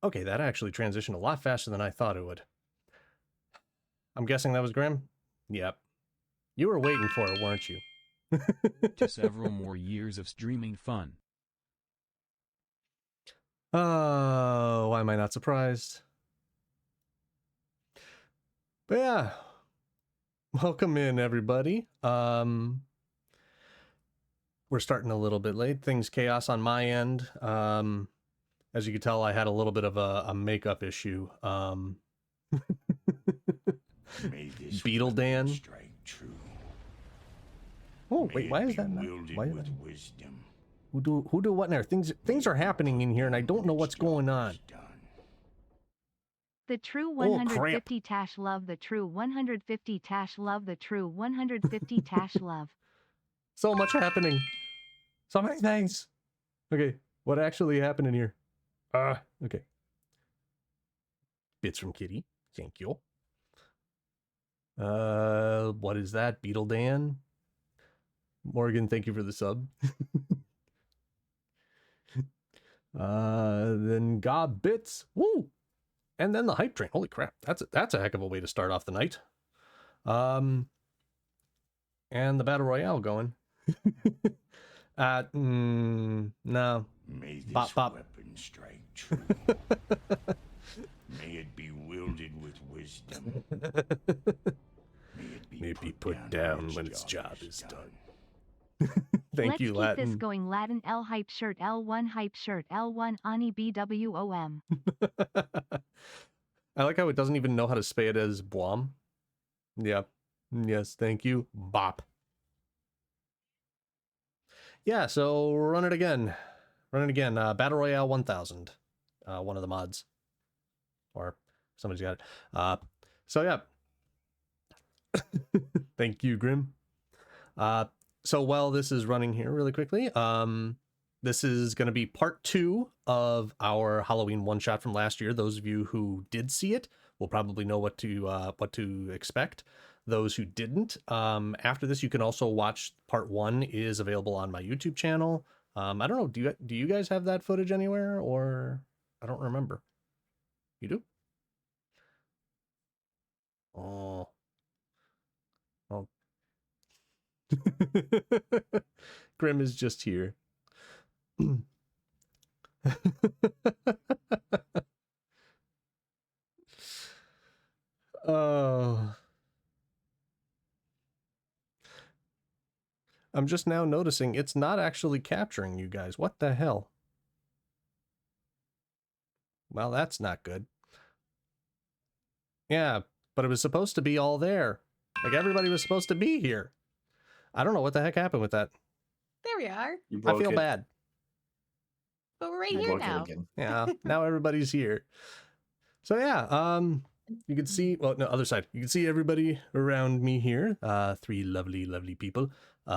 Okay, that actually transitioned a lot faster than I thought it would. I'm guessing that was Grim? Yep. You were waiting for it, weren't you? To several more years of streaming fun. Oh, why am I not surprised? But yeah, welcome in everybody. We're starting a little bit late. Things chaos on my end. As you can tell, I had a little bit of a makeup issue. Beetle Dan. Oh wait, why is that not? Why is that? Who do what now? Things are happening in here, and I don't know what's going on. The true 150 Tash love, the true 150 Tash love, the true 150 Tash love. So much happening. So many things. Okay, what actually happened in here? Okay. Bits from Kitty. Thank you. What is that? Beetle Dan? Morgan, thank you for the sub. Then Gob Bits. Woo! And then the hype train. Holy crap. That's a heck of a way to start off the night. And the battle royale going. No. May this Bop, bop. weapon strike true. May it be wielded with wisdom. May it be put down when its job is done. Thank Let's you, keep Latin. this going. Latin L hype shirt L1 hype shirt L1 Ani BWOM. I like how it doesn't even know how to say it as Blom. Yeah. Yes, thank you. Bop. Yeah, so run it again. Battle Royale 1000. One of the mods. Or somebody's got it. So yeah. Thank you, Grim. So while this is running here really quickly, this is going to be part 2 of our Halloween one-shot from last year. Those of you who did see it will probably know what to expect. Those who didn't, after this, you can also watch part 1 is available on my YouTube channel. I don't know, do you guys have that footage anywhere, or I don't remember. You do? Oh. Oh. Grim is just here. Oh. I'm just now noticing it's not actually capturing you guys. What the hell? Well, that's not good. Yeah, but it was supposed to be all there. Like, everybody was supposed to be here. I don't know what the heck happened with that. There we are. You I broke feel it. bad. But we're right You here broke it now. again. Yeah, now everybody's here. So yeah, you can see, well, no, other side. You can see everybody around me here. 3 lovely, lovely people. We've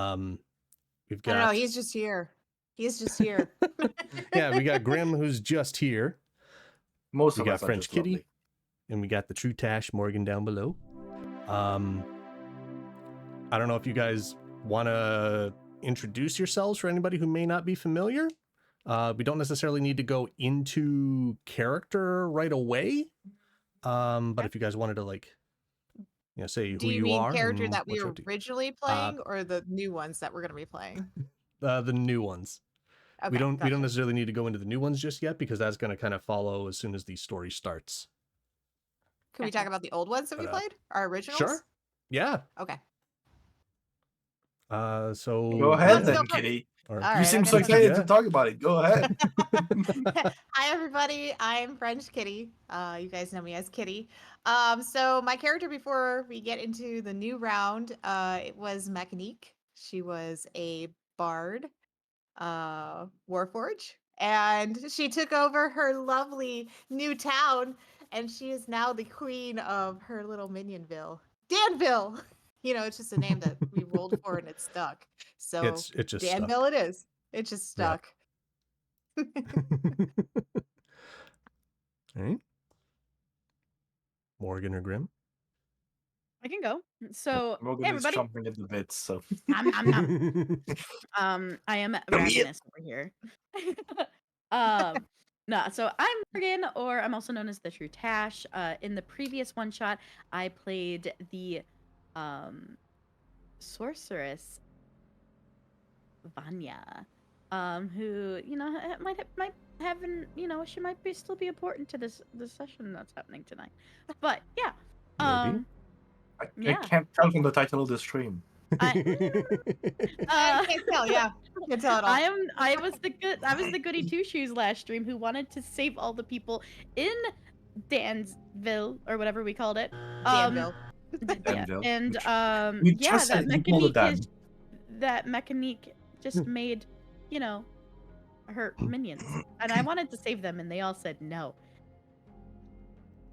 got... I don't know, he's just here. He's just here. Yeah, we got Grim, who's just here. Most We of got us are French just Kitty. lovely. And we got the True Tash Morgan down below. I don't know if you guys want to introduce yourselves for anybody who may not be familiar. We don't necessarily need to go into character right away. But if you guys wanted to, like, you know, say Do who you you mean are. character and that we what you're were up to. originally playing, or the new ones that we're going to be playing? The new ones. Okay, we don't gotcha. necessarily need to go into the new ones just yet, because that's going to kind of follow as soon as the story starts. Can we talk about the old ones that we But, played? Our originals? Sure. Yeah. Okay. So Go ahead Let's then, go first. Kitty. Or- All You right, seem okay. so excited Yeah. to talk about it. Go ahead. Hi everybody, I'm French Kitty. You guys know me as Kitty. So my character before we get into the new round, it was Mechanique. She was a bard, Warforge, and she took over her lovely new town, and she is now the queen of her little minionville, Danville. You know, it's just a name that we rolled for and it stuck. So it just stuck. Danville it is. It just Yep. stuck. All right. Morgan or Grim? I can go. So, Morgan hey is everybody. chomping at the bits, so. Nom, nom, nom. I am ravenous over here. No, so I'm Morgan, or I'm also known as the True Tash. In the previous one shot, I played the sorceress Vanya, who might have she might still be important to this session that's happening tonight. But yeah, Maybe. I Yeah. can't tell from the title of the stream. I can't tell, yeah. Can't tell at all. I was the goody two shoes last stream who wanted to save all the people in Dansville or whatever we called it. Danville. Yeah. Danville. And You yeah, just that said you called it Mechanique just made, her minions. And I wanted to save them and they all said no.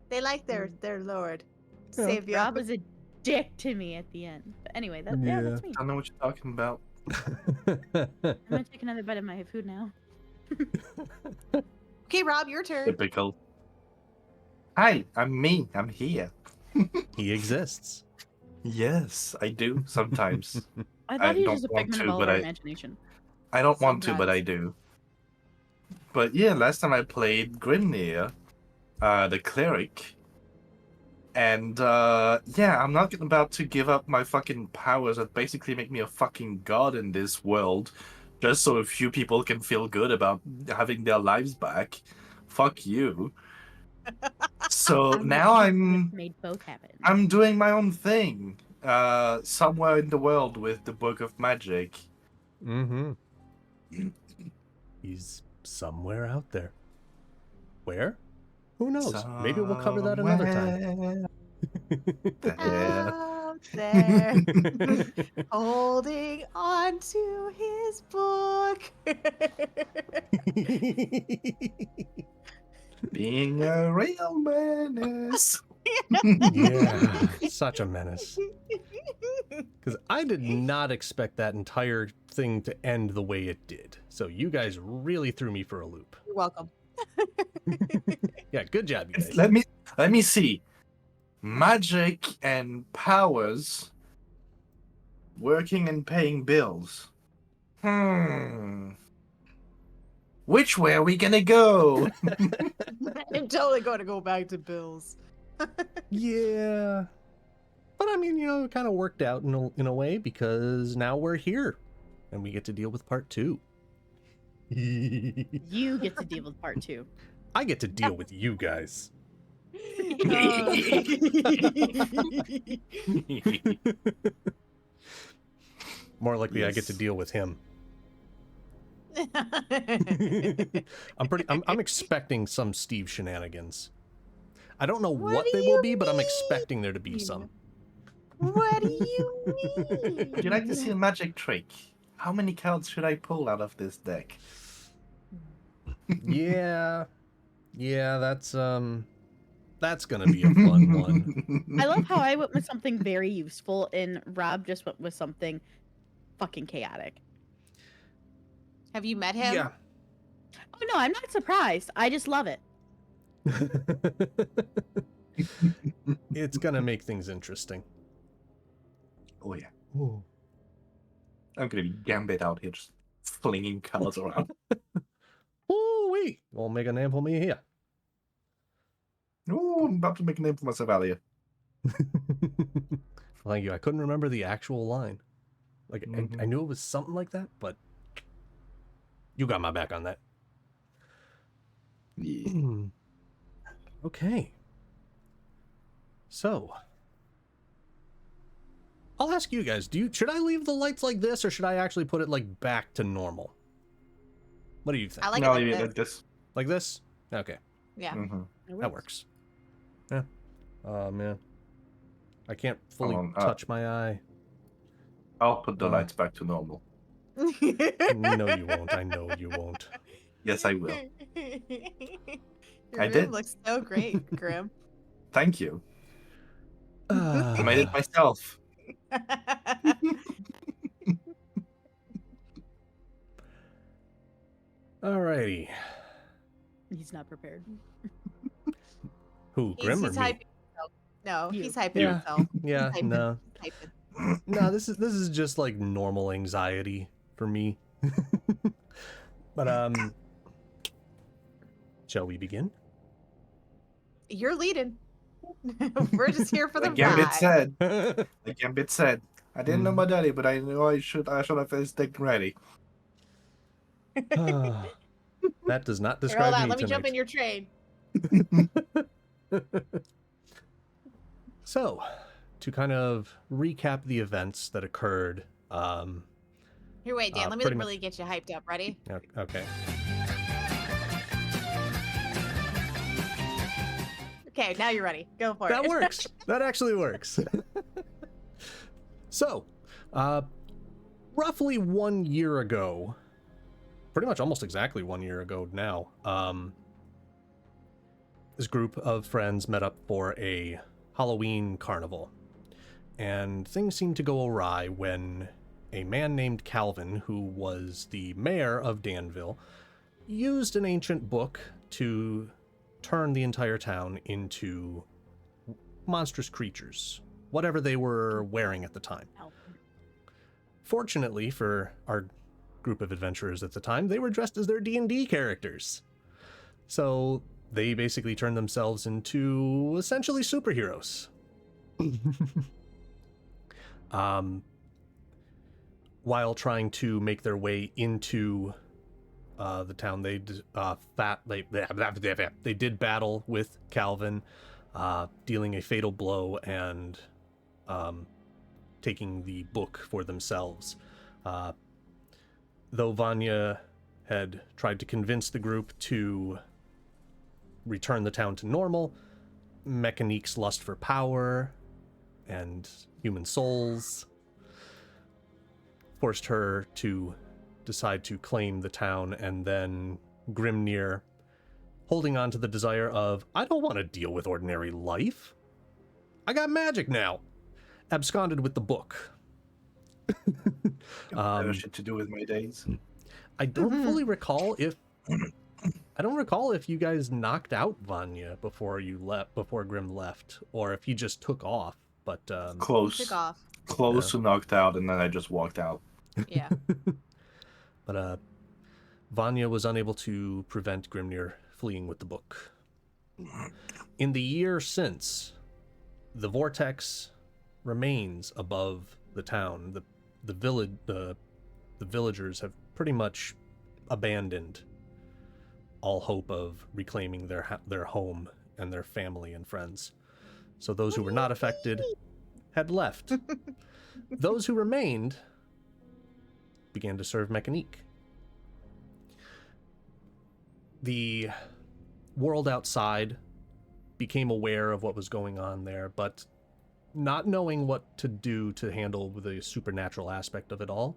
They like their lord. Yeah. Savior. Rob was a dick to me at the end. But anyway, that's me. I don't know what you're talking about. I'm gonna take another bite of my food now. Okay, Rob, your turn. Typical. Hi, I'm me. I'm here. He exists. Yes, I do sometimes. I I thought he was don't just a want figment to, of all but our I- imagination. I don't want to, but Sometimes. I do. But yeah, last time I played Grimnir, the cleric. And yeah, I'm not about to give up my fucking powers that basically make me a fucking god in this world, just so a few people can feel good about having their lives back. Fuck you. So I'm now like, "You just made both happen." I'm doing my own thing, somewhere in the world with the Book of Magic. Mm-hmm. He's somewhere out there. Where? Who knows? Maybe we'll cover that another time. There. Out there, holding on to his book. Being a real menace. Yeah, such a menace. Because I did not expect that entire thing to end the way it did. So you guys really threw me for a loop. You're welcome. Yeah, good job, you guys. Let me see. Magic and powers working and paying bills. Which way are we gonna go? I'm totally going to go back to Bill's. Yeah. But I mean, it kind of worked out in a way because now we're here and we get to deal with part 2. You get to deal with part 2. I get to deal with you guys. More likely I get to Yes. deal with him. I'm expecting some Steve shenanigans. I don't know what do they will you be, but I'm expecting there to be mean? some. What do you mean? Would you like to see a magic trick? How many cards should I pull out of this deck? Yeah. Yeah, that's gonna be a fun one. I love how I went with something very useful and Rob just went with something fucking chaotic. Have you met him? Yeah. Oh no, I'm not surprised. I just love it. It's gonna make things interesting. Oh yeah. I'm gonna be Gambit out here just flinging cards around. Ooh-wee. We'll make a name for me here. Oh, I'm about to make a name for myself out here. Thank you. I couldn't remember the actual line. Like, I knew it was something like that, but you got my back on that. Yeah. Okay. So, I'll ask you guys, should I leave the lights like this or should I actually put it like back to normal? What do you think? I like No, it you like like this. this. Like this? Okay. Yeah. That works. Yeah. Oh man. I can't fully on, touch my eye. I'll put the lights back to normal. No, you won't. I know you won't. Yes, I will. Your I room did. looks so great, Grim. Thank you. I made it myself. Alrighty. He's not prepared. Who, Grim or he's me? hyping himself. No, You. he's hyping Yeah. himself. Yeah, Hyping. no. He's hyping. No, this is just like normal anxiety for me. But shall we begin? You're leading. We're just here for the Like Gambit ride. said. Like Gambit said. I didn't know my daddy, but I knew I should have his dick ready. That does not Here, describe hold on. me Let me jump in tonight. your train. So, to kind of recap the events that occurred. Here, wait, Dan. Let me pretty really get you hyped up. Ready? Okay. Okay, now you're ready. Go for That it. works. That actually works. So, roughly 1 year ago, pretty much almost exactly 1 year ago now, this group of friends met up for a Halloween carnival. And things seemed to go awry when a man named Calvin, who was the mayor of Danville, used an ancient book to turn the entire town into monstrous creatures, whatever they were wearing at the time. Fortunately for our group of adventurers at the time, they were dressed as their D&D characters. So they basically turn themselves into essentially superheroes. While trying to make their way into the town, they did battle with Calvin, dealing a fatal blow and taking the book for themselves. Though Vanya had tried to convince the group to return the town to normal, Mechanique's lust for power and human souls forced her to decide to claim the town, and then Grimnir, holding on to the desire of, I don't want to deal with ordinary life. I got magic now, absconded with the book. Shit to do with my days. I don't fully recall if you guys knocked out Vanya before Grim left, or if he just took off. But Close. Took off. Close to knocked out, and then I just walked out. Yeah. But Vanya was unable to prevent Grimnir fleeing with the book. In the year since, the vortex remains above the town. The villagers have pretty much abandoned all hope of reclaiming their home and their family and friends. So those who were not affected had left. Those who remained began to serve Mechanique. The world outside became aware of what was going on there, but not knowing what to do to handle the supernatural aspect of it all,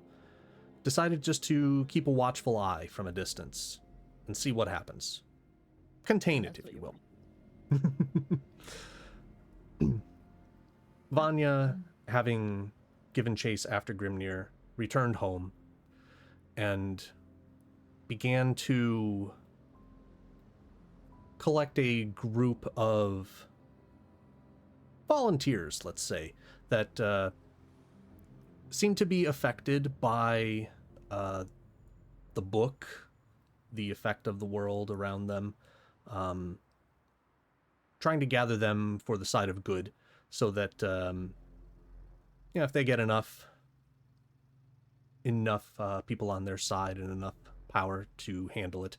decided just to keep a watchful eye from a distance and see what happens. Contain it, if you will. Vanya, having given chase after Grimnir, returned home and began to collect a group of volunteers, let's say, that seemed to be affected by the book, the effect of the world around them, trying to gather them for the side of good, so that if they get enough people on their side and enough power to handle it,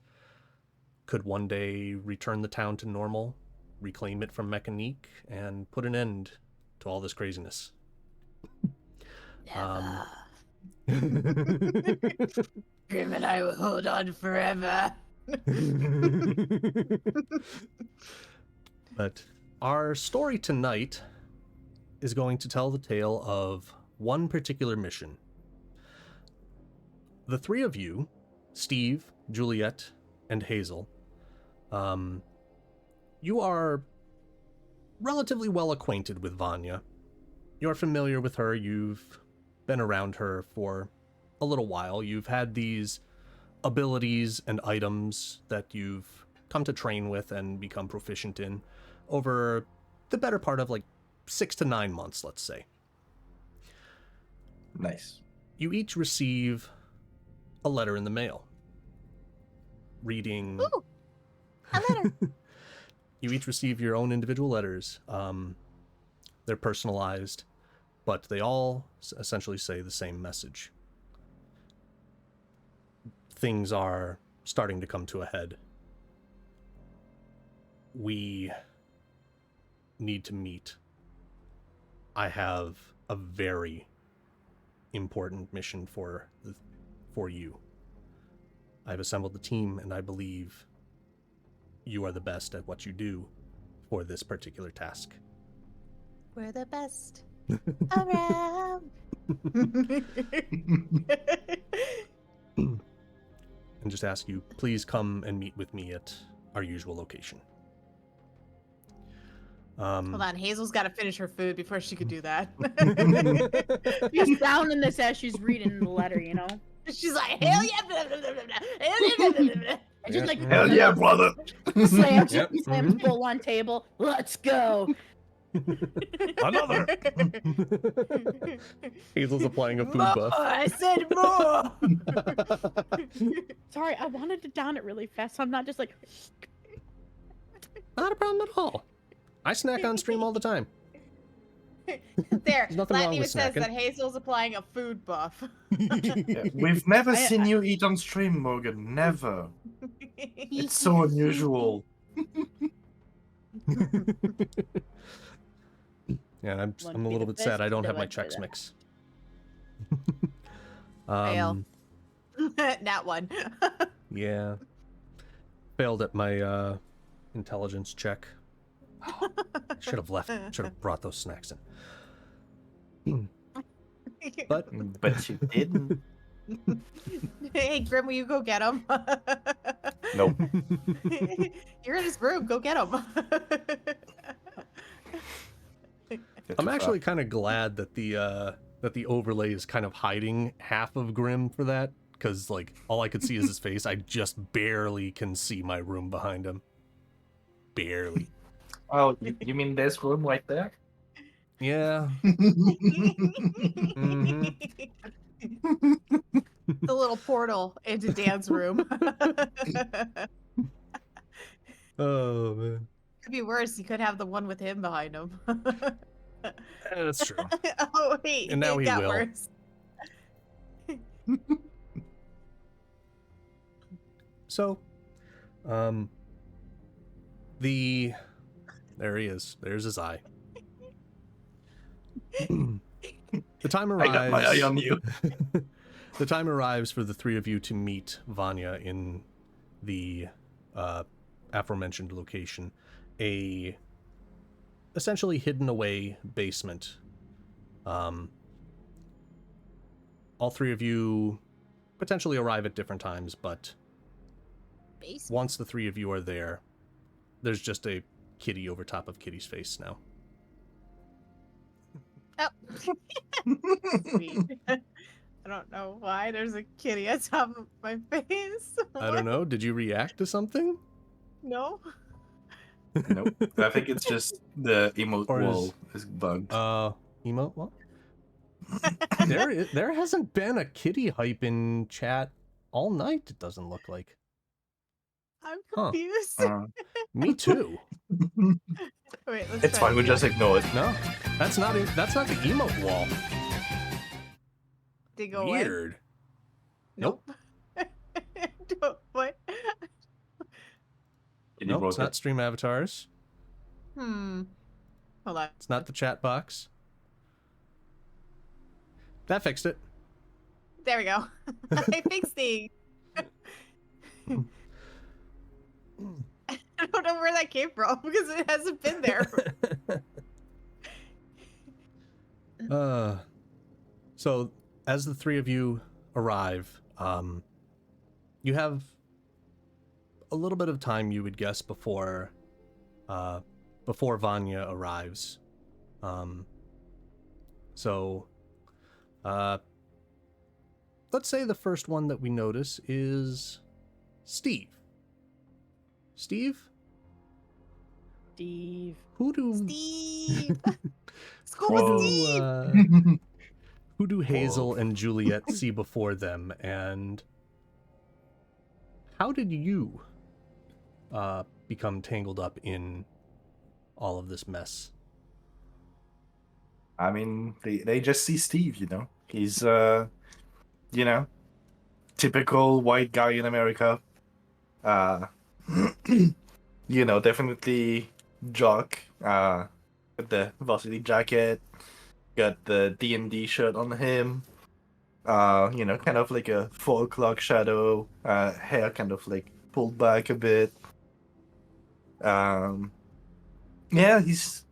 could one day return the town to normal, reclaim it from Mechanique, and put an end to all this craziness. Grim and I will hold on forever. But our story tonight is going to tell the tale of one particular mission. The three of you, Steve, Juliet, and Hazel, you are relatively well acquainted with Vanya. You're familiar with her. You've been around her for a little while. You've had these abilities and items that you've come to train with and become proficient in over the better part of 6 to 9 months, let's say. Nice. You each receive a letter in the mail. Reading... Ooh, a letter. You each receive your own individual letters. They're personalized, but they all essentially say the same message. Things are starting to come to a head. We need to meet. I have a very important mission for you. I've assembled the team, and I believe you are the best at what you do for this particular task. We're the best around. And just ask you, please come and meet with me at our usual location. Hold on, Hazel's got to finish her food before she could do that. She's down in this as she's reading the letter, you know? She's like, hell yeah, blah, blah, blah, blah, blah. Hell yeah, blah, blah, blah, blah. And just like, Hell yeah, brother! slams, Yep. slams bowl on table. Let's go. Another! Hazel's applying a food More, buff. I said more. Sorry, I wanted to down it really fast, so I'm not just like... Not a problem at all. I snack on stream all the time. There, There's nothing wrong Latin with says snacking. that Hazel's applying a food buff. Yeah, we've never I- seen I- you eat on stream, Morgan. Never. It's so unusual. Yeah, I'm Wouldn't a be little the bit sad first I don't to have my enjoy Chex that. Mix. Fail. Nat one. Yeah. Failed at my intelligence check. Oh, should have brought those snacks in. But But you didn't. Hey, Grim, will you go get him? Nope. You're in his room. Go get him. I'm actually kind of glad that the overlay is kind of hiding half of Grim for that, because like all I could see is his face. I just barely can see my room behind him. Barely. Oh, you mean this room right there? Yeah. The little portal into Dan's room. Oh man. Could be worse. You could have the one with him behind him. That's true. Oh wait, And now it he got will. worse. So, there he is. There's his eye. The time I got my eye arrives. on you. The time arrives for the three of you to meet Vanya in the aforementioned location, a essentially hidden away basement. All three of you potentially arrive at different times, but once the three of you are there, there's just a kitty over top of Kitty's face now. Oh. Sweet. I don't know why there's a kitty on top of my face. I don't know. Did you react to something? No. Nope. I think it's just the emote Or is- wall is bugged. Emote? What? There hasn't been a kitty hype in chat all night, it doesn't look like. I'm Huh. confused. Me too. Wait, let's It's try fine. We just ignore it. No, that's not the emote wall. Did it go away? Weird. Nope. What? Nope, it's not stream avatars. Hold on. It's not the chat box. That fixed it. There we go. I fixed things. I don't know where that came from because it hasn't been there. So as the three of you arrive, you have a little bit of time, you would guess, before Vanya arrives. Let's say the first one that we notice is Steve. Steve? Steve. Steve. School Whoa. with Steve. Who do Hazel and Juliet see before them, and how did you become tangled up in all of this mess? I mean, they just see Steve, you know. He's, typical white guy in America. Definitely jock. With the varsity jacket, got the D&D shirt on him. Kind of like a 4 o'clock shadow. Hair kind of like pulled back a bit. Yeah, he's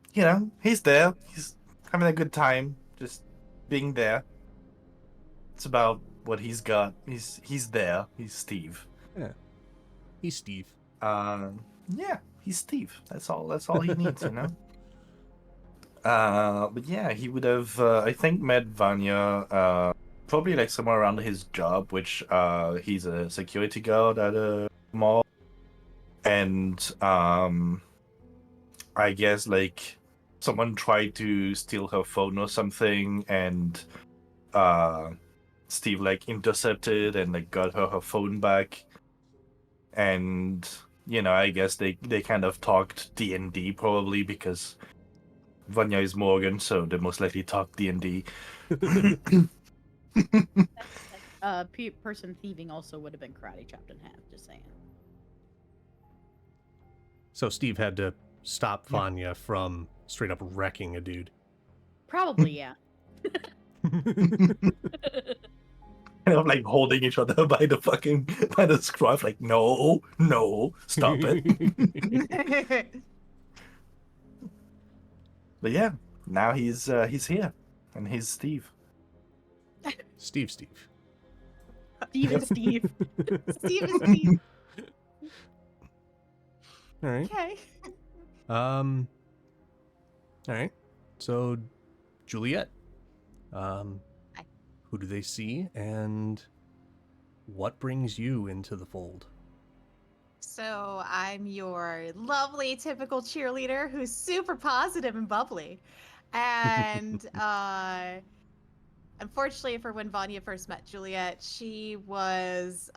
there. He's having a good time, just being there. It's about what he's got. He's there. He's Steve. Yeah, he's Steve. Yeah, he's Steve. That's all he needs, you know. But yeah, he would have, I think, met Vanya, probably like somewhere around his job, which he's a security guard at a mall, and I guess like someone tried to steal her phone or something, and Steve like intercepted and like got her phone back, and I guess they kind of talked D&D probably because Vanya is Morgan, so they most likely talk D&D. Person thieving also would have been karate chopped in half. Just saying. So Steve had to stop Vanya from straight up wrecking a dude. Probably, yeah. Kind of like holding each other by the scruff, like no, stop it. But yeah, now he's here, and he's Steve. Steve. Steve and Steve. Steve is Steve. All right. Okay. All right. So, Juliet, who do they see, and what brings you into the fold? So I'm your lovely, typical cheerleader who's super positive and bubbly. And unfortunately for when Vanya first met Juliet, she was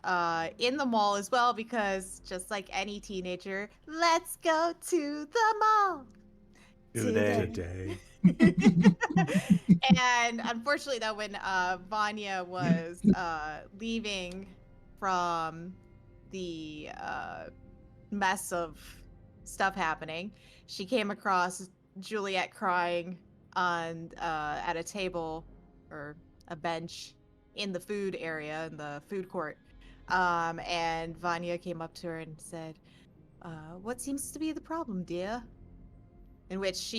in the mall as well because just like any teenager, let's go to the mall. Today. And unfortunately, though, when Vanya was leaving from the mess of stuff happening, she came across Juliet crying on at a table or a bench in the food area, in the food court. And Vanya came up to her and said, "What seems to be the problem, dear?" In which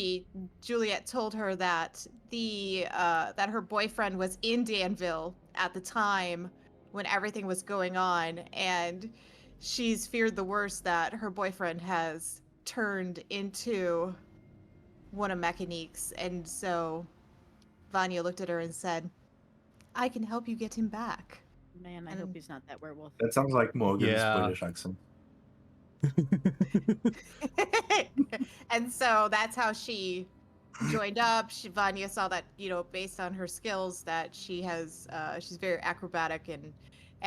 Juliet told her that that her boyfriend was in Danville at the time when everything was going on, and she's feared the worst, that her boyfriend has turned into one of Mechanique's. And so Vanya looked at her and said, "I can help you get him back." Man, I hope he's not that werewolf. That sounds like Morgan's Yeah. British accent. And so that's how she joined up. Vanya saw that, based on her skills, that she's very acrobatic and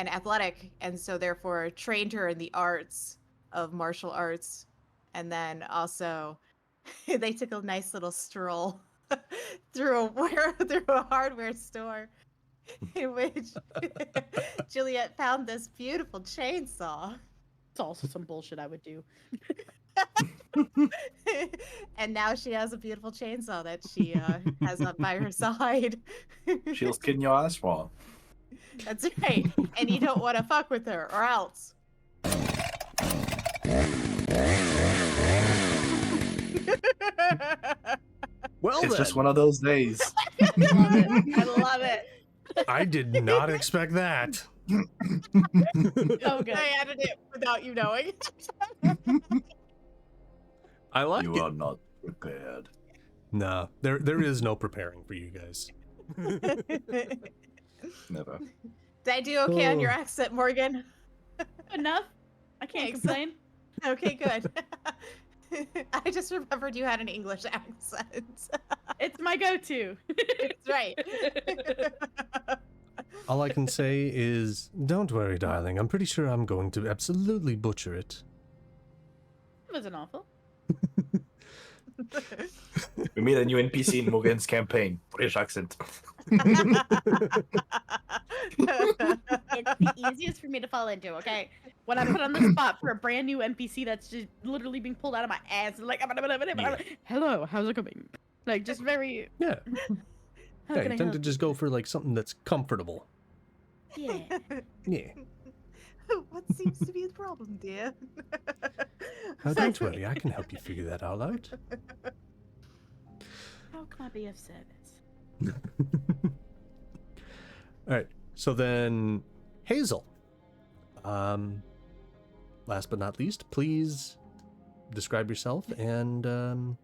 athletic, and so therefore trained her in the arts of martial arts. And then also they took a nice little stroll through a hardware store in which Juliet found this beautiful chainsaw. It's also some bullshit I would do. And now she has a beautiful chainsaw that she has up by her side. She'll skin your ass raw. That's right. And you don't want to fuck with her, or else. Well, It's then. just one of those days. I love it. I did not expect that. Oh, good. I added it without you knowing. I like You it. are not prepared. No, there is no preparing for you guys. Never. Did I do okay on your Oh. accent, Morgan? Enough. I can't Thanks. complain. Okay, good. I just remembered you had an English accent. It's my go-to. That's right. All I can say is, don't worry, darling. I'm pretty sure I'm going to absolutely butcher it. It wasn't awful. We meet a new NPC in Morgan's campaign. British accent. It's the easiest for me to fall into, okay? When I put on the spot for a brand new NPC that's just literally being pulled out of my ass, like, hello, how's it going? Like, just very. Yeah. How Yeah, can you I tend help to just go for like something that's comfortable. you? Yeah. Yeah. What seems to be the problem, dear? Oh, don't worry, I can help you figure that all out. How can I be of service? All right. So then, Hazel. Last but not least, please describe yourself and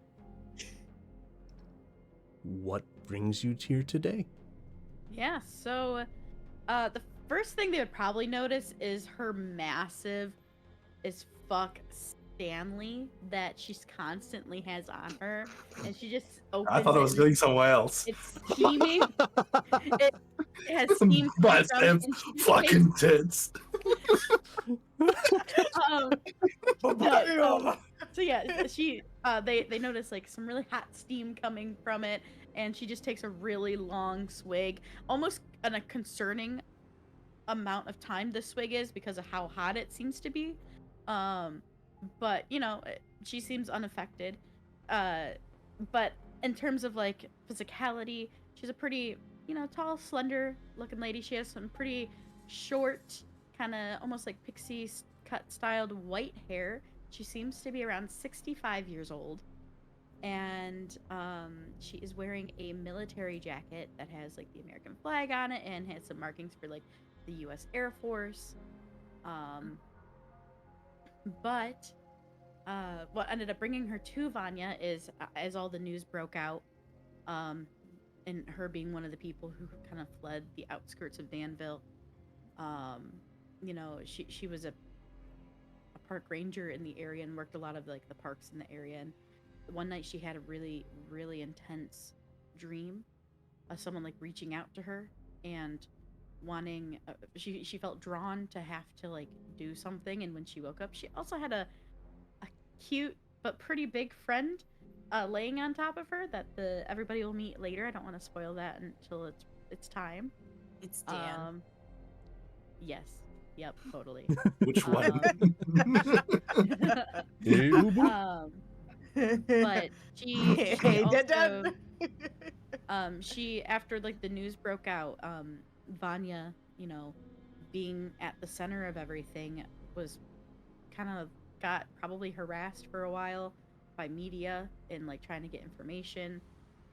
what brings you here today. Yeah, so the first thing they would probably notice is her massive as fuck Stanley that she's constantly has on her, and she just opens I thought I it was and going somewhere else. it's steaming. it has steam coming from it, Biceps, and she just fucking tits. um, So yeah, she they notice like some really hot steam coming from it, and she just takes a really long swig, almost a concerning amount of time the swig is because of how hot it seems to be. But she seems unaffected. But in terms of like physicality, she's a pretty tall, slender looking lady. She has some pretty short, kind of almost like pixie cut styled white hair. She seems to be around 65 years old, and she is wearing a military jacket that has like the American flag on it and has some markings for like the U.S. Air Force. But what ended up bringing her to Vanya is, as all the news broke out, and her being one of the people who kind of fled the outskirts of Danville. She was a park ranger in the area and worked a lot of like the parks in the area. And one night she had a really, really intense dream of someone like reaching out to her and wanting. She felt drawn to have to like do something. And when she woke up, she also had a cute but pretty big friend laying on top of her that everybody will meet later. I don't want to spoil that until it's time. It's Dan. Yes. Yep, totally. Which one? But she also, she, after like the news broke out, Vanya, being at the center of everything, was kind of got probably harassed for a while by media and like trying to get information.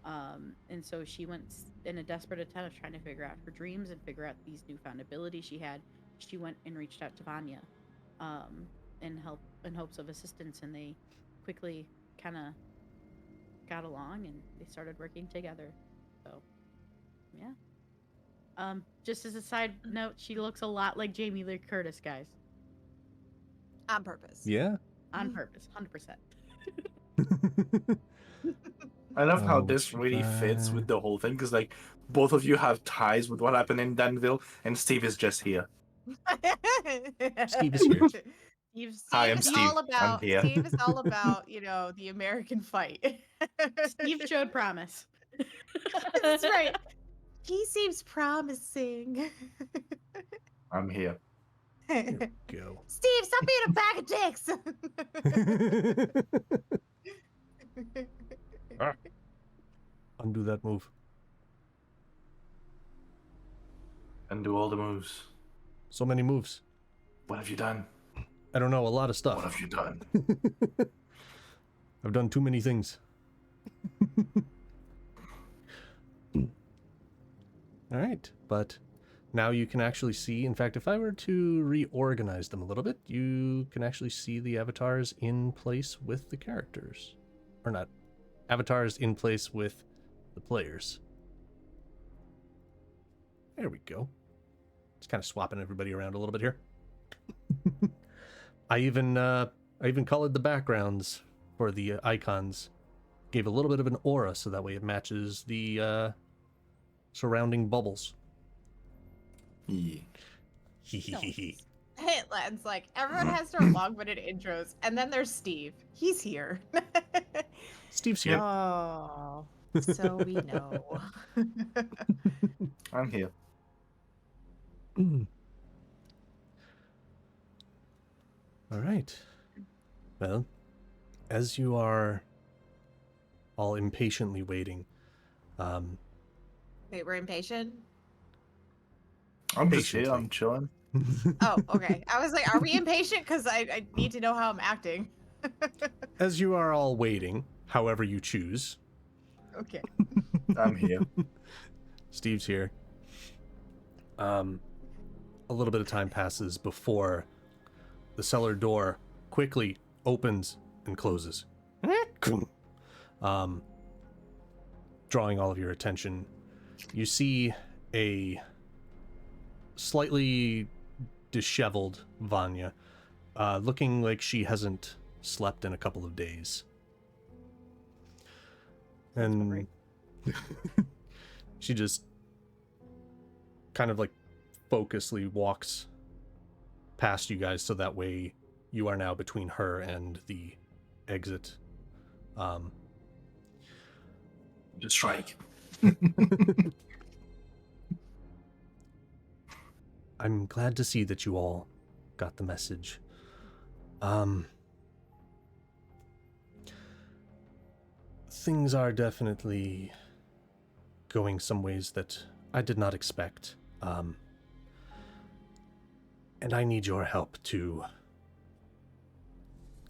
And so she went in a desperate attempt of trying to figure out her dreams and figure out these newfound abilities she had. She went and reached out to Vanya in hopes of assistance, and they quickly kind of got along and they started working together. So yeah. Just as a side note, she looks a lot like Jamie Lee Curtis, guys. On purpose. Yeah. On purpose, 100%. I love how Oh, this really right. fits with the whole thing, because like both of you have ties with what happened in Danville, and Steve is just here. Steve is here. Hi, I'm is Steve. all I'm about here. Steve is all about the American fight. Steve showed promise. That's right. He seems promising. I'm here. Here we go. Steve, stop being a bag of dicks. Undo that move. And do all the moves. So many moves. What have you done? I don't know, a lot of stuff. What have you done? I've done too many things. All right, but now you can actually see, in fact, if I were to reorganize them a little bit, you can actually see the avatars in place with the characters. Or not, avatars in place with the players. There we go. Just kind of swapping everybody around a little bit here. I even colored the backgrounds for the icons. Gave a little bit of an aura so that way it matches the surrounding bubbles. Yeah. Hey, Len's like, everyone has their long-winded intros, and then there's Steve. He's here. Steve's here. Oh, so we know. I'm here. All right. Well, as you are all impatiently waiting, Wait, we're impatient? I'm just here. Patiently. I'm chilling. Oh, okay. I was like, are we impatient? Because I need to know how I'm acting. As you are all waiting, however you choose, Okay. I'm here. Steve's here. A little bit of time passes before the cellar door quickly opens and closes. Drawing all of your attention. You see a slightly disheveled Vanya, looking like she hasn't slept in a couple of days. And she just kind of like focusly walks past you guys so that way you are now between her and the exit. Just strike. I'm glad to see that you all got the message. Things are definitely going some ways that I did not expect. And I need your help to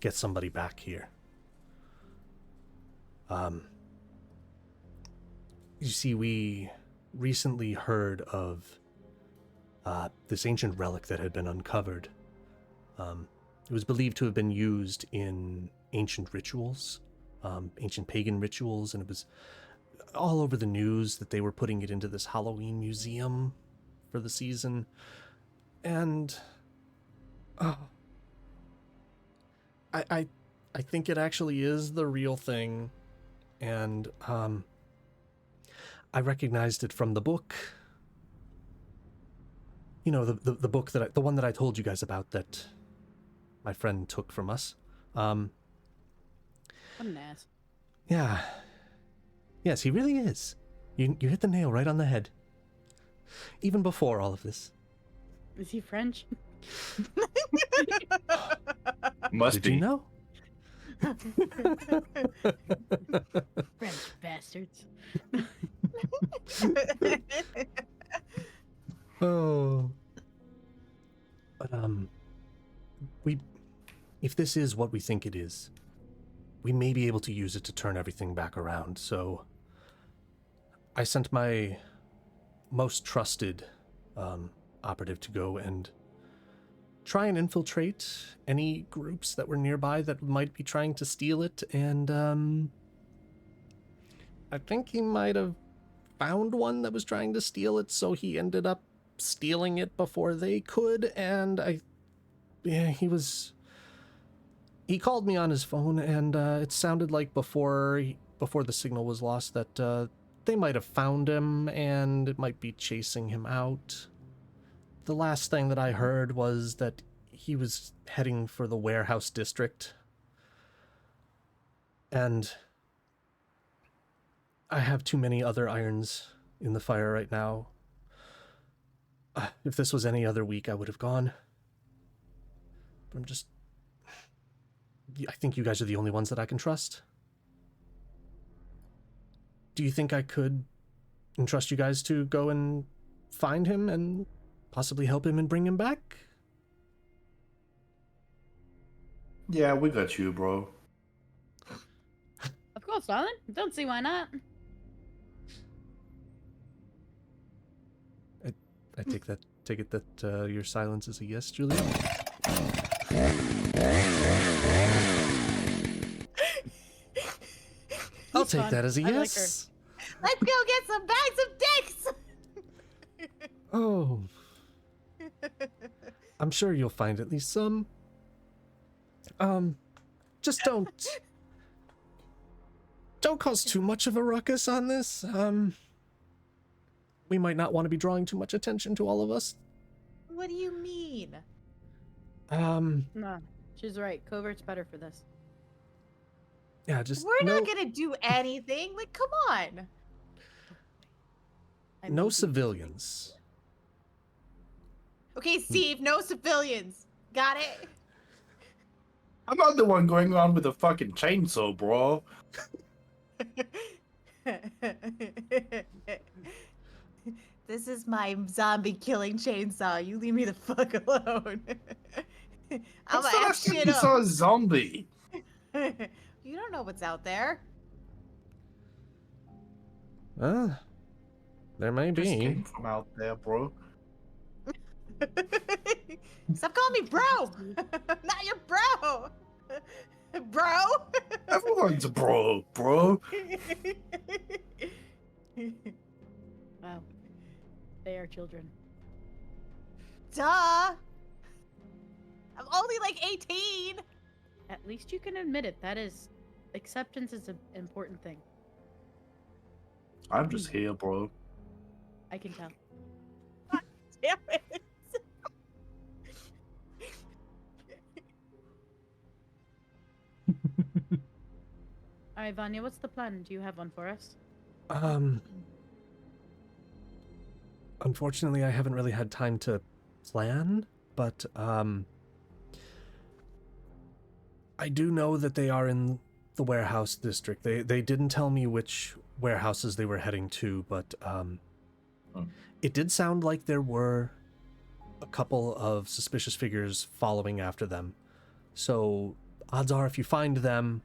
get somebody back here. You see, we recently heard of this ancient relic that had been uncovered. It was believed to have been used in ancient rituals, ancient pagan rituals, and it was all over the news that they were putting it into this Halloween museum for the season. And I think it actually is the real thing, and I recognized it from the book. You know, the book the one that I told you guys about that my friend took from us. What an ass. Yeah. Yes, he really is. You hit the nail right on the head. Even before all of this. Is he French? Must Did be. you know? French bastards. Oh. But, if this is what we think it is, we may be able to use it to turn everything back around. So I sent my most trusted operative to go and try and infiltrate any groups that were nearby that might be trying to steal it. And I think he might have found one that was trying to steal it, so he ended up stealing it before they could. And he called me on his phone, and it sounded like before the signal was lost that they might have found him, and it might be chasing him out. The last thing that I heard was that he was heading for the warehouse district. And I have too many other irons in the fire right now. If this was any other week, I would have gone. But I think you guys are the only ones that I can trust. Do you think I could entrust you guys to go and find him and possibly help him and bring him back? Yeah, we got you, bro. Of course, darling. Don't see why not. I take it that your silence is a yes, Julia? I'll He's take fun. that as a I like her. yes. Let's go get some bags of dicks. Oh. I'm sure you'll find at least some. Just don't cause too much of a ruckus on this. We might not want to be drawing too much attention to all of us. What do you mean? No, she's right. Covert's better for this. Yeah, just We're no, not gonna do anything. Like, come on. I no mean, civilians. Okay, Steve, no civilians. Got it? I'm not the one going on with a fucking chainsaw, bro. This is my zombie killing chainsaw. You leave me the fuck alone. I'm What's the gonna last time shit you up. saw a zombie? You don't know what's out there. There may Just be. came from out there, bro. Stop calling me bro. Not your bro. Bro. Everyone's a bro, bro. Wow. They are children. Duh. I'm only like 18. At least you can admit it. That is, acceptance is an important thing. I'm just here, bro. I can tell. Damn it. Alright, Vanya, what's the plan? Do you have one for us? Unfortunately, I haven't really had time to plan, but I do know that they are in the warehouse district. They didn't tell me which warehouses they were heading to, but it did sound like there were a couple of suspicious figures following after them. So odds are if you find them,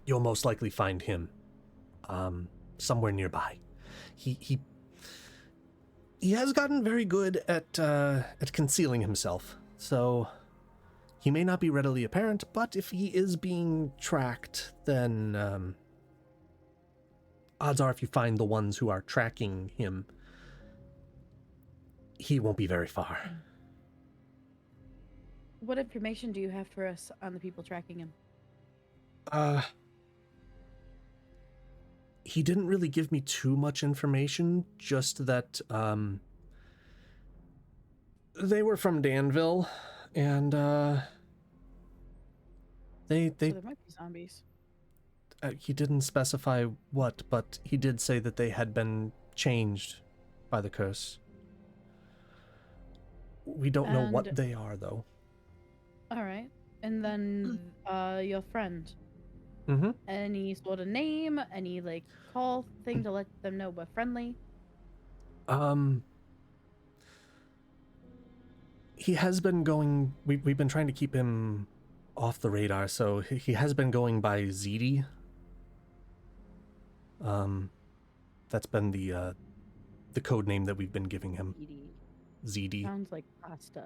you'll most likely find him somewhere nearby. He has gotten very good at concealing himself, so he may not be readily apparent, but if he is being tracked, then odds are if you find the ones who are tracking him, he won't be very far. What information do you have for us on the people tracking him? He didn't really give me too much information, just that they were from Danville, and they So there might be zombies. he didn't specify what, but he did say that they had been changed by the curse. We don't know what And- they are, though. Alright. And then your friend. Mm-hmm. Any sort of name, any like call thing to let them know we're friendly? He has been going. We've been trying to keep him off the radar, so he has been going by ZD. That's been the code name that we've been giving him. ZD. Sounds like pasta.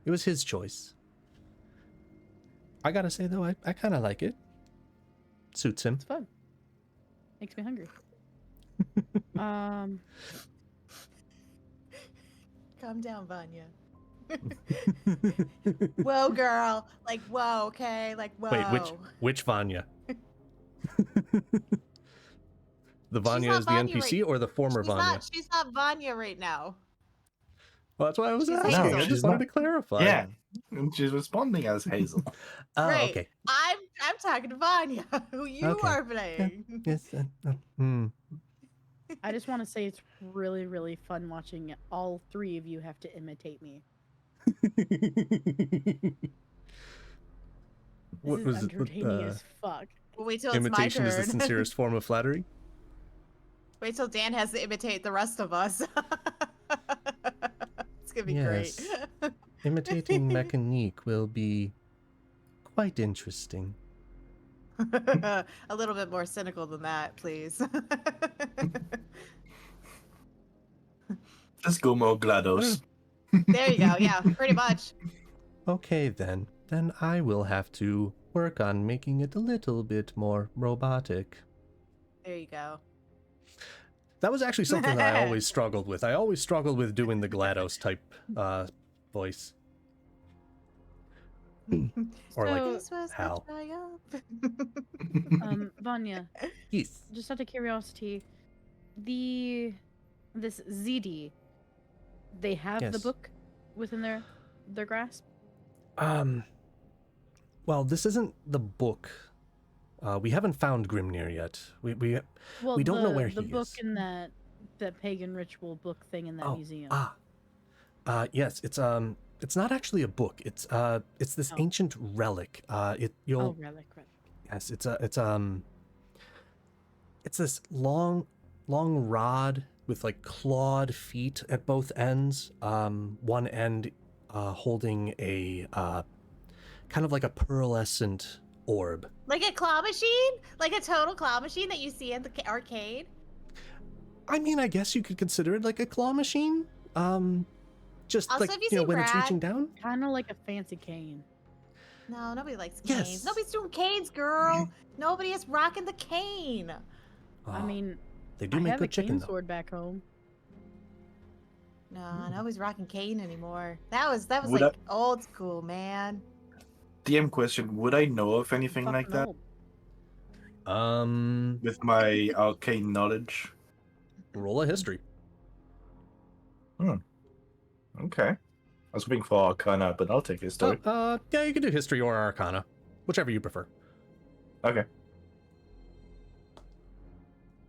It was his choice. I gotta say though, I kind of like it. Suits him. It's fun. Makes me hungry. Calm down, Vanya. Whoa, girl. Like, whoa, okay? Like, whoa. Wait, which Vanya? The Vanya not is the Vanya NPC or the former Vanya? She's not Vanya right now. Well, that's why I was She's asking. Hazel. I She's just wanted not. to clarify. Yeah, and she's responding as Hazel. Oh, Great. okay. I'm talking to Vanya, who you Okay. are playing. Yes. I just want to say it's really, really fun watching all three of you have to imitate me. What This was is it? entertaining as fuck. Well, wait till it's my Imitation is the turn. sincerest form of flattery. Wait till Dan has to imitate the rest of us. It's gonna be Yes. great. Imitating Mechanique will be quite interesting. A little bit more cynical than that, please. Let's go more GLaDOS. There you go. Yeah, pretty much. Okay then. Then I will have to work on making it a little bit more robotic. There you go. That was actually something that I always struggled with. I always struggled with doing the GLaDOS type voice. Or like So- This was the Hal. triumph. Vanya, Yes. just out of curiosity, this ZD, they have the Yes. book within their grasp? Well, this isn't the book. We haven't found Grimnir yet. We Well, We don't know where the he book is. in that pagan ritual book thing in that museum. Yes, it's not actually a book. It's this Oh. ancient relic. You'll relic. Yes, it's this long rod with like clawed feet at both ends. One end holding a kind of like a pearlescent orb. Like a claw machine? Like a total claw machine that you see in the arcade? I mean, I guess you could consider it like a claw machine. Just Also, like have you you know seen when it's Brad? reaching down. Kind of like a fancy cane. No, nobody likes canes. Yes. Nobody's doing canes, girl. Nobody is rocking the cane. I Oh, mean, they do I make have a good chicken cane though. sword back home. No, nobody's rocking cane anymore. That was Would like old school, man. DM question: would I know of anything like Fucking that old. with my arcane knowledge? Roll a history. Okay. was hoping for Arcana, but I'll take history. Yeah, you can do history or arcana, whichever you prefer. Okay.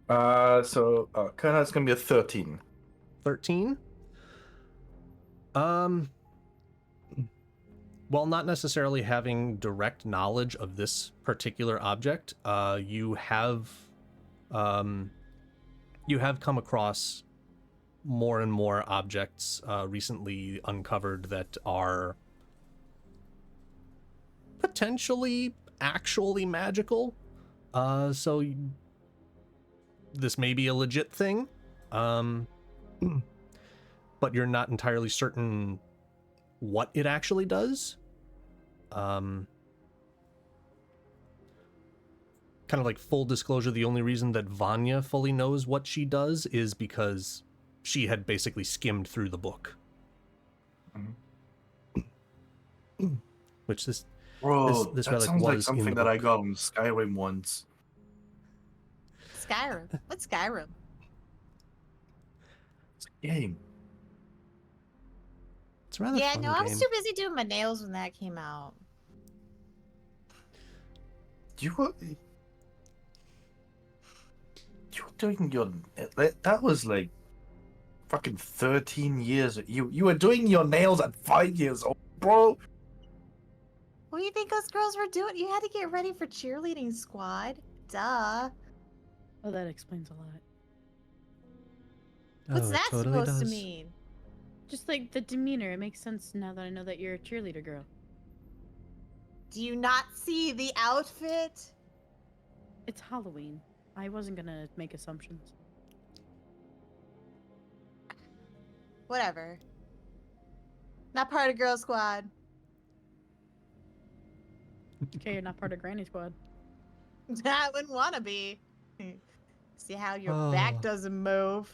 So Arcana is gonna be a 13. 13. While not necessarily having direct knowledge of this particular object, you have come across more and more objects recently uncovered that are potentially actually magical. So this may be a legit thing, but you're not entirely certain what it actually does. Kind of like full disclosure, the only reason that Vanya fully knows what she does is because she had basically skimmed through the book. Which this Bro, this that relic sounds like was in something the that I book. got on Skyrim once. Skyrim. What's Skyrim? It's a game. It's a rather Yeah, fun no, I was game. too busy doing my nails when that came out. You were doing your that was like fucking 13 years. You were doing your nails at 5 years old, bro. What do you think us girls were doing? You had to get ready for cheerleading squad. Duh. Oh, that explains a lot. What's Oh, it that totally supposed to does. mean? Just like the demeanor, it makes sense now that I know that you're a cheerleader girl. Do you not see the outfit? It's Halloween. I wasn't gonna make assumptions. Whatever. Not part of girl squad. Okay, you're not part of Granny Squad. I wouldn't want to be. See how your Oh. back doesn't move.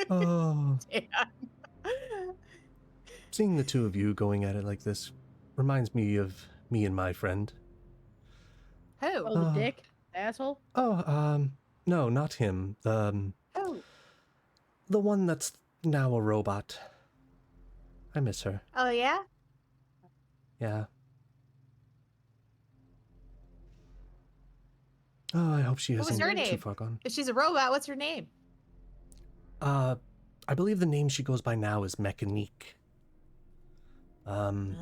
Oh, Damn. seeing the two of you going at it like this reminds me of me and my friend. Who? Oh, the Oh. dick? Asshole? Oh, no, not him. Who? The one that's now a robot. I miss her. Oh, yeah? Yeah. Oh, I hope she What was hasn't her too name? far gone. If she's a robot, what's her name? I believe the name she goes by now is Mechanique. Sounds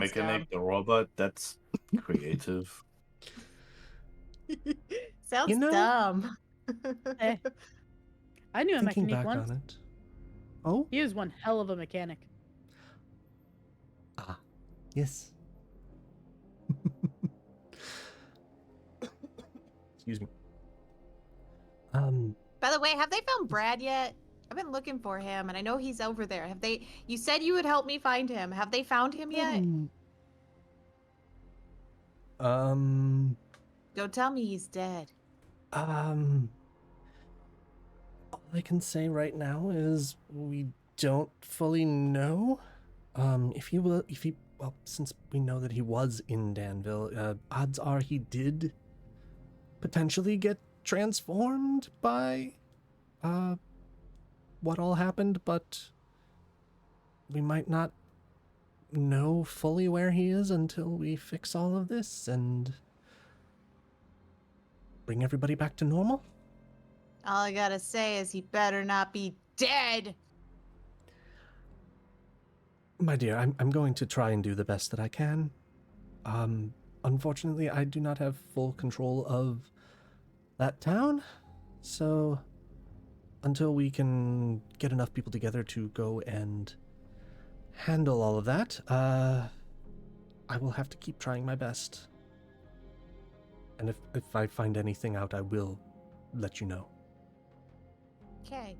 Mechanic the robot. That's creative. dumb. Sounds You know- dumb. Eh. I knew a Thinking mechanic back once. on it. Oh? He was one hell of a mechanic. Ah, yes. Excuse me. By the way, have they found Brad yet? I've been looking for him, and I know he's over there. Have they? You said you would help me find him. Have they found him yet? Don't tell me he's dead. All I can say right now is we don't fully know. Well, since we know that he was in Danville, odds are he did potentially get transformed by, what all happened, but we might not know fully where he is until we fix all of this and bring everybody back to normal. All I gotta say is he better not be dead. My dear, I'm going to try and do the best that I can. Unfortunately, I do not have full control of that town, so until we can get enough people together to go and handle all of that, I will have to keep trying my best. And if I find anything out, I will let you know. Okay.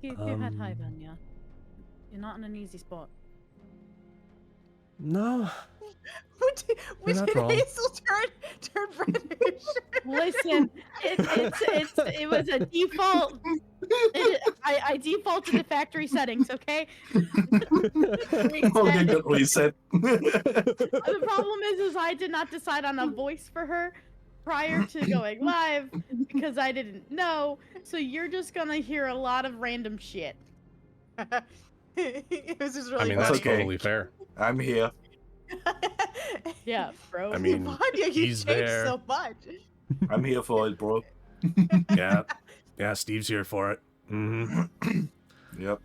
Keep your head high, Um, Vanya. You're not in an easy spot. No, When not did wrong. Hazel turn British? Listen, it was a default. I defaulted to factory settings, okay? Okay, good reset. The problem is I did not decide on a voice for her prior to going live because I didn't know. So you're just gonna hear a lot of random shit. It was just I really mean, That's that's funny. okay. totally fair. I'm here. Yeah, bro. I mean, Vanya, you he's changed there. so much. I'm here for it, bro. Yeah. Yeah, Steve's here for it. Mm-hmm. Yep.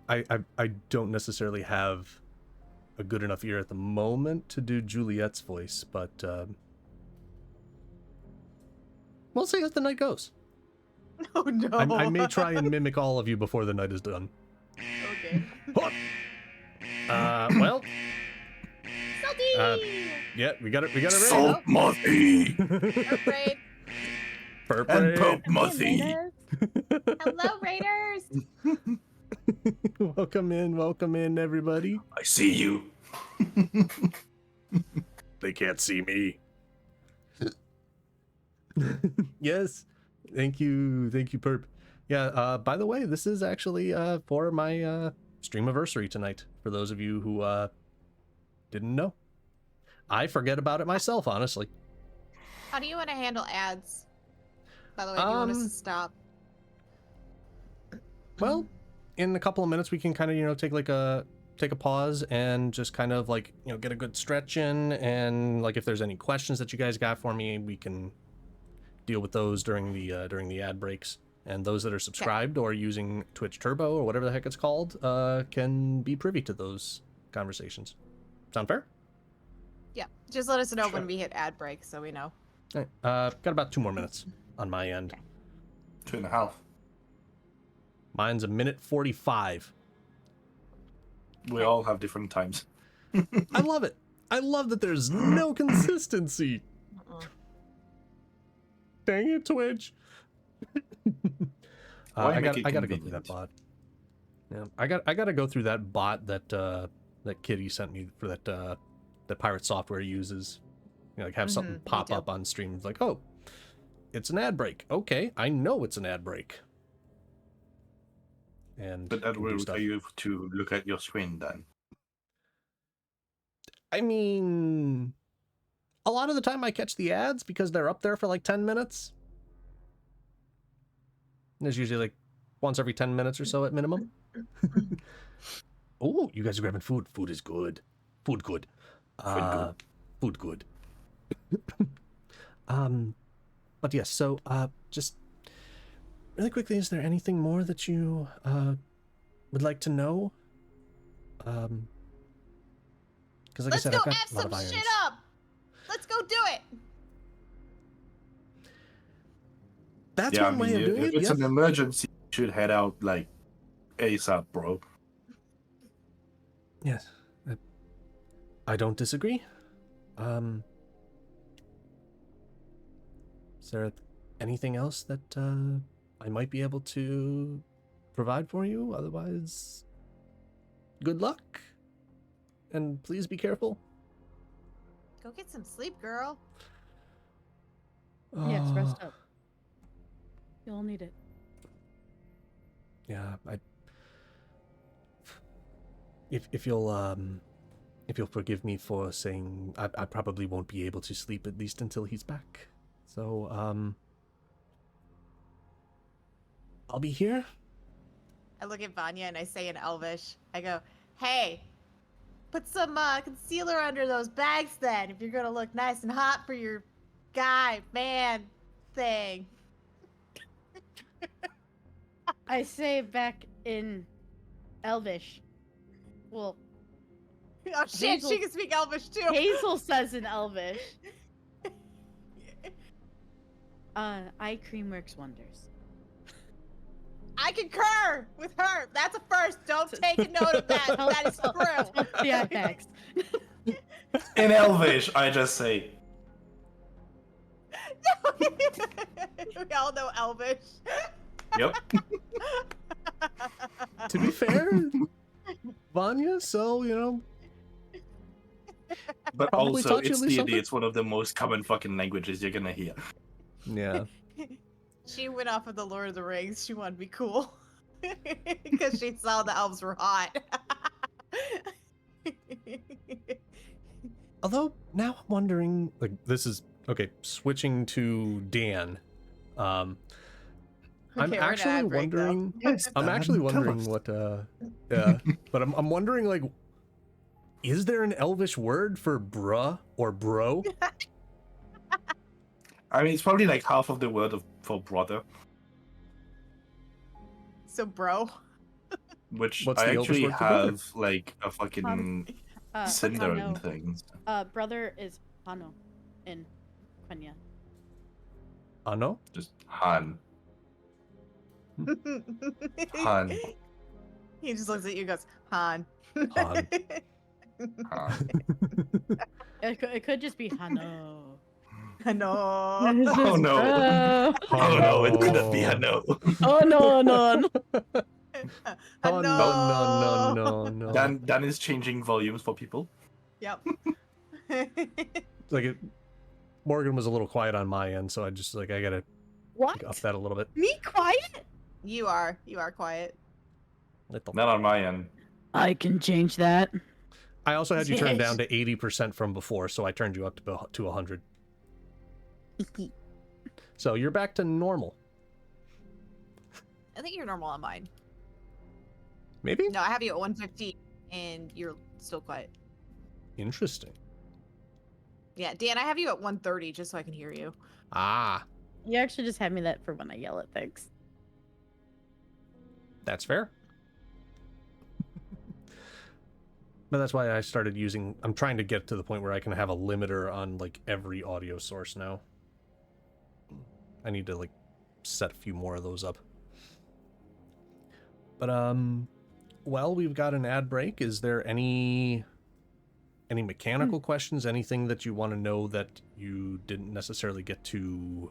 I don't necessarily have a good enough ear at the moment to do Juliet's voice, but we'll see as the night goes. Oh no. I may try and mimic all of you before the night is done. Okay. Well, Salty! yeah, we got it ready. Salt Mothy Afraid. Burp and raid. Pope Mothy. Hello, Raiders! Welcome in, everybody. I see you. They can't see me. Yes, thank you, Perp. Yeah, by the way, this is actually for my streamiversary tonight, for those of you who didn't know. I forget about it myself, honestly. How do you want to handle ads? By the way, do you want us to stop? Well, in a couple of minutes we can kind of, take a pause and just kind of like, get a good stretch in, and like if there's any questions that you guys got for me, we can deal with those during the ad breaks. And those that are subscribed or using Twitch Turbo or whatever the heck it's called can be privy to those conversations. Sound fair? Yeah, just let us know when we hit ad break so we know. All right. Got about 2 more minutes on my end. 2.5. Mine's 1:45. We all have different times. I love it. I love that there's no consistency. Dang it, Twitch. Why I make it gotta go through that convenient? bot. Yeah, I gotta go through that bot that that Kitty sent me for that pirate software uses. Like have something me pop too. up on stream. It's like, oh, it's an ad break. Okay, I know it's an ad break. And But that can do will stuff. tell you to look at your screen then. I mean, a lot of the time I catch the ads because they're up there for like 10 minutes. There's usually like once every 10 minutes or so at minimum. Oh, you guys are grabbing food. Food is good. Food good. Food good. But yes, so just really quickly, is there anything more that you would like to know? Because like Let's I said, go I've got F a lot some of irons. shit up! Let's go do it! That's Yeah, one way of doing if it. it's Yes. an emergency, you should head out like ASAP, bro. Yes. I don't disagree. Is there anything else that I might be able to provide for you? Otherwise, good luck. And please be careful. Go get some sleep, girl. Yes, rest Oh, up. You'll need it. Yeah, if you'll forgive me for saying I probably won't be able to sleep at least until he's back. So I'll be here. I look at Vanya and I say in Elvish, I go, hey, put some concealer under those bags then, if you're gonna look nice and hot for your guy, man thing. I say back in Elvish. Well, Oh shit, Hazel- she can speak Elvish too. Hazel says in Elvish. Eye cream works wonders. I concur with her. That's a first. Don't take a note of that. That is true. The eye packs. In Elvish, I just say, We all know Elvish. yep. To be fair, Vanya, so But Probably also, taught you it's at least D&D. something. It's one of the most common fucking languages you're gonna hear. Yeah. She went off of the Lord of the Rings. She wanted to be cool because she saw the elves were hot. Although now I'm wondering, like, this is okay. Switching to Dan, I'm Okay, we're gonna actually ad break, though. wondering. Yes, I'm Dan, actually tell wondering us. what. Yeah, but I'm wondering, like, is there an Elvish word for bruh or bro? I mean, it's probably like half of the word for brother, So, bro. which What's I the Elvish actually word for brother? have like a fucking cinder and Hano. things. Brother is Hano in Vanya. No. Just Han. Han. He just looks at you and goes, Han. Han. Han. It could just be Hano. No. This Oh is no. bro. Oh no, it could not be a no. Oh no, no. Oh no. Dan is changing volumes for people. Yep. Like Morgan was a little quiet on my end, so I just I gotta What? up that a little bit. Me quiet? You are quiet. Little. Not on my end. I can change that. I also had you turned Yes. down to 80% from before, so I turned you up to 100. So you're back to normal. I think you're normal on mine. Maybe? No, I have you at 150 and you're still quiet. Interesting. Yeah, Dan, I have you at 130 just so I can hear you. Ah, You actually just had me that for when I yell at things. that's fair. But that's why I started using, I'm trying to get to the point where I can have a limiter on like every audio source now. I need to like set a few more of those up. But well, we've got an ad break. Is there any mechanical questions, anything that you want to know that you didn't necessarily get to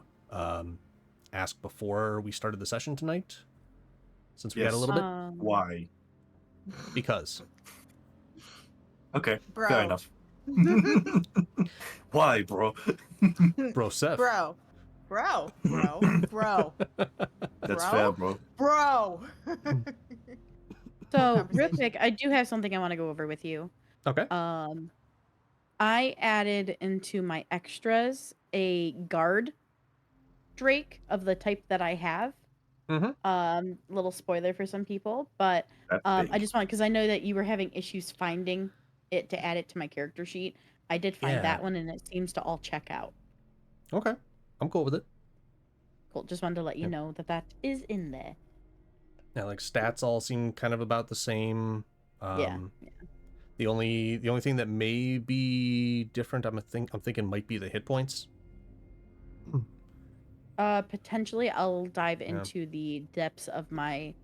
ask before we started the session tonight? Since we had a Yes. little bit? Why? Because. Okay, Bro. fair enough. Why, bro? Bro, Seth. Bro. That's That's Bro? fair, bro. Bro. So, real Conversation. quick, I do have something I want to go over with you. Okay. I added into my extras a guard Drake of the type that I have. Mm-hmm. Little spoiler for some people, but That's I big. just want, because I know that you were having issues finding it to add it to my character sheet. I did find Yeah. that one, and it seems to all check out. Okay. I'm cool with it. Cool. Just wanted to let you Yep. know that that is in there. Yeah, like stats all seem kind of about the same. Yeah. The only thing that may be different, I'm thinking might be the hit points. Potentially, I'll dive Yeah. into the depths of my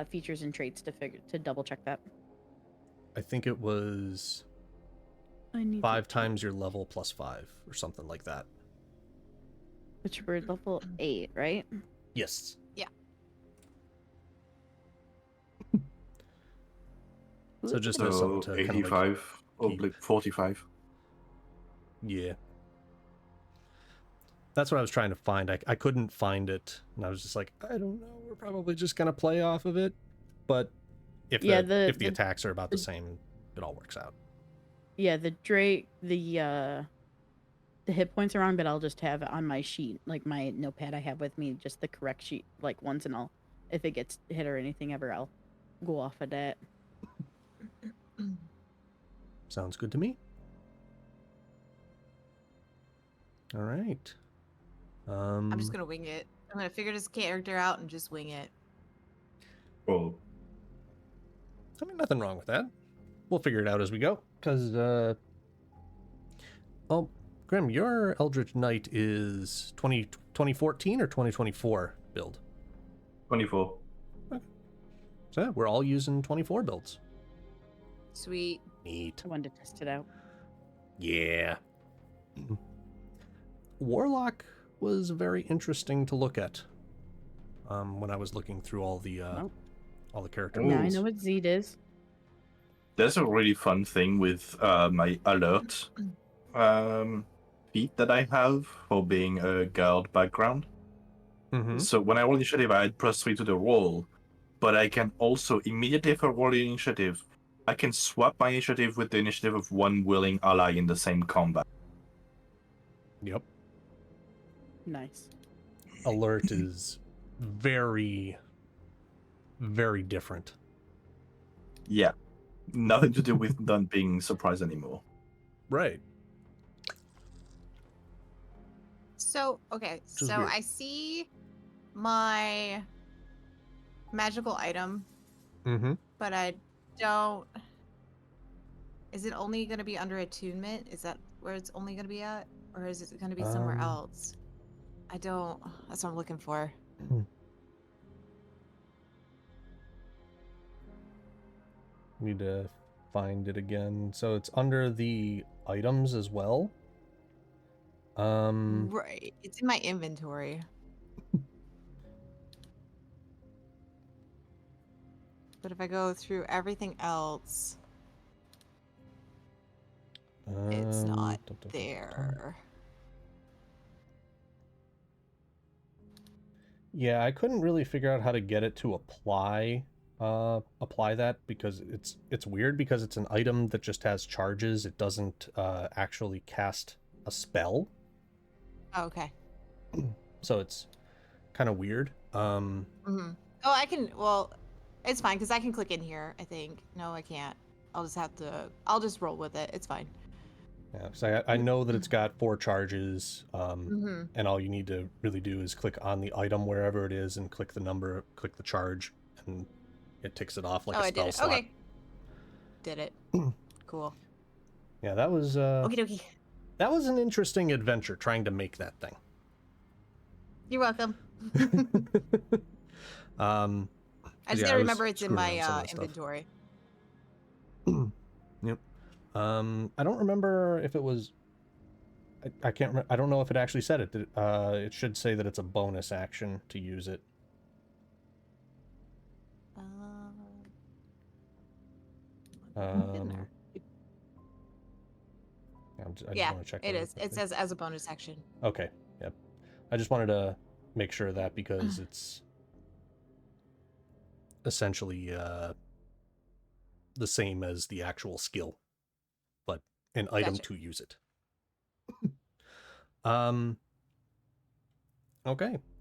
features and traits to double check that. I think it was I need 5 times your level plus 5 or something like that. which we're level 8, right? Yes. Yeah. So just as So something to kind of 85 or keep. like 45. Yeah. That's what I was trying to find. I couldn't find it, and I was just like, I don't know. We're probably just gonna play off of it, but if Yeah, the the- attacks are about the same, it all works out. Yeah, the Drake, the hit points are wrong, but I'll just have it on my sheet, like my notepad I have with me, just the correct sheet, like once, and I'll, if it gets hit or anything ever, I'll go off of that. Sounds good to me. All right. I'm just gonna wing it. I'm gonna figure this character out and just wing it. Oh, I mean, nothing wrong with that. We'll figure it out as we go. Because, oh, Grim, your Eldritch Knight is 2014 or 2024 build? 24. So yeah, we're all using 24 builds. Sweet. Neat. I wanted to test it out. Yeah. Warlock was very interesting to look at. When I was looking through all the character Ooh. Now I builds. know what Zed is. There's a really fun thing with my alert. feat that I have for being a guard background. Mm-hmm. So when I roll initiative, I add +3 to the roll, but I can also immediately after rolling initiative, I can swap my initiative with the initiative of one willing ally in the same combat. Yep. Nice. Alert is very, very different. Yeah, nothing to do with not being surprised anymore. Right. So, okay, is so weird. I see my magical item, Mm-hmm. but I don't. Is it only going to be under attunement? Is that where it's only going to be at? Or is it going to be somewhere else? I don't. That's what I'm looking for. Need to find it again. So it's under the items as well. Right. It's in my inventory. But if I go through everything else, it's not there. Yeah, I couldn't really figure out how to get it to apply that because it's weird because it's an item that just has charges. It doesn't actually cast a spell. Oh, okay. So it's kind of weird. Oh, I can. Well, it's fine because I can click in here. I think. No, I can't. I'll just roll with it. It's fine. Yeah, so I know that it's got 4 charges, and all you need to really do is click on the item wherever it is and click the number, click the charge, and it ticks it off like a spell slot. Okay. Did it. Cool. Yeah, that was Okie dokie. that was an interesting adventure trying to make that thing. You're welcome. I just gotta remember it's in my inventory. Yep. I don't remember if it was. I can't remember. I don't know if it actually said it. It should say that it's a bonus action to use it. In there. I just Yeah, want to check. it is. It says as a bonus action. Okay. Yep. I just wanted to make sure of that because it's essentially the same as the actual skill, but an item to use it. Okay.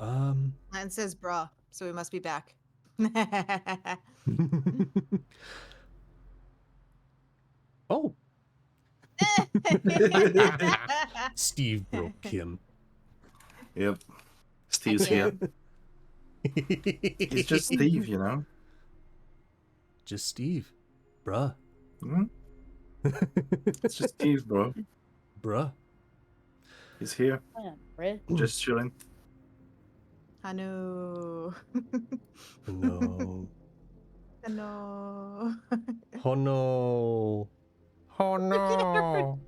Mine says bruh, so we must be back. Oh. Steve broke him. Yep. Steve's here. He's just Steve, you know? Just Steve. Bruh. Hmm? It's just Steve, bro. Bruh. He's here. Just chilling. I know. No. I know. Oh no. Oh no.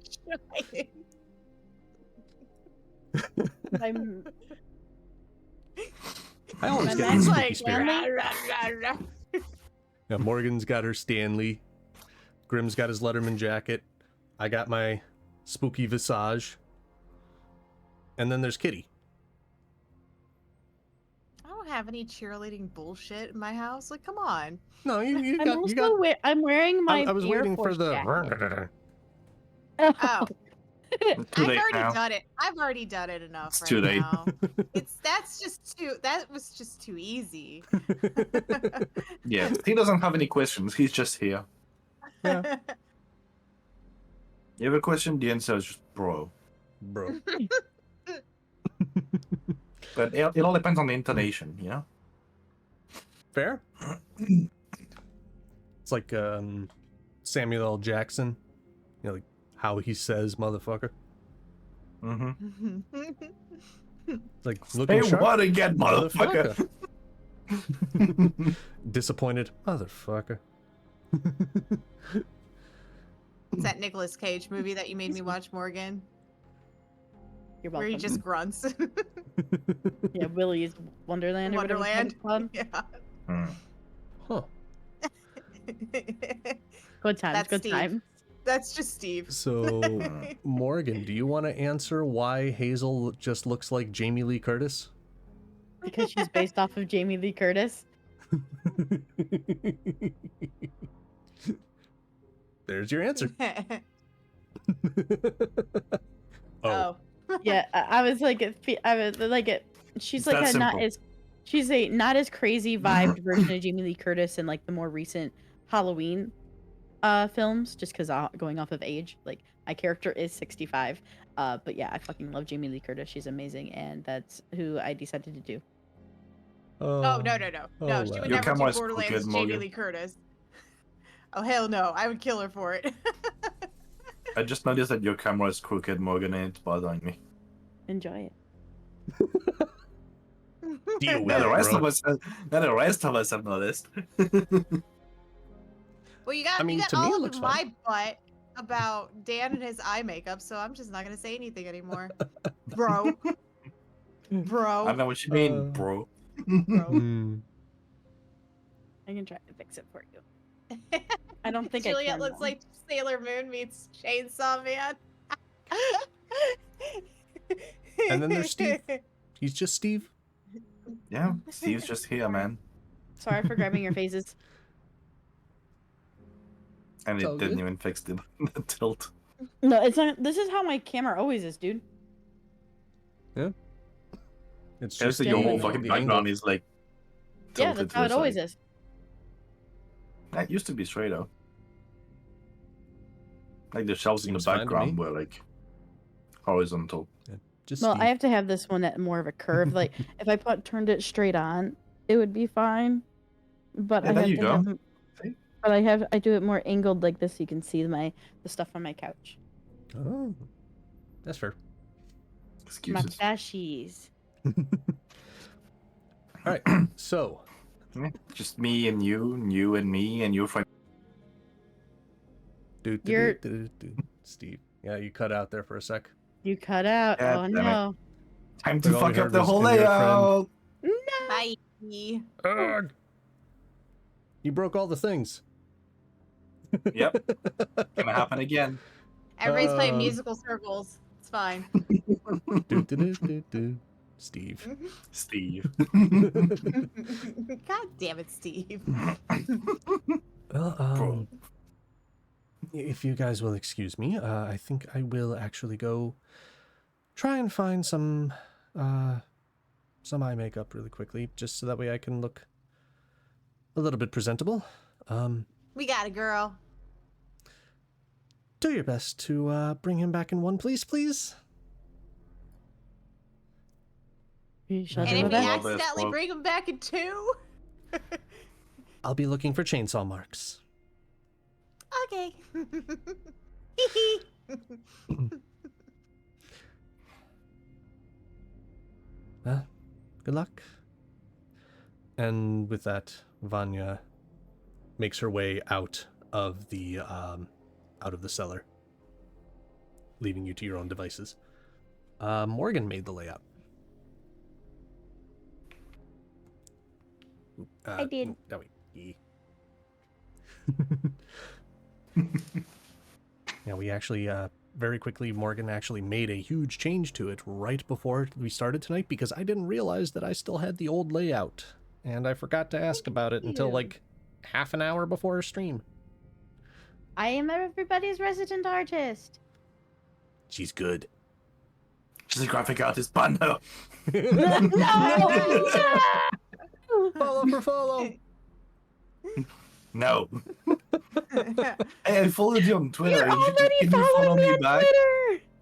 I always get these spooky spirits. Yeah, Morgan's got her Stanley. Grimm's got his Letterman jacket. I got my spooky visage. And then there's Kitty. I don't have any cheerleading bullshit in my house. Like, come on. No, you I'm got. also You got I'm wearing my. I was Air waiting Force for the. jacket. Oh. Too I've late already now. done it. I've already done it enough It's right too late. now. That was just too easy. Yeah, he doesn't have any questions. He's just here. Yeah. You have a question? The answer is just bro. Bro. But it all depends on the intonation, you know? Fair. It's like Samuel L. Jackson. You know, like how he says motherfucker. Mm-hmm. Like Hey, looking sharp. what again, motherfucker? Disappointed motherfucker. It's that Nicolas Cage movie that you made me watch, Morgan, You're where welcome. he just grunts. Yeah, Willy's Wonderland or whatever Wonderland. it's called. Yeah. Huh. Good times. That's Good Steve. times. That's just Steve. So, Morgan, do you want to answer why Hazel just looks like Jamie Lee Curtis? Because she's based off of Jamie Lee Curtis. There's your answer. Oh. Yeah, I was like, she's It's like that a not simple. as, she's a not as crazy vibed version of Jamie Lee Curtis in like the more recent Halloween films, just because going off of age. Like my character is 65, but yeah, I fucking love Jamie Lee Curtis. She's amazing, and that's who I decided to do. Oh, no. No, she would Your never do camera is Borderlands crooked, Jamie Morgan. Lee Curtis. Oh, hell no. I would kill her for it. I just noticed that your camera is crooked, Morgan, and it's bothering me. Enjoy it. Deal with Now the it, rest bro. of us, have noticed. Well, you got I mean, you got to me, it all looks of fine. my butt about Dan and his eye makeup, so I'm just not gonna say anything anymore. Bro. I Bro. know what you mean, Uh, bro. Bro. Hmm. I can try to fix it for you. I don't think I Juliet can, looks though. like Sailor Moon meets Chainsaw Man. And then there's Steve. He's just Steve. Yeah, Steve's just here, man, Sorry for grabbing your faces. and It's all it didn't good. even fix the tilt. No, it's not. This is how my camera always is, dude. It's Just Yeah, your yeah, whole yeah. fucking the background angle. is like. Yeah, tilted that's to how the it always side. is. That used to be straight though. Like the shelves in the Seems fine to background me. were like horizontal. Just Well, Steve. I have to have this one at more of a curve. Like, if I turned it straight on, it would be fine. But Yeah, I there have you to go. have. See? But I do it more angled like this, so you can see the stuff on my couch. Oh, that's fair. My Excuses. plushies. All right. So, Yeah, just me and you and me and your friend. You're- Steve. Yeah, you cut out there for a sec. You cut out. God Oh damn it. no. Time to Like, all we fuck up heard the was, whole "And your friend." layout. No. Bye. Ugh. You broke all the things. Yep, gonna happen again. Everybody's playing Um, musical circles. It's fine. Steve. Steve. God damn it, Steve. Well, Bro. if you guys will excuse me, I think I will actually go try and find some eye makeup really quickly, just so that way I can look a little bit presentable. We got a girl. Do your best to bring him back in one, please. You shut And him if Well, we back. there's accidentally smoke. bring him back in two. I'll be looking for chainsaw marks. Okay. Good luck. And with that, Vanya makes her way out of the cellar, leaving you to your own devices. Morgan made the layout. I did. No, wait. Yeah, we actually very quickly, Morgan actually made a huge change to it right before we started tonight because I didn't realize that I still had the old layout, and I forgot to ask about it until you. like half an hour before our stream. I am everybody's resident artist. She's good. She's a graphic artist, Panda. No! Follow for follow. No. Hey, I followed you on Twitter. You're You should- already can you follow following me me on back?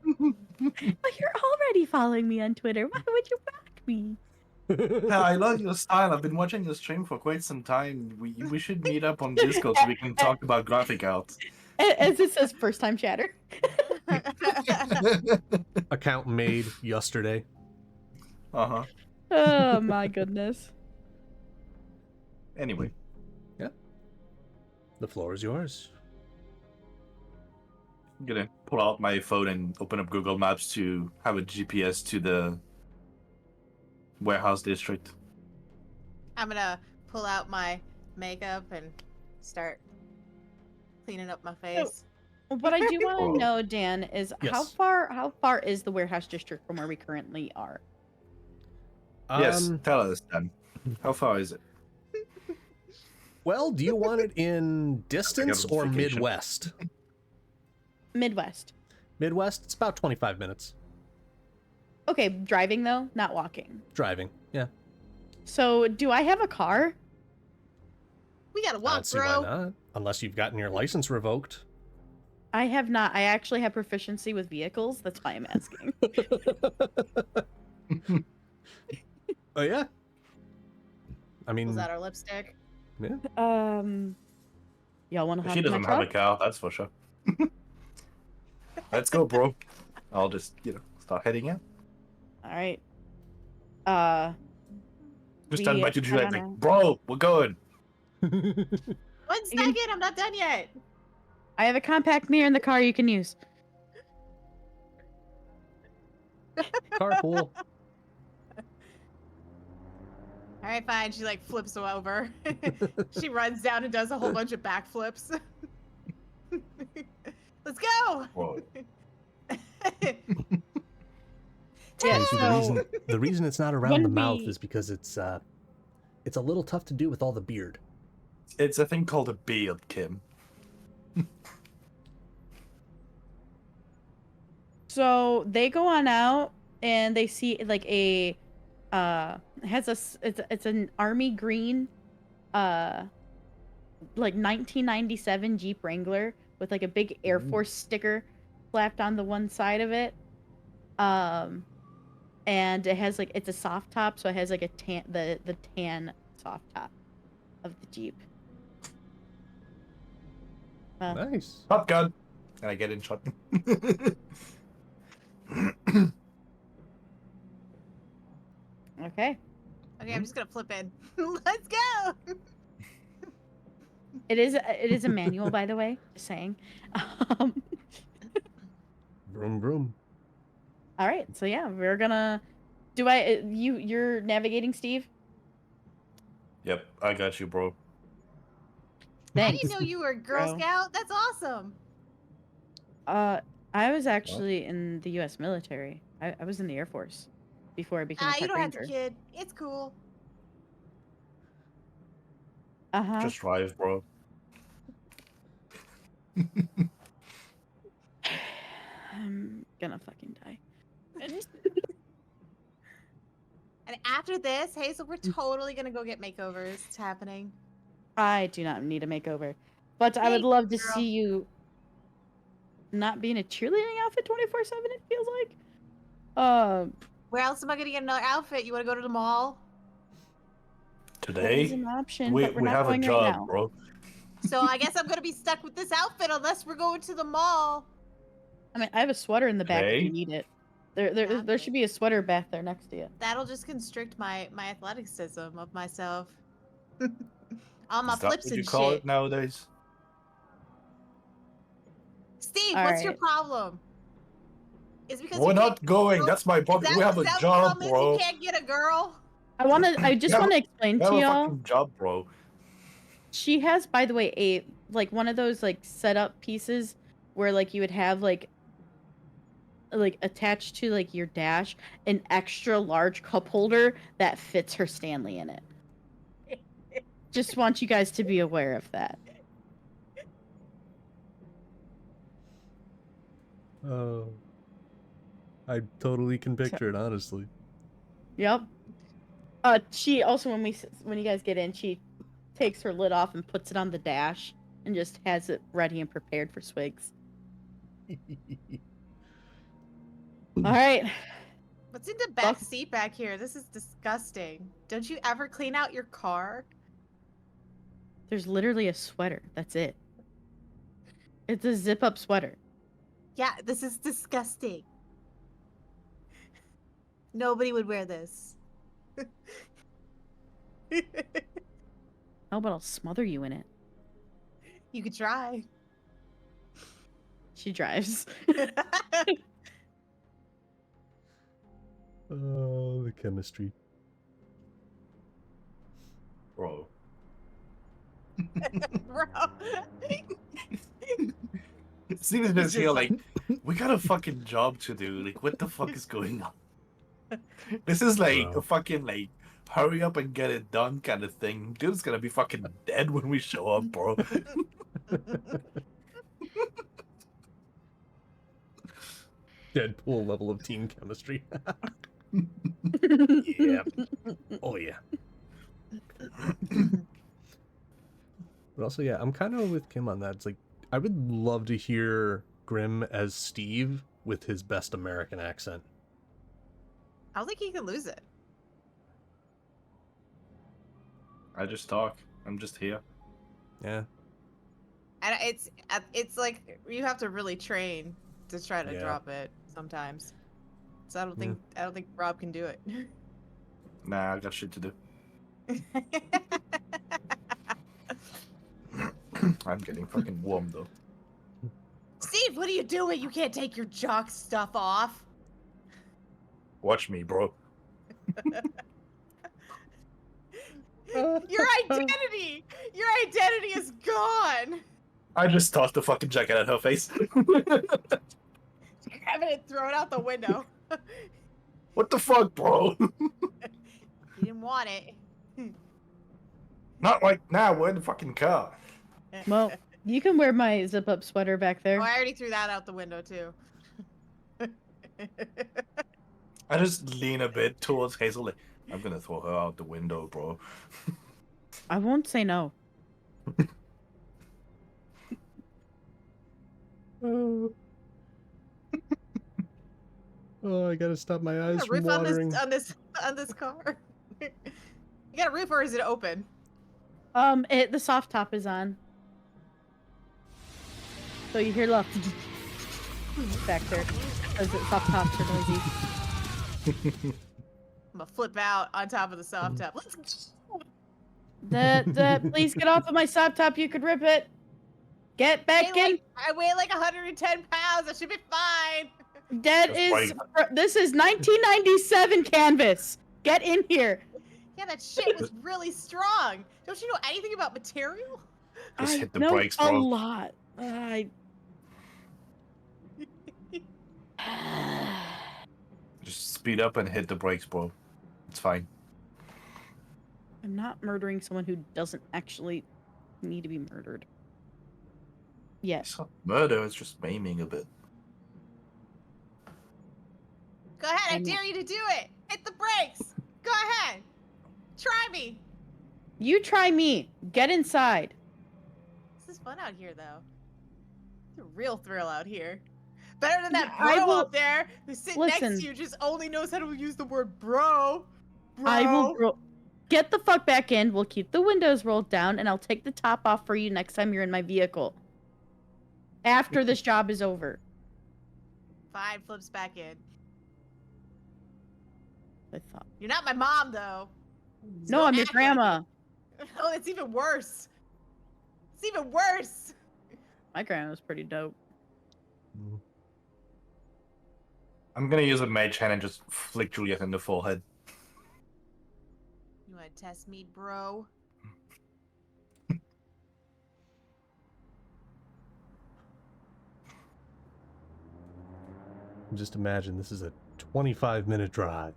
Twitter. But you're already following me on Twitter. Why would you back me? Yeah, I love your style. I've been watching your stream for quite some time. We should meet up on Discord so we can talk about graphic art. As it says, first time chatter. Account made yesterday. Uh-huh. Oh my goodness. Anyway. The floor is yours. I'm gonna pull out my phone and open up Google Maps to have a GPS to the warehouse district. I'm gonna pull out my makeup and start cleaning up my face. What I do want Whoa. to know, Dan, is Yes. how far is the warehouse district from where we currently are? Yes, tell us then. How far is it? Well, do you want it in distance or vacation. Midwest? Midwest. Midwest, it's about 25 minutes. Okay, driving though, not walking. Driving, yeah. So, do I have a car? We gotta I walk, don't see bro. why not. Unless you've gotten your license revoked. I have not. I actually have proficiency with vehicles. That's why I'm asking. Oh, yeah. I mean, Was that our lipstick? yeah. Y'all want to hop She in my doesn't have a truck? car, that's for sure. Let's go, bro. I'll just, start heading out. All right. Just stand by to do I that don't thing. know. Bro, we're going. 1 You can- second, I'm not done yet. I have a compact mirror in the car you can use. Carpool. All right, fine. She like flips over. She runs down and does a whole bunch of backflips. Let's go. Whoa. Yeah, See, so the reason it's not around the when mouth we- is because it's a little tough to do with all the beard. It's a thing called a beard, Kim. So they go on out and they see like a it's an army green like 1997 Jeep Wrangler with like a big Air Ooh. Force sticker slapped on the one side of it. And it has like it's a soft top, so it has like a the tan soft top of the Jeep. Nice. Shotgun. And I get in shotgun. Okay. Okay, I'm just gonna flip in. Let's go. It is a manual, by the way. Just saying. Vroom vroom. All right, so yeah, we're gonna. You're navigating, Steve? Yep, I got you, bro. I Thanks. didn't know you were a Girl bro. Scout. That's awesome. I was actually in the U.S. military. I was in the Air Force before I became a You park don't have ranger. to, kid. It's cool. Uh-huh. Just drive, bro. I'm gonna fucking die. And after this, Hazel, we're totally gonna go get makeovers. It's happening. I do not need a makeover, but I would Thank love to girl. see you not be in a cheerleading outfit 24/7. It feels like. Where else am I gonna get another outfit? You wanna go to the mall? That is Today, an option, we but we're not have a going right job, now. bro. So I guess I'm gonna be stuck with this outfit unless we're going to the mall. I mean, I have a sweater in the back if Okay. you need it. There should be a sweater back there next to you. That'll just constrict my athleticism of myself. All my Is that flips what you and call shit. it nowadays? Steve, All what's your right. problem? Is because We're you not can't going. girl? That's my Is problem. that We have what a the job, problem is? bro. You can't get a girl. I just Yeah, want to but- explain We to have a y'all. fucking job, bro. She has, by the way, a like one of those like setup pieces where like you would have like attached to like your dash an extra large cup holder that fits her Stanley in it. Just want you guys to be aware of that. Oh. I totally can picture it, honestly. Yep. She also when you guys get in, she takes her lid off and puts it on the dash and just has it ready and prepared for swigs. All right. What's in the back seat back here? This is disgusting. Don't you ever clean out your car? There's literally a sweater. That's it. It's a zip-up sweater. Yeah, this is disgusting. Nobody would wear this. How about I'll smother you in it? You could try. She drives. Oh, the chemistry. Bro. Bro. Steve is He's just here just like, we got a fucking job to do. Like, what the fuck is going on? This is like Bro. a fucking like, hurry up and get it done kind of thing. Dude's gonna be fucking dead when we show up, bro. Deadpool level of team chemistry. Yeah. Oh yeah. But also, yeah, I'm kind of with Kim on that. It's like, I would love to hear Grimm as Steve with his best American accent. I don't think he can lose it. I just talk. I'm just here. Yeah. And it's like you have to really train to try to Yeah. drop it sometimes. So I don't think Rob can do it. Nah, I got shit to do. I'm getting fucking warm though. Steve, what are you doing? You can't take your jock stuff off. Watch me, bro. Your identity! Your identity is gone! I just tossed the fucking jacket at her face. Having it thrown out the window. What the fuck, bro? You didn't want it. Not like now, we're in the fucking car. Well, you can wear my zip-up sweater back there. Oh, I already threw that out the window too. I just lean a bit towards Hazel. Like, I'm gonna throw her out the window, bro. I won't say no. Oh. Oh, I gotta stop my eyes Got a from roof on watering. this car. You got a roof, or is it open? The soft top is on. So you hear left back there. Because the soft tops are noisy. I'm gonna flip out on top of the soft top. Let's Please get off of my soft top. You could rip it. Get back in. I weigh like 110 pounds. I should be fine. This is 1997 canvas. Get in here. Yeah, that shit was really strong. Don't you know anything about material? Just I hit the know brakes, a bro. lot. Just speed up and hit the brakes, bro. It's fine. I'm not murdering someone who doesn't actually need to be murdered. Yes. It's not murder, it's just maiming a bit. Go ahead, I I'm not- dare you to do it. Hit the brakes. Go ahead. Try me. You try me. Get inside. This is fun out here, though. It's a real thrill out here. Better than that I bro will- out there who's sitting next Listen. to you just only knows how to use the word bro. Bro. I will get the fuck back in. We'll keep the windows rolled down, and I'll take the top off for you next time you're in my vehicle. After this job is over. Fine, flips back in. I thought. You're not my mom, though. So No, I'm your act like grandma. it. Oh, it's even worse. It's even worse. My grandma's pretty dope. I'm gonna use a mage hand and just flick Juliet in the forehead. You want to test me, bro? Just imagine this is a 25-minute drive.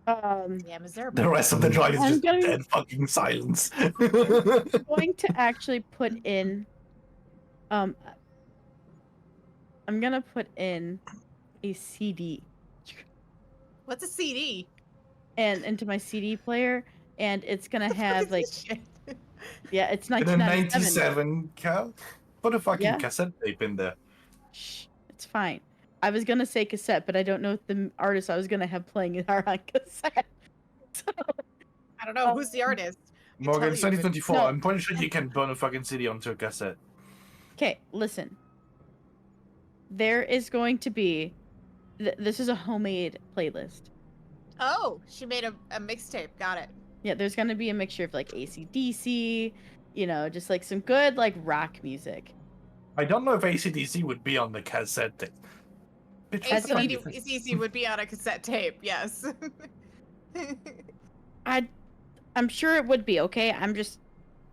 Damn, is there a The rest of the drive is I'm just gonna- dead fucking silence. I'm going to actually put in I'm gonna put in a CD What's a CD? and into my CD player, and it's gonna have like Shit. yeah, it's In a 1997. 97 cal? Put a fucking Yeah. cassette tape in there. Shh, it's fine. I was gonna say cassette, but I don't know if the artist I was gonna have playing are on cassette. So, I don't know. Who's the artist? I can Morgan, tell you, but- 2024. No. I'm pretty sure you can burn a fucking CD onto a cassette. okay, listen. There is going to be. This is a homemade playlist. Oh, she made a mixtape. Got it. Yeah, there's gonna be a mixture of like AC/DC, you know, just like some good like rock music. I don't know if ACDC would be on the cassette tape. Bitch, what the fuck you think? ACDC would be on a cassette tape. Yes. I'm sure it would be okay. I'm just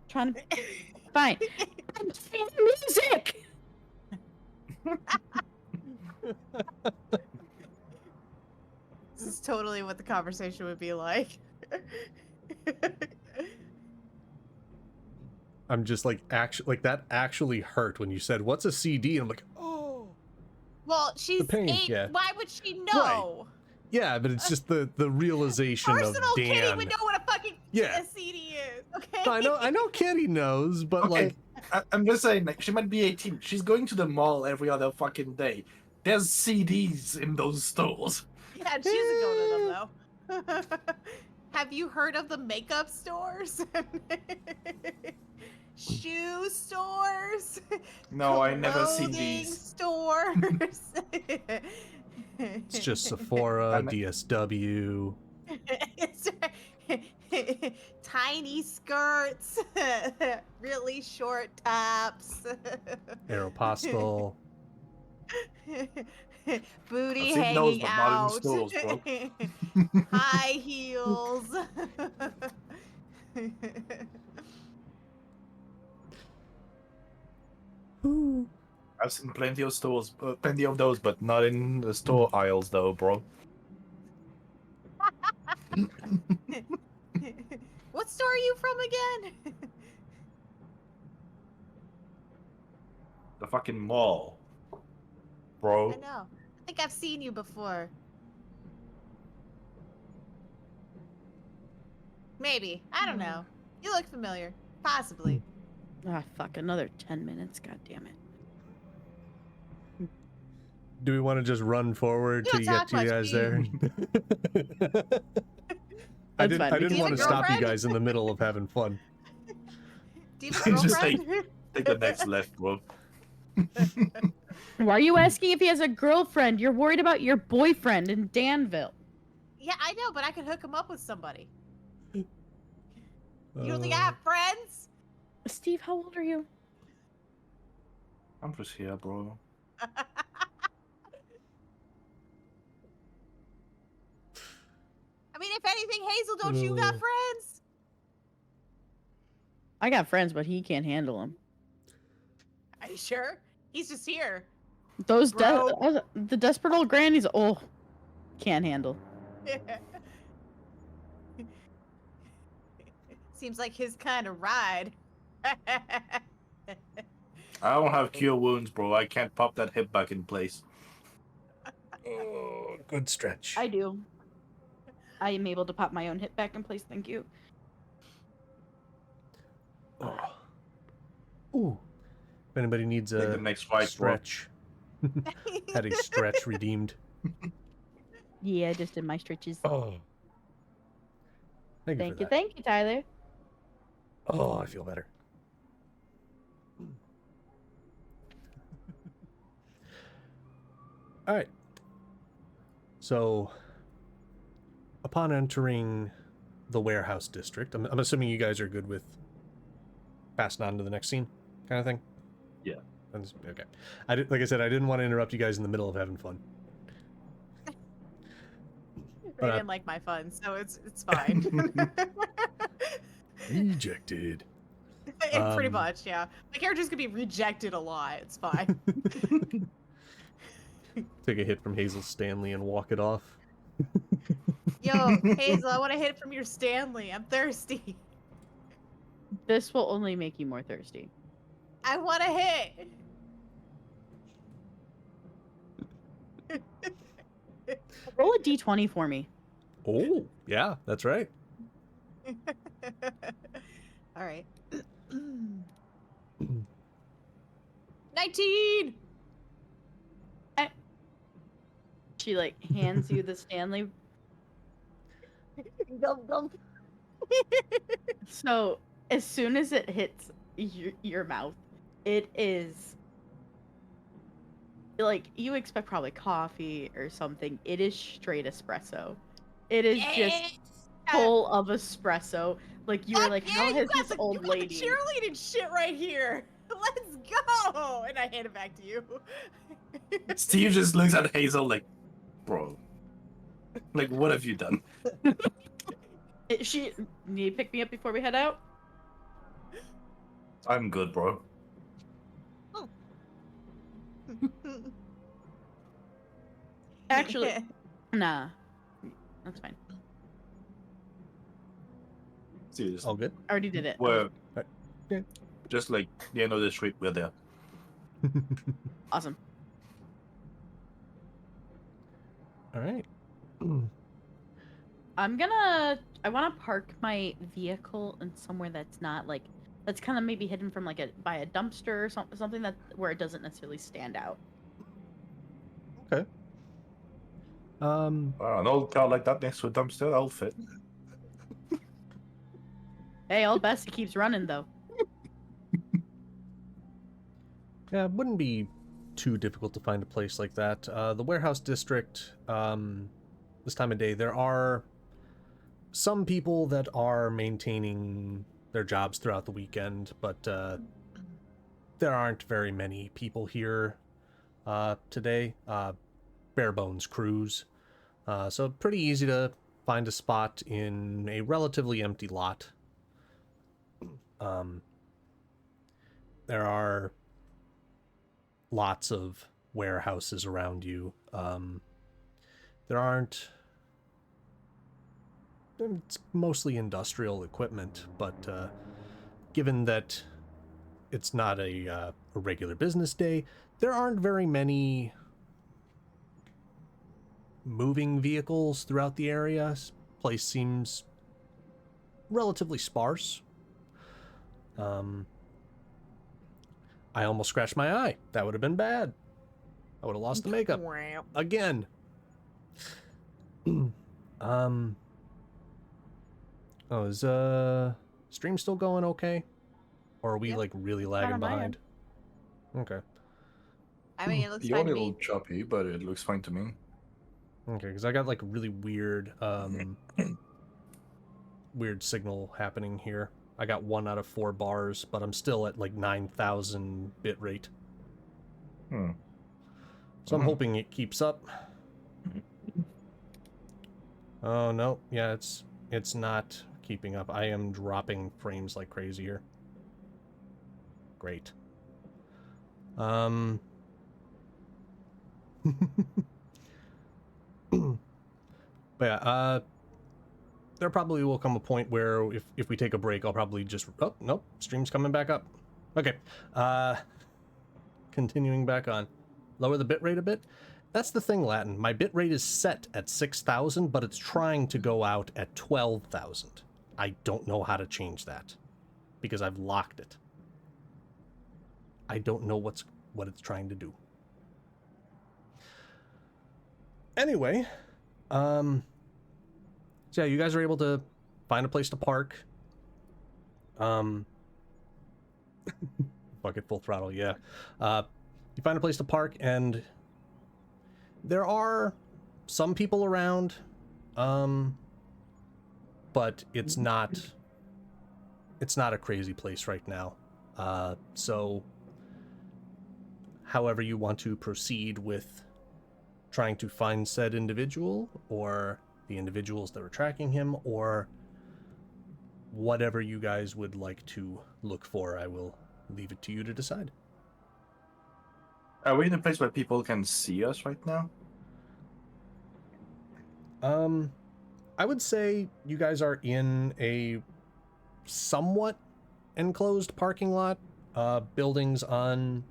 trying to. Fine. Music. This is totally what the conversation would be like. I'm just like, that actually hurt when you said, "What's a CD?" And I'm like, oh. Well, she's pain, 8. yeah. Why would she know? Yeah, but it's just the realization of Personal Dan. Kitty would know what a fucking Yeah. a CD is. Okay. I know Kitty knows, but Okay, like, I'm just saying, like, she might be 18. She's going to the mall every other fucking day. There's CDs in those stores. Yeah, she doesn't go to them though. Have you heard of the makeup stores? Shoe stores? No, I never seen Clothing these. stores. it's just Sephora, I'm- DSW. It's tiny skirts, really short tops, Aeropostale. booty I've seen hanging those, but not in out, stores, bro. high heels. I've seen plenty of stores, plenty of those, but not in the store aisles, though, bro. What store are you from again? The fucking mall, bro. I know. I think I've seen you before. Maybe. I don't know. You look familiar. Possibly. Ah, fuck! Another 10 minutes. God damn it. Do we want to just run forward You till don't you get talk to you much, guys do there? I That's fine. didn't Do you want have to a stop you girlfriend? guys in the middle of having fun. Do you have a Just girlfriend? Take the next left, bro. Why are you asking if he has a girlfriend? You're worried about your boyfriend in Danville. Yeah, I know, but I could hook him up with somebody. You don't think I Uh, have friends? Steve, how old are you? I'm just here, bro. I mean, if anything, Hazel, don't you got friends? I got friends, but he can't handle them. Are you sure? He's just here. Those Bro. the desperate old grannies, can't handle. Seems like his kind of ride. I don't have cure wounds, bro. I can't pop that hip back in place. oh, good stretch. I do. I am able to pop my own hip back in place, thank you. Oh. Ooh. If anybody needs Take the a next fight, bro. stretch, had a stretch redeemed. Yeah, I just did my stretches. Oh. Thank you. Thank you, Tyler. Oh, I feel better. All right. So, upon entering the warehouse district, I'm assuming you guys are good with passing on to the next scene, kind of thing. Yeah. Okay. Like I said, I didn't want to interrupt you guys in the middle of having fun. They didn't like my fun, so it's fine. Rejected. Pretty much, yeah. My character's gonna be rejected a lot. It's fine. Take a hit from Hazel Stanley and walk it off. Yo, Hazel, I want to hit from your Stanley. I'm thirsty. This will only make you more thirsty. I want to hit. Roll a d20 for me. Oh, yeah, that's right. All right. 19. She like hands you the Stanley. So as soon as it hits your mouth, it is like you expect probably coffee or something. It is straight espresso. It is just full of espresso. Like you were like, yeah, how you has got this the, old you got lady? the cheerleading shit right here. Let's go. And I hand it back to you. Steve just looks at Hazel like, bro, like, what have you done? She need to pick me up before we head out. I'm good, bro. Actually, nah. That's fine. Seriously. All good. I already did it. We're Yeah. just like the end of the street, we're there. Awesome. All right. I want to park my vehicle in somewhere that's not like, that's kind of maybe hidden from like by a dumpster or something that where it doesn't necessarily stand out. Okay. An old car like that next to a dumpster, that'll fit. Hey, old Bessie keeps running though. Yeah, it wouldn't be too difficult to find a place like that. The warehouse district, this time of day, there are some people that are maintaining their jobs throughout the weekend, but there aren't very many people here today. Bare bones crews. So pretty easy to find a spot in a relatively empty lot. There are lots of warehouses around you. There aren't... It's mostly industrial equipment, but given that it's not a regular business day, there aren't very many moving vehicles throughout the area. Place seems relatively sparse. I almost scratched my eye. That would have been bad. I would have lost the makeup. Again. Oh, is stream still going okay? Or are we like really lagging behind? Okay. I mean, it looks You're a fine to little me. choppy, but it looks fine to me. Okay, because I got like really weird weird signal happening here. I got 1 out of 4 bars, but I'm still at like 9,000 bit rate. So I'm hoping it keeps up. Oh no, yeah, it's not keeping up. I am dropping frames like crazy here. Great. But yeah, there probably will come a point where if we take a break, I'll probably just... Oh, nope, stream's coming back up. Okay, continuing back on. Lower the bitrate a bit. That's the thing, Latin. My bitrate is set at 6,000, but it's trying to go out at 12,000. I don't know how to change that because I've locked it. I don't know what it's trying to do. Anyway, so yeah, you guys are able to find a place to park. Fuck it, full throttle, yeah. You find a place to park, and there are some people around, but it's not a crazy place right now. So however you want to proceed with trying to find said individual, or the individuals that are tracking him, or whatever you guys would like to look for, I will leave it to you to decide. Are we in a place where people can see us right now? I would say you guys are in a somewhat enclosed parking lot. Buildings on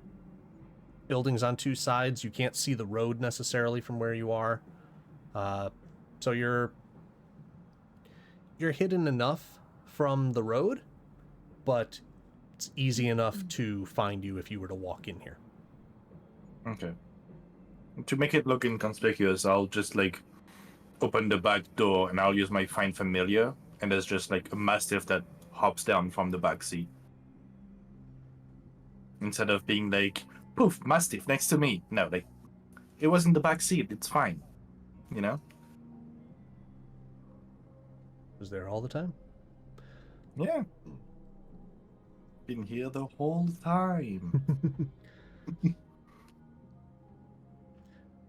2 sides. You can't see the road necessarily from where you are. So you're hidden enough from the road, but it's easy enough to find you if you were to walk in here. Okay. To make it look inconspicuous, I'll just like open the back door and I'll use my Find Familiar, and there's just like a Mastiff that hops down from the back seat. Instead of being like, poof, Mastiff next to me. No, like, it was in the back seat. It's fine. You know? Was there all the time? Yeah. Been here the whole time.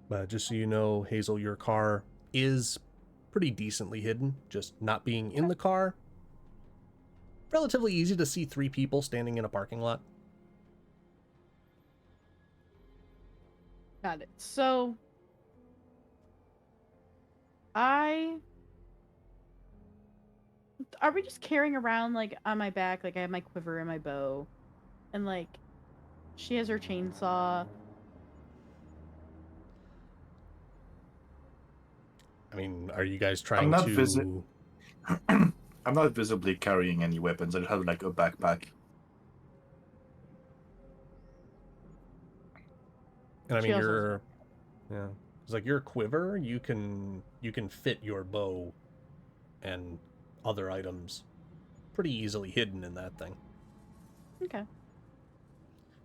But just so you know, Hazel, your car is pretty decently hidden. Just not being in the car. Relatively easy to see 3 people standing in a parking lot. Got it. So are we just carrying around like on my back, like I have my quiver and my bow, and like she has her chainsaw. I mean, are you guys I'm trying not to... I'm not visibly carrying any weapons. I just have like a backpack. And I She mean, also has you're... Yeah. It's like your quiver, you can fit your bow and other items pretty easily hidden in that thing. okay.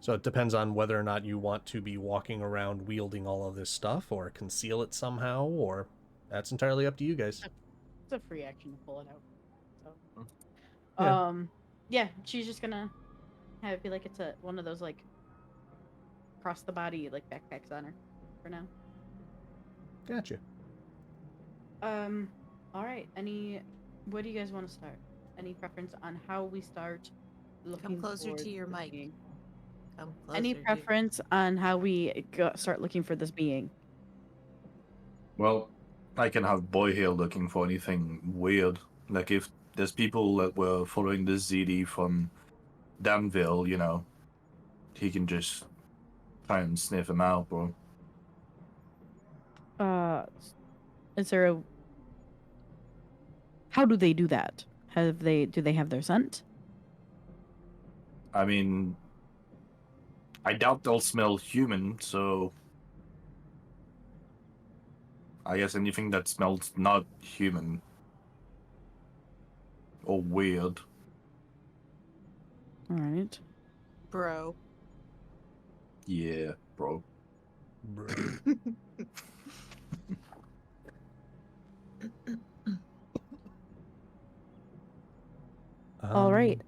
So it depends on whether or not you want to be walking around wielding all of this stuff or conceal it somehow, or that's entirely up to you guys. It's a free action to pull it out. So Yeah. yeah, she's just gonna have it be like it's one of those like across the body like backpacks on her for now. Gotcha. All right. What do you guys want to start? Any preference on how we start looking closer for to your this mic. being? Come closer, Any dude. preference on how we start looking for this being? Well, I can have Boy here looking for anything weird. Like if there's people that were following this ZD from Danville, you know, he can just try and sniff him out, bro. Is there a? How do they do that? Do they have their scent? I mean, I doubt they'll smell human, so I guess anything that smells not human or weird. All right. Bro. Yeah, bro. Bro. All right.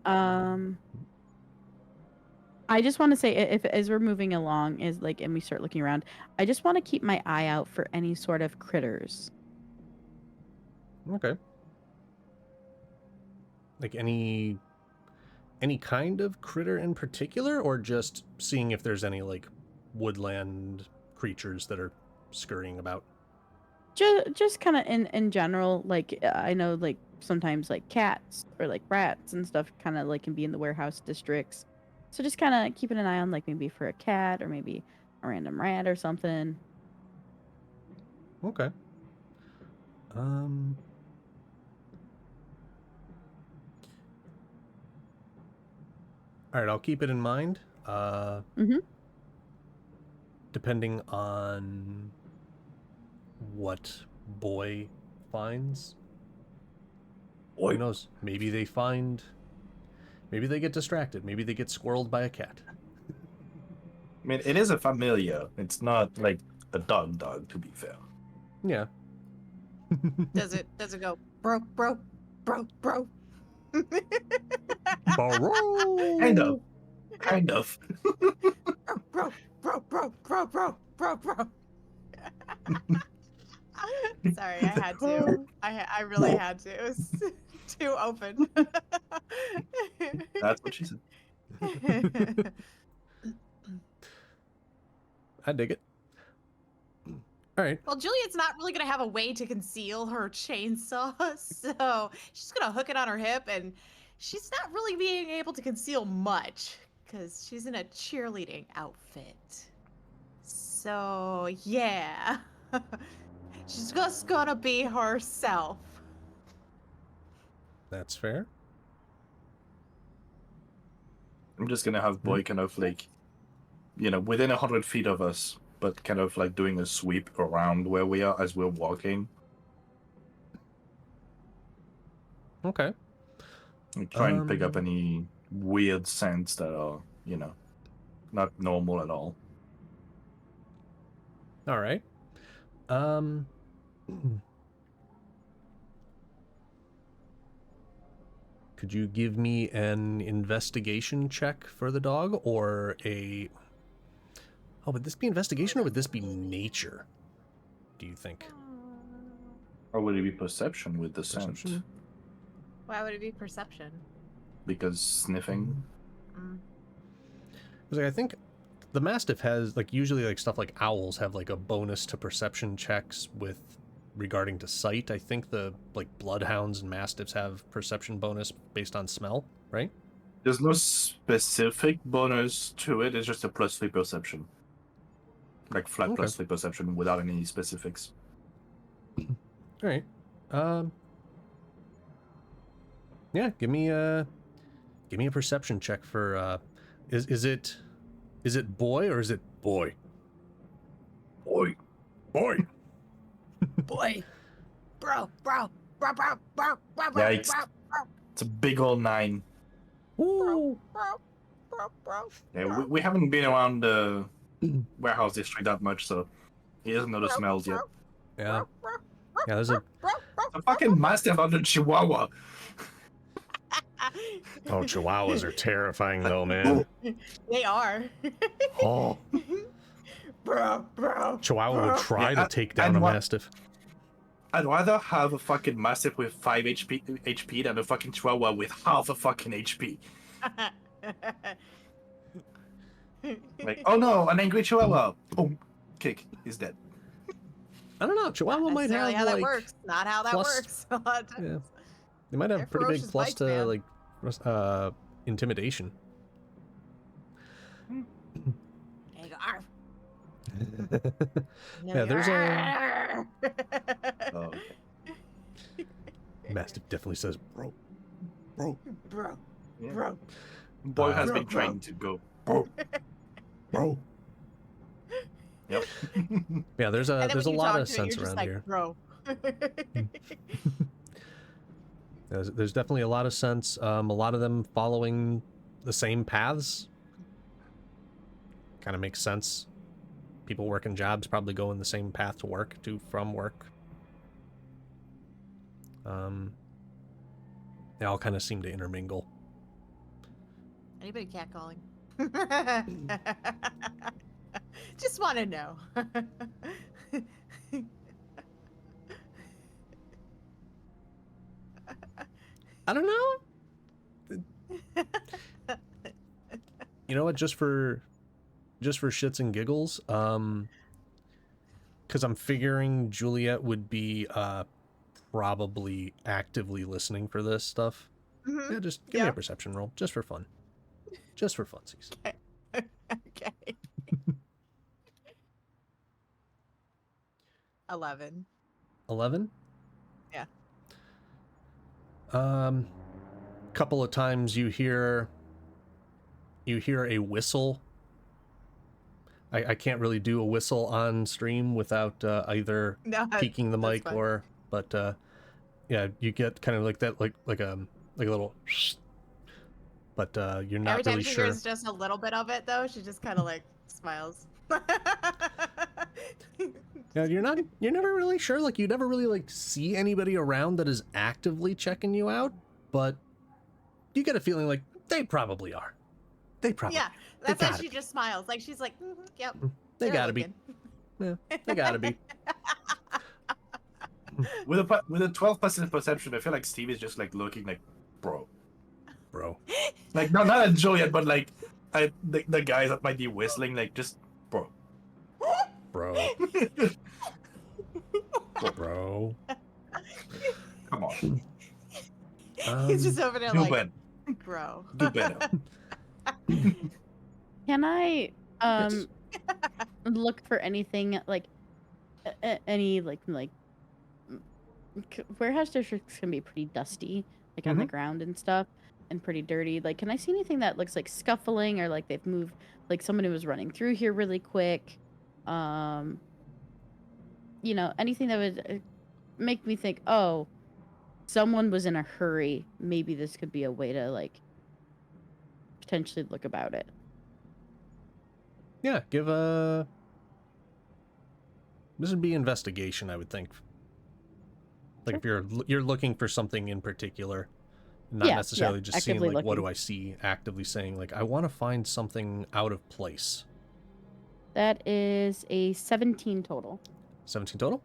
I just want to say, if as we're moving along, is like, and we start looking around, I just want to keep my eye out for any sort of critters. Okay. Like any kind of critter in particular, or just seeing if there's any like woodland creatures that are scurrying about? Just kind of in general, like I know like sometimes like cats or like rats and stuff kind of like can be in the warehouse districts. So just kind of keeping an eye on like maybe for a cat or maybe a random rat or something. Okay. All right, I'll keep it in mind. Mhm. Depending on what Boy finds. Boy. Who knows? Maybe they get distracted. Maybe they get squirreled by a cat. I mean, it is a familiar. It's not like a dog, to be fair. Yeah. Does it go bro? Bro. Kind of. Kind of. bro. Sorry, I had to. I really had to. It was too open. That's what she said. I dig it. All right. Well, Juliet's not really gonna have a way to conceal her chainsaw, so she's gonna hook it on her hip, and she's not really being able to conceal much because she's in a cheerleading outfit. So yeah, she's just gonna be herself. That's fair. I'm just gonna have Boy kind of like, you know, within 100 feet of us, but kind of like doing a sweep around where we are as we're walking. Okay. Like try and pick up any weird scents that are, you know, not normal at all. All right. Could you give me an investigation check for the dog, or a... Oh, would this be investigation or would this be nature, do you think? Or would it be perception with the scent? Perception? Why would it be perception? Because sniffing. Because I think the Mastiff has, like, usually, like, stuff like owls have, like, a bonus to perception checks with regarding to sight. I think the, like, bloodhounds and Mastiffs have perception bonus based on smell, right? There's no specific bonus to it. It's just a +3 perception. Like flat Okay. +3 perception without any specifics. All right. Yeah, give me a perception check for is it boy or is it boy? Boy. Boy. Bro. Yikes. It's a big old 9. Ooh. Bro. Yeah, we haven't been around the warehouse district that much, so he doesn't know the smells yet. Yeah. Yeah, there's a A fucking Mastiff under Chihuahua. Oh, Chihuahuas are terrifying though, man. They are. Oh. Bro. Chihuahua would try Yeah, to take down a and what- Mastiff. I'd rather have a fucking Mastiff with 5 HP than a fucking Chihuahua with half a fucking HP. Like, oh no, an angry Chihuahua. Boom. Kick. He's dead. I don't know. Chihuahua might Necessarily have how that like works. Not how that plus- works. A lot of times. yeah. They might have They're pretty big ferocious plus bites, to man. like intimidation. And you go, "Arf." Yeah, there's a Oh, Mastiff definitely says bro. Bro. yeah. Bro. Boy has Bro, been bro. trained to go. Bro. Yep. Yeah, there's And a then there's a when you lot talk of to it, sense you're just around like, here. Bro. There's definitely a lot of sense. A lot of them following the same paths. Kind of makes sense. People working jobs probably go in the same path to work, from work. They all kind of seem to intermingle. Anybody catcalling? Just want to know. I don't know. You know what? Just for shits and giggles, because I'm figuring Juliet would be probably actively listening for this stuff. Mhm. Yeah, just give me Yeah. a perception roll, just for fun. Just for funsies. Okay. 11. 11? Yeah. Couple of times you hear a whistle. I can't really do a whistle on stream without either No, peeking the that's mic fine. or, but yeah, you get kind of like that, like a little, but you're not Every time really she sure. hears just a little bit of it, though, she just kind of like smiles. Yeah, you're never really sure. Like, you never really like see anybody around that is actively checking you out, but you get a feeling like they probably are. They probably. Yeah, that's why gotta she be. just smiles. Like she's like, yep. They they're gotta be. looking." Yeah, they gotta be. With a 12% perception, I feel like Steve is just like looking like, bro. Like not at Juliet, but like the guys that might be whistling, like just bro. Bro. Come on. He's just over there Do like, better. bro. Do better. Can I Yes. look for anything like any warehouse districts can be pretty dusty, like on the ground and stuff, and pretty dirty. Like, can I see anything that looks like scuffling or like they've moved, like somebody was running through here really quick? You know, anything that would make me think, oh, someone was in a hurry. Maybe this could be a way to like potentially look about it. Yeah, give a. This would be investigation, I would think. Like if you're looking for something in particular, not Yeah, necessarily just seeing actively like what do looking. I see, actively saying like I want to find something out of place. That is a 17 total. 17 total.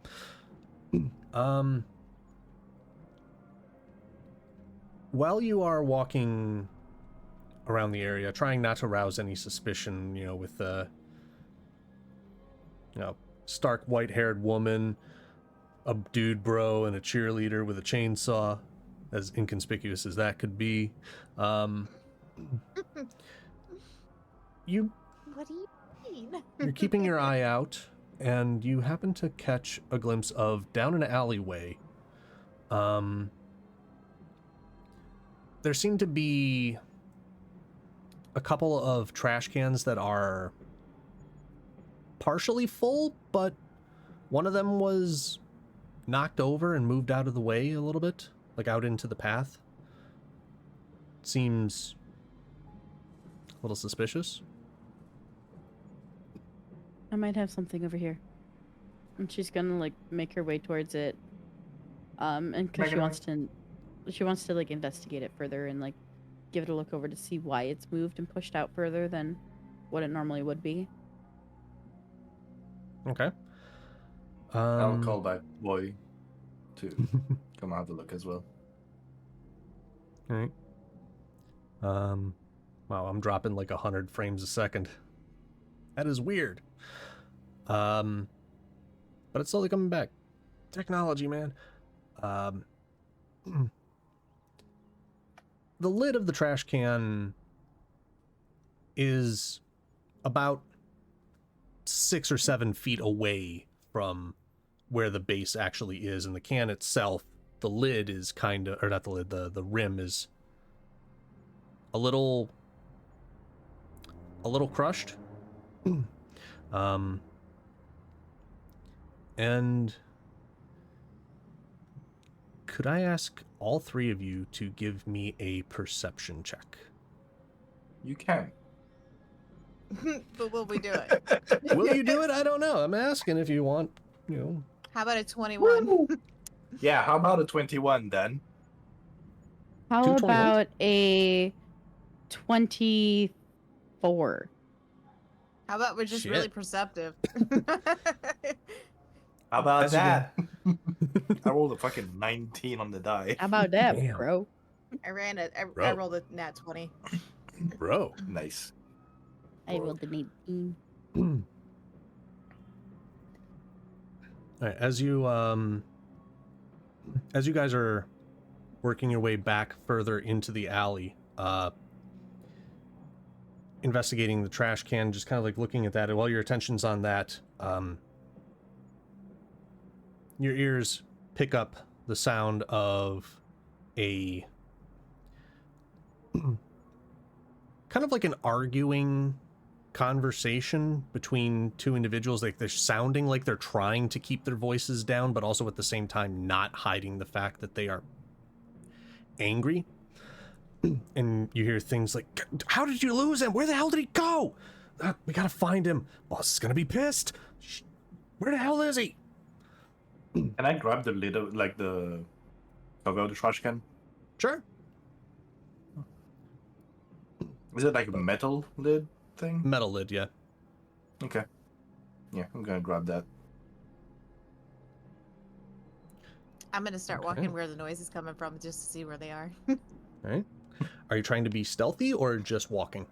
While you are walking around the area, trying not to rouse any suspicion, with the, stark white-haired woman, a dude bro, and a cheerleader with a chainsaw, as inconspicuous as that could be. You What do you mean? You're keeping your eye out, and you happen to catch a glimpse of, down an alleyway, there seem to be a couple of trash cans that are partially full, but one of them was knocked over and moved out of the way a little bit, like out into the path. Seems a little suspicious. I might have something over here. And she's gonna like make her way towards it. And because she wants to like investigate it further and like give it a look over to see why it's moved and pushed out further than what it normally would be. Okay. I'll call back boy to come have a look as well. All right. Wow, I'm dropping like 100 frames a second. That is weird. But it's slowly coming back. Technology, man. The lid of the trash can is about 6 or 7 feet away from where the base actually is, and the can itself, the lid is kind of, or not the lid, the rim is a little crushed. And could I ask all three of you to give me a perception check? You can. But will we do it? Will you do it? I don't know. I'm asking if you want, How about a 21? Yeah, how about a 21 then? How 2 21s? about a 24? How about we're just really Shit. perceptive? How about That's that? I rolled a fucking 19 on the die. How about that, Damn. bro? I Bro. rolled a nat 20. Bro. Nice. I rolled an 18. All right, as you guys are working your way back further into the alley, investigating the trash can, just kind of like looking at that, and while your attention's on that, your ears pick up the sound of a kind of like an arguing conversation between two individuals. Like they're sounding like they're trying to keep their voices down, but also at the same time not hiding the fact that they are angry. And you hear things like, "How did you lose him? Where the hell did he go? We gotta find him. Boss is gonna be pissed. Where the hell is he?" Can I grab the lid of, like, the cover of the trash can? Sure. Is it like a metal lid thing? Metal lid, yeah. Okay. Yeah, I'm gonna grab that. I'm going to start Okay. walking where the noise is coming from just to see where they are. All right. Are you trying to be stealthy or just walking?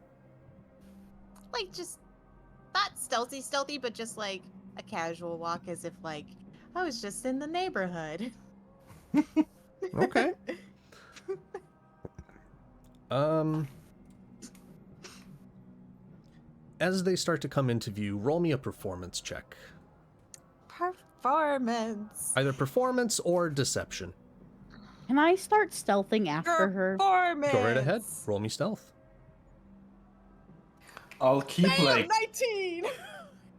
Like, just not stealthy, but just like a casual walk as if, like, I was just in the neighborhood. Okay. As they start to come into view, roll me a performance check. Performance. Either performance or deception. Can I start stealthing after her? Performance. Go right ahead. Roll me stealth. I'll keep Bam, like 19.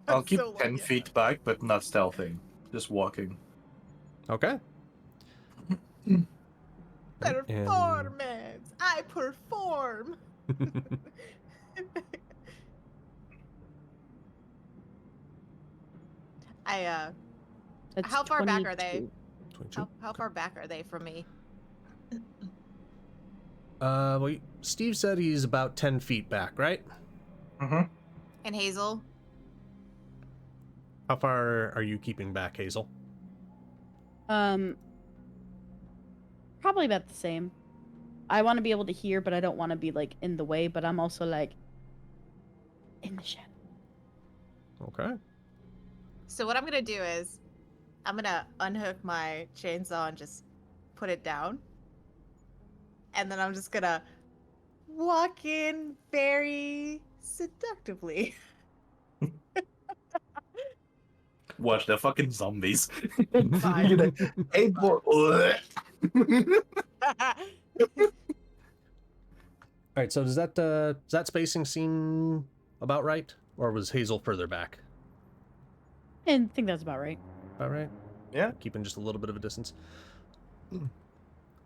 I'll I'm keep so 10 lucky. feet back, but not stealthing. Just walking. Okay. Performance. I perform. That's How far back are they? 22. How far back are they from me? Well, Steve said he's about 10 feet back, right? Mm-hmm. And Hazel? How far are you keeping back, Hazel? Probably about the same. I want to be able to hear, but I don't want to be like in the way. But I'm also like in the shadow. Okay. So what I'm gonna do is, I'm gonna unhook my chainsaw and just put it down, and then I'm just gonna walk in very seductively. Watch, they're fucking zombies. Fine. You're gonna, hey, boy. All right. So does that spacing seem about right, or was Hazel further back? And I think that's about right. About right. Yeah. Keeping just a little bit of a distance.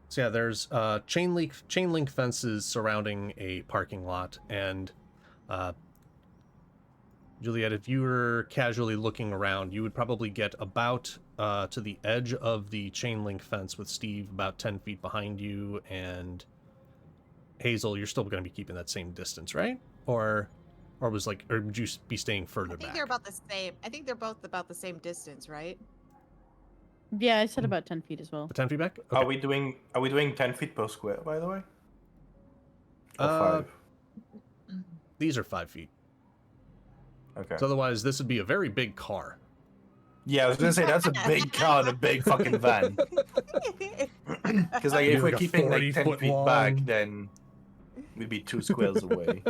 So yeah, there's chain link fences surrounding a parking lot, and Juliet, if you were casually looking around, you would probably get about to the edge of the chain link fence with Steve about 10 feet behind you, and Hazel, you're still going to be keeping that same distance, right? Or would you be staying further I think back? they're about the same. I think they're both about the same distance, right? Yeah, I said about 10 feet as well. 10 feet back? Okay. Are we doing 10 feet per square, by the way? Or 5? These are 5 feet. Okay. So otherwise, this would be a very big car. Yeah, I was gonna say that's a big car and a big fucking van. Because like, if Like we're a keeping like 10 40-foot feet long. back, then we'd be 2 squares away.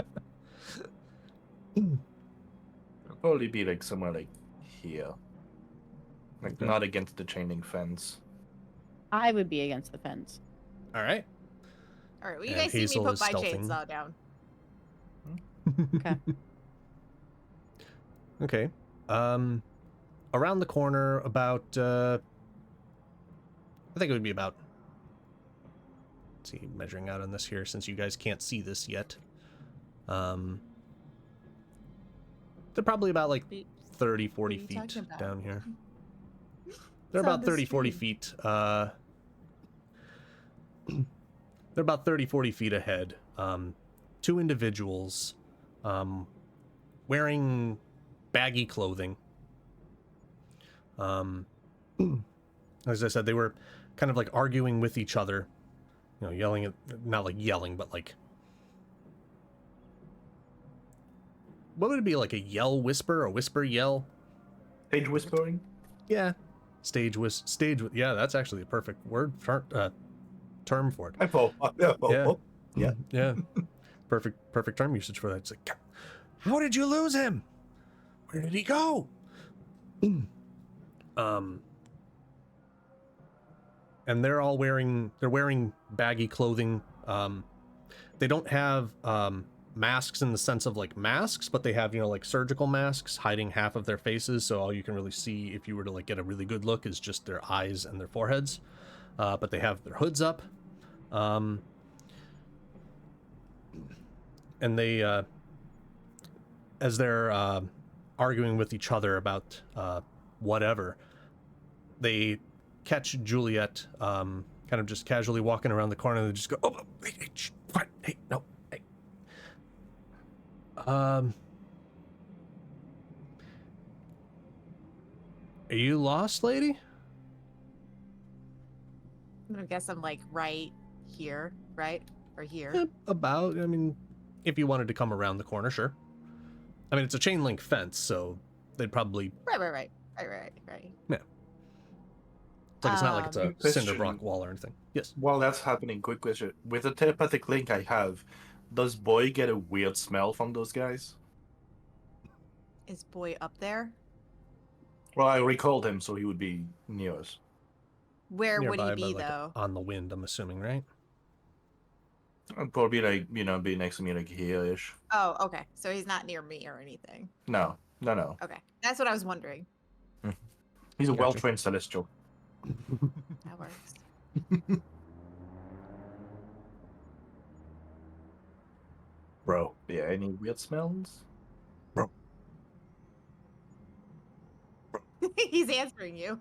It'll probably be like somewhere like here, like Okay. not against the chain link fence. I would be against the fence. All right. All right. Well, you And guys see Hazel me put is my stealthing. chainsaw down. Okay. Okay. Around the corner, about I think it would be about. Let's see, measuring out on this here, since you guys can't see this yet. They're probably about like 30, 40 What are you feet talking about? down here. They're It's on about the 30, 40 stream. feet. They're about 30, 40 feet ahead. Two individuals wearing baggy clothing. As I said, they were kind of like arguing with each other. You know, yelling at, not like yelling, but like, what would it be, like a yell whisper, a whisper yell? Stage whispering. Yeah, yeah, that's actually the perfect word for, term for it. Hi, Paul. Yeah. Yeah. Yeah. Perfect term usage for that. It's like, how did you lose him? Where did he go? And they're wearing baggy clothing. They don't have masks in the sense of like masks, but they have, you know, like surgical masks hiding half of their faces, so all you can really see if you were to like get a really good look is just their eyes and their foreheads. But they have their hoods up. And they as they're arguing with each other about whatever, they catch Juliet kind of just casually walking around the corner, and they just go, oh, hey, shh, quiet, hey, no, hey. Are you lost, lady? I'm gonna guess I'm like right here, right? Or here. Yeah, about, I mean, if you wanted to come around the corner, sure. I mean, it's a chain link fence, so they'd probably, Right. it's like, it's not like it's a Question. cinder block wall or anything. Yes. While that's happening, quick question. With the telepathic link I have, does Boy get a weird smell from those guys? Is boy up there? Well, I recalled him, so he would be near us. Where would he Nearby, be but, like, though? on the wind, I'm assuming, right? I'd probably, like, you know, be next to me, like, here-ish. Oh, okay. So he's not near me or anything. No. Okay. That's what I was wondering. He's a Gotcha. well-trained celestial. That works. Bro. Yeah, any weird smells? He's answering you.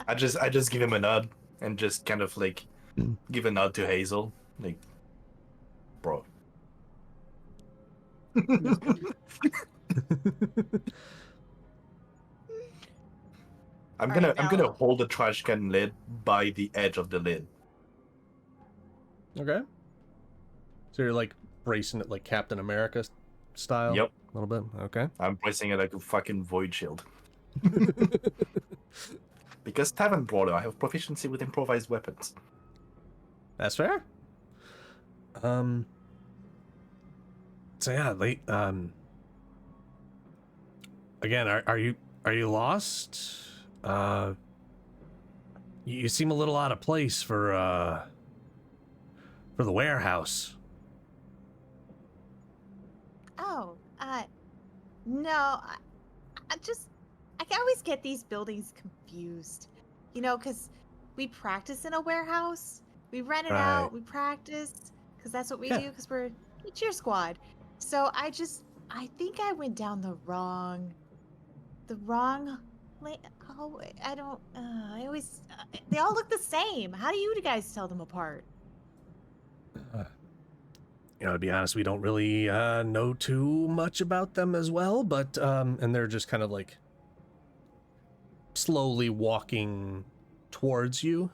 I just give him a nod and just kind of, like, give a nod to Hazel. Like, bro. I'm Alright, gonna now- hold the trash can lid by the edge of the lid. Okay. So you're like bracing it like Captain America style? Yep. A little bit. Okay. I'm bracing it like a fucking void shield. Because Tavern Brawler, I have proficiency with improvised weapons. That's fair. So yeah, again, are you lost? You seem a little out of place for the warehouse. Oh, no, I always get these buildings confused. You know, because we practice in a warehouse. We rent it out, Right. we practice, because that's what we Yeah. do, because we're a cheer squad. So I think I went down the wrong oh, I don't, I always, they all look the same. How do you guys tell them apart? You know, to be honest, we don't really know too much about them as well, but and they're just kind of like slowly walking towards you,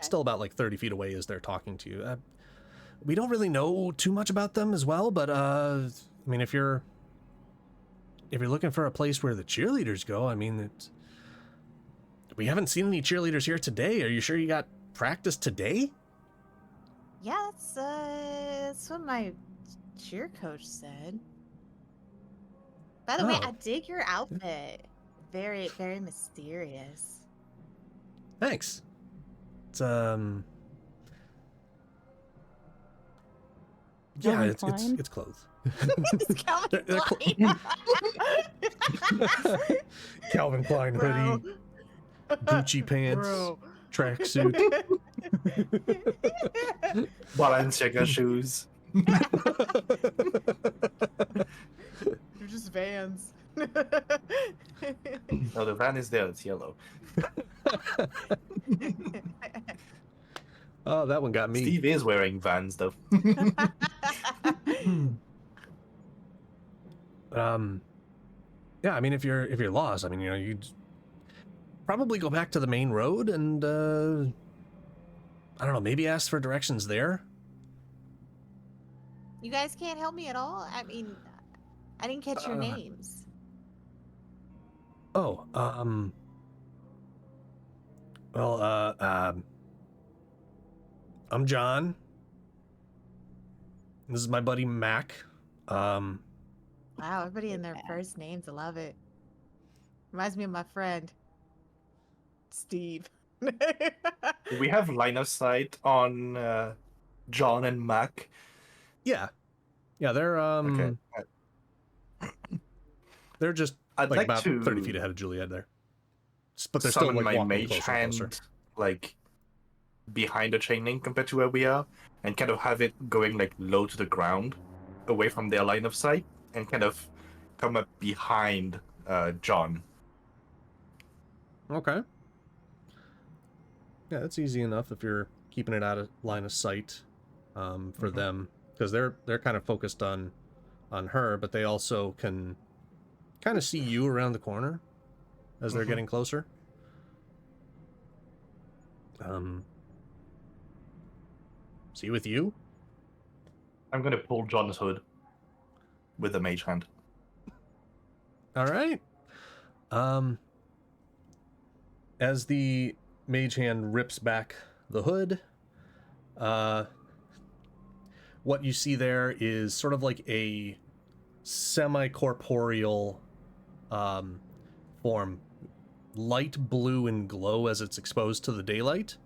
still about like 30 feet away as they're talking to you. We don't really know too much about them as well, but I mean, if you're looking for a place where the cheerleaders go, I mean, we haven't seen any cheerleaders here today. Are you sure you got practice today? Yeah, that's what my cheer coach said. By the way, I Oh. dig your outfit. Very, very mysterious. Thanks. It's yeah, Calvin it's Klein? it's clothes. It's Calvin They're Klein. Calvin Klein Bro. hoodie, Gucci pants, Bro. tracksuit. Balenciaga shoes. They're just Vans. No, the van is there. It's yellow. Oh, that one got me. Steve is wearing Vans, though. Yeah, I mean, if you're lost, I mean, you know, you'd probably go back to the main road and I don't know, maybe ask for directions there. You guys can't help me at all? I mean, I didn't catch your Uh, names. Oh, well, I'm John. This is my buddy Mac. Wow, everybody in their first names. I love it. Reminds me of my friend, Steve. We have line of sight on John and Mac. Yeah, they're Okay. they're just I'd like like about to 30 feet ahead of Juliet there. But they're still summon like my walking mage closer and closer. hand, like, behind the chain link compared to where we are, and kind of have it going, like, low to the ground, away from their line of sight, and kind of come up behind John. Okay. Yeah, that's easy enough if you're keeping it out of line of sight for them, because they're kind of focused on her, but they also can kind of see you around the corner as they're getting closer. See with you? I'm gonna pull John's hood with the mage hand. All right. As the mage hand rips back the hood, what you see there is sort of like a semi-corporeal form, light blue and glow as it's exposed to the daylight,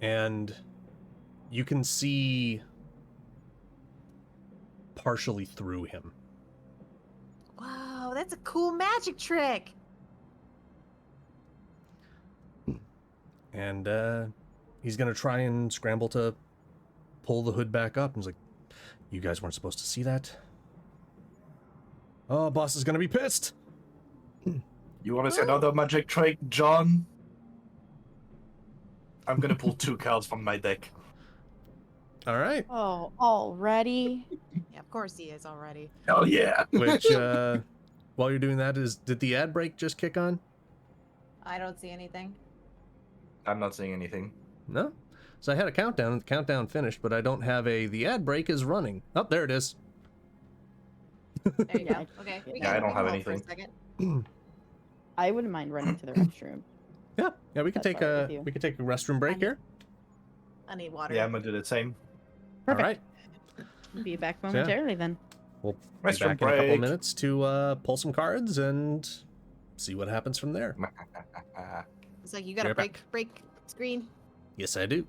and you can see partially through him. Wow, that's a cool magic trick. And he's gonna try and scramble to pull the hood back up. And he's like, "You guys weren't supposed to see that. Oh, boss is gonna be pissed." You want to see another magic trick, John? I'm gonna pull 2 cards from my deck. All right. Oh, already? Yeah, of course he is already. Hell yeah! Which, while you're doing that, did the ad break just kick on? I don't see anything. I'm not saying anything. No? So I had a countdown, and the countdown finished, but I don't have the ad break is running. Oh, there it is. There you Yeah. go. Okay. We Yeah, I can, don't we can have hold for a anything. second. I wouldn't mind running to the restroom. Yeah, we can That's take all right a with you. restroom break here. I need water. Yeah, I'm gonna do the same. Perfect. All right. Be back yeah. momentarily then. We'll be Restroom back in a couple break. minutes to pull some cards and see what happens from there. It's like you got a Be right break screen. Yes, I do.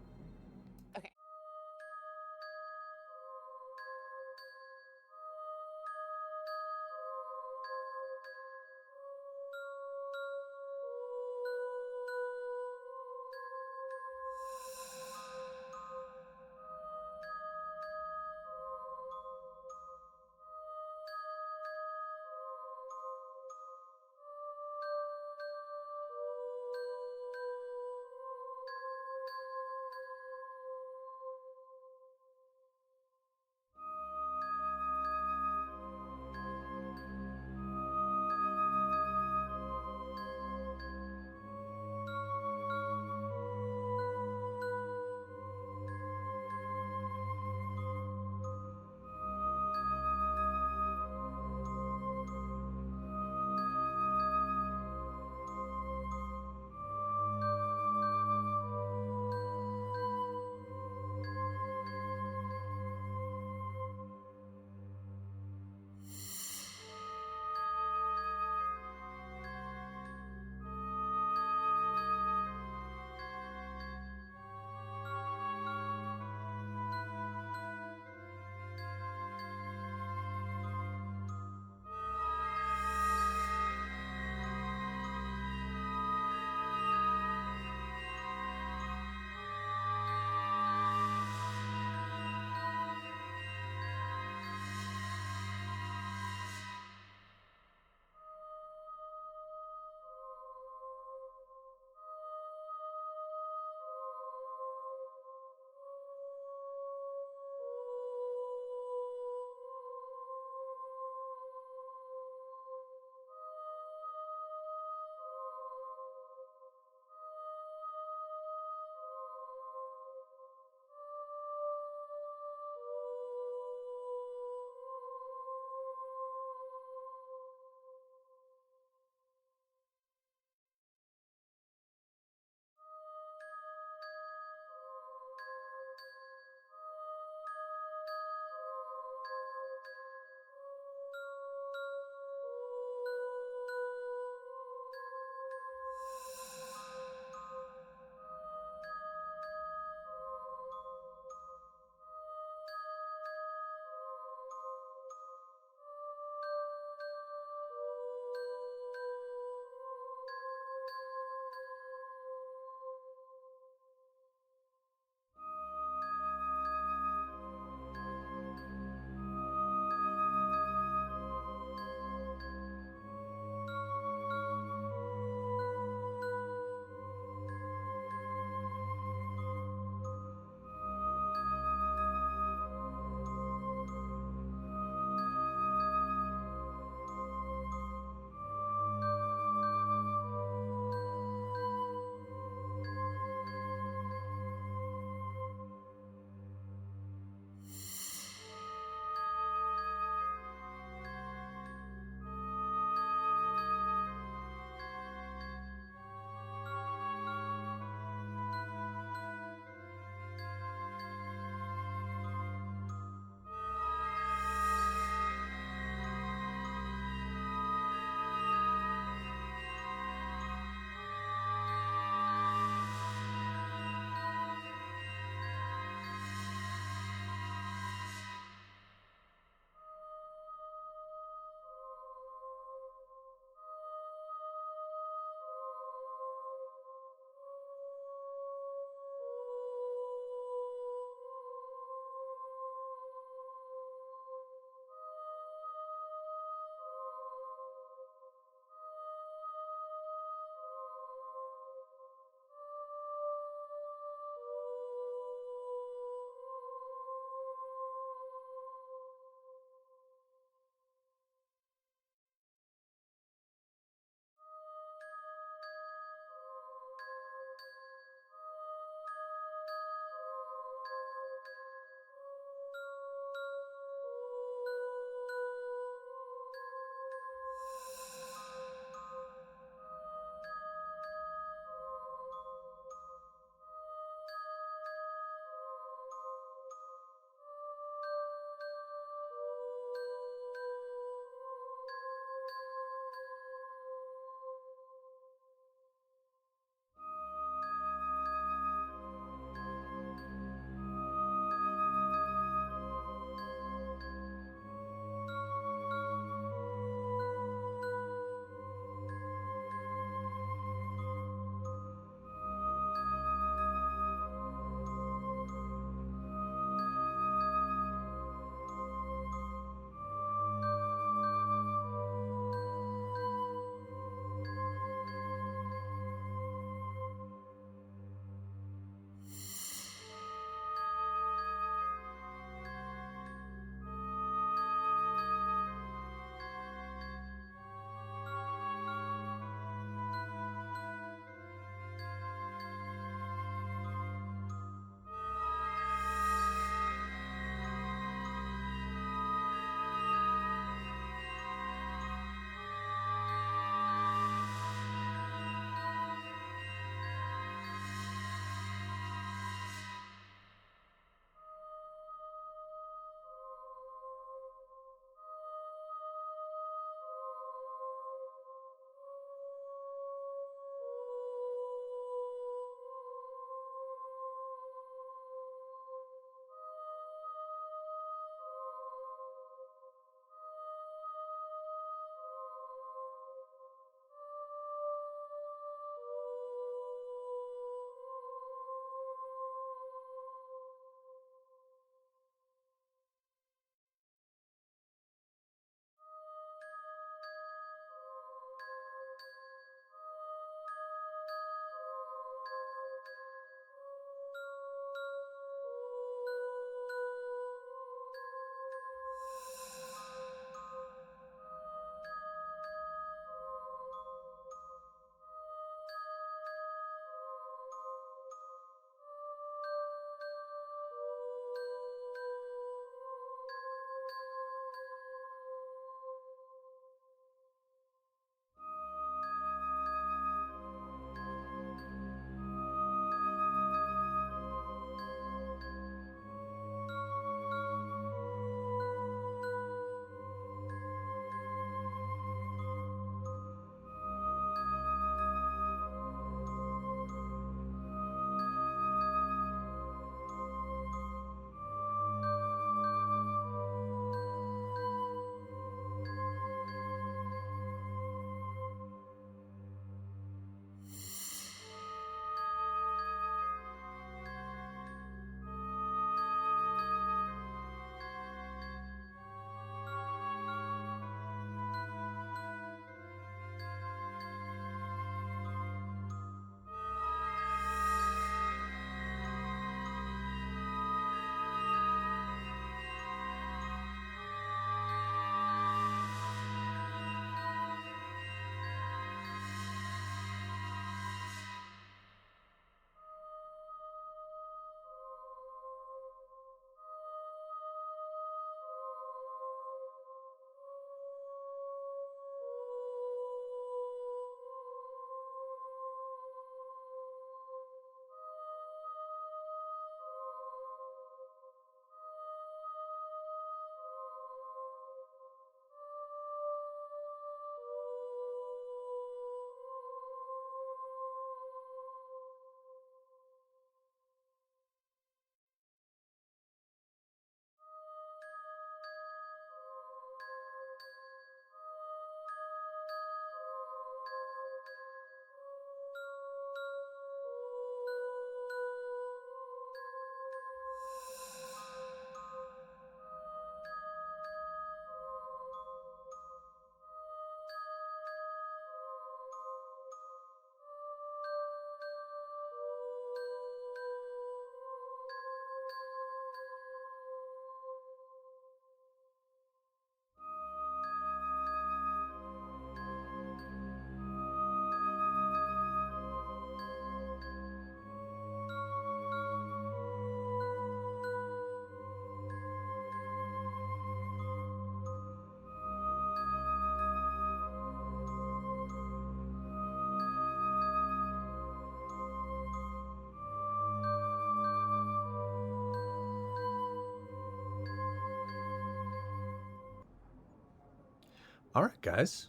All right, guys.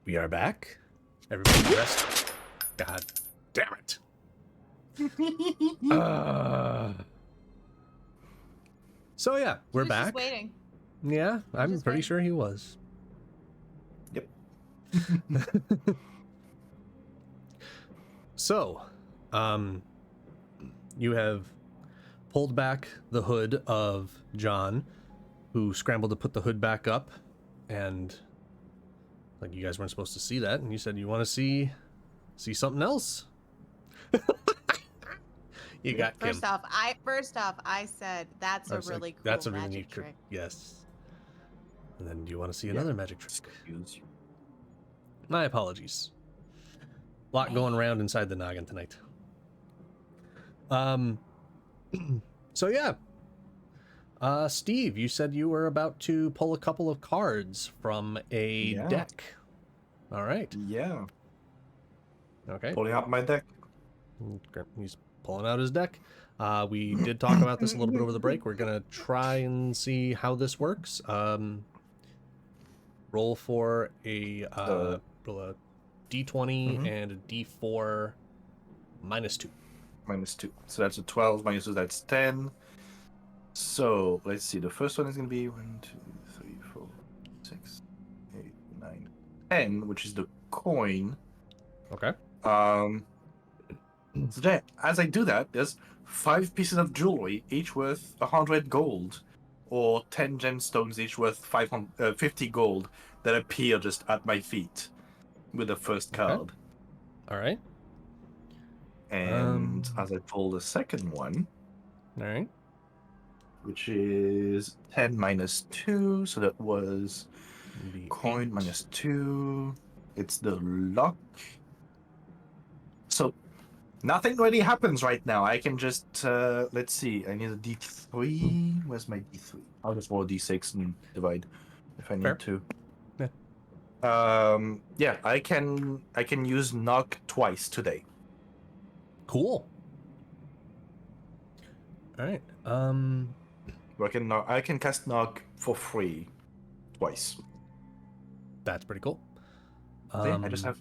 We are back. Everybody rest. God damn it. So yeah, we're He was back. Just waiting. Yeah, I'm just pretty waiting. sure he was. Yep. So, you have pulled back the hood of John, who scrambled to put the hood back up, and like you guys weren't supposed to see that, and you said you want to see something else. You got Kim. First off, I said that's I a was like, really cool that's a really magic neat trick. Yes. And then do you want to see another magic trick? Excuse you. My apologies. Lot going around inside the noggin tonight. So yeah. Steve, you said you were about to pull a couple of cards from a Yeah. deck. All right. Yeah. Okay. Pulling out my deck. He's pulling out his deck. We did talk about this a little bit over the break. We're gonna try and see how this works. Roll for roll a d20 and a d4 -2. -2. So that's a 12. -2, that's 10. So let's see. The first one is going to be 1, 2, 3, 4, 6, 8, 9, 10, which is the coin. Okay. So then, as I do that, there's 5 pieces of jewelry, each worth 100 gold, or 10 gemstones, each worth 50 gold, that appear just at my feet with the first card. All right. And as I pull the second one, All right. which is 10 -2, so that was The coin 8. -2. It's the luck. So nothing really happens right now. I can just let's see. I need a d3. Where's my d3? I'll just roll a d6 and divide if I need Fair. to. Yeah. Yeah, I can use knock twice today. Cool. All right. I can cast knock for free twice. That's pretty cool. So yeah, I just have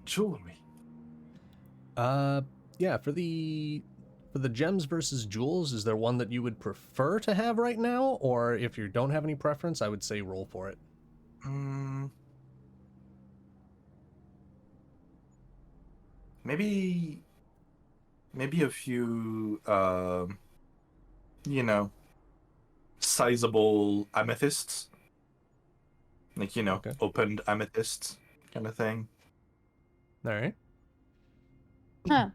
jewelry. Yeah, for the gems versus jewels, is there one that you would prefer to have right now, or if you don't have any preference, I would say roll for it. Maybe a few sizable amethysts. Like, Okay. opened amethysts kind of thing. All right. Huh.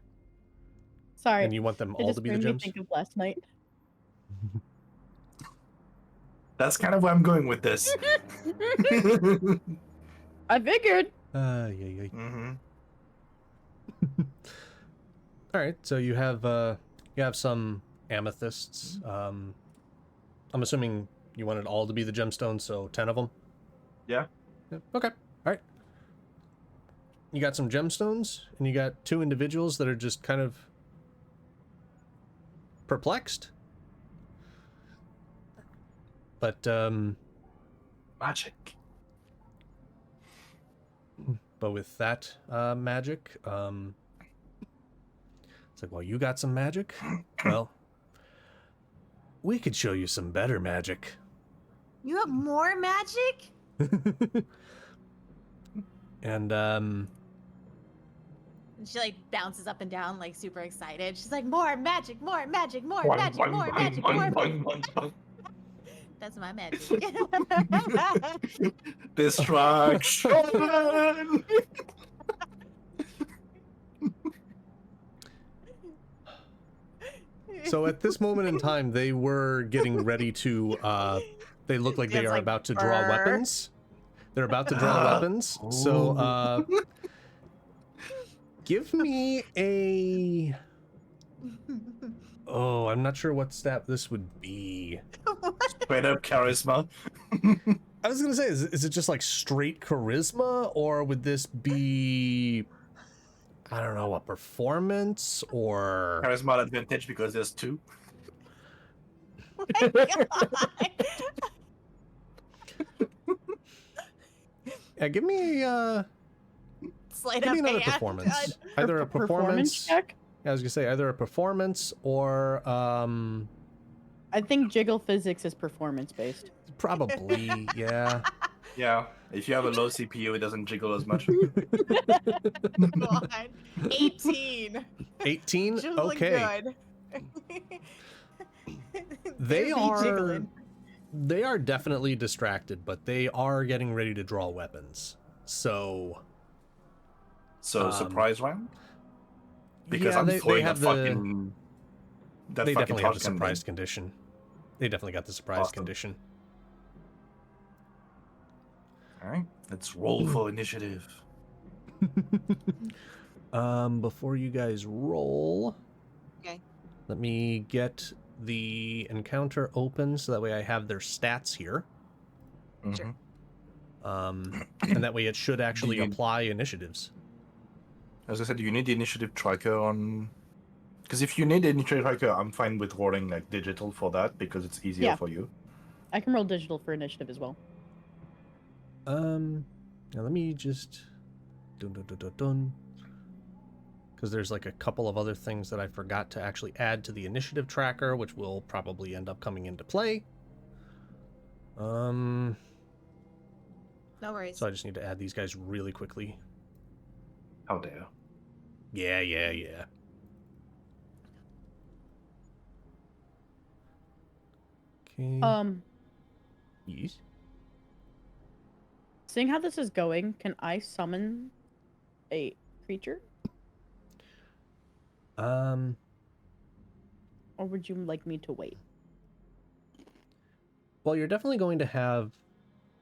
Sorry. And you want them It all just to be the made me gems? think of last night. That's kind of where I'm going with this. I figured. Yeah. Mm-hmm. All right. So you have some amethysts. I'm assuming you want it all to be the gemstones, so 10 of them. Yeah. Okay. All right. You got some gemstones, and you got 2 individuals that are just kind of perplexed. But Magic. with that magic, it's like, well, you got some magic? Well, we could show you some better magic. You have more magic? And And she like bounces up and down, like super excited. She's like, more magic, more magic, more magic, more magic, more magic. That's my magic. Distraction. so at this moment in time, they were getting ready to they look like they It's are like, about to draw "Brr." weapons. They're about to draw weapons. So give me a oh, I'm not sure what stat this would be. Straight up charisma. I was gonna say, is it just like straight charisma, or would this be, I don't know, a performance or Charisma advantage because there's 2. Oh my God. Yeah, give me Sleight give me of another hand. performance. Either a performance. check. I was gonna say either a performance or I think jiggle physics is performance based. probably yeah. Yeah, if you have a low CPU, it doesn't jiggle as much. Come on. 18. 18. Jiggling Okay. good. They be are jiggling. they are definitely distracted, but they are getting ready to draw weapons. So So surprise round? Because yeah, I'm they throwing have a the fucking that they fucking definitely have the shotgun surprise thing. condition. They definitely got the surprise Awesome. condition. All right, let's roll for initiative. Before you guys roll, Okay. let me get the encounter open so that way I have their stats here. Mhm. And that way it should actually you- apply initiatives. As I said, you need the initiative tracker on. Because if you need the initiative tracker, I'm fine with rolling like digital for that because it's easier Yeah. for you. I can roll digital for initiative as well. Now let me just dun. Because there's like a couple of other things that I forgot to actually add to the initiative tracker, which will probably end up coming into play. No worries. So I just need to add these guys really quickly. How dare. Yeah. Okay. Yes. Seeing how this is going, can I summon a creature? Or would you like me to wait? Well, you're definitely going to have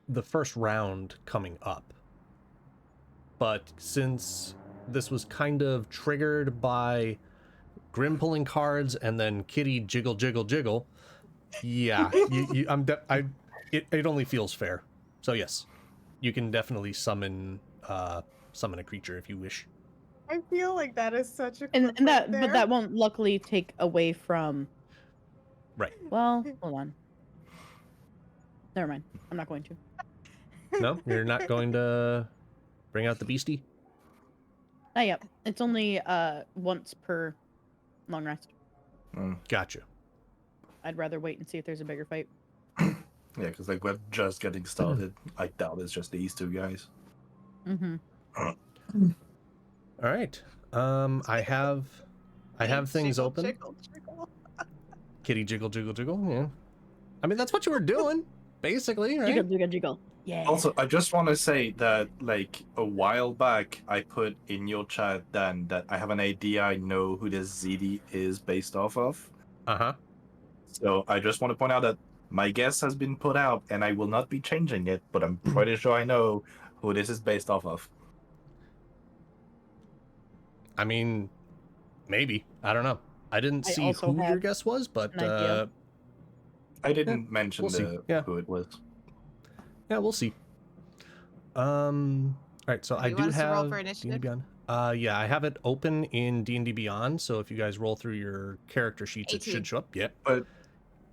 the first round coming up. But since this was kind of triggered by Grim pulling cards and then Kitty jiggle, yeah, it only feels fair. So yes, you can definitely summon a creature if you wish. I feel like that is such a And clip that, right but there. that won't luckily take away from. Right. Well, hold on. Never mind. I'm not going to. No, you're not going to bring out the beastie? Not yet. It's only once per long rest. Gotcha. I'd rather wait and see if there's a bigger fight. Yeah, because like we're just getting started. I doubt it's just these two guys. Mm-hmm. All right. I have things Jiggle, open. jiggle, jiggle. Kitty jiggle. Yeah. I mean, that's what you were doing, basically, right? Jiggle. Yeah. Also, I just want to say that, like, a while back, I put in your chat, Dan, that I have an idea I know who this ZD is based off of. Uh-huh. So I just want to point out that my guess has been put out, and I will not be changing it, but I'm pretty sure I know who this is based off of. I mean, maybe. I don't know. I didn't I see also who your have guess was, but an idea. I didn't mention we'll see. Yeah. who it was. Yeah, we'll see. All right, so Do I you do want us to roll have for D&D initiative? Beyond. Yeah, I have it open in D&D Beyond, so if you guys roll through your character sheets, it 18. should show up. Yep. But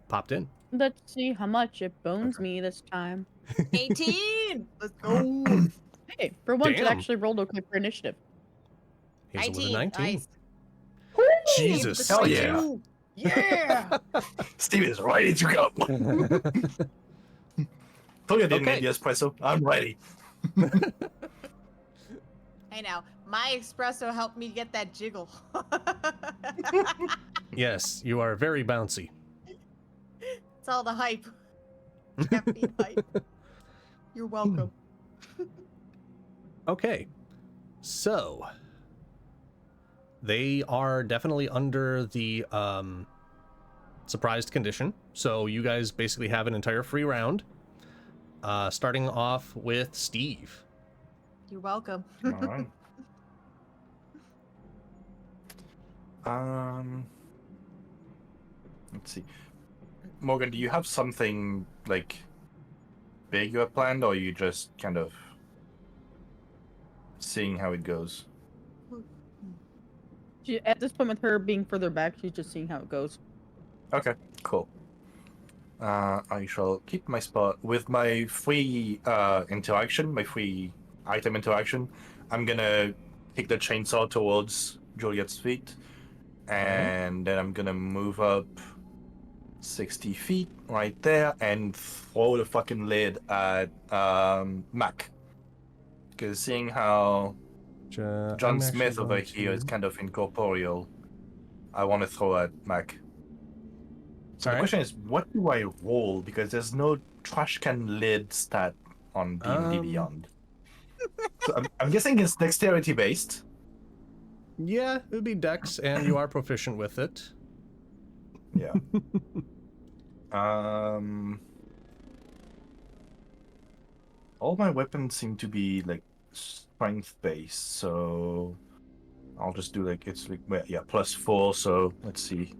Popped in. Let's see how much it bones me this time. 18. Let's go. Hey, for once it Damn. actually rolled okay for initiative. Hazel with a 19. 19. Nice. Jesus. Hell yeah. Yeah. Steve is ready to go. Told you I didn't Okay. need the espresso. I'm ready. I know. My espresso helped me get that jiggle. Yes, you are very bouncy. It's all the hype. Caffeine hype. You're welcome. Okay. So they are definitely under the surprised condition. So you guys basically have an entire free round. Starting off with Steve. You're welcome. All right. Let's see. Morgan, do you have something like big you have planned, or are you just kind of seeing how it goes? At this point, with her being further back, she's just seeing how it goes. Okay, cool. I shall keep my spot with my free interaction, my free item interaction. I'm gonna take the chainsaw towards Juliet's feet, and then I'm gonna move up 60 feet right there and throw the fucking lid at Mac. Because seeing how John I'm Smith actually over going here is to- kind of incorporeal, I want to throw at Mac. So the Alright. question is, what do I roll? Because there's no trash can lid stat on D&D Beyond. So I'm guessing it's dexterity based. Yeah, it would be Dex, and you are proficient with it. Yeah. All my weapons seem to be like strength based, so I'll just do like it's like yeah, +4. So let's see.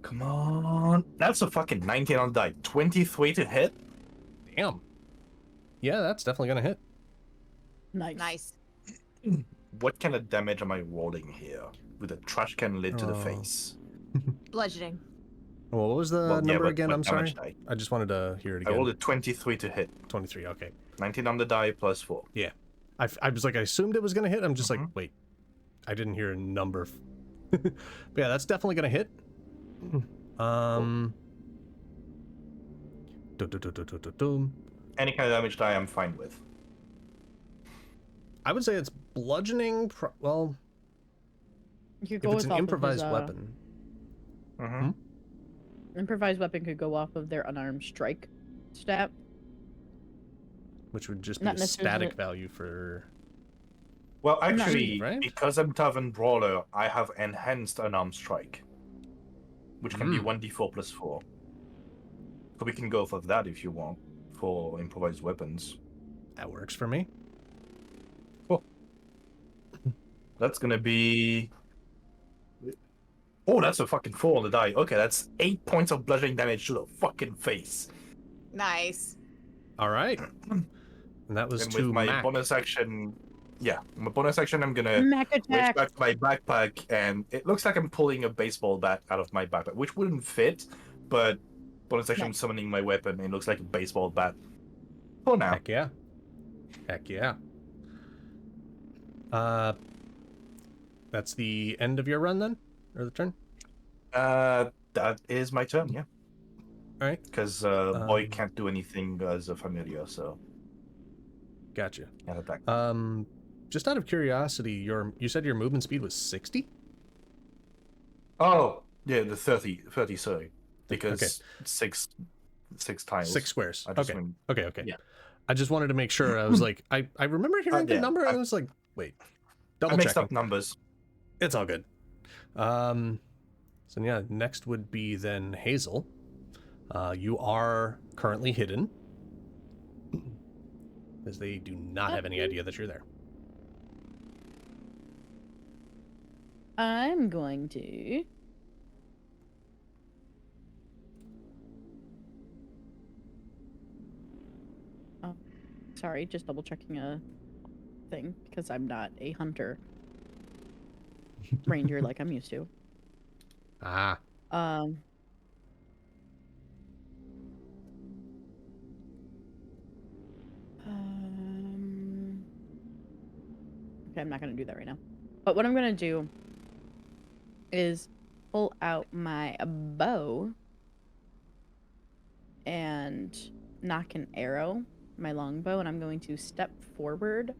Come on, that's a fucking 19 on the die. 23 to hit. Damn. Yeah, that's definitely gonna hit. Nice. Nice. What kind of damage am I rolling here with a trash can lid to the Oh. face? Bludgeoning. Well, what was the Well, yeah, number but again? what I'm sorry. damage die? I just wanted to hear it I again. rolled a 23 to hit. 23. Okay. 19 on the die +4. Yeah. I was like, I assumed it was gonna hit. I'm just like, Mhm. wait. I didn't hear a number. But yeah, that's definitely gonna hit. Dum. Any kind of damage die, I'm fine with. I would say it's bludgeoning. Well, You could if go it's with an off improvised of his, weapon. Mm-hmm. Improvised weapon could go off of their unarmed strike stat. Which would just be Not a necessarily- static value for... Well, not actually, right? because I'm Tavern Brawler, I have enhanced unarmed strike, which can be 1d4 +4. So we can go for that if you want, for improvised weapons. That works for me. Cool. That's gonna be... Oh, that's a fucking 4 on the die. Okay, that's 8 points of bludgeoning damage to the fucking face. Nice. All right. And that was And to with my Mac. bonus action... Yeah, my bonus action, I'm gonna Mac reach attack. back to my backpack, and it looks like I'm pulling a baseball bat out of my backpack, which wouldn't fit, but bonus action, I'm Nice. summoning my weapon, and it looks like a baseball bat. For now. Heck yeah. Heck yeah. That's the end of your run then? Or the turn? That is my turn, yeah. All right. Because Boy can't do anything as a familiar, so Gotcha. can't attack. Just out of curiosity, you said your movement speed was 60? Oh, yeah, the 30, sorry. Because Okay. six tiles. 6 squares. I just Okay. went- Okay. Yeah. I just wanted to make sure. I was like, I remember hearing the yeah, number, and I- I was like, wait. I Double mixed checking. up numbers. It's all good. So yeah, next would be then Hazel. You are currently hidden, as they do not have any idea that you're there. I'm going to... Oh, sorry, just double checking a thing, because I'm not a hunter ranger like I'm used to. Ah, Um... Okay, I'm not going to do that right now. But what I'm going to do is pull out my bow and knock an arrow, my longbow, and I'm going to step forward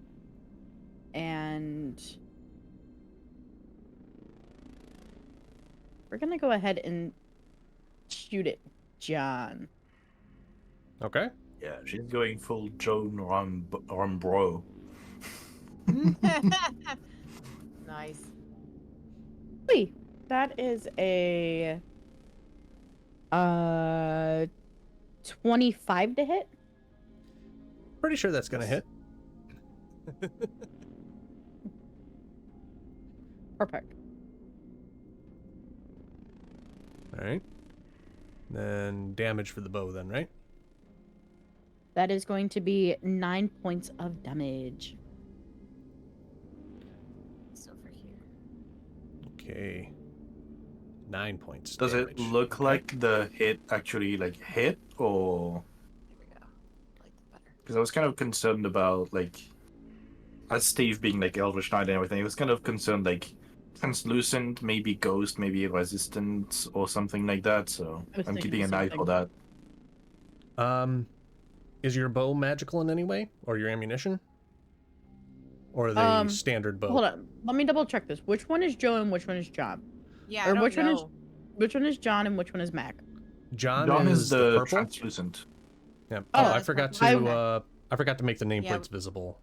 and we're going to go ahead and shoot it, John. okay. Yeah, she's going full Joan Rombro. Nice. Wait, that is a 25 to hit. Pretty sure that's gonna hit. Perfect. All right. Then damage for the bow, then, right? That is going to be 9 points of damage. It's over here. Okay. 9 points. Does damage. it look Okay. like the hit actually like hit, or Here we go. I like that better. because I was kind of concerned about like, as Steve being like Eldritch Knight and everything, I was kind of concerned like translucent, maybe ghost, maybe resistant or something like that. So I was I'm thinking keeping the an same eye thing. for that. Is your bow magical in any way, or your ammunition, or are they standard bow? Hold on. Let me double check this. Which one is Joe and which one is John? Yeah, I Or don't which know. which one is John and which one is Mac? John is the the purple. translucent. Yeah. Oh, Oh, I that's forgot purple. to. I forgot to make the Yeah. nameplates visible.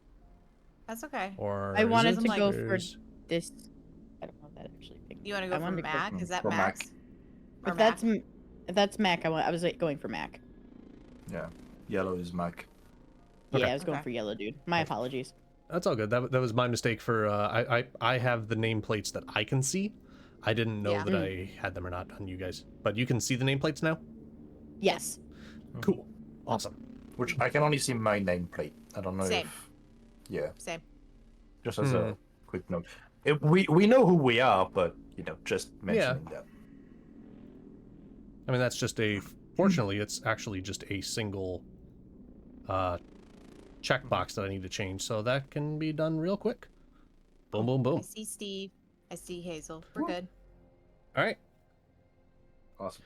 That's okay. Or I is wanted it? to go for There's- this. I don't know if that actually. You want to I go for wanted to go Mac? for- Is that for Mac. Max? Or If Mac? that's Mac, I was like, going for Mac. Yeah, yellow is Mac. Okay. Yeah, I was going Okay. for yellow, dude. My apologies. That's all good. That was my mistake. For I have the nameplates that I can see. I didn't know Yeah. that I had them or not on you guys. But you can see the nameplates now. Yes. Cool. Awesome. Which I can only see my nameplate. I don't know Same. if. Yeah, Same. just as a quick note. We know who we are, but just mentioning that. I mean, that's just a. Fortunately, it's actually just a single checkbox that I need to change, so that can be done real quick. Boom, boom, I boom. see Steve. I see Hazel. We're good. All right. Awesome.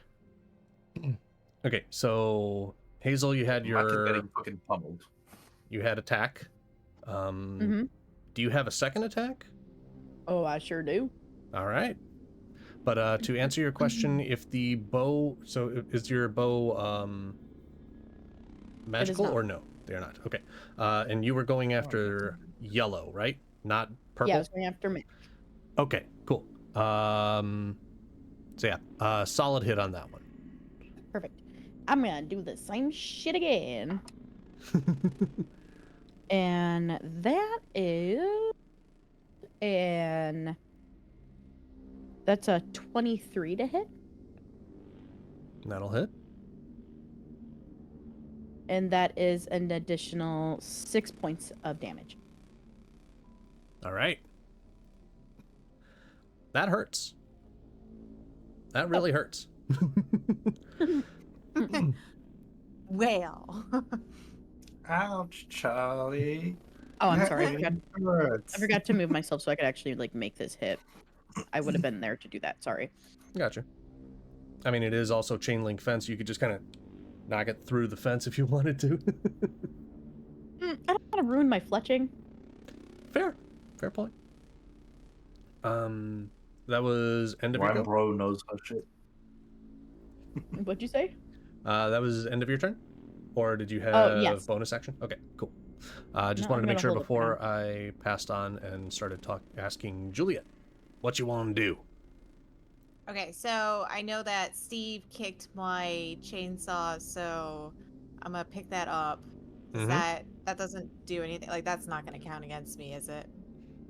Okay, so Hazel, you had Mac is your getting fucking pummeled. you had attack. Mm-hmm. Do you have a second attack? Oh, I sure do. All right. But to answer your question, if the bow, so is your bow magical not. or no? They're not. Okay. And you were going after yellow, right? Not purple. Yeah, I was going after Mac. Okay, cool. So yeah, solid hit on that one. Perfect. I'm gonna do the same shit again. And that is that's a 23 to hit. That'll hit. And that is an additional 6 points of damage. All right. That hurts. That really hurts. Well. Ouch, Charlie. Oh, I'm sorry. Hurts. I forgot to move myself so I could actually make this hit. I would have been there to do that. Sorry. Gotcha. I mean, it is also chain link fence. You could just kind of knock it through the fence if you wanted to. I don't want to ruin my fletching. Fair point. That was end of your Ryan go. Bro knows her shit. What'd you say? That was end of your turn, or did you have yes. bonus action? Okay, cool. Just No, wanted to I'm make gonna sure hold it for before I passed on and started asking Juliet, what you want to do. Okay, so I know that Steve kicked my chainsaw, so I'm gonna pick that up. Does that doesn't do anything? Like, that's not gonna count against me, is it?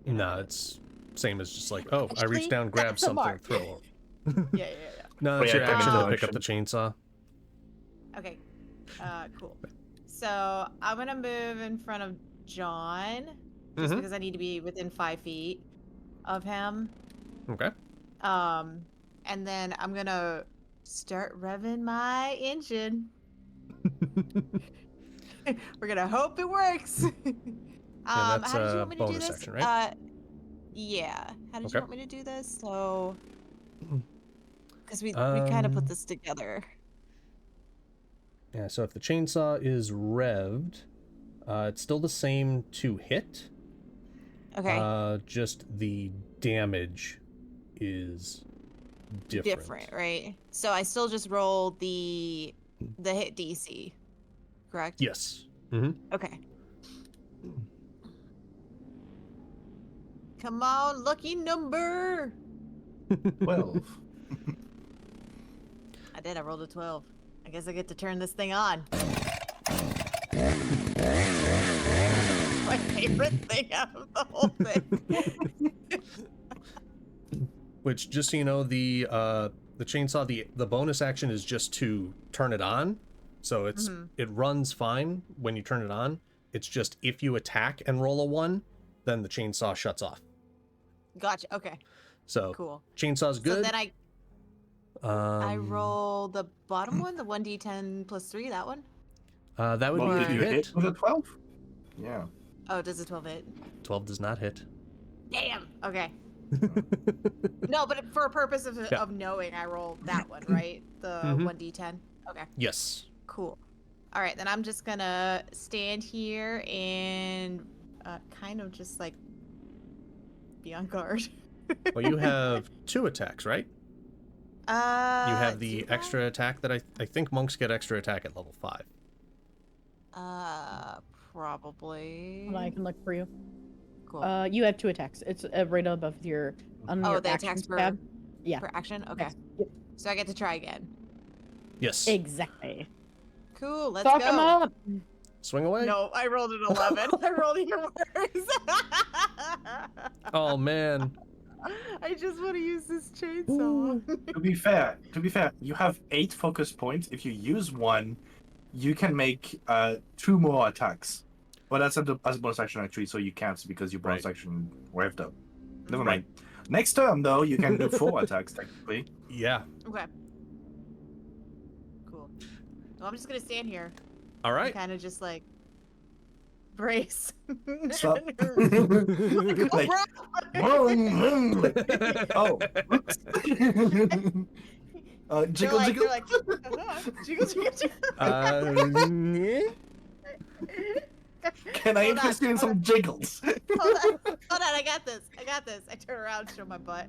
No, it's same as just like, oh, I Actually, reached down, grabbed that's a something, mark. throw it. Yeah. No, that's Yeah, your take action to into pick up the chainsaw. Okay, cool. So I'm gonna move in front of John, just because I need to be within 5 feet of him. Okay. And then I'm gonna start revving my engine. We're gonna hope it works. that's how did you want me to do bonus this? action, right? Yeah. How did Okay. you want me to do this? So, because we kind of put this together. Yeah, so if the chainsaw is revved, it's still the same to hit. Okay. Just the damage is different. Right? So I still just roll the hit DC, correct? Yes. Okay. Come on, lucky number. 12. I did. I rolled a 12. I guess I get to turn this thing on. My favorite thing out of the whole thing. Which, just so you know, the chainsaw, the bonus action is just to turn it on. So it runs fine when you turn it on. It's just if you attack and roll a 1, then the chainsaw shuts off. Gotcha. Okay. So Cool. chainsaw's good. So then I roll the bottom one, the 1d10 plus 3, that one. That would Well, be did if you you hit. hit with a 12? Yeah. Oh, does a 12 hit? 12 does not hit. Damn. Okay. No, but for a purpose of knowing, I roll that one, right? The 1d10. Okay. Yes. Cool. All right, then I'm just gonna stand here and kind of just like be on guard. Well, you have 2 attacks, right? You have the do I? extra attack that I think monks get extra attack at level 5. Probably. Hold on, I can look for you. Cool. You have 2 attacks. It's right above your on your the attacks actions for tab. Yeah. for action. Okay. Yes. Yep. So I get to try again. Yes. Exactly. Cool. Let's Fuck go. 'em up. Swing away. No, I rolled an 11. I rolled even worse. Oh man. I just want to use this chainsaw. To be fair, you have 8 focus points. If you use one, you can make 2 more attacks. Well, that's as a bonus action actually, so you can't because your bonus action revved up. Never mind. Next turn though, you can do 4 attacks technically. Yeah. Okay. Cool. Well, I'm just gonna stand here. All right. Kind of just like brace. Stop. Like, Like, oh. Oops. Jiggle, like, jiggle. like, jiggle, jiggle, jiggle. Can I Hold on, interest you in hold some jiggles? Hold on, I got this. I turn around, show my butt.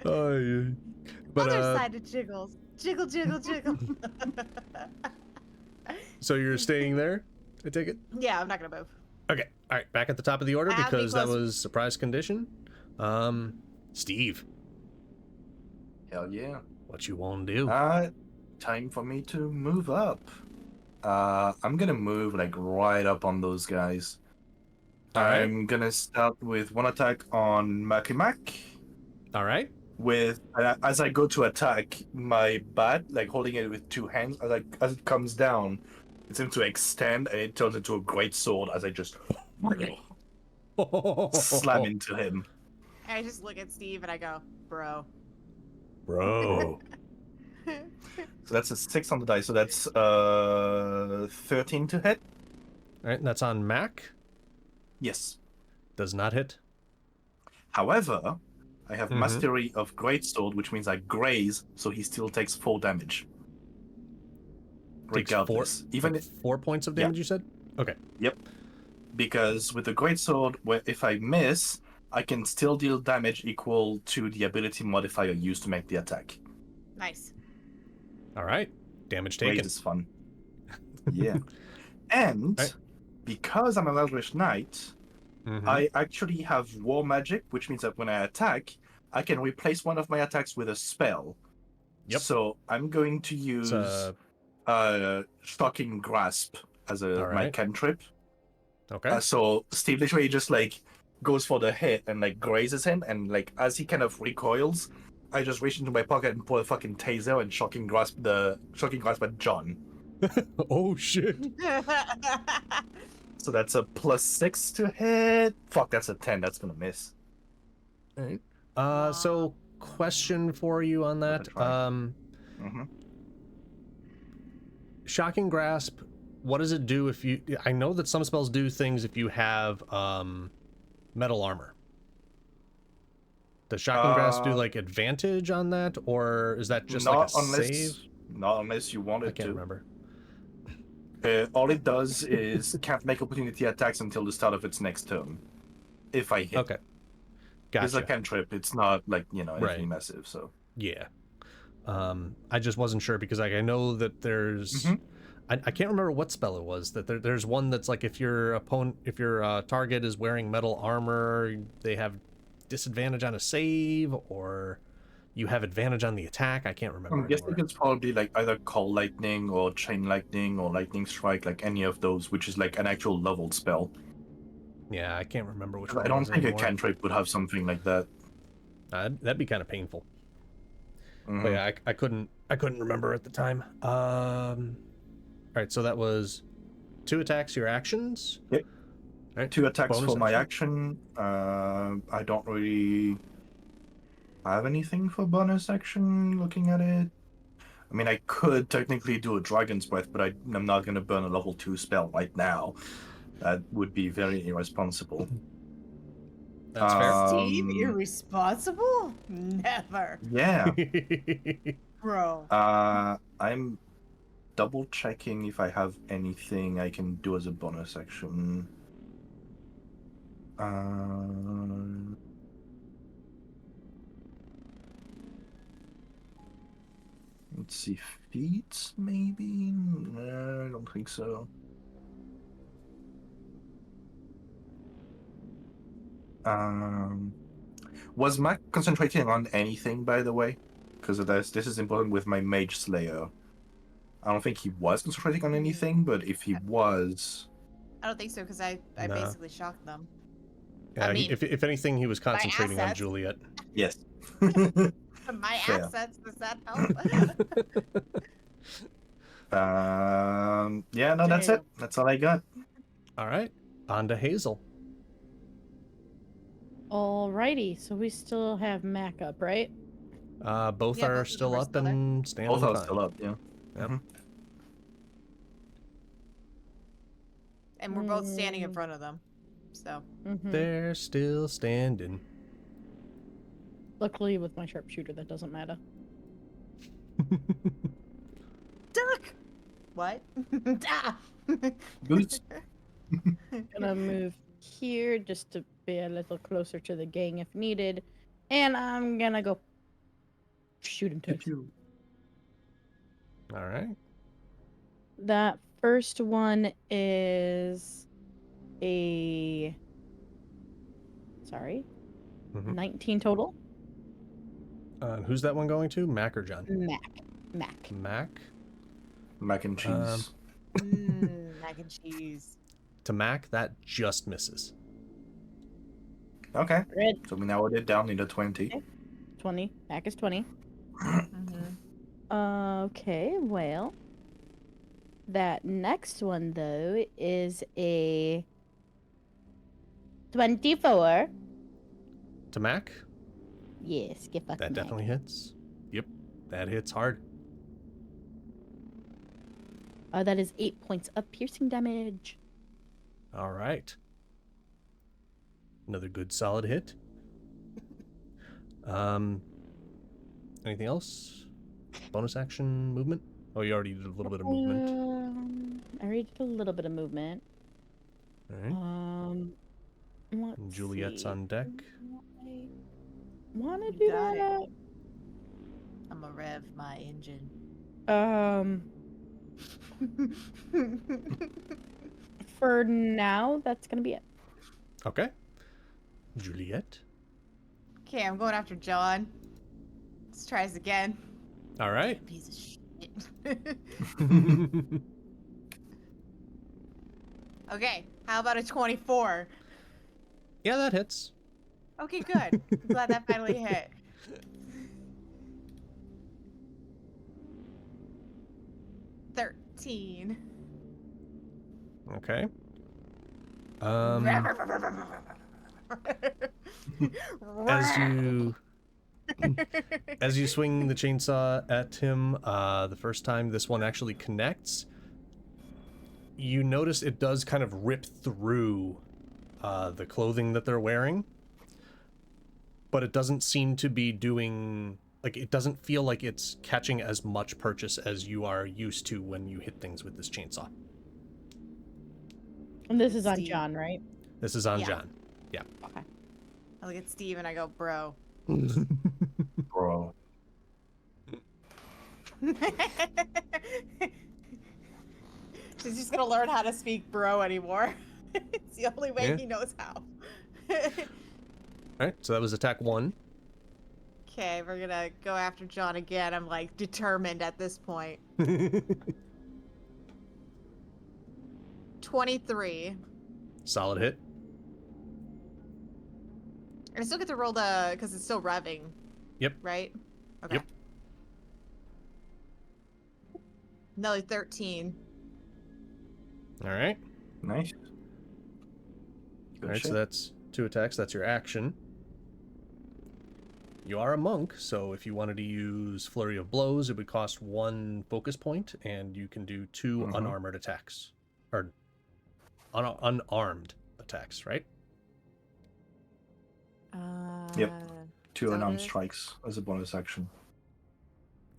Oh, yeah. But Other side of jiggles. Jiggle, jiggle, jiggle. So you're staying there? I take it. Yeah, I'm not gonna move. Okay. All right. Back at the top of the order I have to be because that close. was surprise condition. Steve, Hell yeah. what you want to do? Time for me to move up. I'm gonna move like right up on those guys. Alright. I'm gonna start with one attack on Mac. All right. With as I go to attack, my bat, like holding it with 2 hands, as it comes down, it seems to extend and it turns into a great sword as I just slam into him. I just look at Steve and I go, bro. Bro. So that's a 6 on the die. So that's 13 to hit. All right. That's on Mac. Yes. Does not hit. However, I have Mastery of Greatsword, which means I graze, so he still takes 4 damage. Takes Regardless. 4, Even like 4 points of damage, you said? Okay. Yep. Because with the Greatsword, if I miss, I can still deal damage equal to the ability modifier used to make the attack. Nice. All right. Damage taken. Graze is fun. Yeah. And Right. because I'm an Eldritch Knight, I actually have War Magic, which means that when I attack, I can replace one of my attacks with a spell. Yep. So I'm going to use Shocking Grasp as my cantrip. Okay. So Steve literally just like goes for the hit and like grazes him, and like as he kind of recoils, I just reach into my pocket and pull a fucking taser and Shocking Grasp at John. Oh shit. So that's a +6 to hit. Fuck, that's a 10. That's gonna miss. All right. So question for you on that. Shocking Grasp, what does it do if you... I know that some spells do things if you have metal armor. Does Shocking Grasp do like advantage on that, or is that just like a save? Not unless you want it to. I can't remember. All it does is can't make opportunity attacks until the start of its next turn. If I hit. Okay. Gotcha. It's a cantrip. It's not like, anything Right. massive, so. Yeah. I just wasn't sure because like I know that there's I can't remember what spell it was, that there's one that's like if your target is wearing metal armor, they have disadvantage on a save, or you have advantage on the attack. I can't remember I'm guessing anymore. it's probably like either Call Lightning or Chain Lightning or Lightning Strike, like any of those, which is like an actual leveled spell. Yeah, I can't remember which one. I don't it was think anymore. a cantrip would have something like that. That'd be kind of painful. But yeah, I couldn't remember at the time. All right, so that was 2 attacks, your actions. Yep. All right. 2 attacks Bonus for my action. action. I don't really have anything for bonus action looking at it. I mean, I could technically do a Dragon's Breath, but I'm not going to burn a level 2 spell right now. That would be very irresponsible. That's fair. Steve, irresponsible? Never. Yeah. Bro. I'm double checking if I have anything I can do as a bonus action. Let's see, feats maybe? No, I don't think so. Was Mac concentrating on anything, by the way? Because this is important with my Mage Slayer. I don't think he was concentrating on anything, but if he was... I don't think so, because I Nah. basically shocked them. Yeah, I mean, if anything, he was concentrating on assets. Juliet. Yes. My Fair. assets, does that help? Yeah, no, that's it. That's all I got. All right, on to Hazel. Alrighty, so we still have Mac up, right? Both Yeah, are both of still them are up still there. and standing Both are fine. still up, yeah. Yep. Mhm. And we're both standing in front of them. So. Mm-hmm. They're still standing. Luckily, with my sharpshooter, that doesn't matter. Duck! What? Ah! Goose. Gonna move here just to be a little closer to the gang if needed. And I'm gonna go shoot him twice. All right. That first one is a... Sorry. Mhm. 19 total. Who's that one going to? Mac or John? Mac. Mac. Mac and cheese. Mac and cheese. To Mac, that just misses. Okay. Red. So we narrowed it down into 20. Okay. 20. Mac is 20. Mm-hmm. Okay, well. That next one, though, is a 24. To Mac, Yes, get fucked. that definitely hits. Yep, that hits hard. That is 8 points of piercing damage. All right. Another good solid hit. Anything else? Bonus action movement? Oh, you already did a little bit of movement. I already did a little bit of movement. All right. Let's And Juliet's see. on deck. Want to You do got that? I'm gonna rev my engine. For now, that's gonna be it. Okay. Juliet. Okay, I'm going after John. Let's try this again. All right. Piece of shit. Okay, how about a 24? Yeah, that hits. Okay, good. I'm glad that finally hit. $13. Okay. As you swing the chainsaw at him, the first time this one actually connects, you notice it does kind of rip through the clothing that they're wearing, but it doesn't seem to be doing, like, it doesn't feel like it's catching as much purchase as you are used to when you hit things with this chainsaw. And this is on Steve. John, right? This is on Yeah. John. Yeah. Okay. I look at Steve and I go, bro. Bro. She's just gonna learn how to speak bro anymore. It's the only way Yeah. he knows how. Alright, so that was attack 1. Okay, we're gonna go after John again. I'm like determined at this point. 23. Solid hit. I still get to roll the, because it's still revving. Yep. Right? Okay. Yep. Another 13. Alright. Nice. Good Alright, so shit. that's 2 attacks. That's your action. You are a monk, so if you wanted to use Flurry of Blows, it would cost 1 focus point, and you can do 2 unarmored attacks. Or unarmed attacks, right? Yep. 2 so it unarmed is? strikes as a bonus action.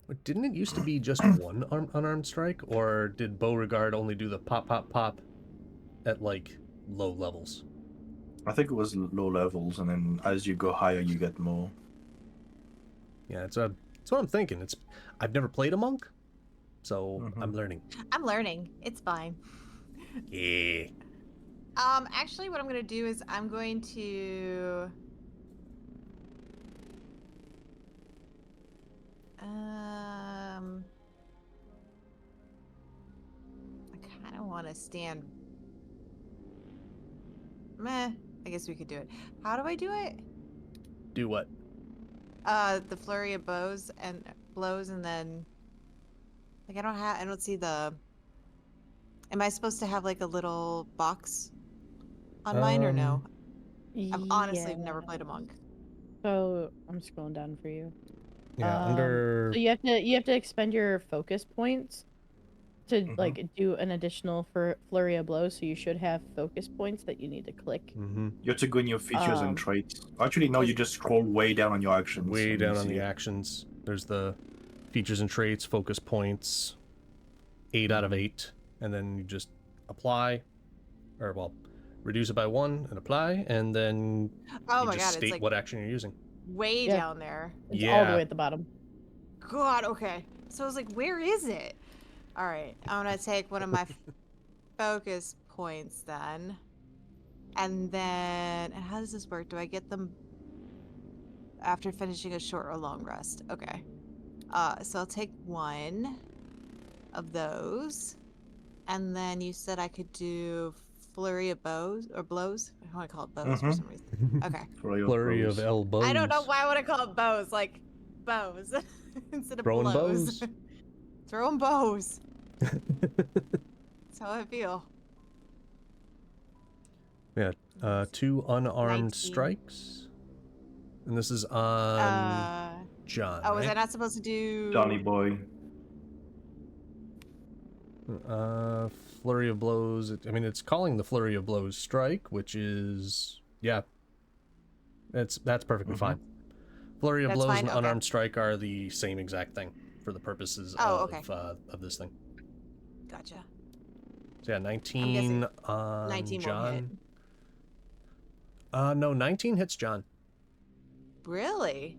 But didn't it used to be just 1 unarmed strike? Or did Beauregard only do the pop, pop, pop at, like, low levels? I think it was low levels, and then as you go higher, you get more. Yeah, it's what I'm thinking. I've never played a monk, so I'm learning. I'm learning. It's fine. Yeah. Actually, what I'm gonna do is I'm going to. I kind of want to stand. Meh. I guess we could do it. How do I do it? Do what? The flurry of blows and then like I don't see the. Am I supposed to have like a little box on mine or no? I've honestly never played a monk. So I'm scrolling down for you. Yeah, under. So you have to expend your focus points to like do an additional flurry of blows. So you should have focus points that you need to click. Mm-hmm. You have to go in your features and traits. Actually, no, you just scroll way down on your actions. Way and down you on see the it. actions. There's the features and traits, focus points, 8 out of 8, and then you just apply, or well, reduce it by 1 and apply, and then Oh you my just god, state it's like what action you're using. way down there. It's all the way at the bottom. God, okay. So I was like, where is it? All right, I'm gonna take one of my focus points then, and then how does this work? Do I get them after finishing a short or long rest? Okay. So I'll take 1 of those, and then you said I could do flurry of bows or blows. I want to call it bows for some reason. Okay. Flurry of elbows. I don't know why I want to call it bows, like bows instead of Throwing blows. bows. Throwing bows. That's how I feel. Yeah, 2 unarmed 19. strikes, and this is on John. Oh, was right? I not supposed to do Johnny boy. Flurry of blows. I mean, it's calling the flurry of blows strike, which is that's perfectly fine. Flurry of That's blows fine? and Okay. unarmed strike are the same exact thing for the purposes of this thing. Gotcha. So yeah, 19 on 19 won't John. No, 19 hits John. Really?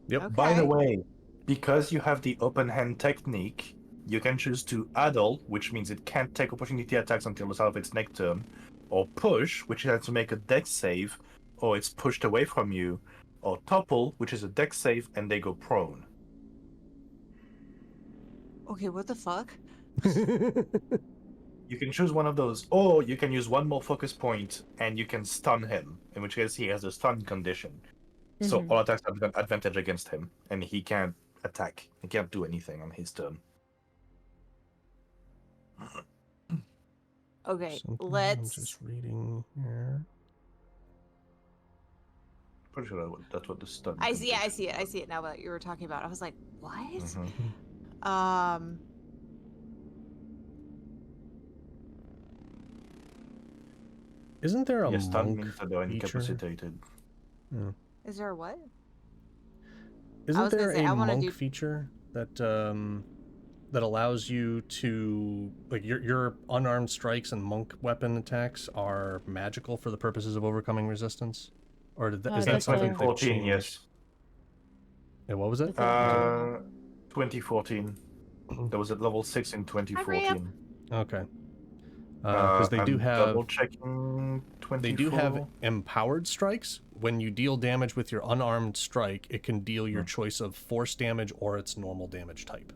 Yep. Okay. By the way, because you have the open hand technique, you can choose to addle, which means it can't take opportunity attacks until the start of its next turn, or push, which has to make a dex save, or it's pushed away from you, or topple, which is a dex save, and they go prone. Okay, what the fuck? You can choose one of those, or you can use 1 more focus point, and you can stun him, in which case he has a stun condition. So all attacks have an advantage against him, and he can't attack. He can't do anything on his turn. Okay, I'm let's. just reading here. Pretty sure that's what the stun. I see it. I condition see it. I was. see it now. What you were talking about. I was like, what? Mhm. Isn't there a Yeah, stun monk means that they're feature? incapacitated. Is there a what? Isn't was gonna there say, I a wanna monk do- feature that that allows you to like your unarmed strikes and monk weapon attacks are magical for the purposes of overcoming resistance? Or is that that's something that 2014, changed? yes. Yeah, what was it? That's 2014. There was at level 6 in 2014. Okay. Because they do I'm have double checking 24. they do have empowered strikes. When you deal damage with your unarmed strike, it can deal your choice of force damage or its normal damage type.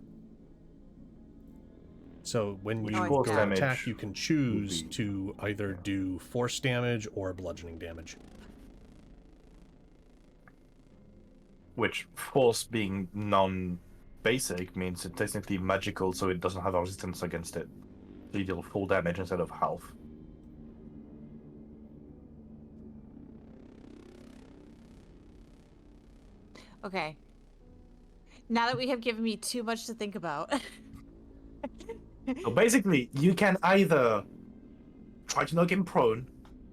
So when Which you force go damage attack, you can choose would be- to either do force damage or bludgeoning damage. Which force being non-basic means it's technically magical, so it doesn't have a resistance against it. So you deal full damage instead of half. Okay. Now that we have given me too much to think about. So basically, you can either try to knock him prone,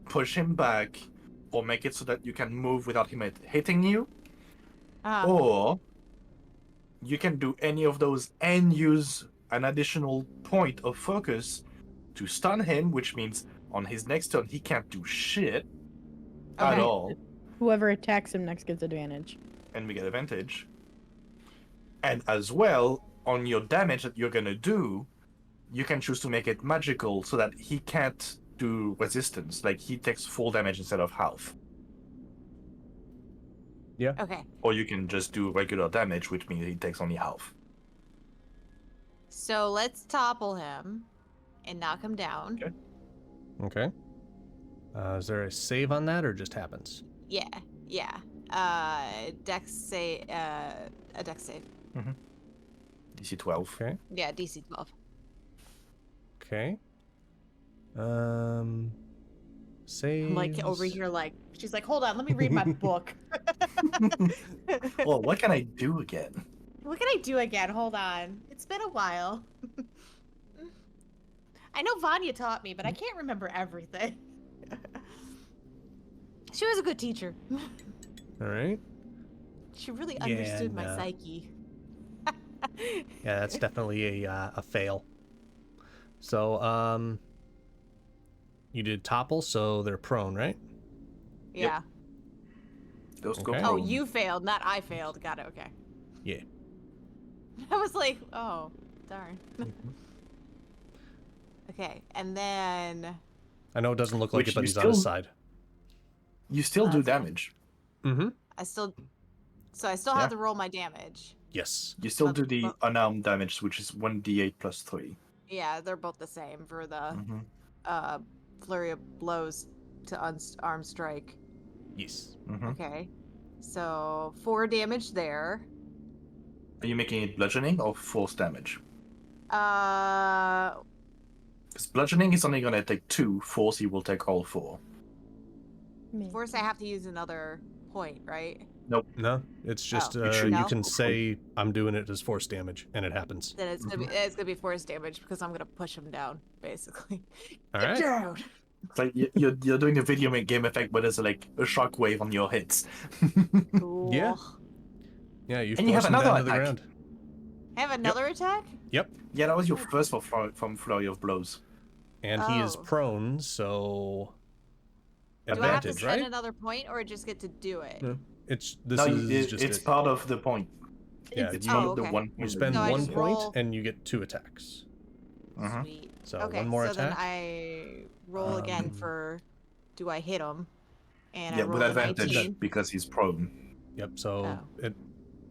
push him back, or make it so that you can move without him hitting you, or you can do any of those and use an additional point of focus to stun him, which means on his next turn he can't do shit at Okay. all, Whoever attacks him next gets advantage. and we get advantage. And as well, on your damage that you're gonna do, you can choose to make it magical so that he can't do resistance. Like he takes full damage instead of half. Okay. Or you can just do regular damage, which means he takes only half. So let's topple him and knock him down. Okay. Okay. Is there a save on that or just happens? Yeah. Dex save. A dex save. DC 12. Okay. Yeah, DC 12. Okay. Saves. I'm like over here, like she's like, hold on, let me read my book. Well, what can I do again? What can I do again? Hold on. It's been a while. I know Vanya taught me, but I can't remember everything. She was a good teacher. All right. She really understood my no. psyche. Yeah, that's definitely a fail. So, you did topple, so they're prone, right? Yeah. Those go Okay. Oh, prone. you failed, not I failed. Got it. Okay. Yeah. I was like, oh, darn. Okay, and then I know it doesn't look like Which it, but you he's on his still- side. You still do That's fine. damage. Mm-hmm. I still Yeah. have to roll my damage. Yes. You still do But- the but- unarmed damage, which is 1d8 plus 3. Yeah, they're both the same for the Mm-hmm. flurry of blows to unarmed strike. Yes. Mm-hmm. Okay, so 4 damage there. Are you making it bludgeoning or force damage? Because bludgeoning is only going to take 2, force he will take all 4. Force I have to use another point, right? No, it's just Oh. You should- you No? can say I'm doing it as force damage, and it happens. Then it's gonna be force damage because I'm gonna push him down, basically. All Get right. down. It's like you're doing a video game effect, but there's like a shockwave on your hits. Cool. Yeah. Yeah, you And you force have him down another to the attack. ground. I have another attack? Yep. Yeah, that was your first from Flurry of Blows. And he is Oh. prone, so Do I have to advantage, spend right? another point or just get to do it? No. This No, is just it's it. part of the point. Yeah, It's you, part Oh, of the okay. 1 you point. spend So I 1 just point roll- and you get 2 attacks. Mhm. Sweet. So Okay, one more so then attack. I roll again for do I hit him? And Yeah, I roll with a advantage 19. because he's prone. Yep. So Oh.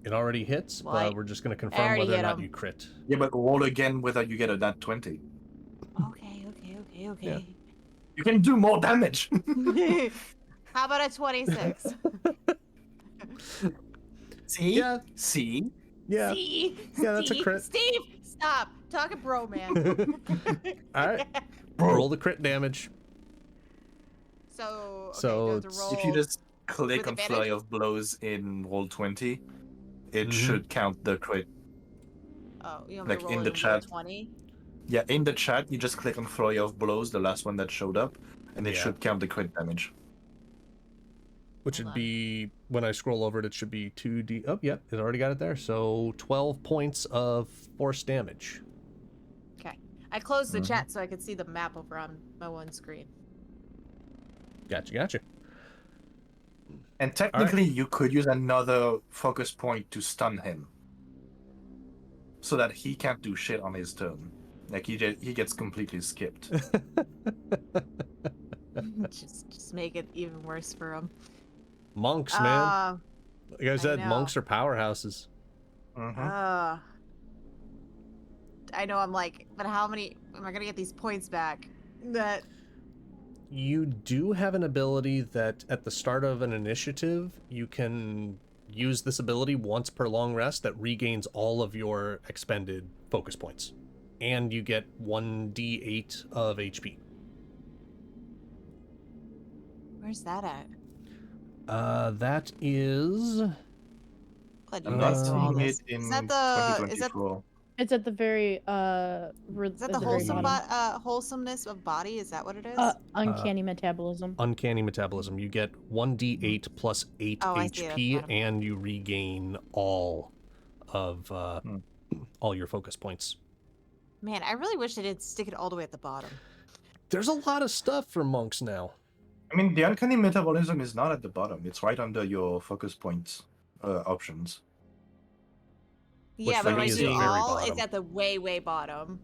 it already hits, Well, I- but we're just going to confirm already whether or hit not him. you crit. Yeah, but roll again whether you get a nat 20. Okay. You can do more damage. How about a 26? See? Yeah. See? Yeah. See? Yeah, that's a See? crit. Steve, stop. Talking bro, man. All right. Roll the crit damage. So, okay, So do I have to roll? If you just click with on advantage? Flurry of Blows in roll 20, it Mhm. should count the crit. Oh, you want me like, to roll in it the roll chat. 20? Yeah, in the chat, you just click on Flurry of Blows, the last one that showed up, and it Yeah. should count the crit damage. Which Hold would on. be, when I scroll over it should be 2d. Oh, yep, it already got it there. So 12 points of force damage. Okay. I closed the Mhm. chat so I could see the map over on my one screen. Gotcha. And technically, you could use another focus point to stun him, so that he can't do shit on his turn. Like he gets completely skipped. just make it even worse for him. Monks, man. Like I said, know. monks are powerhouses. Mhm. I know I'm like, but how many am I gonna get these points back? That You do have an ability that at the start of an initiative, you can use this ability once per long rest that regains all of your expended focus points. And you get 1d8 of HP. where's that at? That is Glad you I'm guys not know all seeing this. it in Is that the 2024. It's at the very is that the wholesomeness of body? Is that what it is? uncanny metabolism. Uncanny metabolism. You get 1d8 plus 8 Oh, I see it at the HP, bottom. and you regain all of all your focus points. Man, I really wish they didn't stick it all the way at the bottom. There's a lot of stuff for monks now. I mean, the uncanny metabolism is not at the bottom. It's right under your focus points options. Yeah, for but when me I is do the very all, bottom. it's at the way, way bottom.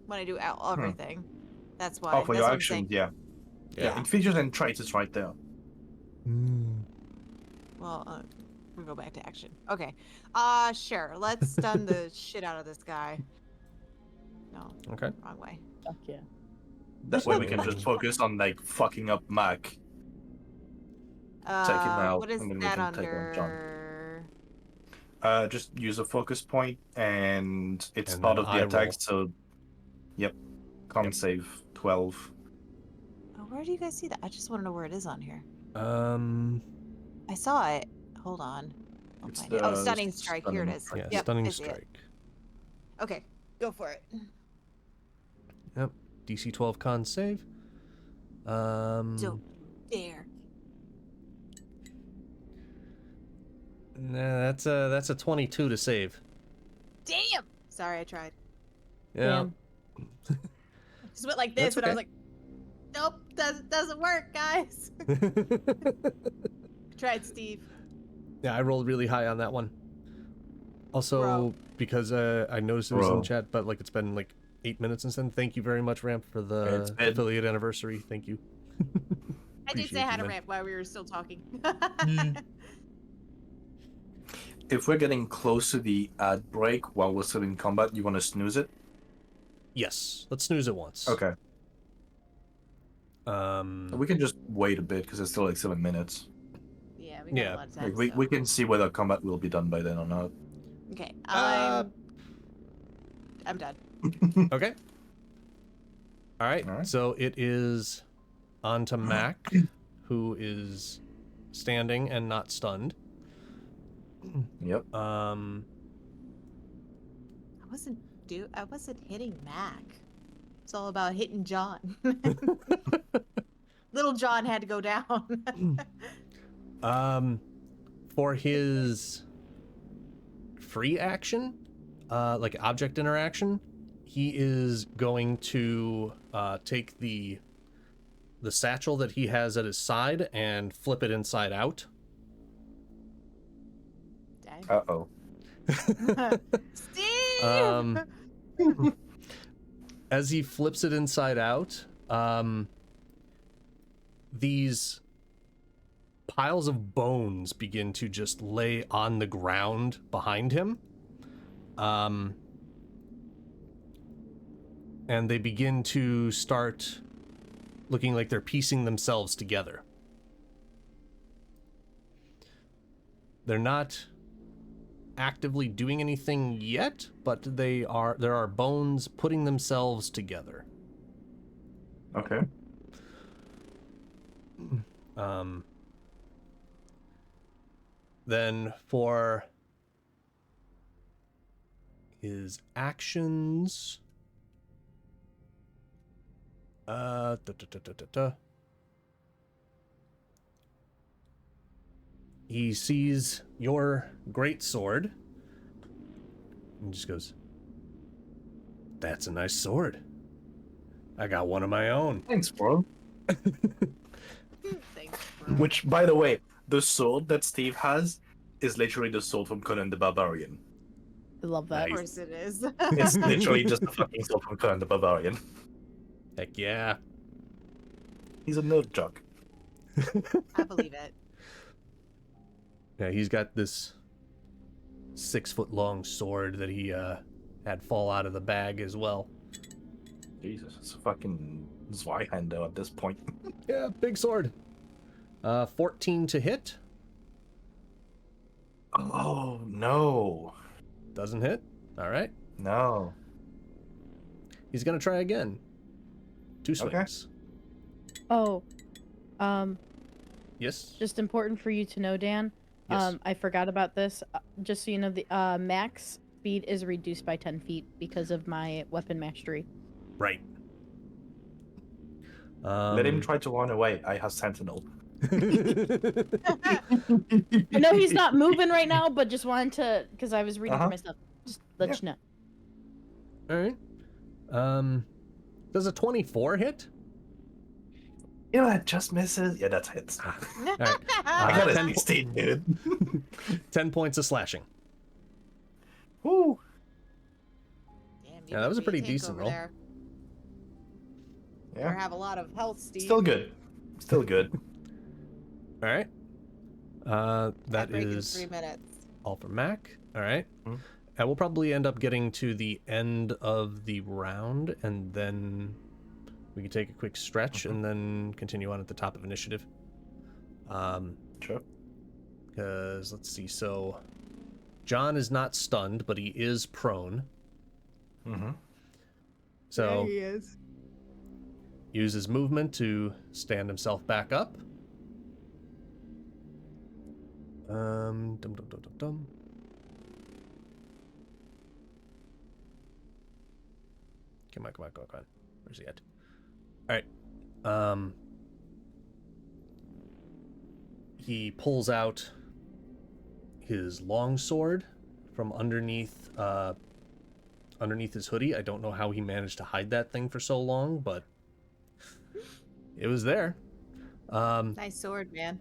When I do everything. That's why. Oh, for That's your what I'm actions, saying. yeah. In features and traits, it's right there. Well, we'll go back to action. Okay. Sure. Let's stun the shit out of this guy. No. Okay. Wrong way. Fuck yeah. That way we can just focus on like fucking up Mac. Take it now, What is and then we that can take on John. under? Just use a focus point, and it's And part then of the I attack. roll. So, yep, con Yep. save 12. Oh, where do you guys see that? I just want to know where it is on here. Yeah, I saw it. Hold on. I'll It's find it. Oh, the stunning strike. Here it stunning is. strike. Yep, stunning I see it. strike. Okay, go for it. Yep. DC 12 con save. Don't dare. Nah, that's a 22 to save. Damn. Sorry, I tried. Yeah. Just went like this, That's and I was okay. like, nope, doesn't work, guys. Tried, Steve. Yeah, I rolled really high on that one. Also, Bro. because I noticed it was in Bro. chat, but like it's been like 8 minutes since then. Thank you very much, Ramp, for the It's been- affiliate anniversary. Thank you. I did say Appreciate I had you, a man. rant while we were still talking. If we're getting close to the ad break while we're still in combat, you want to snooze it? Yes, let's snooze it once. Okay. Um, We can just wait a bit because it's still like 7 minutes. Yeah, we got Yeah, a lot of time. Like, we can see whether combat will be done by then or not. Okay, Uh, I'm done. okay. All right. All right. So it is on to Mac, who is standing and not stunned. Yep. I wasn't hitting Mac. It's all about hitting John. Little John had to go down. For his free action, like object interaction, he is going to take the satchel that he has at his side and flip it inside out. Dang. Uh-oh. Steve! As he flips it inside out, these piles of bones begin to just lay on the ground behind him. And they begin to start looking like they're piecing themselves together. They're not actively doing anything yet, but there are bones putting themselves together. Okay. Then for his actions, he sees your great sword and just goes, "That's a nice sword. I got one of my own." Thanks, bro. Thanks, bro. Which, by the way, the sword that Steve has is literally the sword from Conan the Barbarian. I love that. Of course it is. It's literally just the fucking sword from Conan the Barbarian. Heck yeah. He's a nerd jock. I believe it. Yeah, he's got this 6-foot-long sword that he had fall out of the bag as well. Jesus, it's a fucking Zweihander at this point. Yeah, big sword. 14 to hit. Oh, no. Doesn't hit. All right. No. He's going to try again. 2 swings. Oh, Yes. just important for you to know, Dan. Yes. I forgot about this. Just so you know, the max speed is reduced by 10 feet because of my weapon mastery. Right. Let him try to run away. I have Sentinel. I know he's not moving right now, but just wanted to, because I was reading through my stuff. Just let you know. All right. Does a 24 hit? You know, that just misses. Yeah, that hits. All right. I got a 10 16, dude. 10 points of slashing. Woo. Damn, you Yeah, that was a better be pretty tank decent over roll. there. Yeah. Or have a lot of health, Steve. Still good. Still good. All right. That Break in is 3 minutes. all for Mac. All right. Hmm. And we'll probably end up getting to the end of the round, and then we can take a quick stretch and then continue on at the top of initiative. Sure. Because, let's see, so John is not stunned, but he is prone. Mm-hmm. So There he is. use his movement to stand himself back up. Dum dum dum dum dum. Come on, come on, come on, come on. Where's he at? All right. He pulls out his long sword from underneath his hoodie. I don't know how he managed to hide that thing for so long, but it was there. Nice sword, man.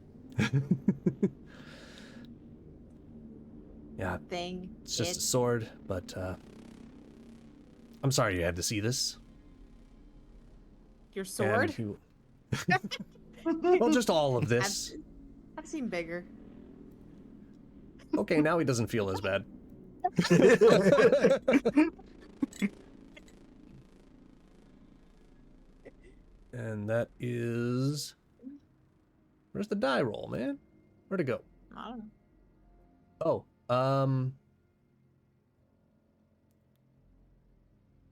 Yeah, Thing. it's just a sword, but I'm sorry you had to see this. Your sword? Well, just all of this. I've seen bigger. Okay, now he doesn't feel as bad. And that is... Where's the die roll, man? Where'd it go? I don't know. Oh,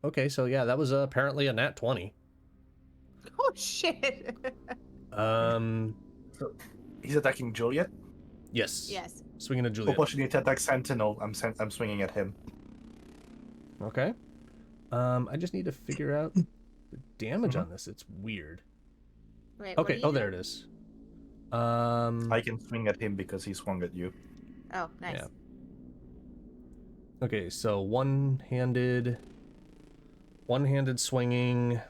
okay, so yeah, that was apparently a nat 20. Oh, shit. He's attacking Juliet. Yes. Yes. Swinging at Juliet. Opportunity attack Sentinel. I'm swinging at him. Okay. I just need to figure out the damage on this. It's weird. Wait, what Okay, do you oh, do? there it is. I can swing at him because he swung at you. Oh, nice. Yeah. Okay, so one-handed swinging.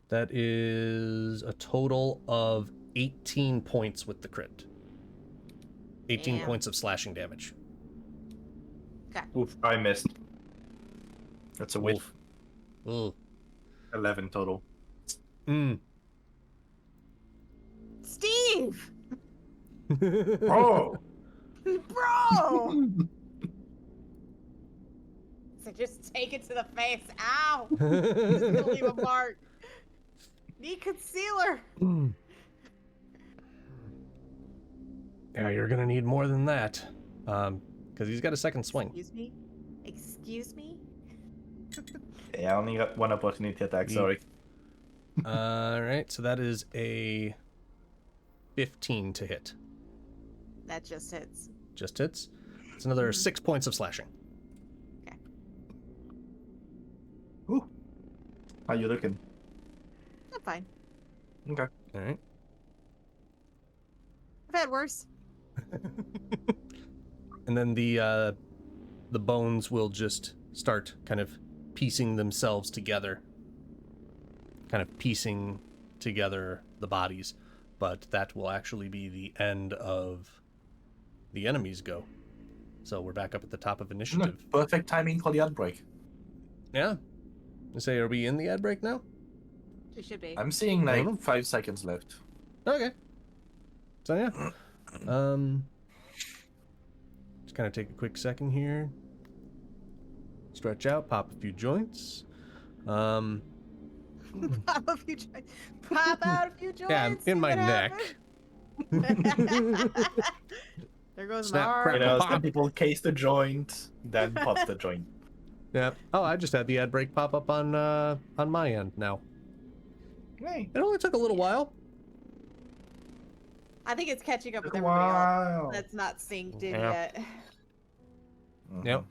That is a total of 18 points with the crit. 18 Damn. points of slashing damage. Oof, I missed. That's a whiff. Ugh. 11 total. Steve! Oh! Bro! So just take it to the face. Ow! This is gonna leave a mark. Need concealer. Yeah, you're gonna need more than that. Because he's got a second swing. Excuse me? Excuse me? Yeah, I only got one opportunity attack, Ye- sorry. Alright, so that is a 15 to hit. That just hits. Just hits. It's another 6 points of slashing. Ooh. How you looking? I'm fine. Okay. Alright. I've had worse. And then the bones will just start kind of piecing themselves together. Kind of piecing together the bodies. But that will actually be the end of the enemy's go. So we're back up at the top of initiative. Perfect timing for the outbreak. Yeah. I say, are we in the ad break now? We should be. I'm seeing like Mhm. 5 seconds left. Okay. So yeah. Just kind of take a quick second here. Stretch out, pop a few joints. Pop a few joints. Pop out a few joints. Yeah, in my neck. There goes Snap, my crack, You arm. know, Pop. some people case the joint, then pop the joint. Yeah. Oh, I just had the ad break pop up on my end now. Hey. It only took a little while. I think it's catching up with Took a everybody else. while. That's not synced in Yeah. yet. Mhm. Yep.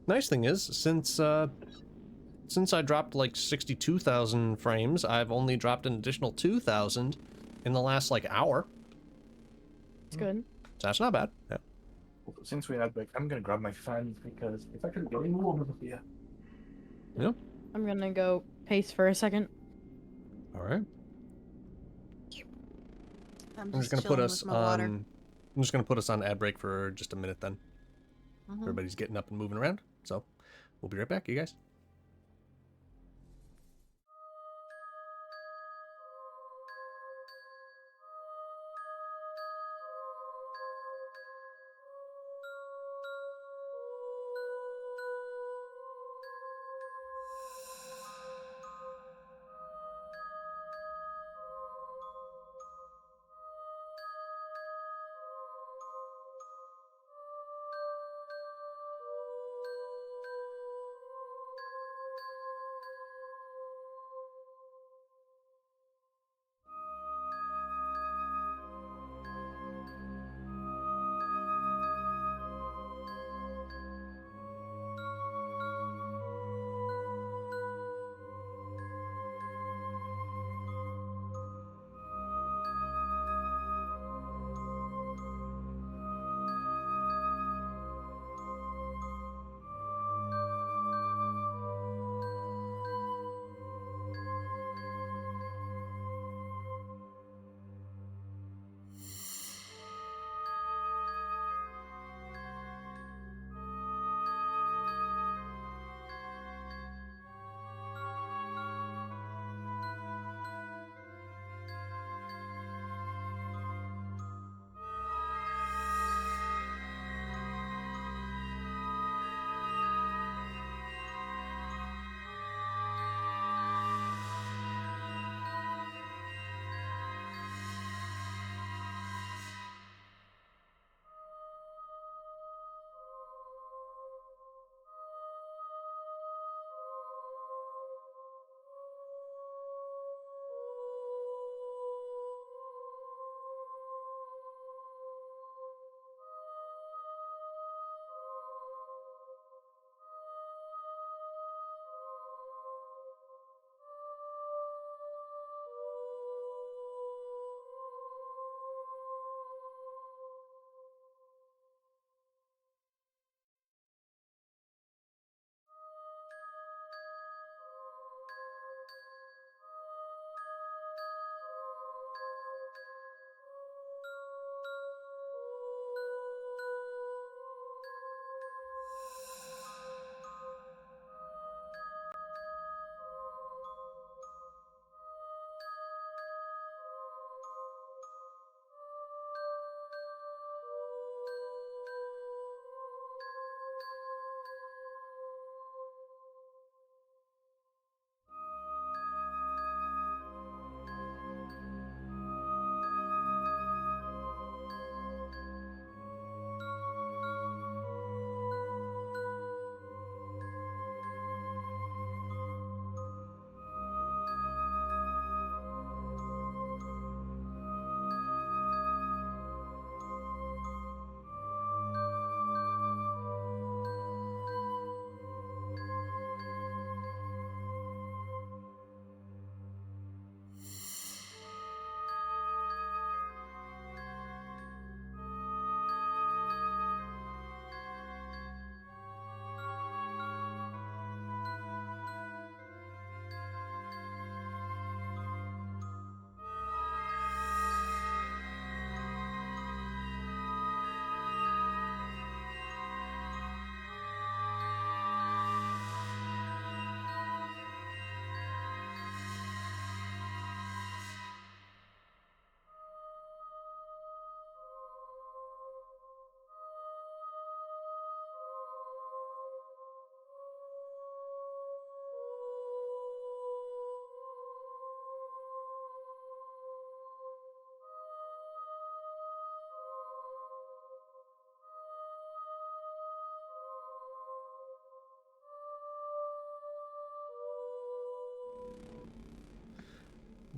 Nice thing is, since I dropped like 62,000 frames, I've only dropped an additional 2,000 in the last like hour. It's good. So that's not bad. Yeah. Since we're at break, I'm gonna grab my fan because it's actually getting warm over here. Yep. I'm gonna go pace for a second. All right. I'm I'm just gonna put chilling us with my water. on. I'm just gonna put us on ad break for just a minute then. Mhm. Everybody's getting up and moving around, so we'll be right back, you guys.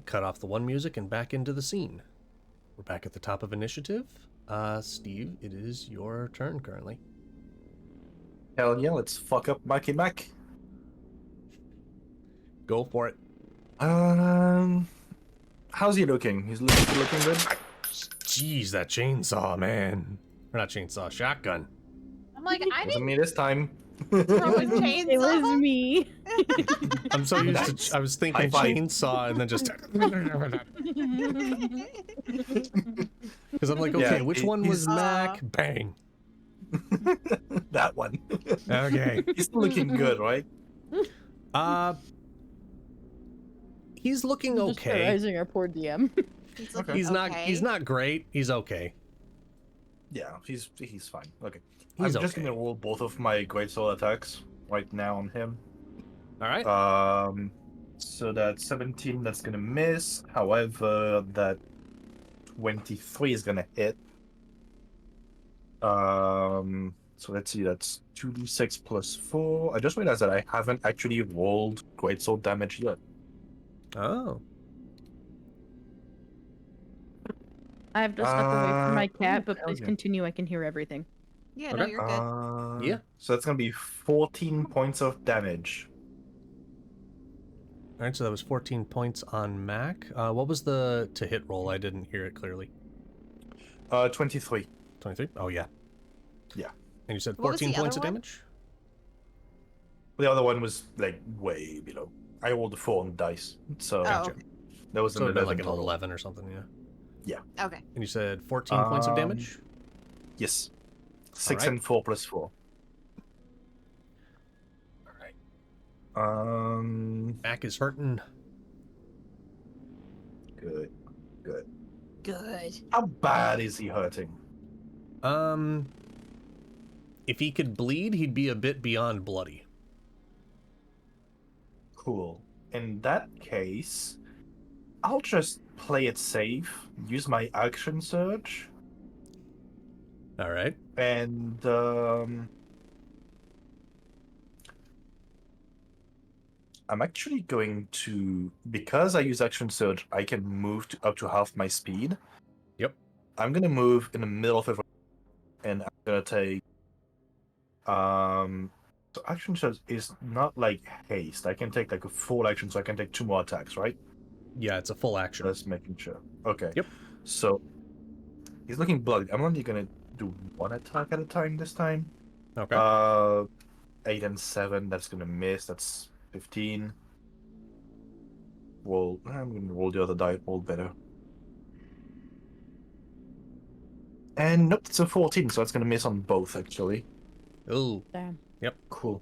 cut off the one music and back into the scene. We're back at the top of initiative. Steve, it is your turn currently. Hell yeah, let's fuck up Mikey Mac. Go for it. How's he looking? He's looking good? Jeez, that chainsaw, man. Or not chainsaw, shotgun. I'm like, I Wasn't didn't me this time. throw a chainsaw. It was me. I'm so used Nice. to, I was thinking High five. chainsaw and then just... Because I'm like, okay, Yeah, which one was he's- Mac? Bang. That one. Okay. He's still looking good, right? He's looking Just okay. terrorizing our poor DM. He's looking He's okay. not great. He's okay. Yeah, he's fine. Okay. He's I'm just okay. gonna roll both of my great sword attacks right now on him. All right. So that 17, that's gonna miss. However, that 23 is gonna hit. So let's see, that's 2d6 plus 4. I just realized that I haven't actually rolled greatsword damage yet. Oh. I have to step away from my cat, but hell please yeah. continue. I can hear everything. Yeah, no, Okay. you're good. Yeah. So that's gonna be 14 points of damage. All right, so that was 14 points on Mac. What was the to hit roll? I didn't hear it clearly. 23. 23? Oh, yeah. Yeah. And you said What was 14 the points of other one? damage? The other one was like way below. I rolled a 4 on dice, so Oh, okay. that was So it would have been like an an 11 or something, yeah. Okay. And you said 14 points of damage? Yes. 6 Alright. and 4 plus 4. Alright. Mac is hurting. Good. Good. Good. How bad is he hurting? If he could bleed, he'd be a bit beyond bloody. Cool. In that case, I'll just play it safe, use my action surge, All right. and I'm actually going to, because I use action surge, I can move up to half my speed. Yep. I'm gonna move in the middle of it, and I'm gonna take. So action surge is not like haste. I can take like a full action, so I can take 2 more attacks, right? Yeah, it's a full action. Just making sure. Okay. Yep. So he's looking bloody. I'm only gonna do 1 attack at a time this time. Okay. 8 and 7. That's gonna miss. That's 15. Well, I'm gonna roll the other die. Roll better. And nope, it's a 14, so that's gonna miss on both actually. Ooh. Damn. Cool.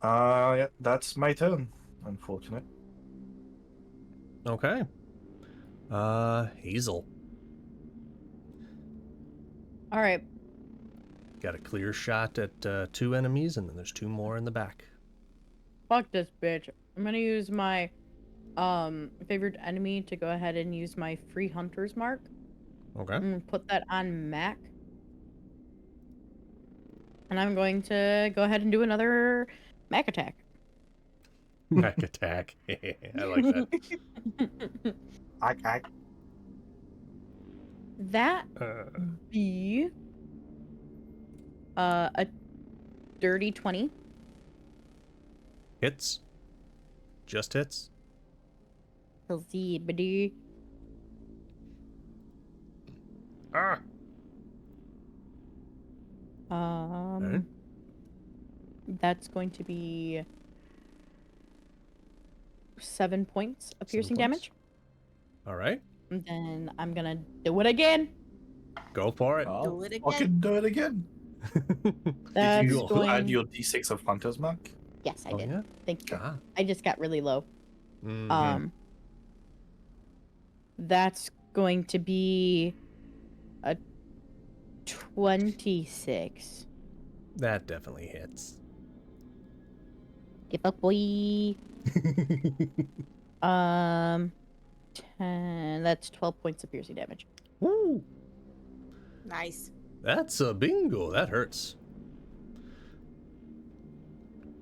Yeah, that's my turn. Unfortunate. Okay. Hazel. All right. Got a clear shot at 2 enemies, and then there's 2 more in the back. Fuck this bitch. I'm gonna use my favorite enemy to go ahead and use my free hunter's mark. Okay. I'm gonna put that on Mac. And I'm going to go ahead and do another Mac attack. Mac attack. I like that. That Uh, be a dirty 20. hits. Just hits. Zibbity. Ah. That's going to be 7 points of 7 piercing points. damage. All right. And then I'm gonna do it again. Go for it. I'll it again. fucking do it again. That's Did you going. add your d6 of Hunter's Mark? Yes, I Oh, did. yeah? Thank you. Ah. I just got really low. Mhm. That's going to be a 26. That definitely hits. Give up, boy. 10. That's 12 points of piercing damage. Woo! Nice. That's a bingo. That hurts.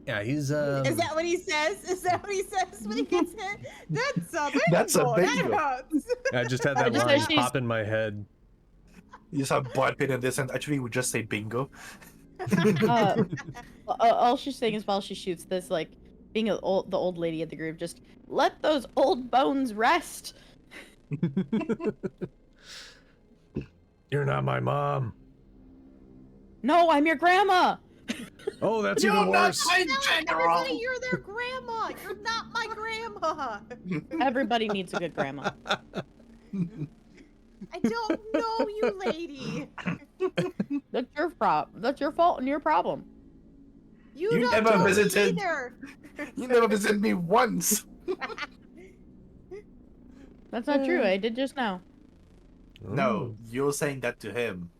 Yeah, he's Is that what he says? Is that what he says when he gets hit? That's a bingo. That's a bingo. That hurts. I just had that just line know she's- pop in my head. You just have Bud Pin in this, and actually we just say bingo. All she's saying is while she shoots this, like, being the old lady of the group, just let those old bones rest. You're not my mom. No, I'm your grandma. Oh, that's You're even not worse. my No, general. everybody, you're their grandma. You're not my grandma. Everybody needs a good grandma. I don't know you, lady. That's your fault and your problem. You You don't never know me visited. either. You never visited me once. That's not true. I did just now. No, you're saying that to him.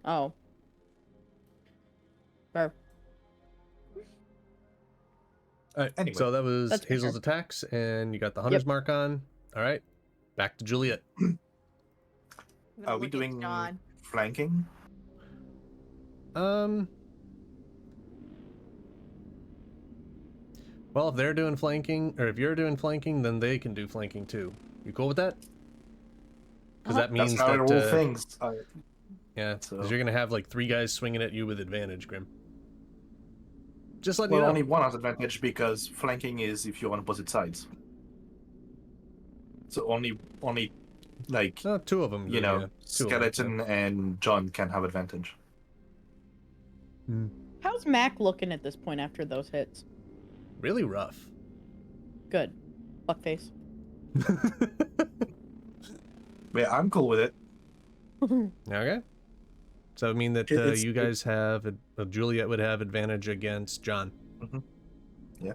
Oh. Fair. All right, Anyway, so that was that's Hazel's fair. attacks, and you got the hunter's mark on. All right, back to Juliet. I'm gonna Are we look at doing John. flanking? Well, if they're doing flanking, or if you're doing flanking, then they can do flanking too. You cool with that? Because that means That's how I that roll things. yeah, because So- you're gonna have like 3 guys swinging at you with advantage, Grim. Just letting Well, you know. only one has advantage because flanking is if you're on opposite sides. So only like 2 of them. you know, yeah, 2 of 'em, Skeleton and John can have advantage. How's Mac looking at this point after those hits? Really rough. Good. Fuckface. Yeah, I'm cool with it. Okay. So I mean that It's- you guys have Juliet would have advantage against John. Mhm. Yeah.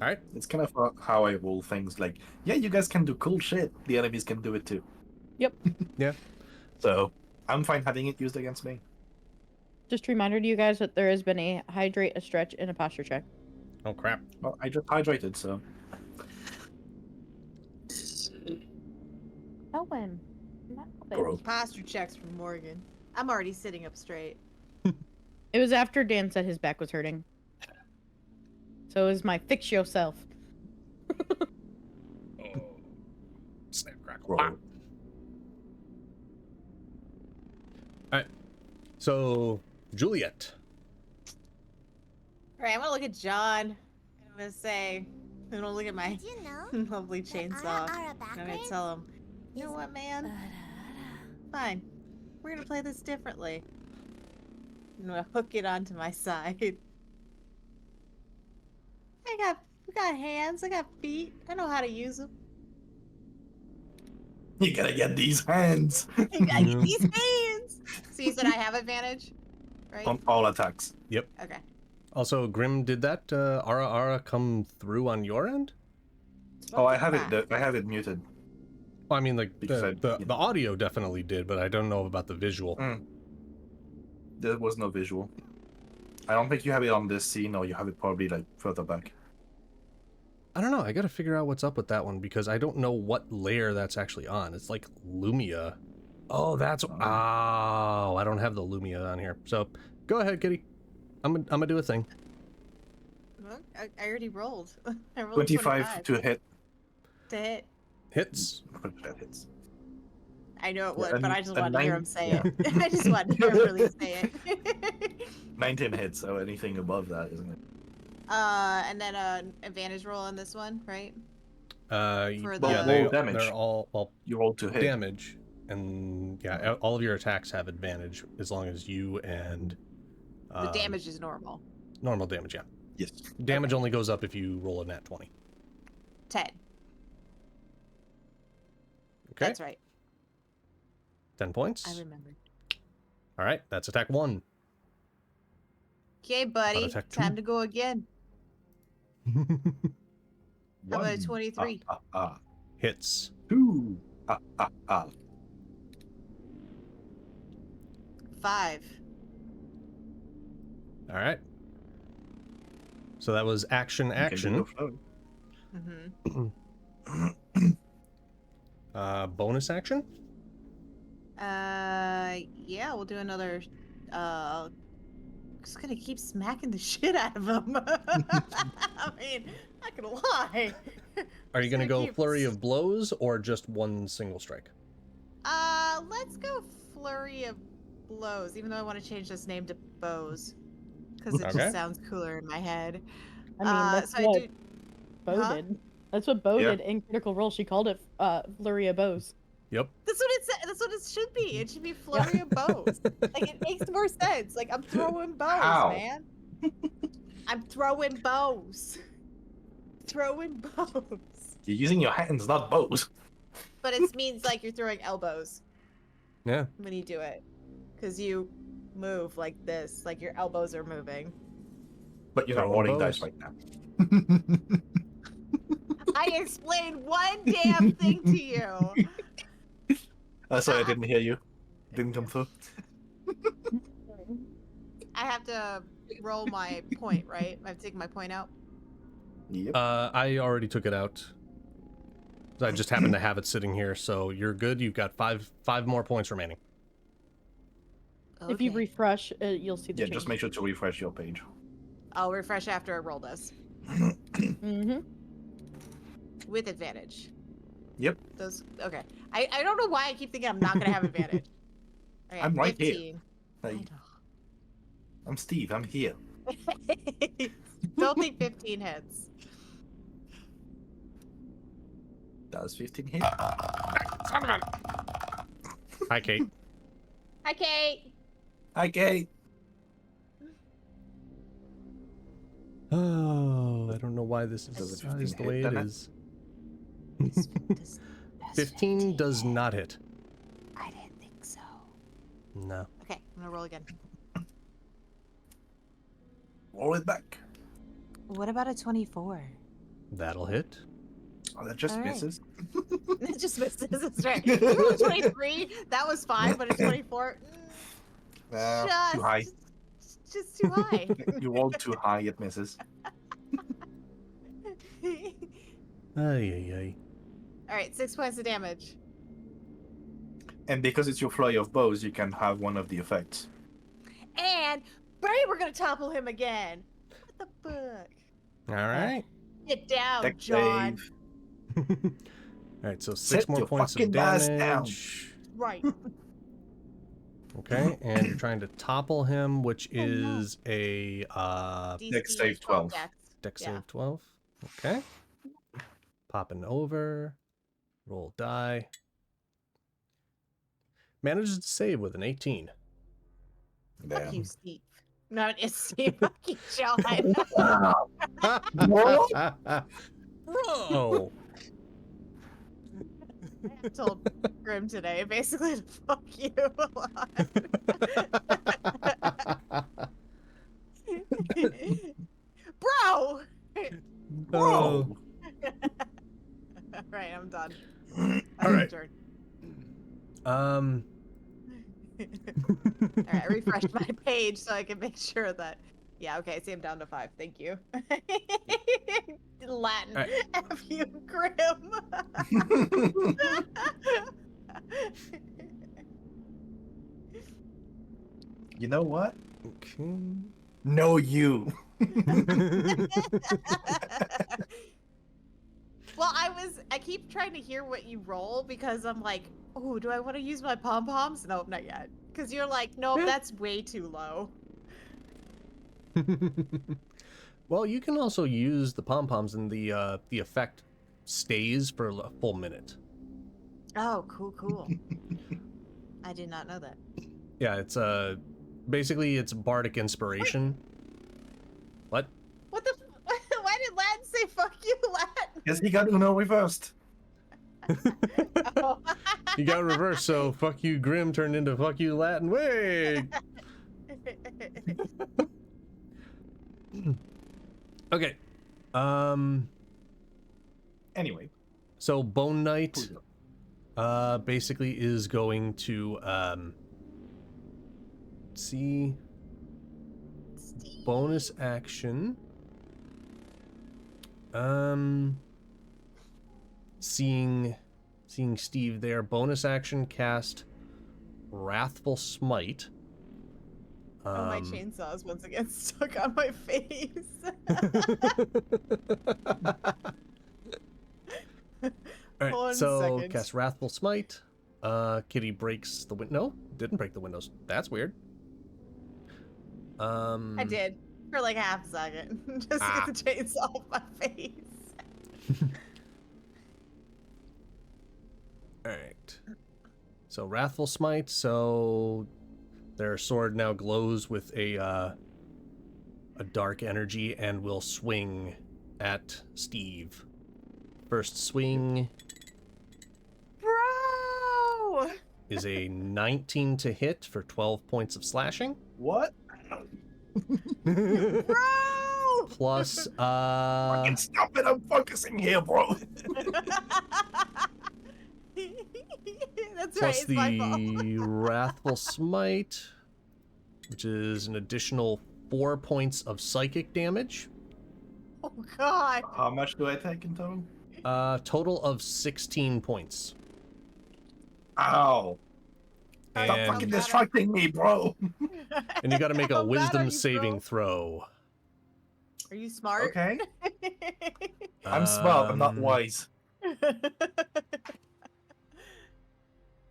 All right. It's kind of how I roll things. Like, yeah, you guys can do cool shit. The enemies can do it too. Yep. Yeah. So I'm fine having it used against me. Just a reminder to you guys that there has been a hydrate, a stretch, and a posture check. Oh crap. Well, I just hydrated, so Owen. Gross. Posture checks from Morgan. I'm already sitting up straight. It was after Dan said his back was hurting. So it was my fix yourself. Snap crackle. Roll. Pop. All right. So Juliet. All right, I'm gonna look at John. I'm gonna say, I'm gonna look at my Did you know lovely that chainsaw. Ara I'm gonna backwards tell him, you know is what, man? Fine. We're gonna play this differently. I'm gonna hook it onto my side. I got hands. I got feet. I know how to use them. You gotta get these hands I got these hands. So you said I have advantage, right? on all attacks. Okay. Also, Grim, did that Ara come through on your end? Oh, I Spoken have back. it. I have it muted. Well, I mean, like Because the audio definitely did, but I don't know about the visual. There was no visual. I don't think you have it on this scene, or you have it probably like further back. I don't know. I got to figure out what's up with that one because I don't know what layer that's actually on. It's like Lumia. Oh, that's oh, I don't have the Lumia on here. So go ahead, Kitty. I'm gonna do a thing. Look, I already rolled. I rolled 25 to hit. to hit. Hits. That hits. I know it Yeah, would, but I just wanted to hear him say yeah. it. I just wanted to hear him really say it. 19 hits, so anything above that, isn't it? And then advantage roll on this one, right? For Yeah, the- Roll damage. they're all well You roll to hit. damage, and yeah, all of your attacks have advantage as long as you and The damage is normal. normal damage. Yeah, Yes. damage only goes up if you roll a nat 20. 10. Okay, That's right. 10 points. I remembered. All right, that's attack 1. Okay, buddy. attack Time two. to go again. How about a 23? Hits. 2. 5. All right. So that was action. Mm-hmm. Bonus action. Yeah, we'll do another just gonna keep smacking the shit out of him. I mean, not gonna lie. Are you Just gonna go keep flurry of blows or just one single strike? Let's go flurry of blows, even though I want to change this name to bows. Because it Okay. just sounds cooler in my head. I mean, that's so what I do. Bo Huh? did. That's what Bo Yeah. did in Critical Role. She called it Flurry of Bows. Yep. That's what it said. That's what it should be. It should be flurry of bows. Like it makes more sense. Like I'm throwing bows, How? man. I'm throwing bows. Throwing bows. You're using your hands, not bows. But it means like you're throwing elbows Yeah. when you do it, because you move like this, like your elbows are moving. But you're not Throwing rolling bows. dice right now. I explained one damn thing to you. Sorry, I didn't hear you. Didn't come through. I have to roll my point, right? I have to take my point out. Yep. I already took it out. I just happen to have it sitting here, so you're good. You've got five more points remaining. If you Okay. refresh, you'll see the Yeah, change. just make sure to refresh your page. I'll refresh after I roll this Mm-hmm. with advantage. Yep. Those okay. I don't know why I keep thinking I'm not gonna have advantage. Okay, I'm right here. 15. Hey, I I'm Steve. I'm here. know. Don't think 15 hits. Does 15 hit? Hi, Kate. Hi, Kate. Hi, Kate. Oh, I don't know why this Does is a 15 sized the hit way it then? is. 15 does not hit. I didn't think so. No. Okay, I'm gonna roll again. Roll it back. What about a 24? That'll hit. Oh, that just All right. misses. It just misses. That's right. You rolled a 23. That was fine, but a 24. Just Too high. Just too high. You rolled too high, it misses. Ay, ay, ay. All right, 6 points of damage. And because it's your flurry of bows, you can have one of the effects. And Bray, we're gonna topple him again. What the fuck? All right. Get down, Deck John. save. All right, so 6 Set more your points of fucking ass down. damage. Right. Okay, and you're trying to topple him, which Oh, no. is a Dex save 12. Dex. dex Yeah. save 12. Okay. Popping over. Roll die. Manages to save with an 18. Fuck you, Steve. No, it's Steve. Fuck you, John. Bro! I told Grim today, basically, to fuck you a lot. Bro! Oh. Alright, I'm done. All right. Turn. Um. Alright, I refreshed my page so I can make sure that. Yeah, okay, see, I'm down to 5. Thank you. Latin. Alright. F you, Grim. You know what? Okay. No, you. Well, I keep trying to hear what you roll because I'm like, oh, do I want to use my pom-poms? Nope, not yet. Because you're like, nope, that's way too low. Well, you can also use the pom-poms and the effect stays for a full minute. Oh, cool. I did not know that. Yeah, it's basically it's bardic inspiration. What? What the? Why did Latin say "fuck you," Latin? Yes, he got Uno reversed. Oh. You got reversed, so fuck you Grim turned into fuck you Latin. Wait. Okay. Anyway. So Bone Knight basically is going to see bonus action. Seeing Steve there, bonus action cast Wrathful Smite. Oh, my chainsaw is once again stuck on my face. All right, 1 so second. cast Wrathful Smite. Kitty breaks the window. No, didn't break the windows. That's weird. I did for like half a second, just to get the chainsaw off my face. All right. So Wrathful Smite. So their sword now glows with a dark energy and will swing at Steve. First swing Bro! is a 19 to hit for 12 points of slashing. What? Bro! Plus, Fucking stop it! I'm focusing here, bro. That's right, plus it's my fault. the Wrathful Smite, which is an additional 4 points of psychic damage. Oh god. How much do I take in total? Total of 16 points. Ow! Stop And, fucking distracting me, bro. and you got to make How a bad are wisdom you, saving bro? throw. Are you smart? Okay. I'm smart. I'm not Um, wise.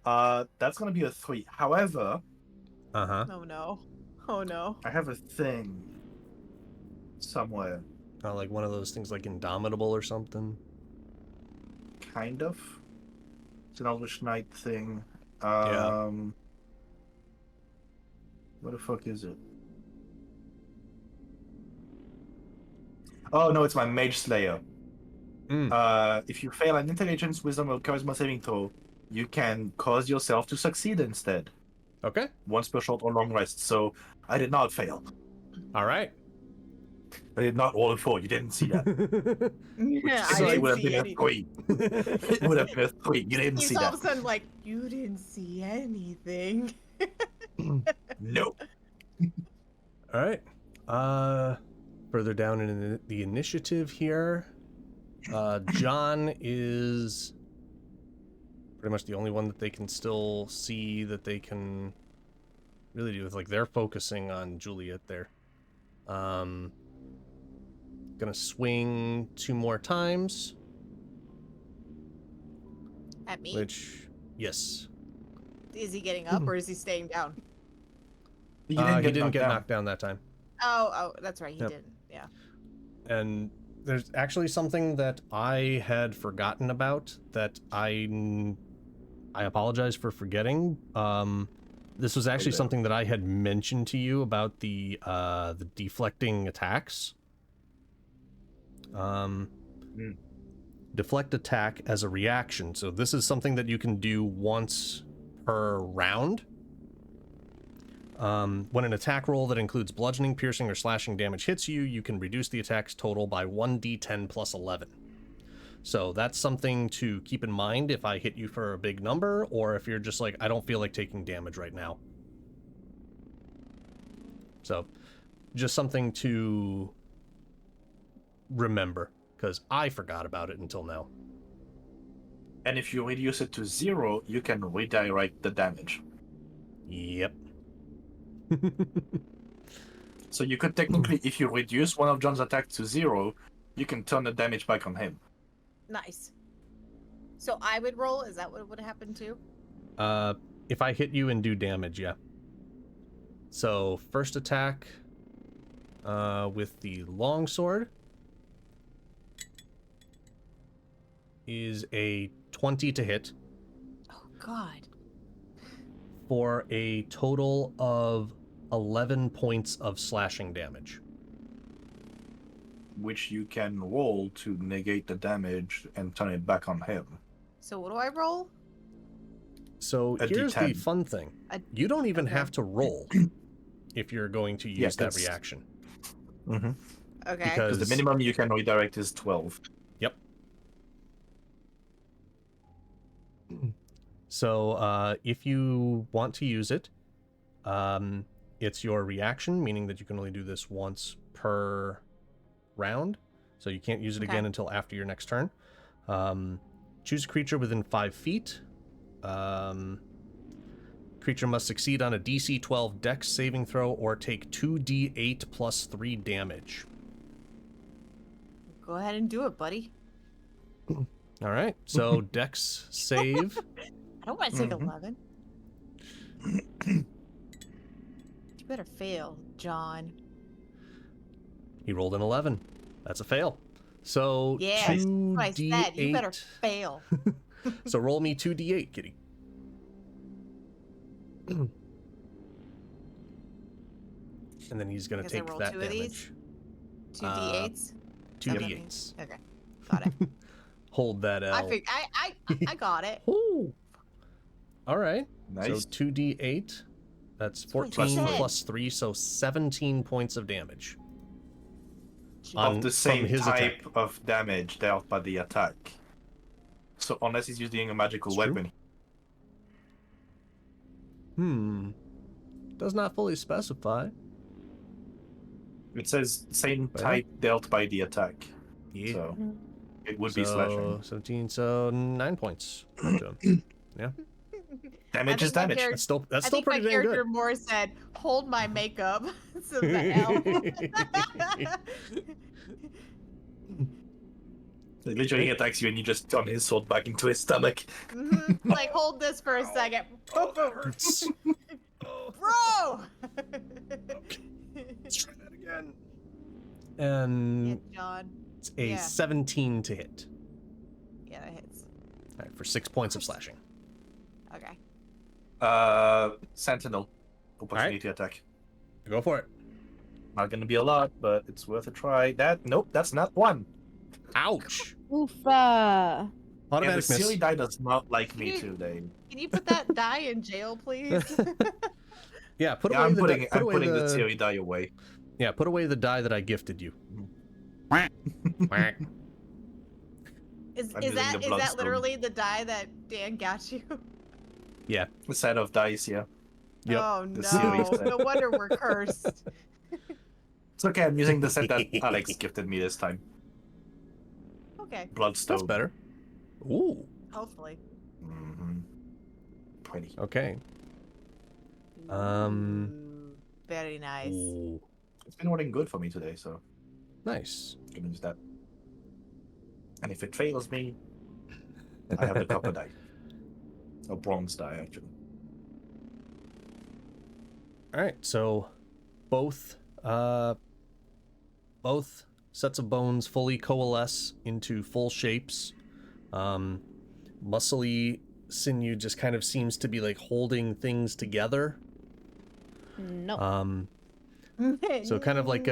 That's gonna be a 3. However, Uh-huh. Oh no. Oh no. I have a thing somewhere. Like one of those things like Indomitable or something. Kind of. It's an Eldritch Knight thing. Yeah. What the fuck is it? Oh no, it's my Mage Slayer. If you fail an Intelligence, Wisdom, or Charisma saving throw, you can cause yourself to succeed instead. Okay. Once per short or long rest. So I did not fail. All right. I did not roll a 4. You didn't see that. Yeah, I It would didn't have see been a anything. 3. It would have been a 3. You didn't He's see all that. of a sudden like, you didn't see anything. No. All right. Further down in the initiative here, John is pretty much the only one that they can still see that they can really do with. Like, they're focusing on Juliet there. Gonna swing 2 more times. At me? Which, yes. Is he getting up or is he staying down? He He didn't get knocked knocked down that time. Oh, that's right, he Yep. didn't. Yeah. And there's actually something that I had forgotten about that I apologize for forgetting. This was actually something that I had mentioned to you about the deflecting attacks. Deflect attack as a reaction. So this is something that you can do once per round. When an attack roll that includes bludgeoning, piercing, or slashing damage hits you, you can reduce the attack's total by 1d10 plus 11. So that's something to keep in mind if I hit you for a big number, or if you're just like, I don't feel like taking damage right now. So just something to remember, because I forgot about it until now. And if you reduce it to 0, you can redirect the damage. Yep. So you could technically, if you reduce one of John's attacks to 0, you can turn the damage back on him. Nice. So I would roll? Is that what would happen too? If I hit you and do damage, yeah. So first attack with the longsword is a 20 to hit. Oh god. For a total of 11 points of slashing damage. Which you can roll to negate the damage and turn it back on him. So what do I roll? So A here's the D10. fun thing. A- You don't even okay. have to roll if you're going to use that that's- reaction. Mm-hmm. Okay. Because Because the minimum you can redirect is 12. Yep. So if you want to use it, it's your reaction, meaning that you can only do this once per round. So you can't use it Okay. again until after your next turn. Choose a creature within 5 feet. Creature must succeed on a DC 12 Dex saving throw or take 2d8 plus 3 damage. Go ahead and do it, buddy. All right, so Dex save. I don't want to take 11. You better fail, John. He rolled an 11. That's a fail. So Yeah, that's what I said. You better 2d8. fail. So roll me 2d8, kitty. And then he's going to Guess I take roll that 2 of damage. these? 2 d8s? 2 Okay. d8s. Okay, got it. Hold that L. I got it. Ooh. All right. Nice. So 2d8. That's what I 14 said. plus 3, so 17 points of damage. Of the from same his type attack. of damage dealt by the attack. So unless he's using a magical It's true. weapon. Does not fully specify. It says same Well. type dealt by the attack. Yeah. So it would be slashing. 17, so 9 points. to him. Yeah. Damage is damage. That's still I still think my pretty damn character good. more said, "Hold my makeup." So the L. It literally attacks you and you just turn his sword back into his stomach. Like, hold this for a second. Oh, that hurts. Bro! Let's try that again. And Yeah, John. it's a Yeah. 17 to hit. Yeah, that hits. All right, for 6 points of slashing. Okay. Sentinel. Opportunity attack. Go for it. Not gonna be a lot, but it's worth a try. Nope, that's not one. Ouch. Oofa. And the Automatic silly miss. die does not like me today. Can you put that die in jail, please? Yeah, put Yeah, away I'm the putting di- put I'm away putting the the silly die away. Yeah, put away the die that I gifted you. Is I'm using the that bloodstone. literally the die that Dan got you? Yeah. A set of dice, yeah. Yep. Oh The silly no! set. No wonder we're cursed. It's okay, I'm using the set that Alex gifted me this time. Okay, Bloodstone. That's better. Ooh. hopefully. Mm-hmm. Pretty. Okay. Ooh, very nice. Ooh. It's been running good for me today, so Nice. I'm gonna use that. And if it fails me, I have a copper die. A bronze die, actually. All right, so both sets of bones fully coalesce into full shapes. Muscly sinew just kind of seems to be like holding things together. No. So kind of like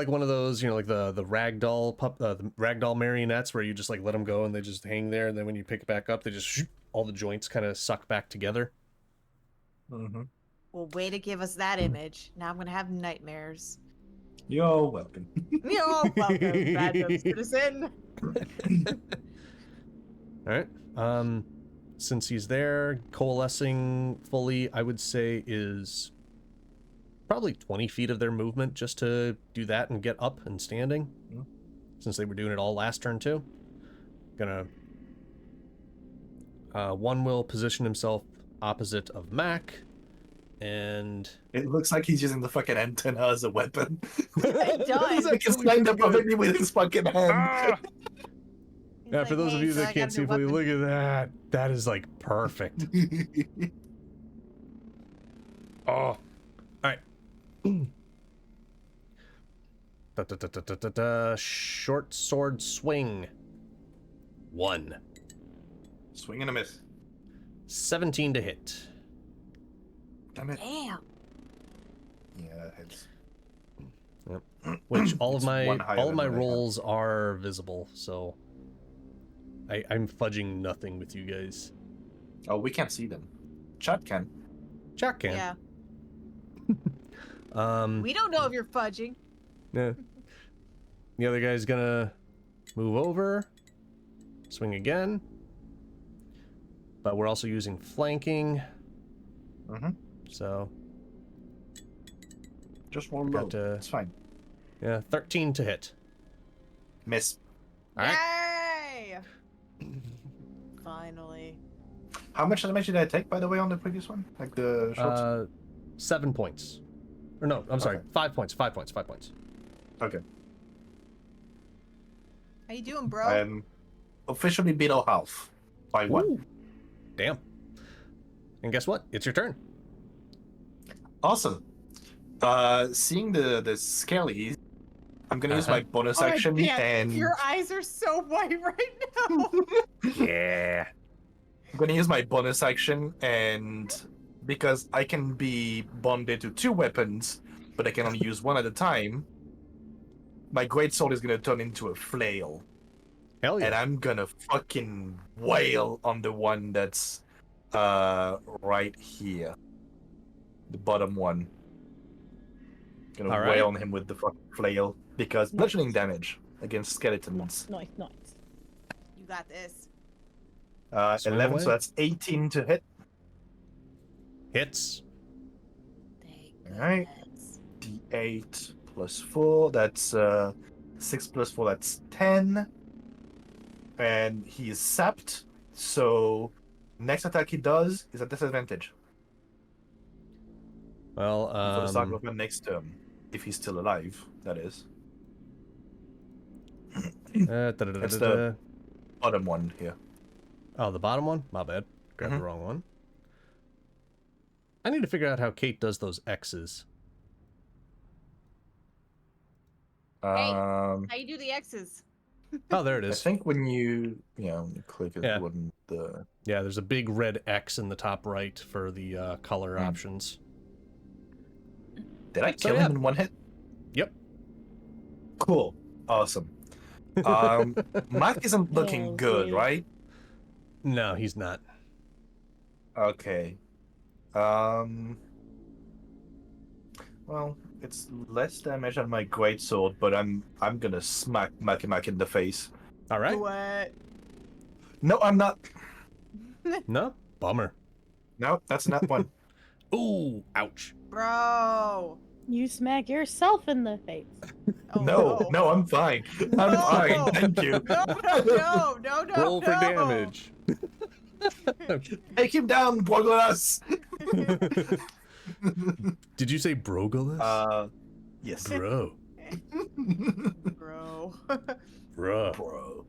one of those, you know, like the ragdoll the ragdoll marionettes where you just like let them go and they just hang there, and then when you pick it back up, they just all the joints kind of suck back together. Mm-hmm. Well, way to give us that image. Now I'm gonna have nightmares. You're welcome. You're welcome, random citizen. All right. Since he's there, coalescing fully, I would say is probably 20 feet of their movement just to do that and get up and standing. Yeah. Since they were doing it all last turn too. Gonna one will position himself opposite of Mac, and It looks like he's using the fucking antenna as a weapon. It does. He's like he's lined up perfectly with his fucking hand. He's yeah, like, for those of "Hey, you so that I can't got a see, new fully, weapon." look at that. That is like perfect. Oh, all right. Short sword swing. 1. Swing and a miss. 17 to hit. Damn it. Damn. Yeah, it's Which all of It's my one higher all of than my what I have. rolls are visible, so I'm fudging nothing with you guys. Oh, we can't see them. Chat can. Jack can. Yeah. Um. We don't know if you're fudging. Yeah. The other guy's gonna move over, swing again. But we're also using flanking, Mm-hmm. so Just one Got low. to- It's fine. yeah, 13 to hit. Miss. All right. Yay! Finally. How much damage did I take, by the way, on the previous one? Like the short? 7 points. Or no, I'm sorry, Okay. 5 points. 5 points. 5 points. Okay. How you doing, bro? I am officially below half by 1. Ooh, damn. And guess what? It's your turn. Awesome. Seeing the skellies, I'm gonna use my bonus Oh, action damn, and your eyes are so white right now. Yeah. I'm gonna use my bonus action, and because I can be bonded to 2 weapons, but I can only use 1 at a time, my greatsword is gonna turn into a flail. Hell yeah. And I'm gonna fucking wail on the one that's right here. The bottom one. Gonna All right. wail on him with the fucking flail because bludgeoning damage against skeletons. Nice. You got this. Swing 11, away. so that's 18 to hit. Hits. Alright. D8 plus 4, that's 6 plus 4, that's 10. And he is sapped, so next attack he does is a disadvantage Well, for the start of the next turn. If he's still alive, that is. That's the bottom one here. Oh, the bottom one? My bad. Grabbed the wrong one. I need to figure out how Kate does those X's. How you do the X's? Oh, there it I is. think when you click it, Yeah. wouldn't the Yeah, there's a big red X in the top right for the color options. Did I So, kill yeah. him in 1 hit? Yep. Cool. Awesome. Mac isn't looking Oh, good, dude. right? No, he's not. Okay. Well, it's less damage on my greatsword, but I'm gonna smack Mac in the face. All right. What? No, I'm not. No? Bummer. No, that's not one. Ooh, ouch. Bro. You smack yourself in the face. Oh, No, I'm fine. I'm No. fine, thank you. No. Roll for damage. Take him down, Borglass! Did you say Brogolas? Yes. Bro. Bro. Bruh. Bro.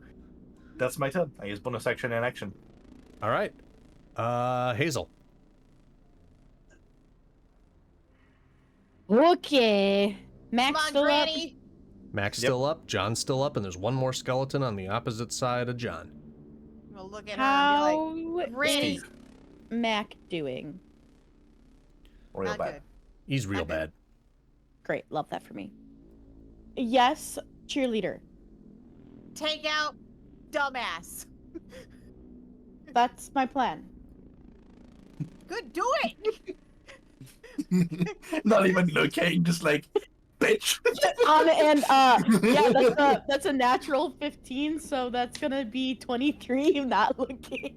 That's my turn. I use bonus action and action. All right. Hazel. Okay. Max Come on, still Granny. Mac's Yep. still up, John's still up, and there's one more skeleton on the opposite side of John. We'll look up. at her and How be like, Granny. is Mac doing? Real Not bad. good. He's real Okay. bad. Great, love that for me. Yes, cheerleader. Take out dumbass. That's my plan. Good, do it. Not even looking, just like, bitch. Yeah, that's a natural 15, so that's gonna be 23. Not looking.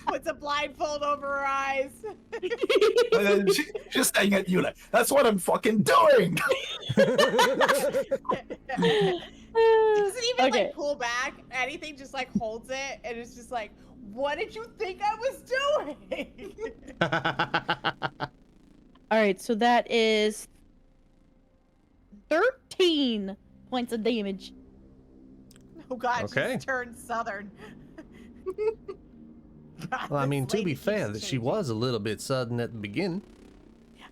Puts a blindfold over her eyes. And then she's staring at you like, that's what I'm fucking doing. Doesn't even Okay. like pull back anything, just like holds it and it's just like, what did you think I was doing? All right, so that is 13 points of damage. Oh god, Okay. she's turned southern. God, Well, I this mean, to lady be keeps fair, that she changing. was a little bit sudden at the beginning.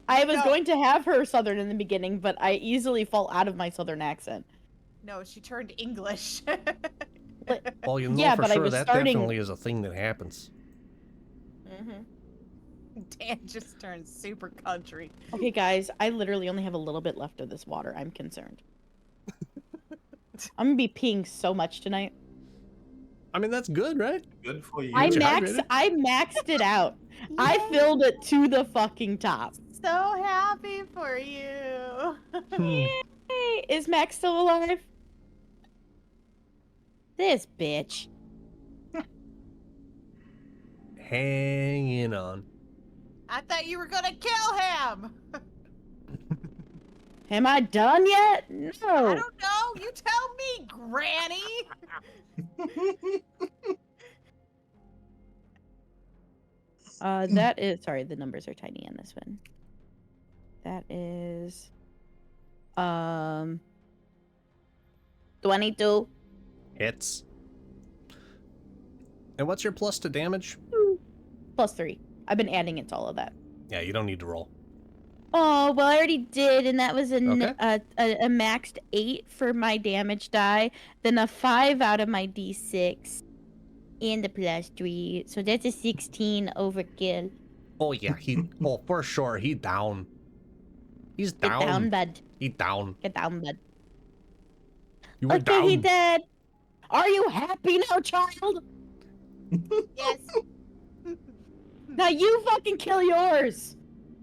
I was No. going to have her southern in the beginning, but I easily fall out of my southern accent. No, she turned English. Well, you know Yeah, for but I sure was that starting- definitely is a thing that happens. Dan just turned super country. Okay, guys, I literally only have a little bit left of this water. I'm concerned. I'm gonna be peeing so much tonight. I mean, that's good, right? Good for you. I Get you hydrated. maxed it out. I Yay. filled it to the fucking top. So happy for you. Hey, is Max still alive? This bitch. Hanging on. I thought you were gonna kill him. Am I done yet? I No. don't know. You tell me, Granny. That is sorry, the numbers are tiny on this one. That is 22 Hits. And what's your plus to damage? plus 3. I've been adding it to all of that. Yeah, you don't need to roll. Oh, well, I already did, and that was Okay. a maxed 8 for my damage die, then a 5 out of my d6, and the plus 3. So that's a 16 overkill. Oh yeah, oh for sure, he down. He's Get down. down, bud. He down. Get down, bud. You were Okay, down. he dead. Are you happy now, child? Yes. Now you fucking kill yours.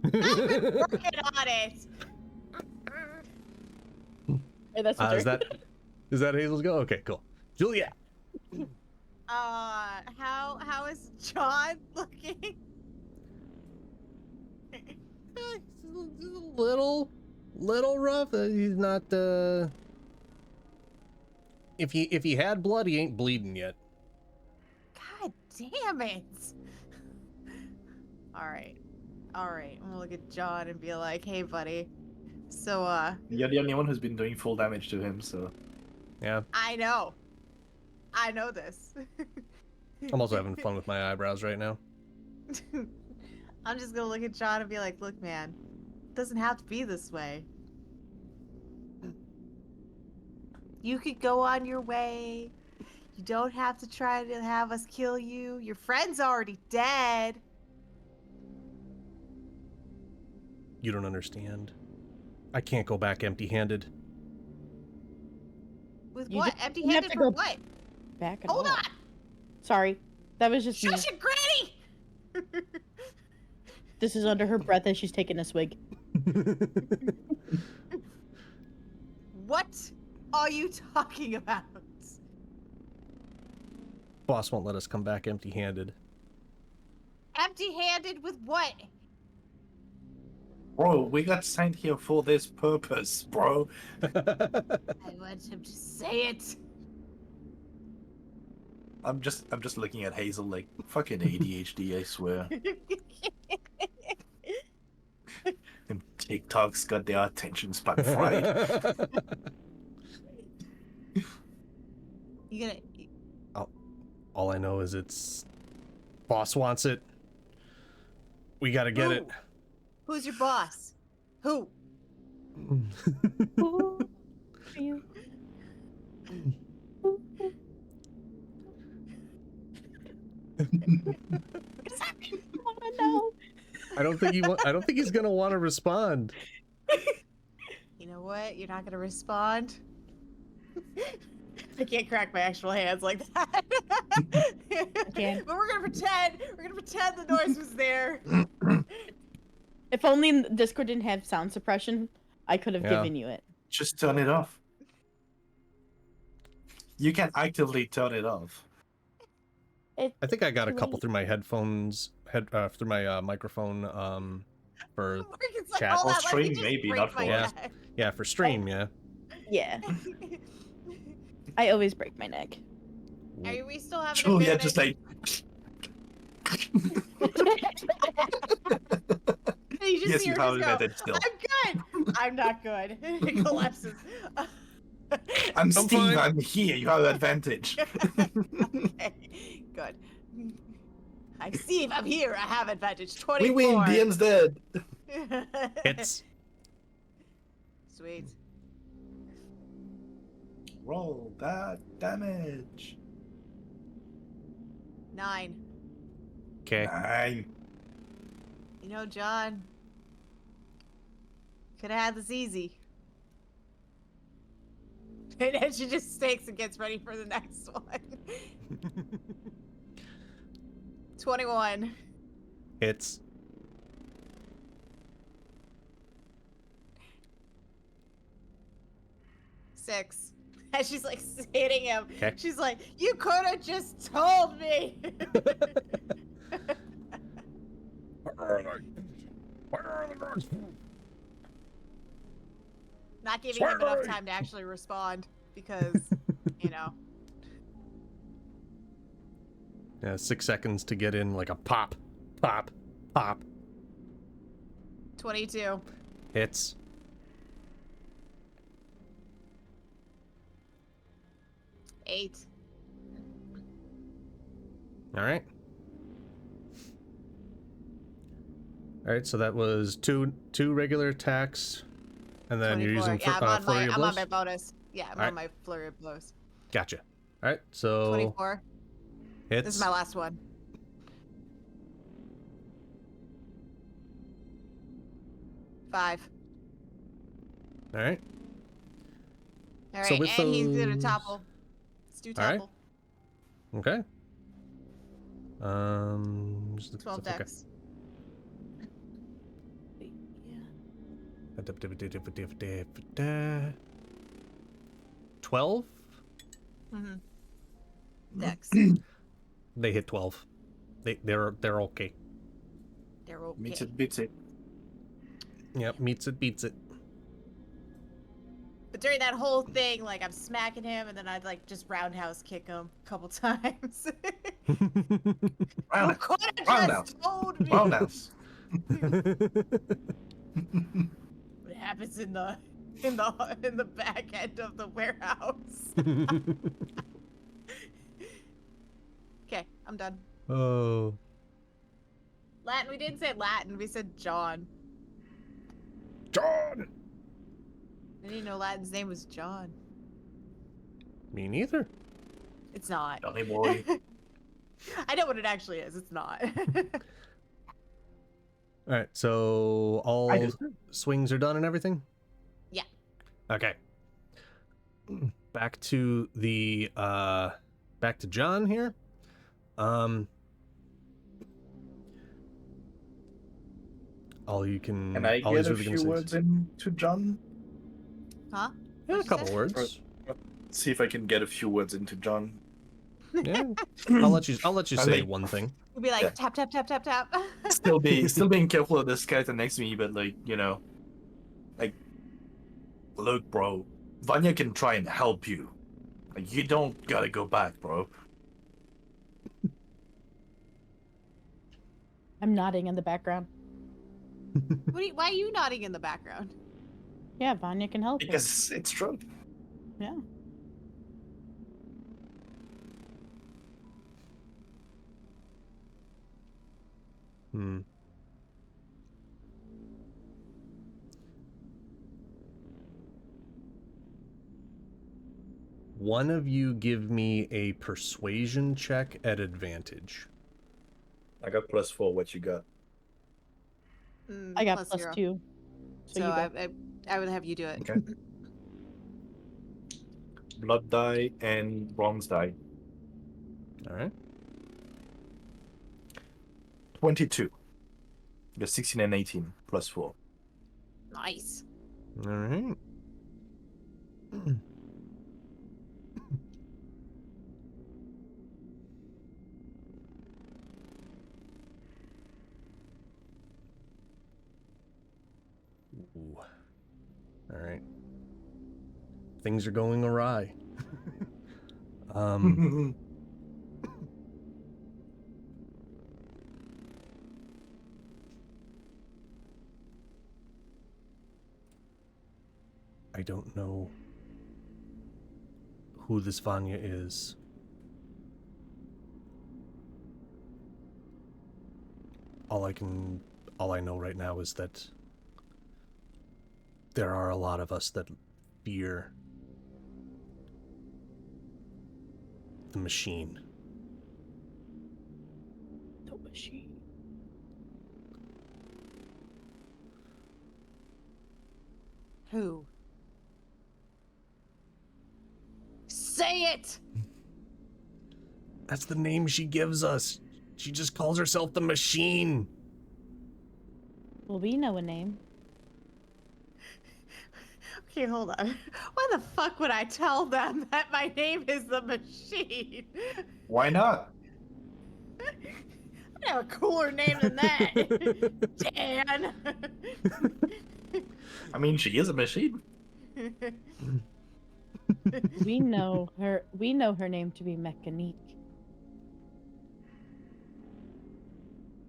I've been working on it. Hey, that's Is that Hazel's go? Okay, cool. Julia. How is John looking? He's a little rough. He's not. If he had blood, he ain't bleeding yet. God damn it! All right. I'm gonna look at John and be like, "Hey, buddy. So, You're the only one who's been doing full damage to him, so. Yeah. I know this. I'm also having fun with my eyebrows right now. I'm just gonna look at John and be like, "Look, man, it doesn't have to be this way. You could go on your way. You don't have to try to have us kill you. Your friend's already dead." You don't understand. I can't go back empty-handed. With You what? just- you Empty-handed have to for go what? Back and Hold all. on! Sorry, that was just me. Shush it, Granny! This is under her breath as she's taking a swig. What are you talking about? Boss won't let us come back empty-handed. Empty-handed with what? Bro, we got sent here for this purpose, bro. I want him to say it. I'm just looking at Hazel like fucking ADHD, I swear. And TikTok's got their attention span fried. You gonna? All I know is boss wants it. We gotta get it. Who's your boss? Who? Who are you? Oh no. I don't think he's gonna want to respond. You know what? You're not gonna respond. I can't crack my actual hands like that. can. But we're gonna pretend. We're gonna pretend the noise was there. If only Discord didn't have sound suppression, I could have Yeah. given you it. Just turn it off. You can actively turn it off. I think I got a couple Wait. through my headphones, through my microphone, for It's like, Chat. all Well, that, let me stream just maybe, break not my for us. neck. yeah, for stream, yeah. Yeah, I always break my neck. Are we still having Julia a just like. You just Yes, hear you her have just go, it still. I'm good. I'm not good. It collapses. I'm I'm Steve, fine. I'm here, you have advantage. Okay, good. I'm Steve, I'm here, I have advantage. 24. We win, DM's dead. Hits. Sweet. Roll that damage. 9. Okay. 9. You know, John, could have had this easy. And then she just stakes and gets ready for the next one. 21. Hits. Six. And she's like hitting him. Okay. She's like, you could have just told me. Not giving him enough time to actually respond because, you know. Yeah, 6 seconds to get in like a pop. Pop. Pop. 22. Hits. Eight. All right. All right, so that was two regular attacks, and then you're 24. using Yeah, flurry of I'm blows. on my bonus. Yeah, I'm Alright. on my flurry of blows. Gotcha. All right, so 24. hits. This is my last one. Five. All right. All So right, with and he's gonna those- topple. Let's do Alright. topple. Okay. 12 okay. decks. Yeah. 12. Mm-hmm. Decks. They hit 12. They're okay. They're okay. Meets it, beats it. Yep, meets it, beats it. But during that whole thing, like I'm smacking him, and then I'd like just roundhouse kick him a couple times. Round, could have roundhouse. just told me roundhouse. what happens in the back end of the warehouse. Okay, I'm done. Oh. Latin. We didn't say Latin. We said John. John. I didn't know Latin's name was John. Me neither. It's not. Johnny boy. I know what it actually is. It's not. All right, so all I do. swings are done and everything? Yeah. Okay. Back to the back to John here. All you can Can I all get he's a really gonna few say words is- into John? Huh? Yeah, a What'd you couple say? words. See if I can get a few words into John. Yeah. I'll let you I say think- one thing. We'll be like Yeah. tap tap tap tap tap. Still being careful of this character next to me, but like, you know, like, look, bro, Vanya can try and help you. Like, you don't gotta go back, bro. I'm nodding in the background. Why are you nodding in the background? Yeah, Vanya can help. him. Because it's true. Yeah. Hmm. One of you give me a persuasion check at advantage. I got +4. What you got? I got +0. +2. So you got I would have you do it. Okay. Blood die and bronze die. All right. 22. You got 16 and 18 +4. Nice. All right. Ooh. All right. Things are going awry. I don't know who this Vanya is. All I know right now is that there are a lot of us that fear the machine. The machine. Who? Say it. That's the name she gives us. She just calls herself the machine. Well, we know a name. Okay, hold on. Why the fuck would I tell them that my name is the machine? Why not? I have a cooler name than that. Dan. I mean, she is a machine. We know her. We know her name to be Mechanique.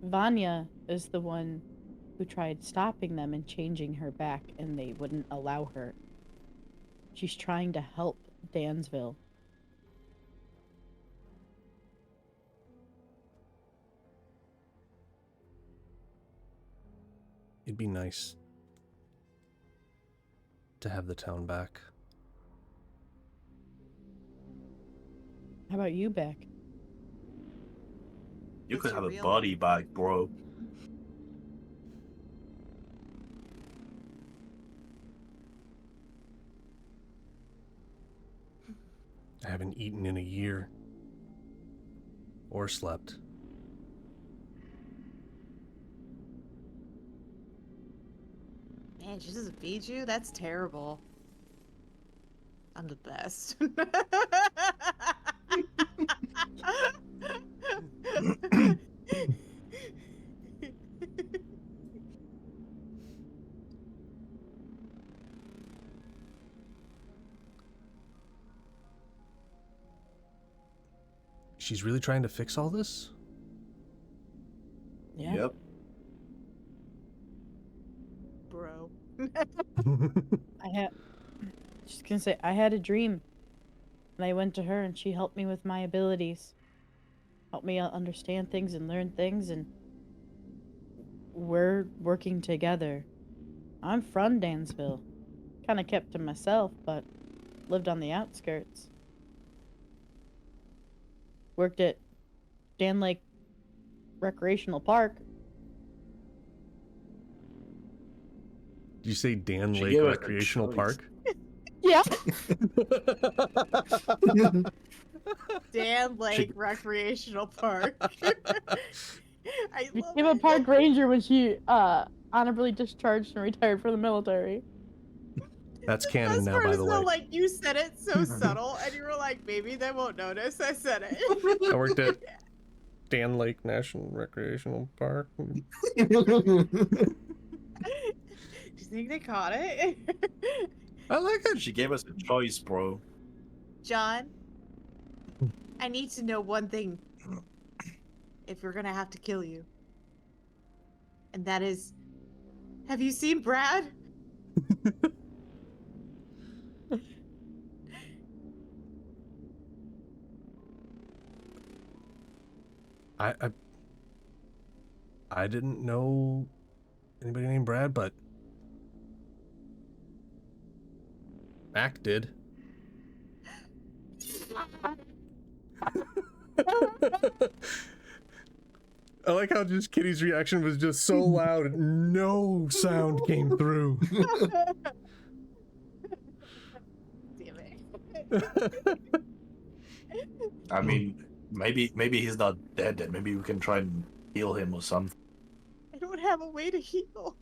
Vanya is the one who tried stopping them and changing her back, and they wouldn't allow her. She's trying to help Dansville. It'd be nice to have the town back. How about you back? You What's could your have a real body back, bro. I haven't eaten in a year. Or slept. Man, she doesn't feed you? That's terrible. I'm the best. She's really trying to fix all this? Yeah. Yep. Bro. Just gonna say, I had a dream. And I went to her and she helped me with my abilities. Helped me understand things and learn things, and we're working together. I'm from Dansville. Kinda kept to myself, but lived on the outskirts. Worked at Dan Lake Recreational Park. Did you say Dan She Lake gave us a Recreational choice. Park? Yeah. Dan Lake Recreational Park. I love Became a it. park ranger when she honorably discharged and retired from the military. That's The canon best now, part by is the though, way. like you said it so subtle, and you were like, "Maybe they won't notice." I said it. I worked at Dan Lake National Recreational Park. Do you think they caught it? I like it. She gave us a choice, bro. John, I need to know one thing. If we're gonna have to kill you, and that is, have you seen Brad? I didn't know anybody named Brad, but Mac did. I like how just Kitty's reaction was just so loud, no sound came through. Damn it. I mean, maybe he's not dead then. Maybe we can try and heal him or something. I don't have a way to heal.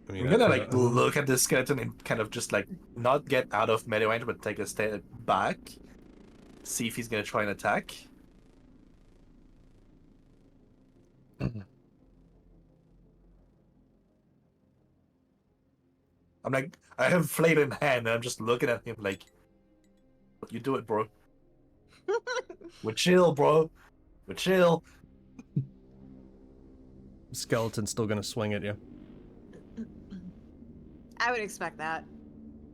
I mean, I'm gonna like look at the skeleton and kind of just like not get out of melee range, but take a step back, see if he's gonna try and attack. I'm like, I have flail in hand, and I'm just looking at him like, "You do it, bro. We're chill, bro. We're chill." Skeleton's still gonna swing at you. I would expect that.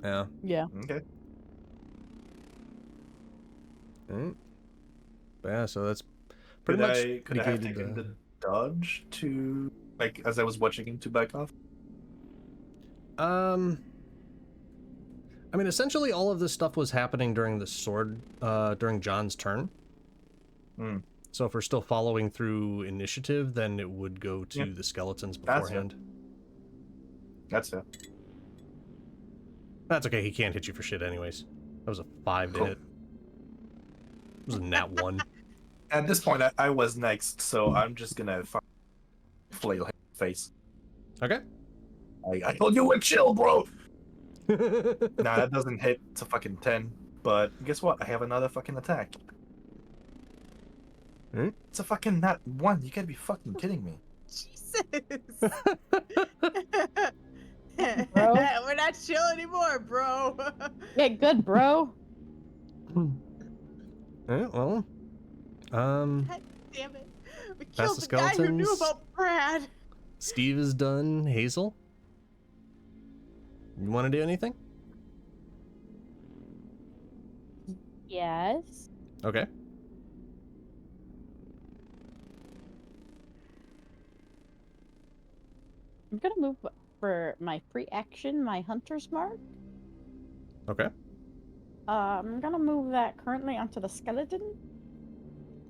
Yeah. Yeah. Okay. Mm. But yeah, so that's pretty much Could I have negated taken the dodge to like as I was watching him to back off? I mean, essentially all of this stuff was happening during the sword, during John's turn. Hmm. So if we're still following through initiative, then it would go to Yeah. the skeletons That's fair. beforehand. That's it. That's okay, he can't hit you for shit anyways. That was a 5 to Cool. hit. It was a nat 1. At this point, I was next, so I'm just gonna flail him in the face. Okay. I told you we're chill, bro. Nah, that doesn't hit. It's a fucking 10. But guess what? I have another fucking attack. Hmm? It's a fucking nat 1. You gotta be fucking kidding me. Jesus. Bro. We're not chill anymore, bro. Yeah, good, bro. Alright, well. God damn it. We Past killed the the guy who knew skeletons. about Brad. Steve is done. Hazel? You want to do anything? Yes. Okay. I'm gonna move for my free action, my hunter's mark. Okay. I'm gonna move that currently onto the skeleton.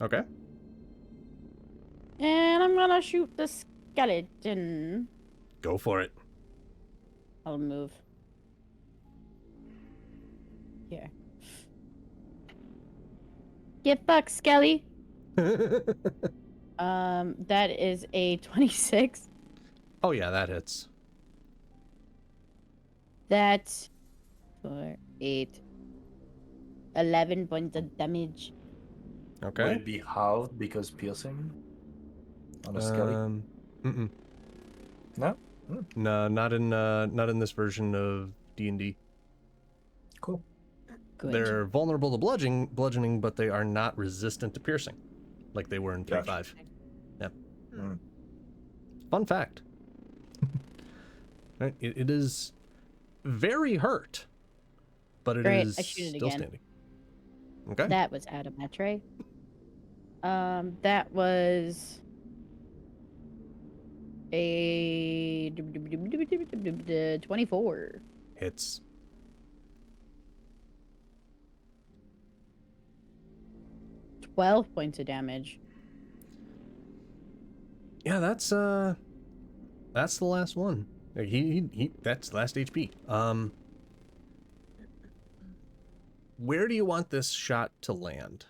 Okay. And I'm gonna shoot the skeleton. Go for it. I'll move. Here. Get fucked, Skelly. That is a 26. Oh yeah, that hits. That's 4, 8, 11 points of damage. Will Okay. it be halved because piercing? On a skelly? Mm-mm. No? No, not in this version of D&D. Cool. Good. They're vulnerable to bludgeoning, but they are not resistant to piercing, like they were in 3.5. Gotcha. Yep. Mm. Fun fact. Right, it is very hurt, but it Great, is I shoot it still again. standing. Okay. That was out of my tray. That was a 24. Hits. $12 points of damage. Yeah, that's the last one. Like, he that's last HP. Where do you want this shot to land?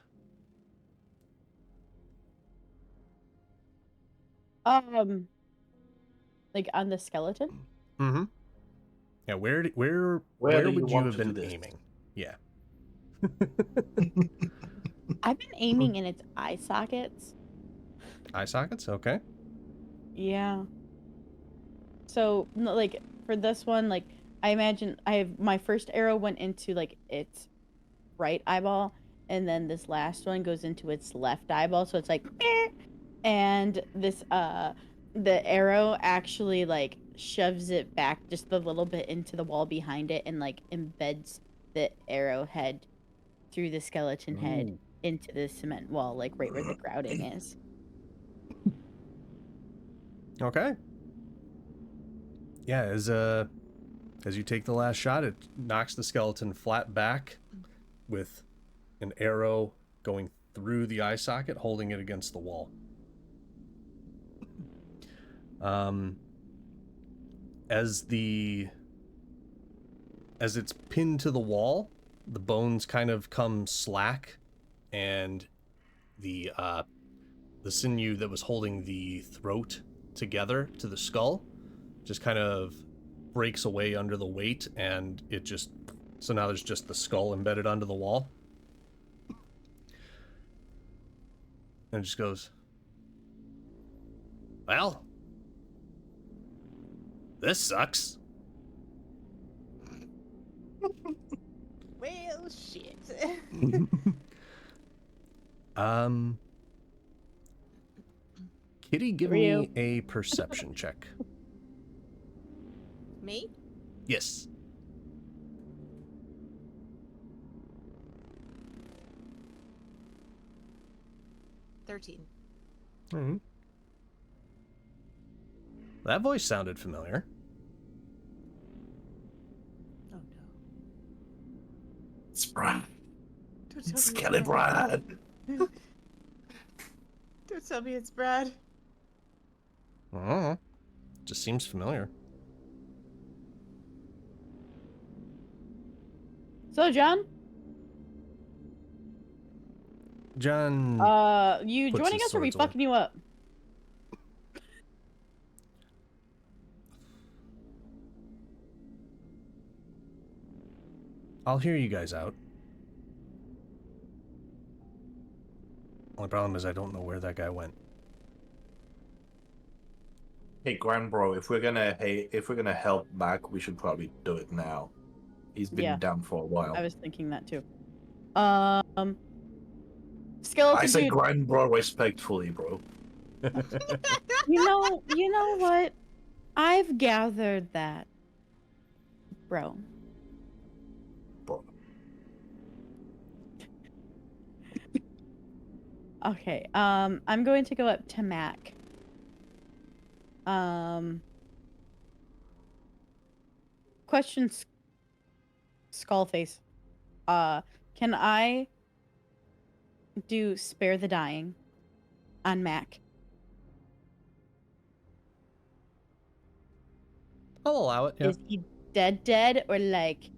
Like on the skeleton? Mm-hmm. Yeah, where do would you you want have to do been this? aiming? Yeah. I've been aiming in its eye sockets. Eye sockets? Okay. Yeah. So, like, for this one, like, I imagine my first arrow went into, like, its right eyeball, and then this last one goes into its left eyeball, so it's like, eh! And this, the arrow actually, like, shoves it back just a little bit into the wall behind it and, like, embeds the arrowhead through the skeleton head Ooh. into the cement wall, like, right where the grouting is. Okay. Yeah, as you take the last shot, it knocks the skeleton flat back with an arrow going through the eye socket, holding it against the wall. As it's pinned to the wall, the bones kind of come slack, and the sinew that was holding the throat together to the skull just kind of breaks away under the weight, and so now there's just the skull embedded onto the wall. And it just goes, well, this sucks. Well, shit. Kitty, give me a perception check. Me? Yes. $13. Mm-hmm. That voice sounded familiar. Oh no. It's Brad. Don't tell me Skelly it's Brad. Brad. Don't tell me it's Brad. I don't know. Just seems familiar. So, John? John. You puts joining his us or are we swords away. fucking you up? I'll hear you guys out. Only problem is I don't know where that guy went. Hey, Grand Bro, if we're gonna help back, we should probably do it now. He's been Yeah. down for a while. I was thinking that too. skeleton I say dude. grind, bro, respectfully, bro. You know what? I've gathered that, bro. Bro. Okay. I'm going to go up to Mac. Questions. Skullface. Can I do spare the dying on Mac? I'll allow it. Yeah. Is he dead or like?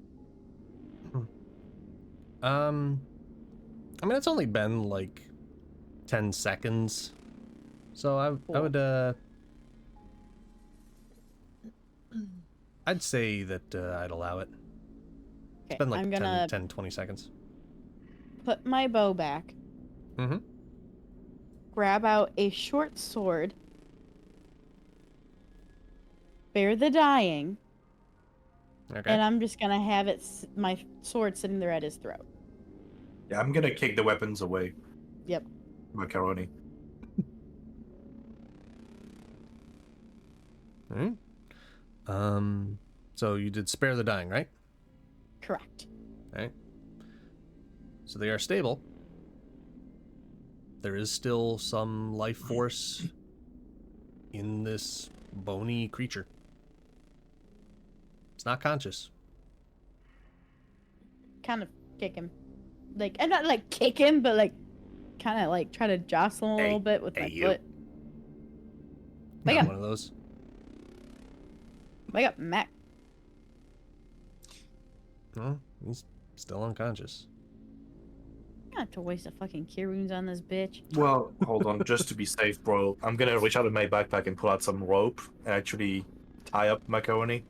I mean, it's only been like 10 seconds, so I would I'd say that I'd allow it. It's been like I'm gonna 10, 20 seconds. put my bow back. Mm-hmm. Grab out a short sword. Spare the dying. Okay. And I'm just gonna have it, my sword sitting there at his throat. Yeah, I'm gonna kick the weapons away. Yep. Macaroni. Alright. So you did spare the dying, right? Correct. Alright. So they are stable. There is still some life force in this bony creature. It's not conscious. Kind of kick him. Like, and not like kick him, but like kind of like try to jostle him a little bit with my foot. Wake Not up. one of those. Wake up, Mac. No, he's still unconscious. I don't have to waste a fucking cure wounds on this bitch. Well, hold on, just to be safe, bro. I'm gonna reach out of my backpack and pull out some rope and actually tie up Macaroni.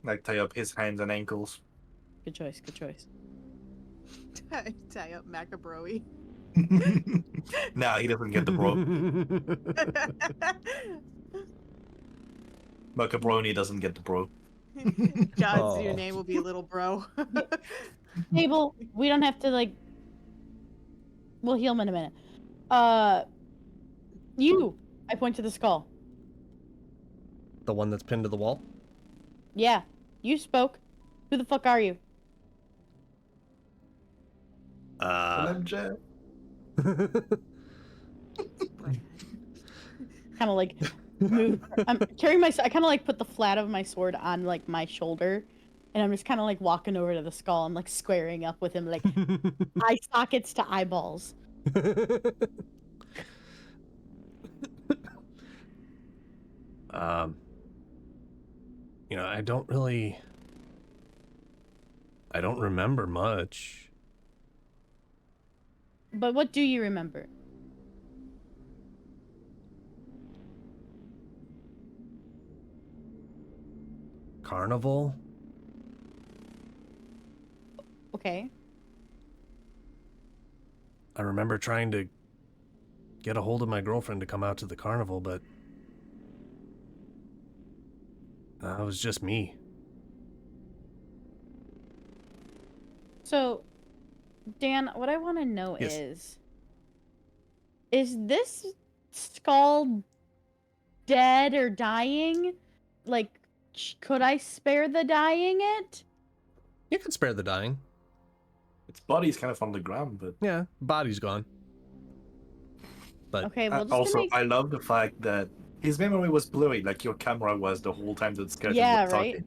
Like, tie up his hands and ankles. Good choice, good choice. Tie up Macabroi. Nah, he doesn't get the rope. Macabroni doesn't get the bro. John's new Oh. name will be Little Bro. Table, we don't have to like. We'll heal him in a minute. You. I point to the skull. The one that's pinned to the wall? Yeah, you spoke. Who the fuck are you? MJ. Kind of like move. I'm carrying my. I kind of like put the flat of my sword on like my shoulder, and I'm just kind of like walking over to the skull. I'm like squaring up with him, like eye sockets to eyeballs. You know, I don't remember much. But what do you remember? Carnival? Okay. I remember trying to get a hold of my girlfriend to come out to the carnival, but it was just me. So, Dan, what I want to know Yes. is this skull dead or dying? Like, could I spare the dying it? You can spare the dying. Its body's kind of on the ground, but Yeah, body's gone. But Okay, well, just also, to make... I love the fact that his memory was blurry, like your camera was the whole time that skeleton Yeah, was right?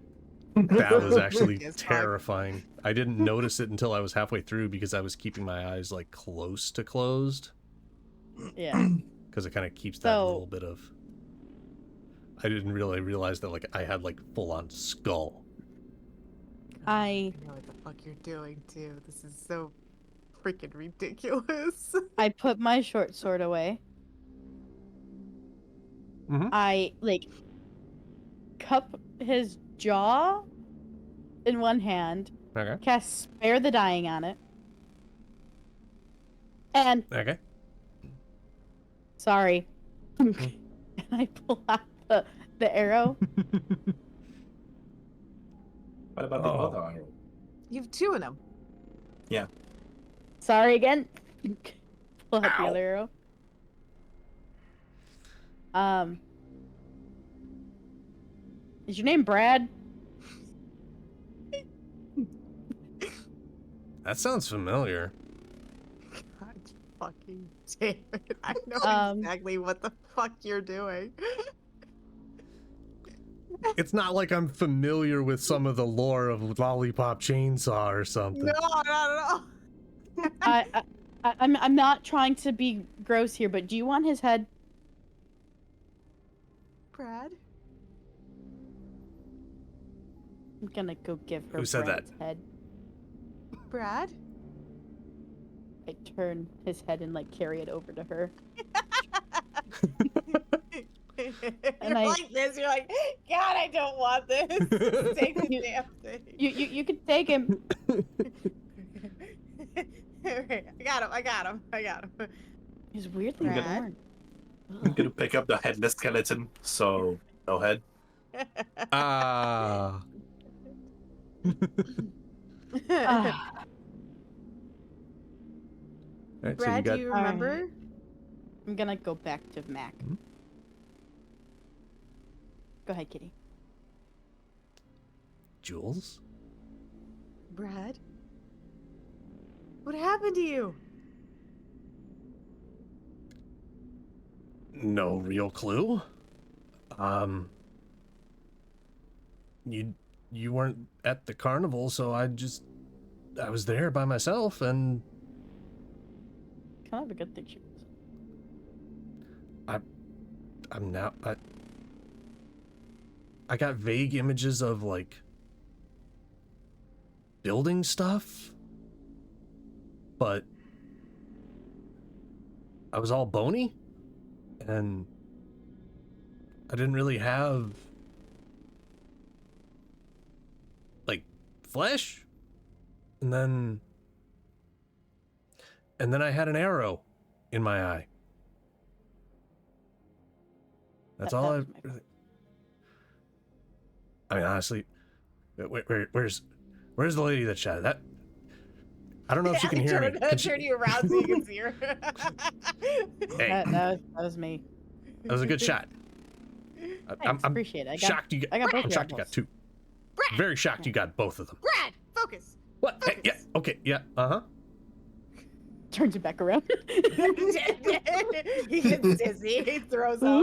talking. that was actually Yes, fuck. terrifying. I didn't notice it until I was halfway through because I was keeping my eyes like close to closed. Yeah. Because it kind of keeps that So- little bit of... I didn't really realize that like I had like full-on skull. I know what the fuck you're doing too. This is so freaking ridiculous. put my short sword away. Mhm. I, like, cup his jaw in one hand, Okay. cast Spare the Dying on it, and, Okay. sorry, and I pull out the arrow. What about the Oh. other arrow? You have two of them. Yeah. Sorry again. Pull out the Ow. other arrow. Is your name Brad? That sounds familiar. God fucking damn it. I know exactly what the fuck you're doing. It's not like I'm familiar with some of the lore of Lollipop Chainsaw or something. No, not at all. I'm not trying to be gross here, but do you want his head? Brad? I'm gonna go give her Who said that? Brad's head. Brad? I turn his head and like carry it over to her. You're like this. You're like, God, I don't want this. Take the damn thing. You can take him. Okay, I got him. He's weirdly Brad? born. I'm gonna pick up the headless skeleton, so no head. Ah. Ah, Alright, so Brad, you got do you remember? I'm gonna go back to Mac. Hmm? Go ahead, Kitty. Jules? Brad? What happened to you? No real clue. You weren't at the carnival, so I was there by myself, and Kind of a good thing she was. I got vague images of like building stuff, but I was all bony, and I didn't really have like flesh, and then I had an arrow in my eye. That's all I was my- really... I mean, honestly, where's the lady that shot it? That I don't know if she can hear me. Can she- Turn you around so you can see her. Hey, That was me. that was a good shot. Thanks, appreciate it. Shocked you. I got both I'm your shocked you got apples. two. Brad! Very shocked you got both of them. Brad, focus. What? Hey, yeah. Focus. Okay. Yeah. Uh-huh. Turns it back around. He gets dizzy. He throws up.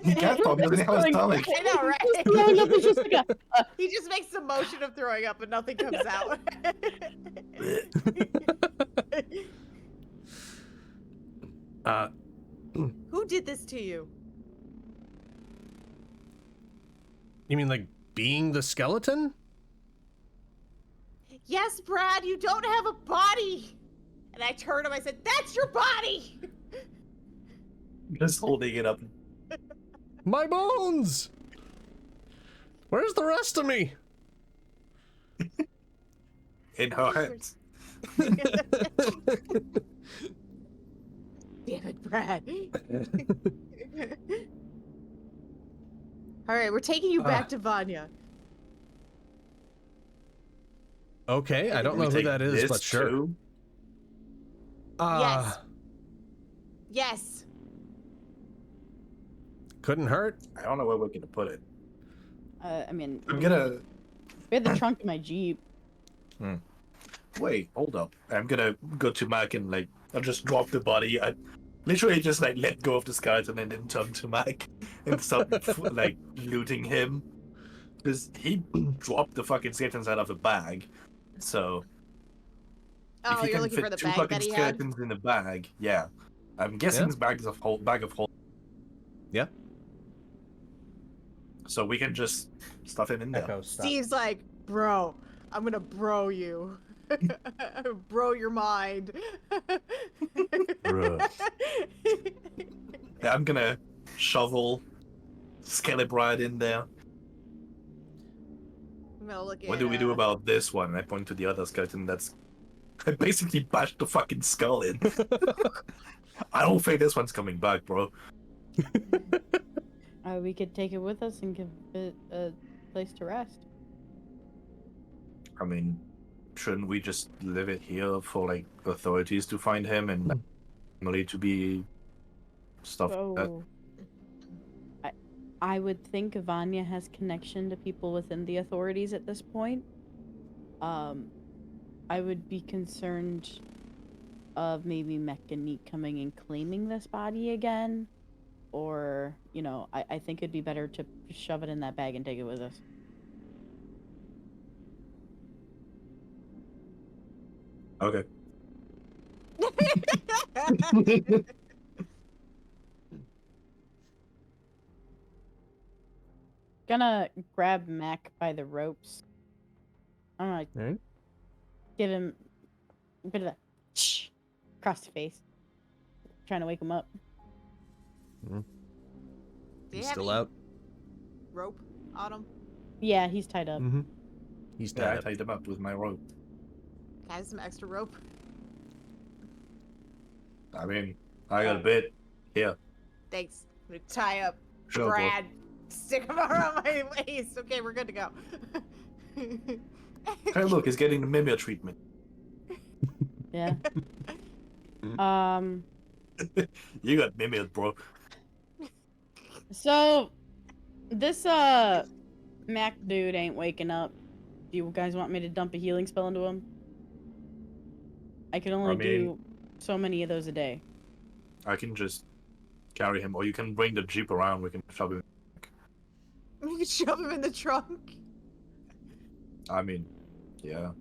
He can't stop moving out his stomach. I know, right? Throwing up is just like a, He just makes the motion of throwing up, but nothing comes out. Who did this to you? You mean like being the skeleton? Yes, Brad, you don't have a body. And I turned him. I said, "That's your body." Just holding it up. My bones. Where's the rest of me? In her hands. Damn it, Brad. All right, we're taking you back to Vanya. Okay, I don't know who Take that is, this but sure. too? Yes. Yes. Couldn't hurt. I don't know where we're gonna put it. I mean, I'm gonna we had the trunk in my Jeep. wait. Hold up. I'm gonna go to Mac and like I'll just drop the body. I literally just like let go of the skeleton and then turn to Mac and start like looting him because he dropped the fucking skeletons out of a bag. So Oh, if you you're can looking fit for the two bag fucking that he had? skeletons in a bag, yeah. I'm guessing Yeah. this bag of whole. Yeah. So we can just stuff him in there. Echo, stop. Steve's like, "Bro, I'm gonna bro you. Bro your mind." Bruh. Yeah, I'm gonna shovel Skelebride in there. I'm gonna look at What do we do about this one? And I point to the other skeleton that's... I basically bashed the fucking skull in. I don't think this one's coming back, bro. We could take it with us and give it a place to rest. I mean, shouldn't we just leave it here for like authorities to find him and like, family to be stuff like that? So, I would think Vanya has connection to people within the authorities at this point. I would be concerned of maybe Mechanique coming and claiming this body again. Or, I think it'd be better to shove it in that bag and take it with us. Okay. Gonna grab Mac by the ropes. I'm gonna Alright. give him a bit of a across the face. Trying to wake him up. Do you He's have still any out. rope on him? Yeah, he's tied up. Mm-hmm. He's Yeah, I tied up. tied him up with my rope. Can I have some extra rope? I mean, I got a bit here. Thanks. I'm gonna tie up Sure, bro. Brad. Stick him around my waist. Okay, we're good to go. Hey, look, he's getting the mimir treatment. Yeah. You got mimired, bro. So this Mac dude ain't waking up. Do you guys want me to dump a healing spell into him? I can only do so many of those a day. I can just carry him, or you can bring the jeep around. We can shove him. You can shove him in the trunk. I mean, yeah.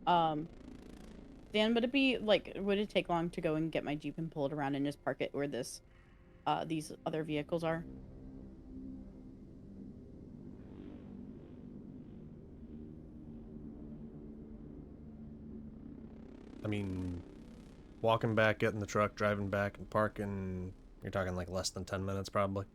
Dan, would it take long to go and get my Jeep and pull it around and just park it where these other vehicles are? I mean, walking back, getting the truck, driving back, and parking, you're talking like less than 10 minutes probably.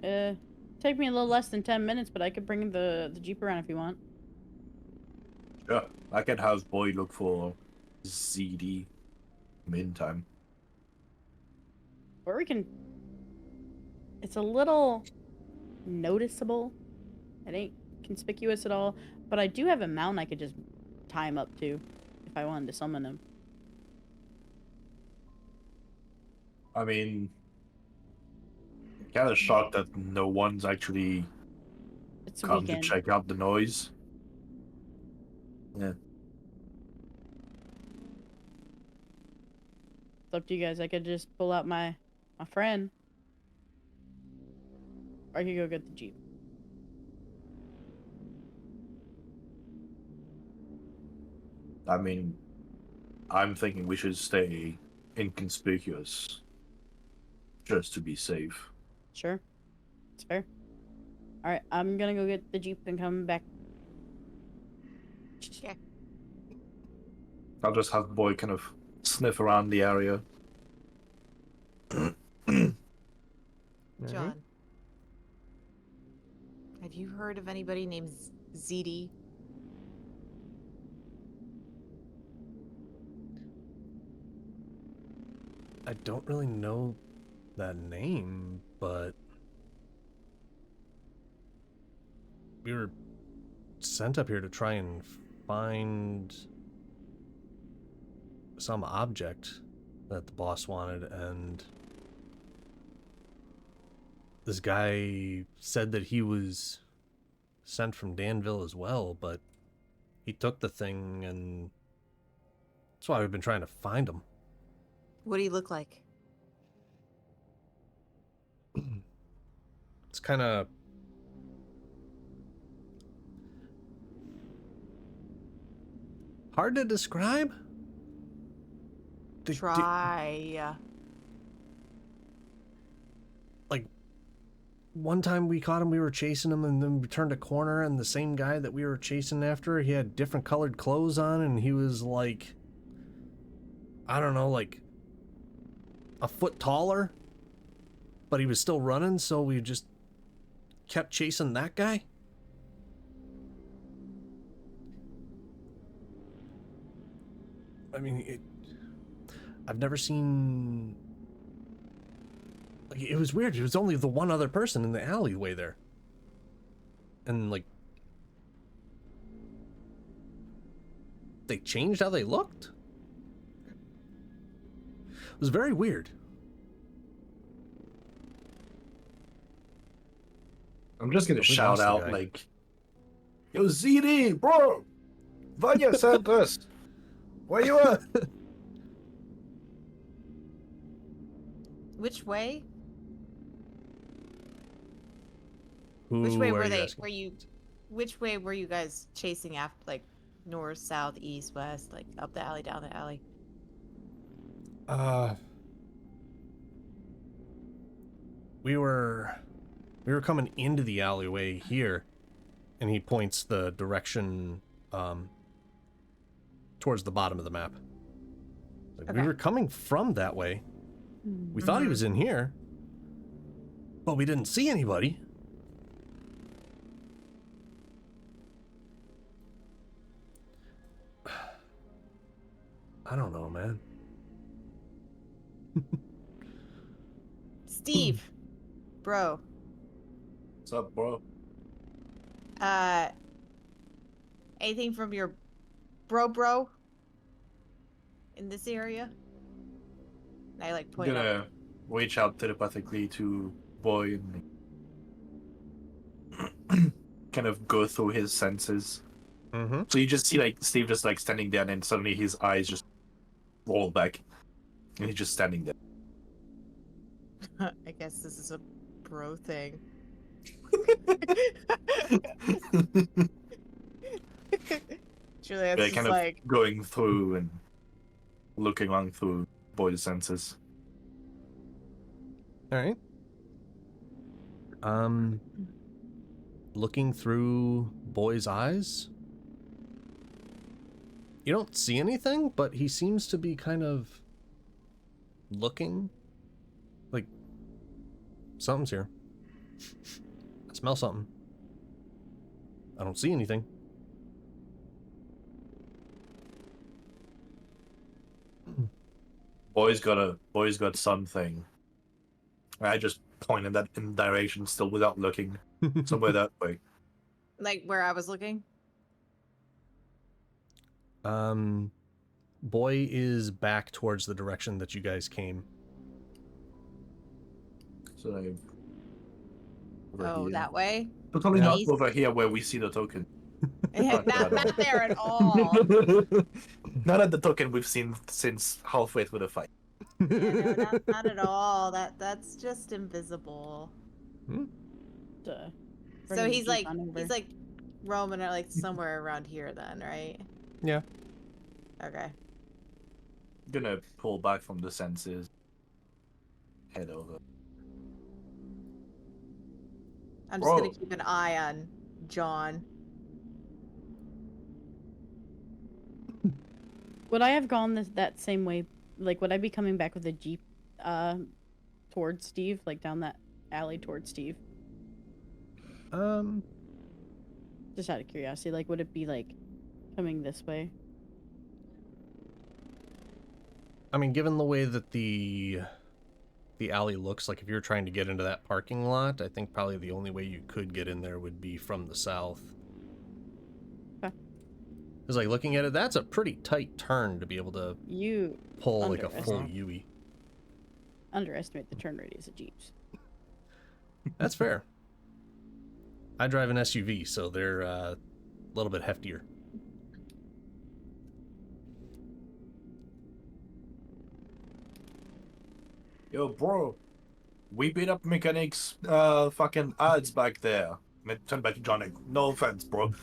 Take me a little less than 10 minutes, but I could bring the Jeep around if you want. Yeah, I can have Boy look for ZD meantime. Or we can... It's a little noticeable. It ain't conspicuous at all. But I do have a mount I could just tie him up to if I wanted to summon him. I mean, kind of shocked that no one's actually It's a come weekend. to check out the noise. Yeah. It's up to you guys. I could just pull out my friend. Or I could go get the Jeep. I mean, I'm thinking we should stay inconspicuous just to be safe. Sure. It's fair. Alright, I'm gonna go get the Jeep and come back. Yeah. I'll just have Boy kind of sniff around the area. John, have you heard of anybody named ZD? I don't really know that name, but we were sent up here to try and find some object that the boss wanted, and this guy said that he was sent from Danville as well, but he took the thing, and that's why we've been trying to find him. What do you look like? It's kind of hard to describe. Try. Like, one time we caught him, we were chasing him, and then we turned a corner, and the same guy that we were chasing after, he had different colored clothes on, and he was like, I don't know, like a foot taller, but he was still running, so we just kept chasing that guy. I mean, I've never seen Like, it was weird. It was only the one other person in the alleyway there. And, like, they changed how they looked? It was very weird. I'm just gonna We shout lost the out guy. like, "Yo, ZD, bro! Vanya sent us. Where you at?" Which way? Who Which way are were you they? asking? Were you? Which way were you guys chasing after? Like north, south, east, west, like up the alley, down the alley. We were coming into the alleyway here, and he points the direction towards the bottom of the map. Like, we Okay. were coming from that way. We thought he was in here, but we didn't see anybody. I don't know, man. Steve, bro. What's up, bro? Anything from your bro in this area? And I like I'm point up. gonna reach out telepathically to Boy and kind of go through his senses. Mm-hmm. So you just see like Steve just like standing there, and then suddenly his eyes just roll back, and he's just standing there. I guess this is a bro thing. Juliet's They're just kind of like, going through and looking around through Boy's senses. All right. Looking through Boy's eyes. You don't see anything, but he seems to be kind of looking like something's here. I smell something. I don't see anything. Boy's got something. I just pointed that in direction still without looking. Somewhere that way. like where I was looking. Boy is back towards the direction that you guys came. So over Oh, here. that way. Totally not East? over here where we see the token. Not there at all. Not at the token we've seen since halfway through the fight. Yeah, no, not at all. That's just invisible. So So he's like roaming like somewhere around here then, right? Yeah. Okay. Gonna pull back from the senses. Head over. I'm just gonna Bro. keep an eye on John. Would I have gone that same way? Like, would I be coming back with a jeep, towards Steve, like down that alley towards Steve? Just out of curiosity, like, would it be like coming this way? I mean, given the way that the alley looks, like if you're trying to get into that parking lot, I think probably the only way you could get in there would be from the south. Okay. It's like looking at it, that's a pretty tight turn to be able to You pull like a full underestimate. Yui. underestimate the turn radius of jeeps. That's fair. I drive an SUV, so they're a little bit heftier. Yo, bro. We beat up mechanics fucking ads back there. Turn back to Johnny. No offense, bro.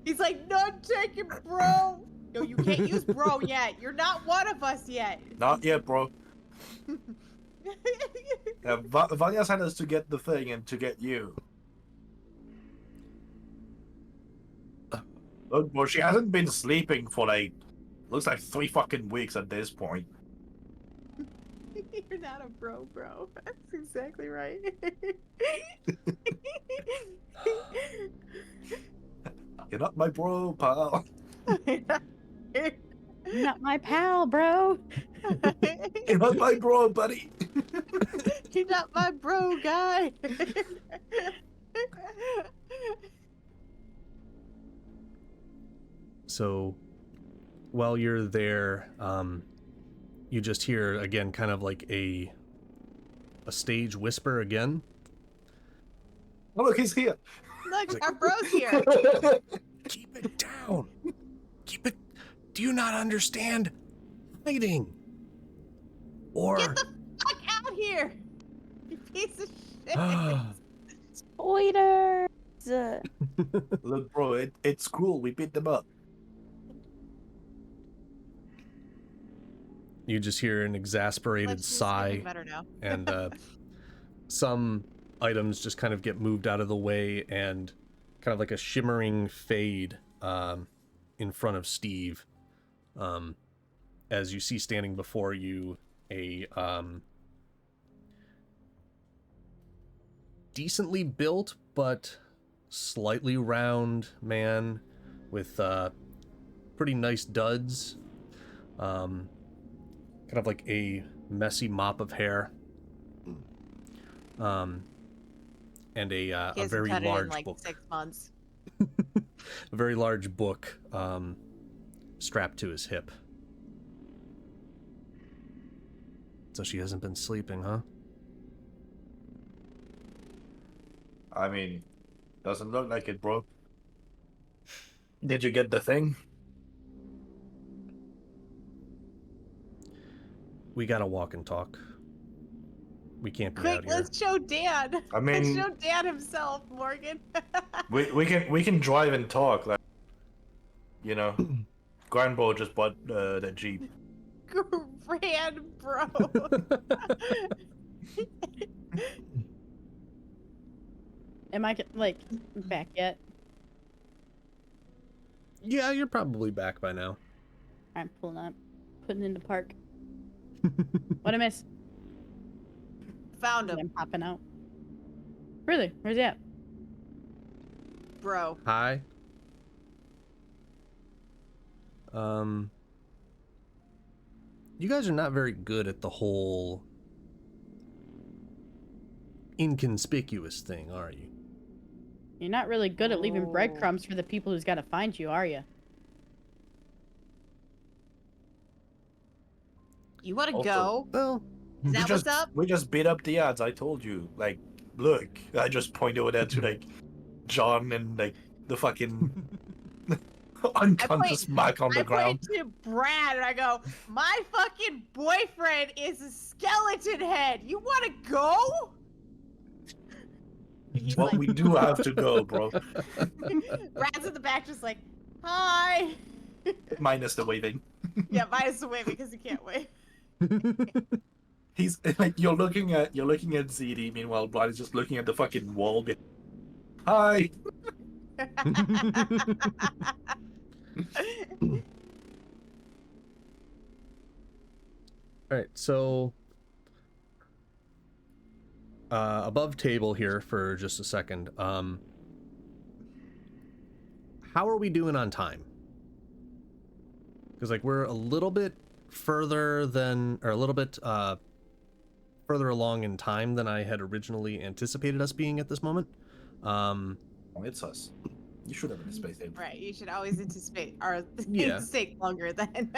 He's like, not taking bro. Yo, you can't use bro yet. You're not one of us yet. Not yet, bro. Yeah, Vanya sent us to get the thing and to get you. Look, bro, she hasn't been sleeping for like, looks like 3 fucking weeks at this point. You're not a bro. That's exactly right. You're not my bro, pal. Not my pal, bro. You're not my bro, buddy. You're not my bro guy. So while you're there, you just hear again kind of like a stage whisper again. Oh, look, he's here. Look, our bro's here. Keep it down. Keep it. Do you not understand? Hiding. Or Get the fuck out here, you piece of shit. Spoilers. Look, bro, it's cool. We beat them up. you just hear an exasperated Let's just sigh. make it better now. And some items just kind of get moved out of the way, and kind of like a shimmering fade in front of Steve, as you see standing before you a decently built but slightly round man with pretty nice duds, kind of like a messy mop of hair, and He a hasn't very cut it large in like book. 6 months. A very large book strapped to his hip. So she hasn't been sleeping, huh? I mean, doesn't look like it, bro. Did you get the thing? We gotta walk and talk. We can't be Quick, out here. let's show Dan. I mean- let's show Dan himself, Morgan. We can drive and talk, like, you know. Grandbo just bought the Jeep. Grand bro. Am I like back yet? Yeah, you're probably back by now. I'm pulling up, putting in the park. What I miss? Found him, I'm popping out. Really? Where's he at? bro. Hi. You guys are not very good at the whole inconspicuous thing, are you? You're not really good at leaving Oh. breadcrumbs for the people who's got to find you, are you? You want to Also- go? Well, Is that what's just, up? We just beat up the odds, I told you. Like, look, I just point over there to, like, John and, like, the fucking unconscious mark on the I ground. point to Brad and I go, my fucking boyfriend is a skeleton head. You want to go? He's Well, like, we do have to go, bro. Brad's in the back just like, hi. Minus the waving. Yeah, minus the wave because he can't wave. He's like, you're looking at ZD. Meanwhile, Brad is just looking at the fucking wall. Hi. all right, so above table here for just a second. How are we doing on time? Because like we're a little bit further than, or a little bit further along in time than I had originally anticipated us being at this moment. Oh, it's us. You should have been a space age. Right, you should always anticipate our Yeah. take longer than.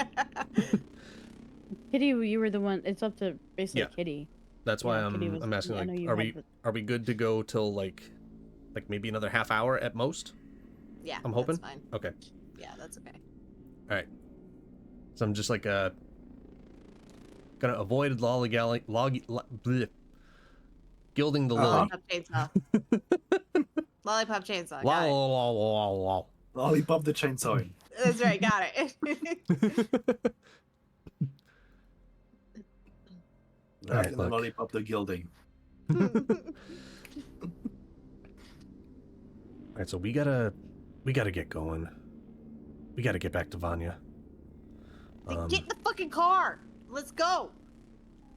Kitty, you were the one. It's up to basically Yeah. Kitty. That's why Yeah, Kitty was- I'm asking, I know like, you are had we the- are we good to go till like maybe another half hour at most? Yeah, I'm hoping. That's fine. Okay. Yeah, that's okay. All right. So I'm just like gonna avoid gilding the lily. Lollipop chainsaw. Lollipop chainsaw. La, Got it. la, la, la, la. Lollipop the chainsaw. That's right. Got it. Alright, Right, look. Lollipop the gilding. All right, so we gotta get going. We gotta get back to Vanya. Then get in the fucking car. Let's go.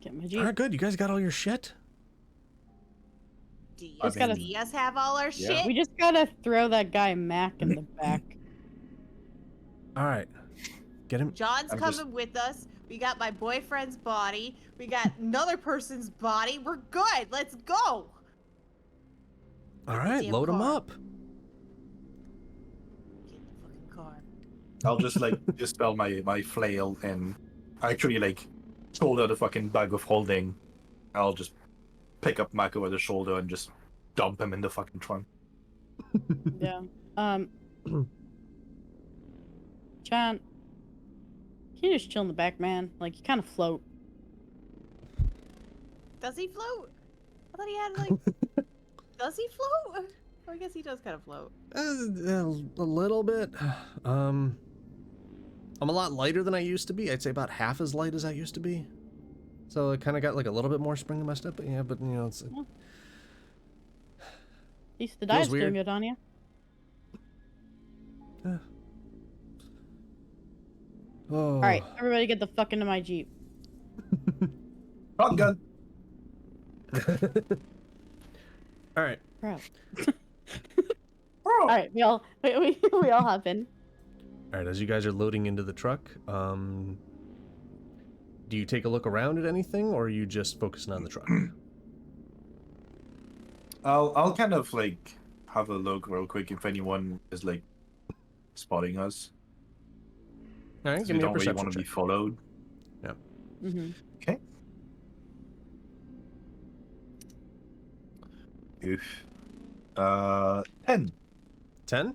Get my All Jeep. right, good. You guys got all your shit. Do you I mean- see us have all our Yeah. shit? We just gotta throw that guy Mac in the back. All right, get him. John's I'm coming just- with us. We got my boyfriend's body. We got another person's body. We're good. Let's go. All right, Damn load them car. up. Get in the fucking car. I'll just like dispel my flail and actually like shoulder the fucking bag of holding. I'll just pick up Mako by the shoulder and just dump him in the fucking trunk. Yeah. John, can you just chill in the back, man? Like, you kind of float. Does he float? I thought he had like. Does he float? Oh, I guess he does kind of float. A little bit. I'm a lot lighter than I used to be. I'd say about half as light as I used to be. So I kind of got like a little bit more spring in my step. But yeah, but you know, it's. At least the Feels diet's doing weird. good on you. Oh. All right, everybody get the fuck into my Jeep. Shotgun. All right. Bro. All right, we all hop in. All right. As you guys are loading into the truck, do you take a look around at anything, or are you just focusing on the truck? I'll kind of like have a look real quick if anyone is like spotting us. All right. 'Cause Give we me a don't really perception want to be check. followed. Mm-hmm. Okay. Oof. 10. 10?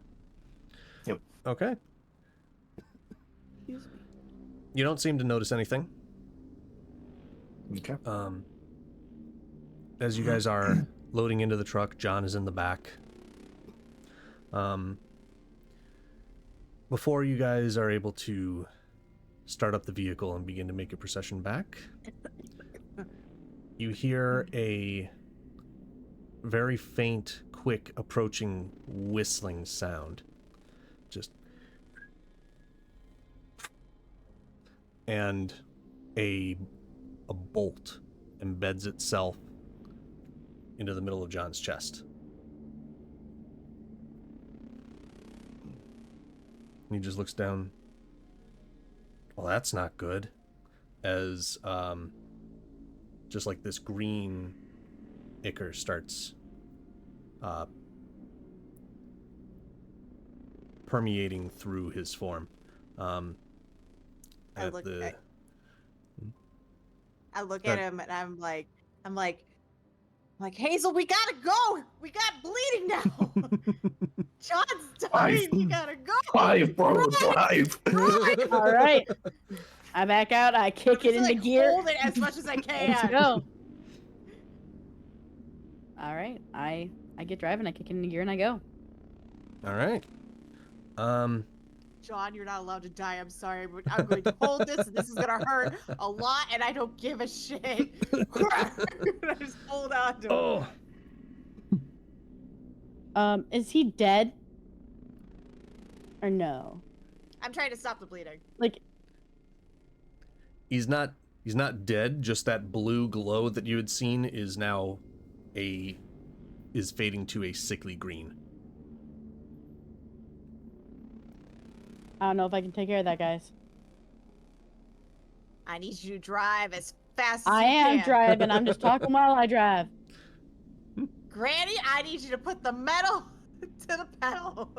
Yep. Okay. Excuse me. You don't seem to notice anything. Okay. As you guys are loading into the truck, John is in the back. Before you guys are able to start up the vehicle and begin to make your procession back, you hear a very faint, quick, approaching whistling sound. Just... And a bolt embeds itself into the middle of John's chest. He just looks down. Well, that's not good. As just like this green ichor starts permeating through his form. I At look the at- I look at him and I'm like, Hazel, we gotta go. We got bleeding now. John's dying. You gotta go. Drive, bro, drive. All right. I back out. I kick it Just, into like, gear. Hold it as much as I can. Let's go. All right. I get driving. I kick it into gear and I go. All right. John, you're not allowed to die. I'm sorry, but I'm going to hold this. And this is gonna hurt a lot, and I don't give a shit. I just hold on to him. Is he dead? Or no? I'm trying to stop the bleeding. Like, He's not dead, just that blue glow that you had seen is now is fading to a sickly green. I don't know if I can take care of that, guys. I need you to drive as fast as I you am can. driving. I'm just talking while I drive. Granny, I need you to put the metal to the pedal.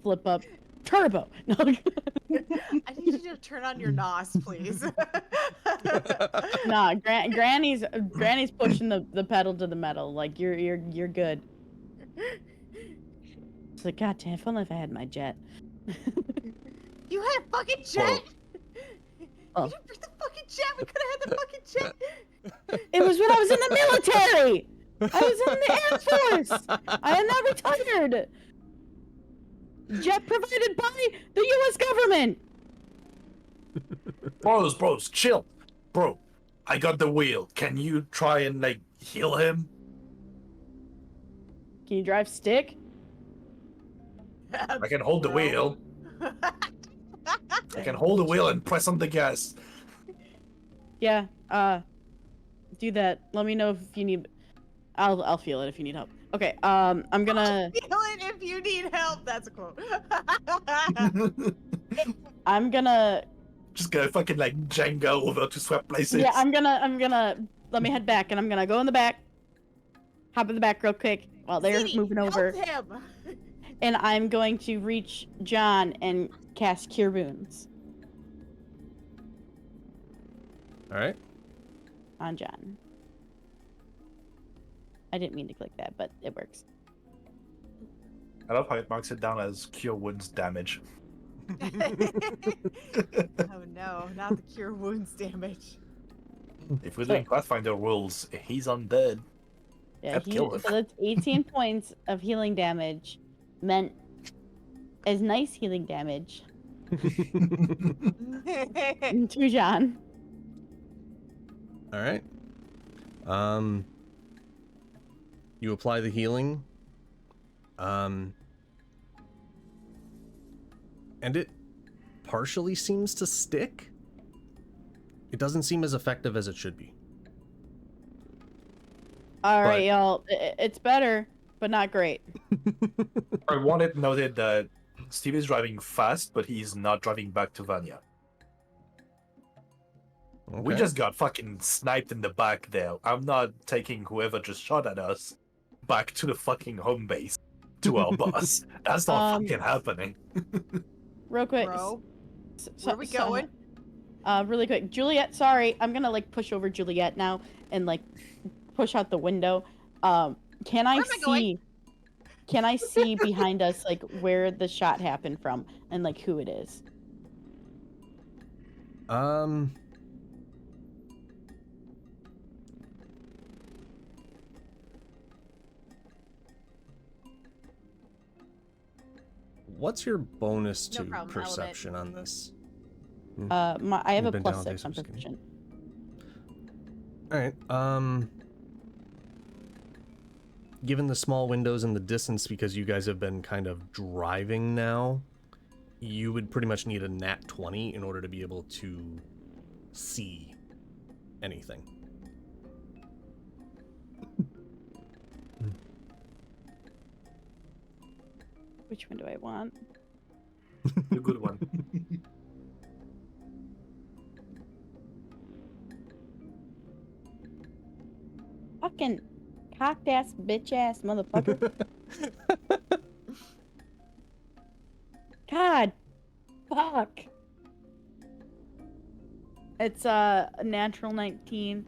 Flip up. Turbo. No. I need you to turn on your NOS, please. Nah, Granny's pushing the pedal to the metal. Like you're good. It's like, God damn, if only if I had my jet. You had a fucking jet? Oh. You didn't bring the fucking jet. We could have had the fucking jet. It was when I was in the military. I was in the Air Force. I am not retired. Jet provided by the U.S. government. Bros, chill. Bro, I got the wheel. Can you try and like heal him? Can you drive stick? I can hold the wheel. I can hold the wheel and press on the gas. Yeah. Do that. Let me know if you need. I'll feel it if you need help. Okay. I'm gonna. Feel it if you need help. That's a quote. I'm gonna Just gonna fucking like Jenga over to swap places. Yeah, I'm gonna let me head back, and I'm gonna go in the back, hop in the back real quick while they're Zeddy, moving over, help him. and I'm going to reach John and cast Cure Wounds All right. on John. I didn't mean to click that, but it works. I love how it marks it down as cure wounds damage. Oh no, not the cure wounds damage. If we're doing Pathfinder rules, he's undead. Yeah, That'd kill him. so that's 18 points of healing damage, meant as nice healing damage to John. All right. You apply the healing. And it partially seems to stick. It doesn't seem as effective as it should be. All right, y'all. It's better, but not great. I want it noted that Steve is driving fast, but he's not driving back to Vanya. We Okay. just got fucking sniped in the back there. I'm not taking whoever just shot at us back to the fucking home base, to our boss. That's not fucking happening. Real quick. Bro, so- where we so- going? Really quick. Juliet, sorry. I'm gonna like push over Juliet now and like push out the window. Can I Where am I going? see? Can I see behind us like where the shot happened from and like who it is? What's your bonus No to problem, perception on this? I have a Been plus down 6 days, on I'm just kidding. perception. All right. Given the small windows and the distance, because you guys have been kind of driving now, you would pretty much need a nat 20 in order to be able to see anything. Which one do I want? The good one. Fucking cocked ass bitch ass motherfucker. God. Fuck. It's a natural 19.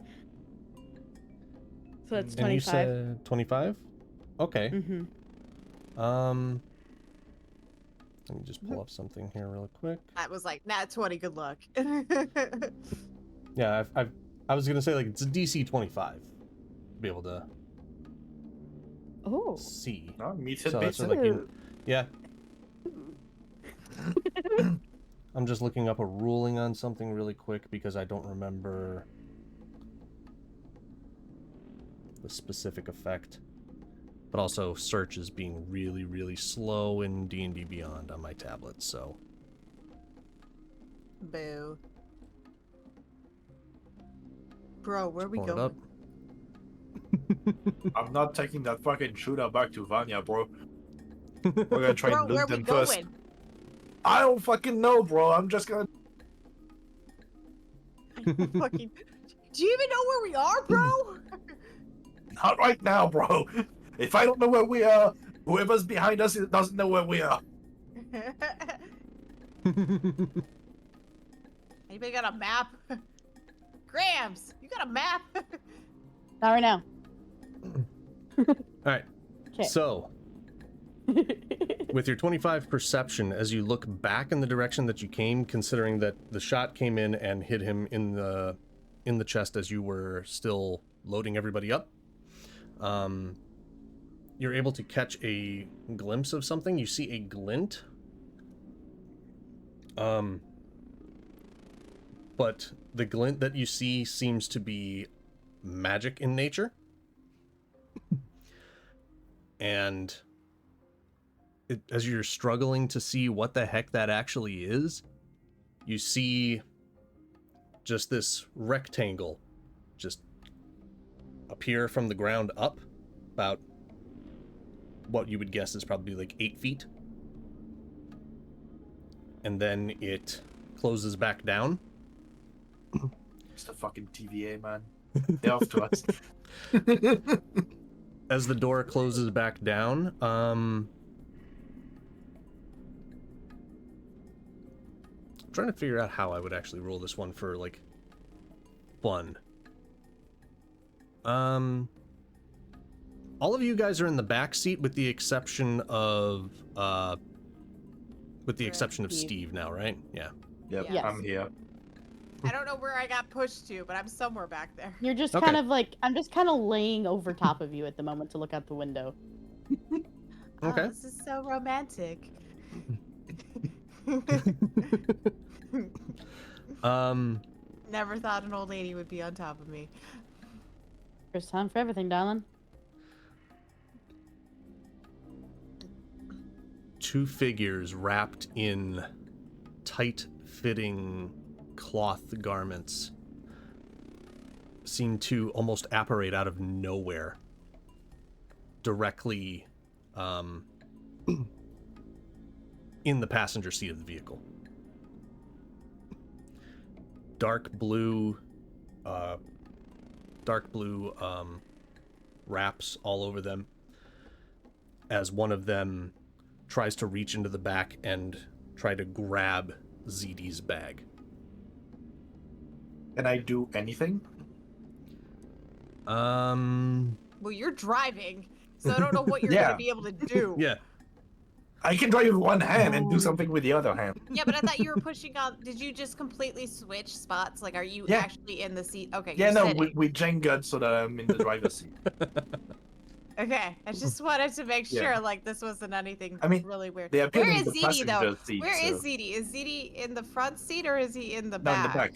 So that's And you 25. said 25? Okay. Mm-hmm. Let me just pull up something here real quick. That was like, nat 20, good luck. Yeah, I was gonna say like it's a DC 25 to be able to Oh. see. No, meets So it, that's beats what, it. like, you, yeah. I'm just looking up a ruling on something really quick because I don't remember the specific effect. But also, search is being really, really slow in D&D Beyond on my tablet, so... Boo. Bro, where we Pull it going? up. I'm not taking that fucking shooter back to Vanya, bro. We're gonna try Bro, and where loot we them first. going? I don't fucking know, bro. I'm just gonna. Fucking... Do you even know where we are, bro? Not right now, bro. If I don't know where we are, whoever's behind us doesn't know where we are. Anybody got a map? Grams, you got a map? Not right now. Alright, Okay. so... With your 25 perception, as you look back in the direction that you came, considering that the shot came in and hit him in the chest as you were still loading everybody up, you're able to catch a glimpse of something. You see a glint. But the glint that you see seems to be magic in nature. And as you're struggling to see what the heck that actually is, you see just this rectangle just appear from the ground up, about what you would guess is probably like 8 feet. And then it closes back down. It's the fucking TVA, man. They're off to us. As the door closes back down, I'm trying to figure out how I would actually roll this one for, like, fun. All of you guys are in the back seat with the exception of Steve now, right? Yeah. Yep, Yes. I'm here. I don't know where I got pushed to, but I'm somewhere back there. You're just Okay. kind of like, I'm just kind of laying over top of you at the moment to look out the window. Okay. Oh, this is so romantic. Never thought an old lady would be on top of me. First time for everything, darling. Two figures wrapped in tight-fitting cloth garments seem to almost apparate out of nowhere, directly in the passenger seat of the vehicle. Dark blue wraps all over them as one of them tries to reach into the back and try to grab ZD's bag. Can I do anything? Well, you're driving, so I don't know what you're Yeah. gonna be able to do. Yeah. I can drive with one hand and do something with the other hand. Yeah, but I thought you were pushing on. Did you just completely switch spots? Like, are you Yeah. actually in the seat? Okay. Yeah, you're no, sitting. we Jenga so that I'm in the driver's seat. Okay, I just wanted to make sure, Yeah. like, this wasn't anything I mean, really weird. they appear Where in is the ZD though? passenger seat, Where is so- ZD? Is ZD in the front seat or is he in the No, back? in the back.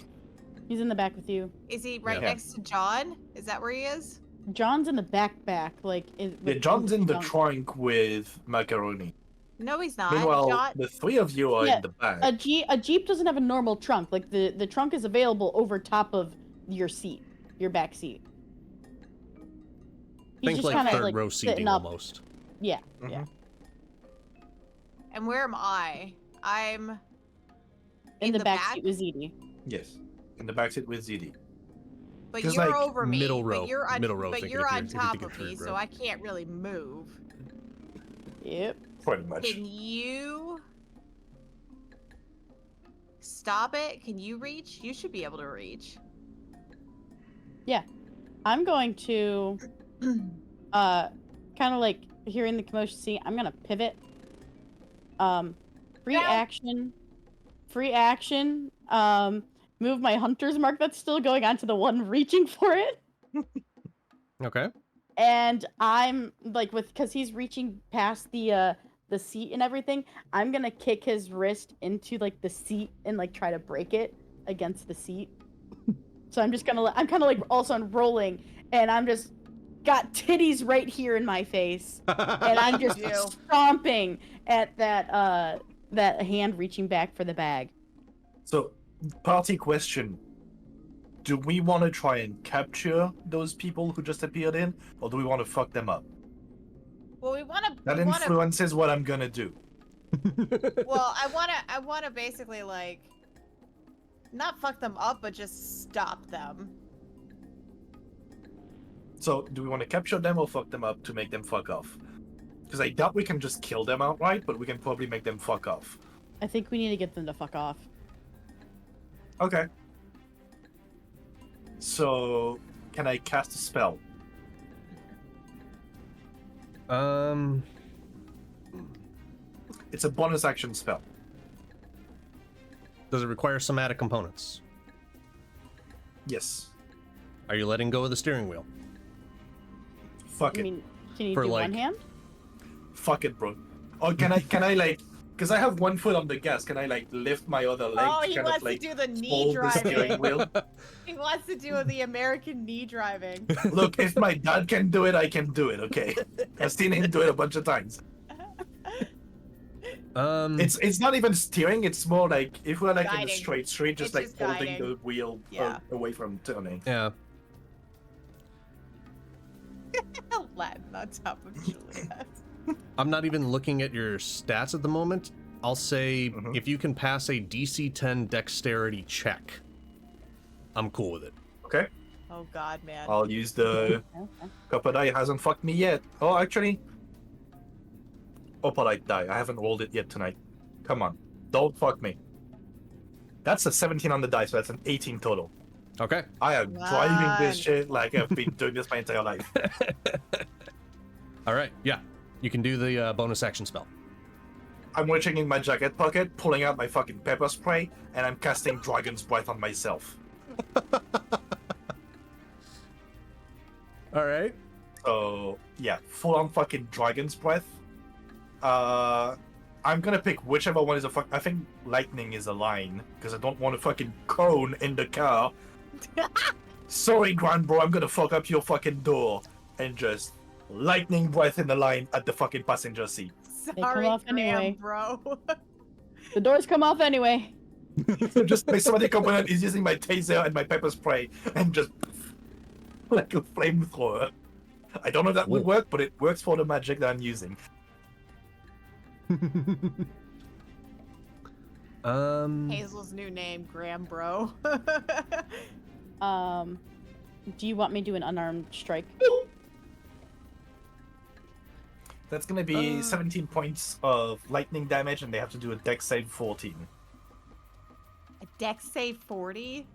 He's in the back with you. Is he right Yeah. next to John? Is that where he is? John's in the back, like. Yeah, John's in the trunk with Macaroni. No, he's not. Meanwhile, John. the three of you are Yeah, in the back. A Jeep doesn't have a normal trunk. Like the trunk is available over top of your seat, your back seat. He's Think just like kinda, third row sitting seating up. almost. Yeah, Mhm. yeah. And where am I? I'm In the back seat with ZD. Yes, in the back seat with ZD. but 'cause, you're like, over me. middle row- But you're on, middle row, but thinking you're if on you're- if you top think of of me, third so row. I can't really move. Yep. Pretty much. Can you stop it? Can you reach? You should be able to reach. I'm going to, kind of like hearing the commotion. See, I'm gonna pivot. Free Ow. action. Move my hunter's mark that's still going on to the one reaching for it. Okay. And I'm like because he's reaching past the seat and everything, I'm gonna kick his wrist into like the seat and like try to break it against the seat. So I'm just gonna I'm kind of like also rolling, and I'm just got titties right here in my face, and I'm just You. stomping at that hand reaching back for the bag. So, party question. Do we want to try and capture those people who just appeared in, or do we want to fuck them up? Well, we want to. That influences what I'm gonna do. Well, I want to basically like not fuck them up, but just stop them. So, do we want to capture them or fuck them up to make them fuck off? Because I doubt we can just kill them outright, but we can probably make them fuck off. I think we need to get them to fuck off. Okay. So, can I cast a spell? It's a bonus action spell. Does it require somatic components? Yes. Are you letting go of the steering wheel? Fuck I it. mean, can you For, do like- one hand? Fuck it, bro. Or can I like, because I have one foot on the gas, can I like lift my other leg Oh, to he kind wants of like to do the knee hold the steering driving. wheel? He wants to do the American knee driving. Look, if my dad can do it, I can do it, okay? I've seen him do it a bunch of times. It's not even steering, it's more like if we're like in a Guiding. straight street, just It's like just holding guiding. the wheel Yeah. away from turning. yeah. Latin on top of Juliet. I'm not even looking at your stats at the moment. I'll say Mhm. if you can pass a DC 10 dexterity check, I'm cool with it. Okay. Oh God, man. I'll use the Okay. copper die. Hasn't fucked me yet. Oh, actually. Opalite die. I haven't rolled it yet tonight. Come on. Don't fuck me. That's a 17 on the die, so that's an 18 total. Okay. I am driving this Fun. shit like I've been doing this my entire life. All right. Yeah. You can do the bonus action spell. I'm reaching in my jacket pocket, pulling out my fucking pepper spray, and I'm casting Dragon's Breath on myself. All right. So, yeah, full on fucking Dragon's Breath. I'm gonna pick whichever one is a fuck. I think lightning is a line, because I don't want a fucking cone in the car. Sorry, Grand Bro, I'm gonna fuck up your fucking door and just lightning breath in the line at the fucking passenger seat. Sorry, off Graham, anyway. bro. The doors come off anyway. So just my somebody component is using my taser and my pepper spray and just like a flamethrower. I don't know if that would work, but it works for the magic that I'm using. Hazel's new name, Graham, bro. Do you want me to do an unarmed strike? That's gonna be 17 points of lightning damage, and they have to do a dex save 14. A dex save 40?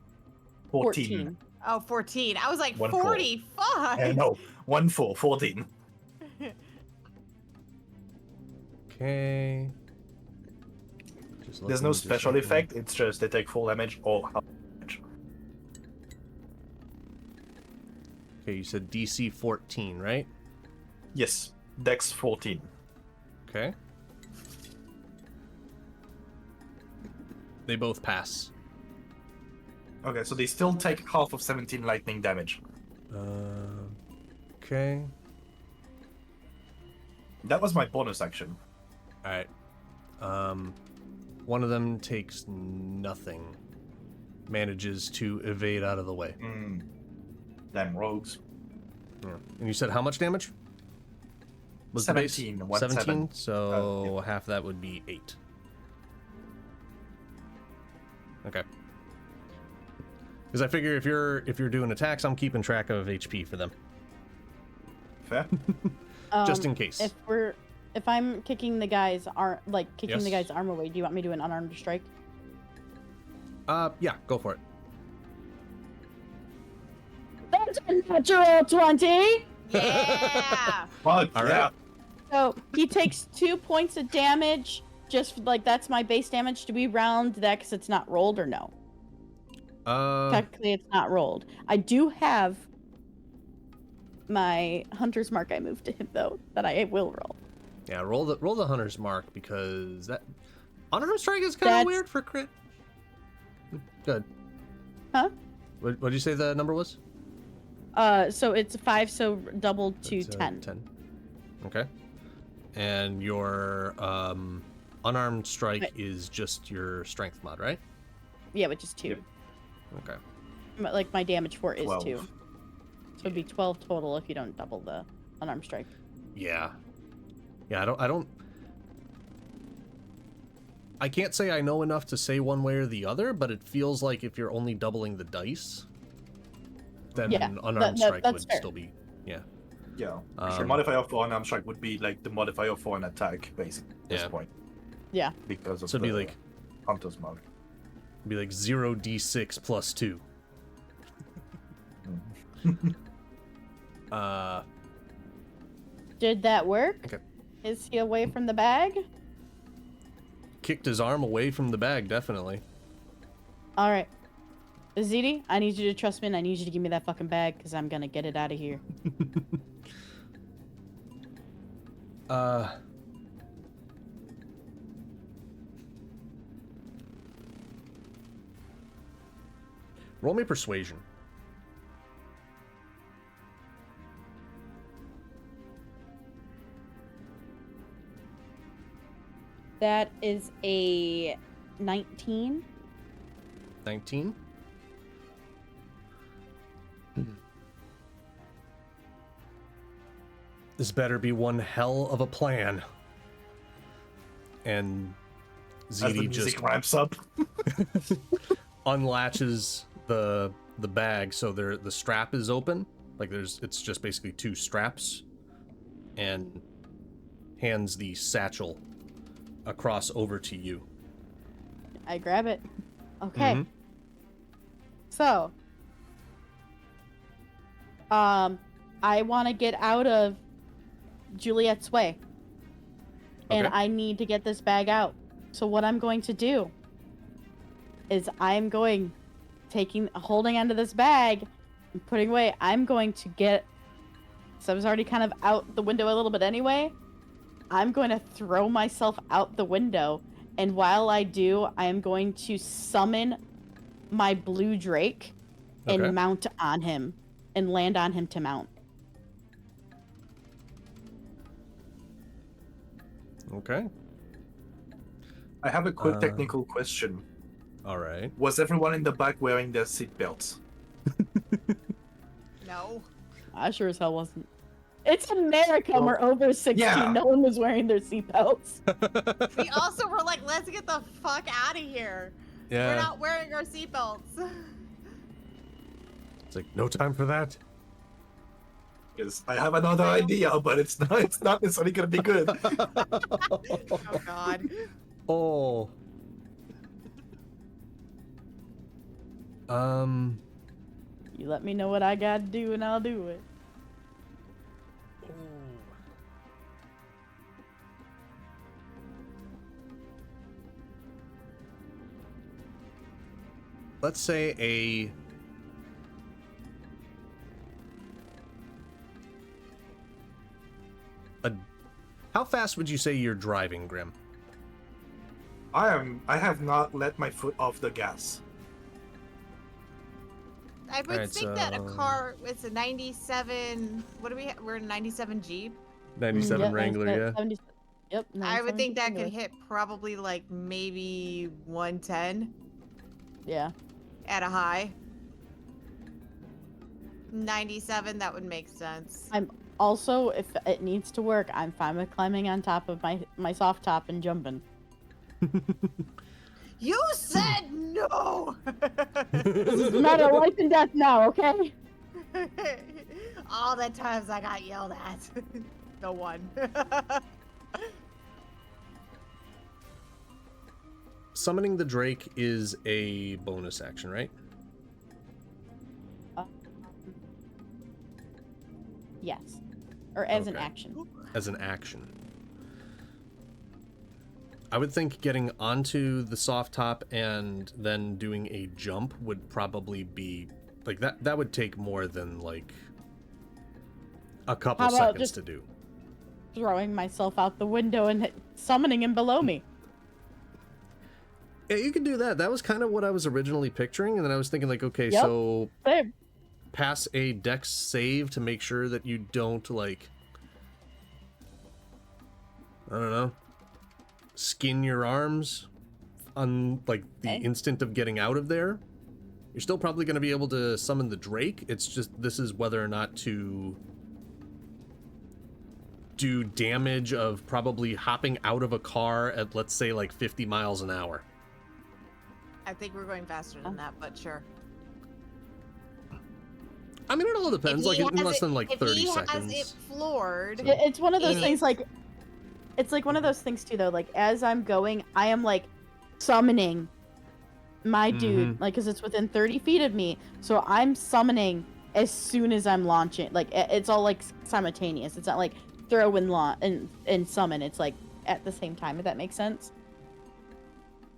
14. Oh, 14. I was like, 1-4. 40. Fuck. No, 1-4, 14. Okay. There's no special effect, it's just they take full damage or half damage. Okay, you said DC 14, right? Yes, dex 14. Okay. They both pass. Okay, so they still take half of 17 lightning damage. Okay. That was my bonus action. All right. One of them takes nothing. Manages to evade out of the way. Damn rogues. Yeah. And you said how much damage? Was 17, the one base? 17? seven. So half that would be 8. Okay. Because I figure if you're doing attacks, I'm keeping track of HP for them. Fair? Just in case. If I'm kicking the guy's arm, Yes. the guy's arm away, do you want me to do an unarmed strike? Yeah, go for it. That's a natural 20. Yeah. Fuck, All yeah. right. So he takes 2 points of damage. Just like that's my base damage. Do we round that because it's not rolled or no? Technically, it's not rolled. I do have my hunter's mark. I moved to him though that I will roll. Yeah, roll the hunter's mark because that unarmed strike is kind of That's- weird for crit. Good. Huh? What did you say the number was? So it's 5, so doubled to That's, 10. 10. Okay. And your unarmed strike Right. is just your strength mod, right? Yeah, which is 2. Yep. Okay. Like my damage for it is 12. 2. So it'd be 12 total if you don't double the unarmed strike. Yeah. Yeah, I can't say I know enough to say one way or the other, but it feels like if you're only doubling the dice, then Yeah, unarmed strike that's would fair. still be, yeah. Yeah. Um, The modifier for an arm strike would be like the modifier for an attack, basically, at this Yeah. point. Yeah. Because of So it'd be the like Hunter's Mark. 0d6 plus 2. Did that work? Okay. Is he away from the bag? Kicked his arm away from the bag, definitely. All right. Ziti, I need you to trust me and I need you to give me that fucking bag because I'm going to get it out of here. Roll me persuasion. That is a 19. 19. This better be one hell of a plan. And As the ZD music just ramps up. unlatches the bag, so the strap is open. Like it's just basically 2 straps, and hands the satchel across over to you. I grab it. Okay. Mhm. So, I want to get out of Juliet's way. And Okay. I need to get this bag out. So what I'm going to do is holding onto this bag and putting away. I'm going to so I was already kind of out the window a little bit anyway. I'm going to throw myself out the window. And while I do, I am going to summon my blue drake and Okay. mount on him and land on him to mount. Okay. I have a quick technical question. All right. Was everyone in the back wearing their seatbelts? No. I sure as hell wasn't. It's America. Well, We're over 16. yeah. No one was wearing their seatbelts. We also were like, let's get the fuck out of here. Yeah. We're not wearing our seatbelts. It's like no time for that. Yes, I have another idea, but it's not necessarily gonna be good. Oh god. Oh. You let me know what I gotta do and I'll do it. Let's say how fast would you say you're driving, Grim? I have not let my foot off the gas. I would Alright, think that a so- car, it's a 97, what do we have? We're in a 97 Jeep. 97 Yep, Wrangler, yeah. 70, yep. I would 97 think that Wrangler. could hit probably like maybe 110 Yeah. at a high. 97, that would make sense. Also, if it needs to work, I'm fine with climbing on top of my soft top and jumping. You said no! This is a matter of life and death now, okay? All the times I got yelled at. No one. Summoning the Drake is a bonus action, right? Yes. Or as an Okay. action. As an action. I would think getting onto the soft top and then doing a jump would probably be like that would take more than like a couple How about seconds just- to do. Throwing myself out the window and summoning him below me. Yeah, you can do that. That was kind of what I was originally picturing, and then I was thinking like, okay, Yep. so Same. pass a dex save to make sure that you don't like I don't know, skin your arms on like the Okay. instant of getting out of there. You're still probably going to be able to summon the Drake. It's just this is whether or not to do damage of probably hopping out of a car at, let's say, like 50 miles an hour. I think we're going faster than that, but sure. I mean, it all depends. If Like he in has less it- than like if 30 he seconds. has it floored. It's one of those It- things like it's like one of those things too though, like as I'm going, I am like summoning my dude, like because it's within 30 feet of me. So I'm summoning as soon as I'm launching. Like it's all like simultaneous. It's not like throw and launch and summon. It's like at the same time, if that makes sense.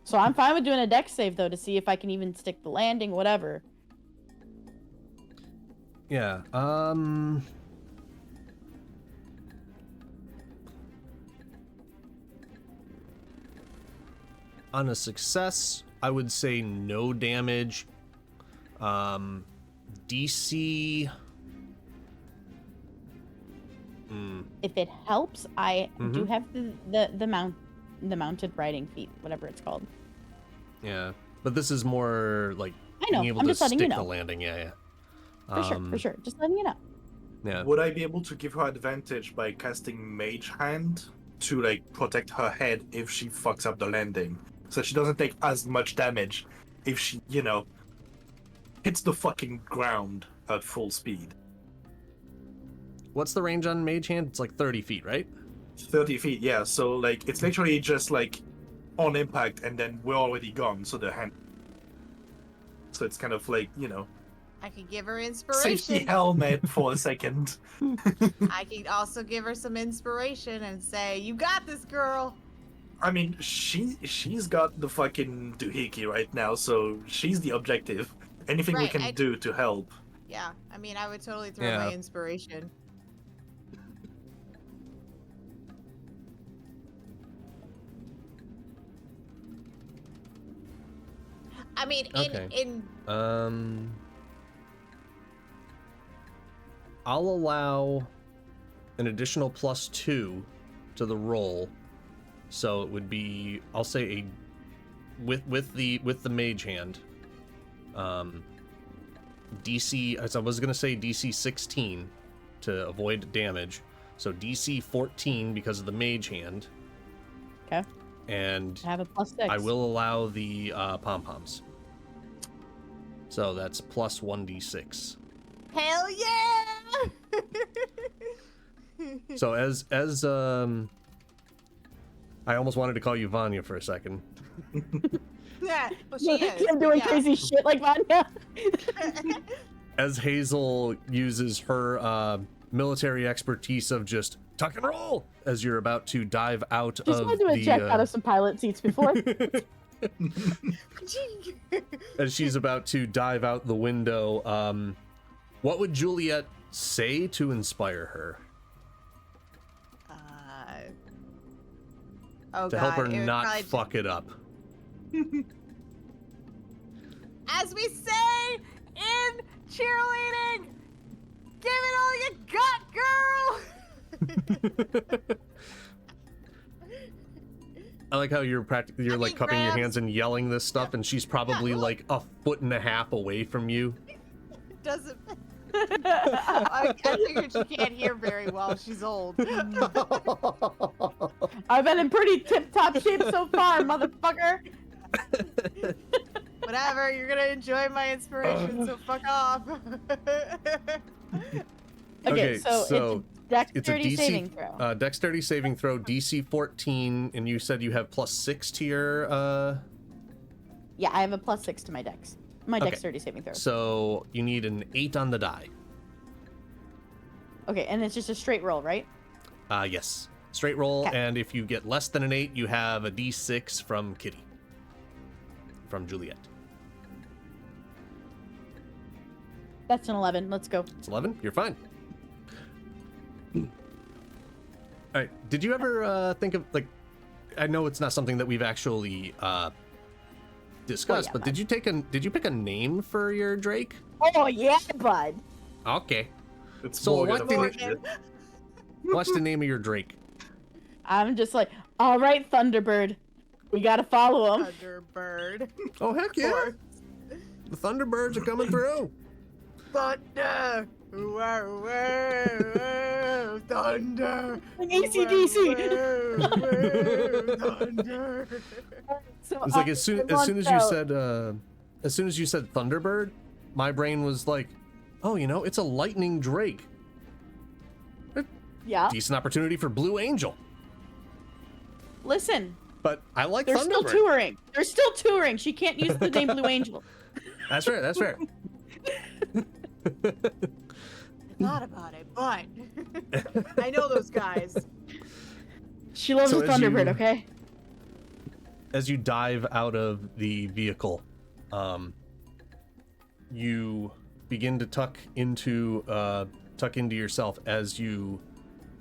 So I'm fine with doing a dex save though to see if I can even stick the landing, whatever. Yeah. On a success, I would say no damage. DC. If it helps, I do Mhm. have the mounted riding feat, whatever it's called. Yeah, but this is more like I know. being able I'm to just letting you stick the know. landing. Yeah. For sure. Just letting you know. Yeah. Would I be able to give her advantage by casting Mage Hand to like protect her head if she fucks up the landing? so she doesn't take as much damage if she, hits the fucking ground at full speed. What's the range on Mage Hand? It's like 30 feet, right? 30 feet, yeah. So like it's literally just like on impact, and then we're already gone. So the hand. So it's kind of like I could give her safety inspiration. helmet for a second. I could also give her some inspiration and say, "You got this, girl." I mean, she's got the fucking doohickey right now, so she's the objective. Anything we Right, can do to help. Yeah, I mean, I would totally throw Yeah. my inspiration. I mean, Okay. in I'll allow an additional +2 to the roll, so it would be, I'll say with the Mage Hand, DC. As I was gonna say DC 16 to avoid damage, so DC 14 because of the Mage Hand. Okay. And I have a +6. I will allow the pom poms. So that's plus 1d6. hell yeah! So as I almost wanted to call you Vanya for a second. Yeah, well, she is. I'm doing yeah. crazy shit like Vanya. As Hazel uses her military expertise of just tuck and roll as you're about to dive out Just of had to the eject out of some pilot seats before. as she's about to dive out the window, what would Juliet say to inspire her Oh, to help her God, it would not probably fuck it up? As we say in cheerleading, give it all you got, girl! I like how you're I like mean, cupping your grabs- hands and yelling this stuff, and she's probably like a foot and a half away from you. Doesn't. I figured she can't hear very well. She's old. I've been in pretty tip-top shape so far, motherfucker. Whatever, you're gonna enjoy my inspiration, so fuck off. Okay, so it's it's a dexterity DC saving throw. Dexterity saving throw, DC 14, and you said you have +6 to your. Yeah, I have a +6 to my dex. My Okay. dexterity saving throw. So you need an 8 on the die. Okay, and it's just a straight roll, right? Yes, straight roll, Okay. and if you get less than an 8, you have a D6 from Kitty, from Juliet. That's an 11. Let's go. It's 11. You're fine. All right. Did you ever think of like? I know it's not something that we've actually discussed, yeah, but did you pick a name for your Drake? Oh yeah, bud. Okay. It's So Morgan, what did unfortunately. What's the name of your Drake? I'm just like, all right, Thunderbird, we gotta follow him. Thunderbird. Oh heck yeah! The Thunderbirds are coming through. Thunder! Whoa, whoa, whoa, thunder! Like AC/DC. Whoa, whoa, thunder! So, It's like as soon as you said Thunderbird, my brain was like, oh, it's a lightning Drake. yeah. Decent opportunity for Blue Angel. Listen, But I like they're Thunderbird. still touring. They're still touring. She can't use the name Blue Angel. That's fair. That's fair. Thought about it, but I know those guys. She loves So the as Thunderbird, you- okay? As you dive out of the vehicle, you begin to tuck into yourself as you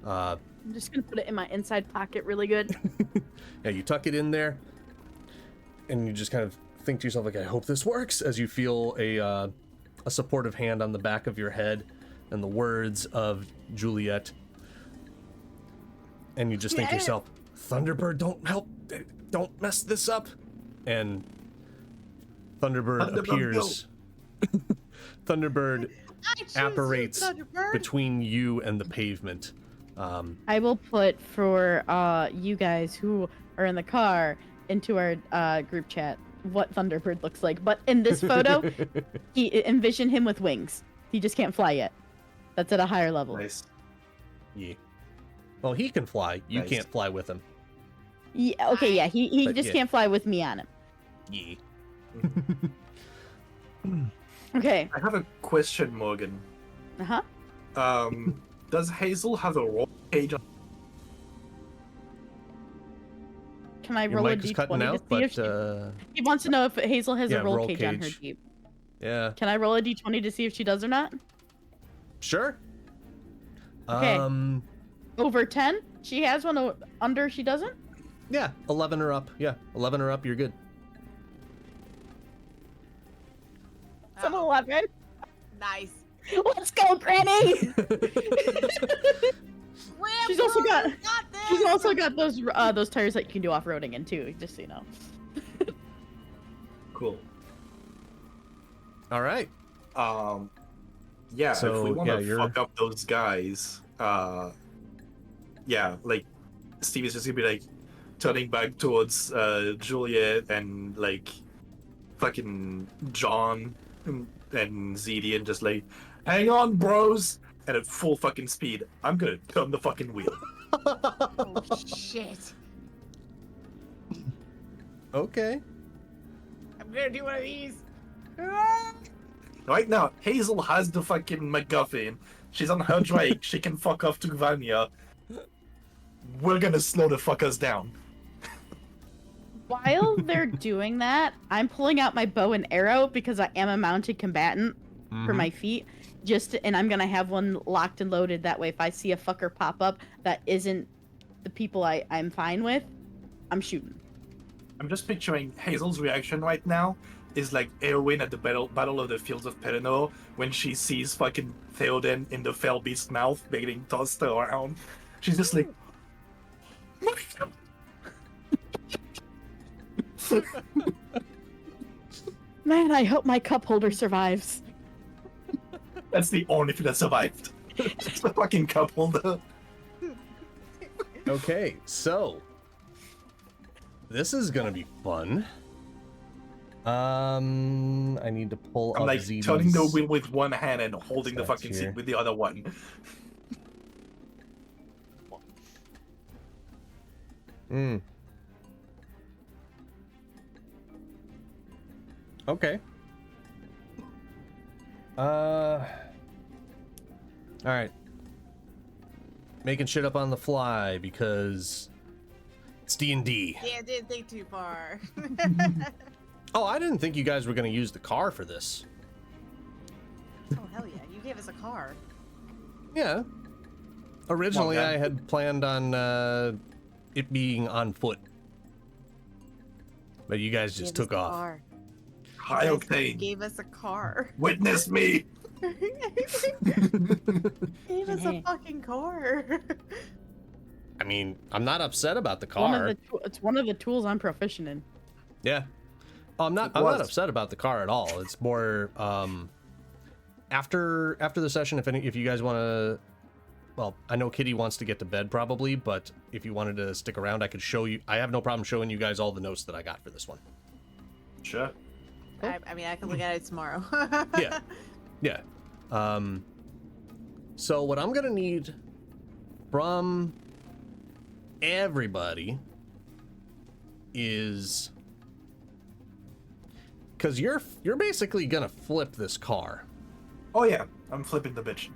I'm just gonna put it in my inside pocket really good. yeah, you tuck it in there, and you just kind of think to yourself like, I hope this works, as you feel a supportive hand on the back of your head and the words of Juliet, and you just think to Yeah. yourself, Thunderbird, don't mess this up. And Thunderbird appears. Thunderbird I choose you, apparates Thunderbird. between you and the pavement. I will put for you guys who are in the car, into our group chat what Thunderbird looks like, but in this photo, envision him with wings. He just can't fly yet. That's at a higher level. Nice. Yeah. Well, he can fly. You Nice. can't fly with him. Yeah, okay, yeah, he But just yeah. can't fly with me on him. Yeah. Okay. I have a question, Morgan. Uh-huh. Does Hazel have a roll cage on? Can I Your roll a mic is d20 cutting to out, see but if he wants to know if Hazel has yeah, a roll roll cage on her cage. Jeep. yeah, Can I roll a d20 to see if she does or not? sure. Okay. Over 10? She has one. Under, she doesn't? Yeah, 11 or up. Yeah, 11 or up, you're good. It's an 11. Nice. Let's go, Granny! She's also got- Grandpa, you got She's this! also got those tires that you can do off-roading in too, just so you know. Cool. All right. Yeah, if So, we want to yeah, you're- fuck up those guys, yeah, like, Steve is just gonna be like turning back towards Juliet and like fucking John and ZD and just like, hang on, bros, and at full fucking speed, I'm gonna turn the fucking wheel. Oh, shit. Okay. I'm gonna do one of these. Right now, Hazel has the fucking MacGuffin. She's on her Drake. She can fuck off to Vanya. We're gonna slow the fuckers down. While they're doing that, I'm pulling out my bow and arrow because I am a mounted combatant for my feet. And I'm gonna have one locked and loaded. That way, if I see a fucker pop up that isn't the people I'm fine with, I'm shooting. I'm just picturing Hazel's reaction right now is like Eowyn at the Battle of the Fields of Pelennor when she sees fucking Theoden in the fell beast's mouth being tossed around. She's just like, Man, I hope my cup holder survives. that's the only thing that survived. It's the fucking cup holder. Okay, so this is gonna be fun. I need to pull I'm up like ZD's turning the wheel with one hand and holding the stats fucking here. seat with the other one. Okay. All right. Making shit up on the fly because it's D&D. Yeah, didn't think too far. Oh, I didn't think you guys were gonna use the car for this. Oh, hell yeah. You gave us a car. Yeah. Originally, Well, I then- had planned on it being on foot, but you guys just Gave us took a off. car. High You guys octane. gave us a car. Witness me. Gave us a fucking car. I mean, I'm not upset about the One of car. it's one of the tools I'm proficient in. Yeah. Oh, I'm not It was. upset about the car at all. It's more after the session, if you guys want to, well, I know Kitty wants to get to bed probably, but if you wanted to stick around, I could show you. I have no problem showing you guys all the notes that I got for this one. Sure. I mean, I can look at it tomorrow. Yeah. Yeah. So what I'm gonna need from everybody is, because you're basically gonna flip this car. Oh yeah, I'm flipping the bitch.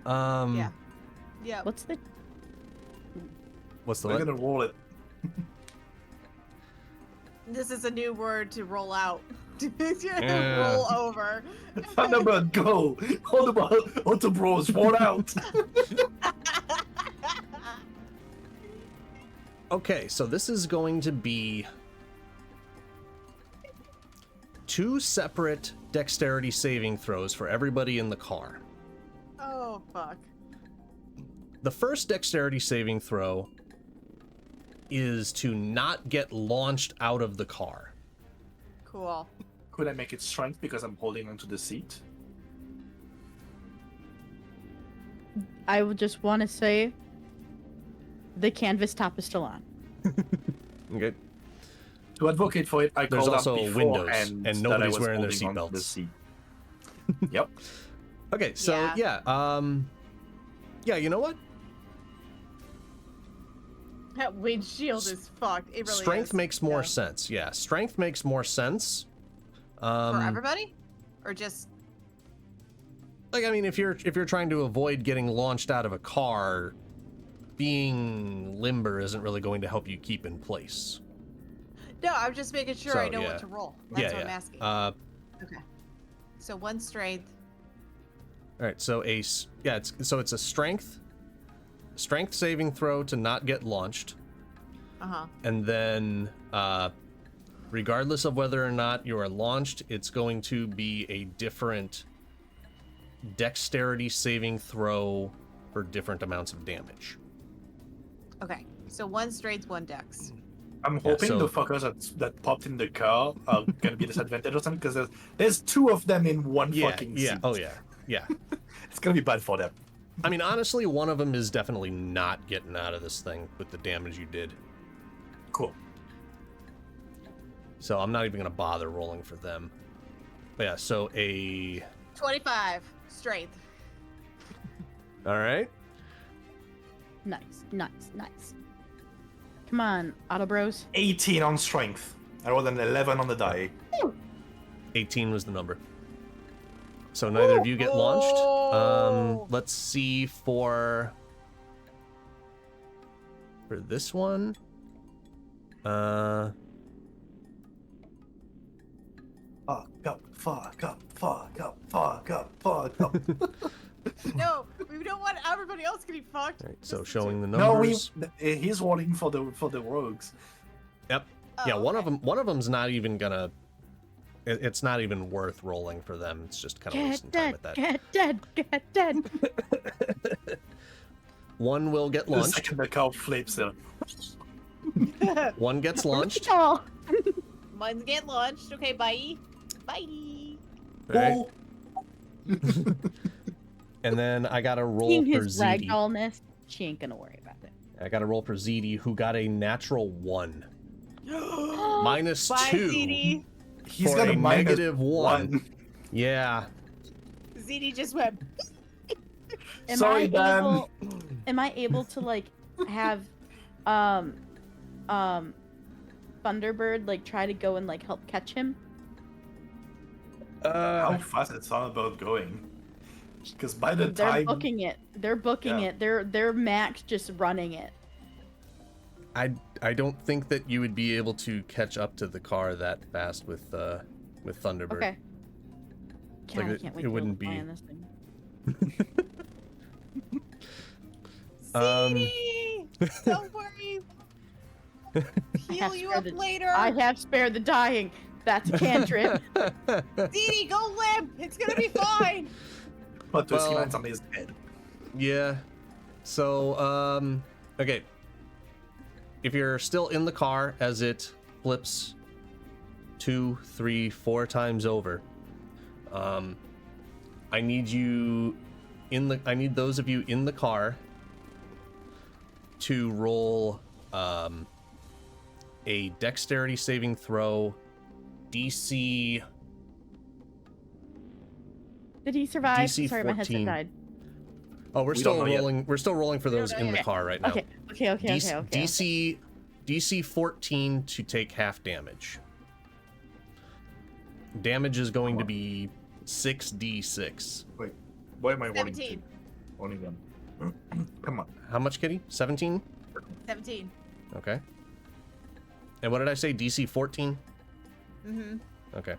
Yeah. Yeah. What's the What's the We're what? gonna roll it. This is a new word to roll out. Yeah. Roll over. Thunderbird, go! All the bros, roll out! Okay, so this is going to be 2 separate dexterity saving throws for everybody in the car. Oh, fuck. The first dexterity saving throw is to not get launched out of the car. Cool. Could I make it strength because I'm holding onto the seat? I would just want to say the canvas top is still on. Okay. To advocate for it, I There's called also out windows, beforehand and that I nobody's was wearing their holding on to the seatbelts. seat. Yep. Okay, so Yeah. yeah, you know what? That windshield is fucked. It really Strength is. makes more sense. Yeah, strength makes more sense. For everybody? Or just Like, I mean, if you're trying to avoid getting launched out of a car, being limber isn't really going to help you keep in place. No, I'm just making sure I So, know yeah. what to roll. That's what I'm asking. Okay. So 1 strength. All right, so it's a strength saving throw to not get launched, Uh-huh. and then regardless of whether or not you are launched, it's going to be a different dexterity saving throw for different amounts of damage. Okay. So 1 strength, 1 dex. I'm hoping so- the fuckers that popped in the car are gonna be disadvantaged or something, because there's 2 of them in one fucking seat. Oh yeah. It's gonna be bad for them. I mean, honestly, one of them is definitely not getting out of this thing with the damage you did. Cool. So I'm not even gonna bother rolling for them. But yeah, so 25 strength. all right. Nice. Come on, Auto Bros. 18 on strength. I rolled an 11 on the die. 18 was the number. So neither of you get launched. Let's see for this one. Fuck up. No, we don't want everybody else getting fucked. All right, so showing the No, numbers. he's rolling for the rogues. Yep. Oh, Yeah, one okay. of them's not even gonna. It's not even worth rolling for them. It's just kind of wasting time at that. Get dead. One will get The launched. second the car flips there. One gets launched. Oh, Mine's get launched. Okay, bye. Bye. Right? And then I got to roll seeing for his ZD. ragdollness, she ain't gonna worry about it. I got to roll for ZD, who got a natural 1. Bye, Minus 2 ZD. He's for got a minus negative 1. Yeah. ZD just went. Sorry, Dan. Am I able to like have Thunderbird like try to go and like help catch him? How fast it's all about going? Because by the They're time booking it. They're booking Yeah. it. They're max just running it. I don't think that you would be able to catch up to the car that fast with Thunderbird. Okay. God, Like, I it- can't it wait to wouldn't fly be- on this thing. ZD! Don't worry. Heal have you spared up the- later. I have spared the dying. That's a cantrip. ZD, go limp. It's gonna be fine. put the Well- ski lines on his head. Yeah. So, okay. If you're still in the car as it flips 2, 3, 4 times over, I need those of you in the car to roll a dexterity saving throw DC. Did he survive? DC Sorry, my headset 14. died. Oh, we're We still don't know yet. rolling. We're still rolling for We don't those know in the yet. car right now. Okay. DC 14 to take half damage. Damage is going to be 6d6. Wait, why am I rolling? 17. Only one. Come on. How much, Kitty? 17? 17. Okay. And what did I say? DC 14? Mm-hmm. Okay.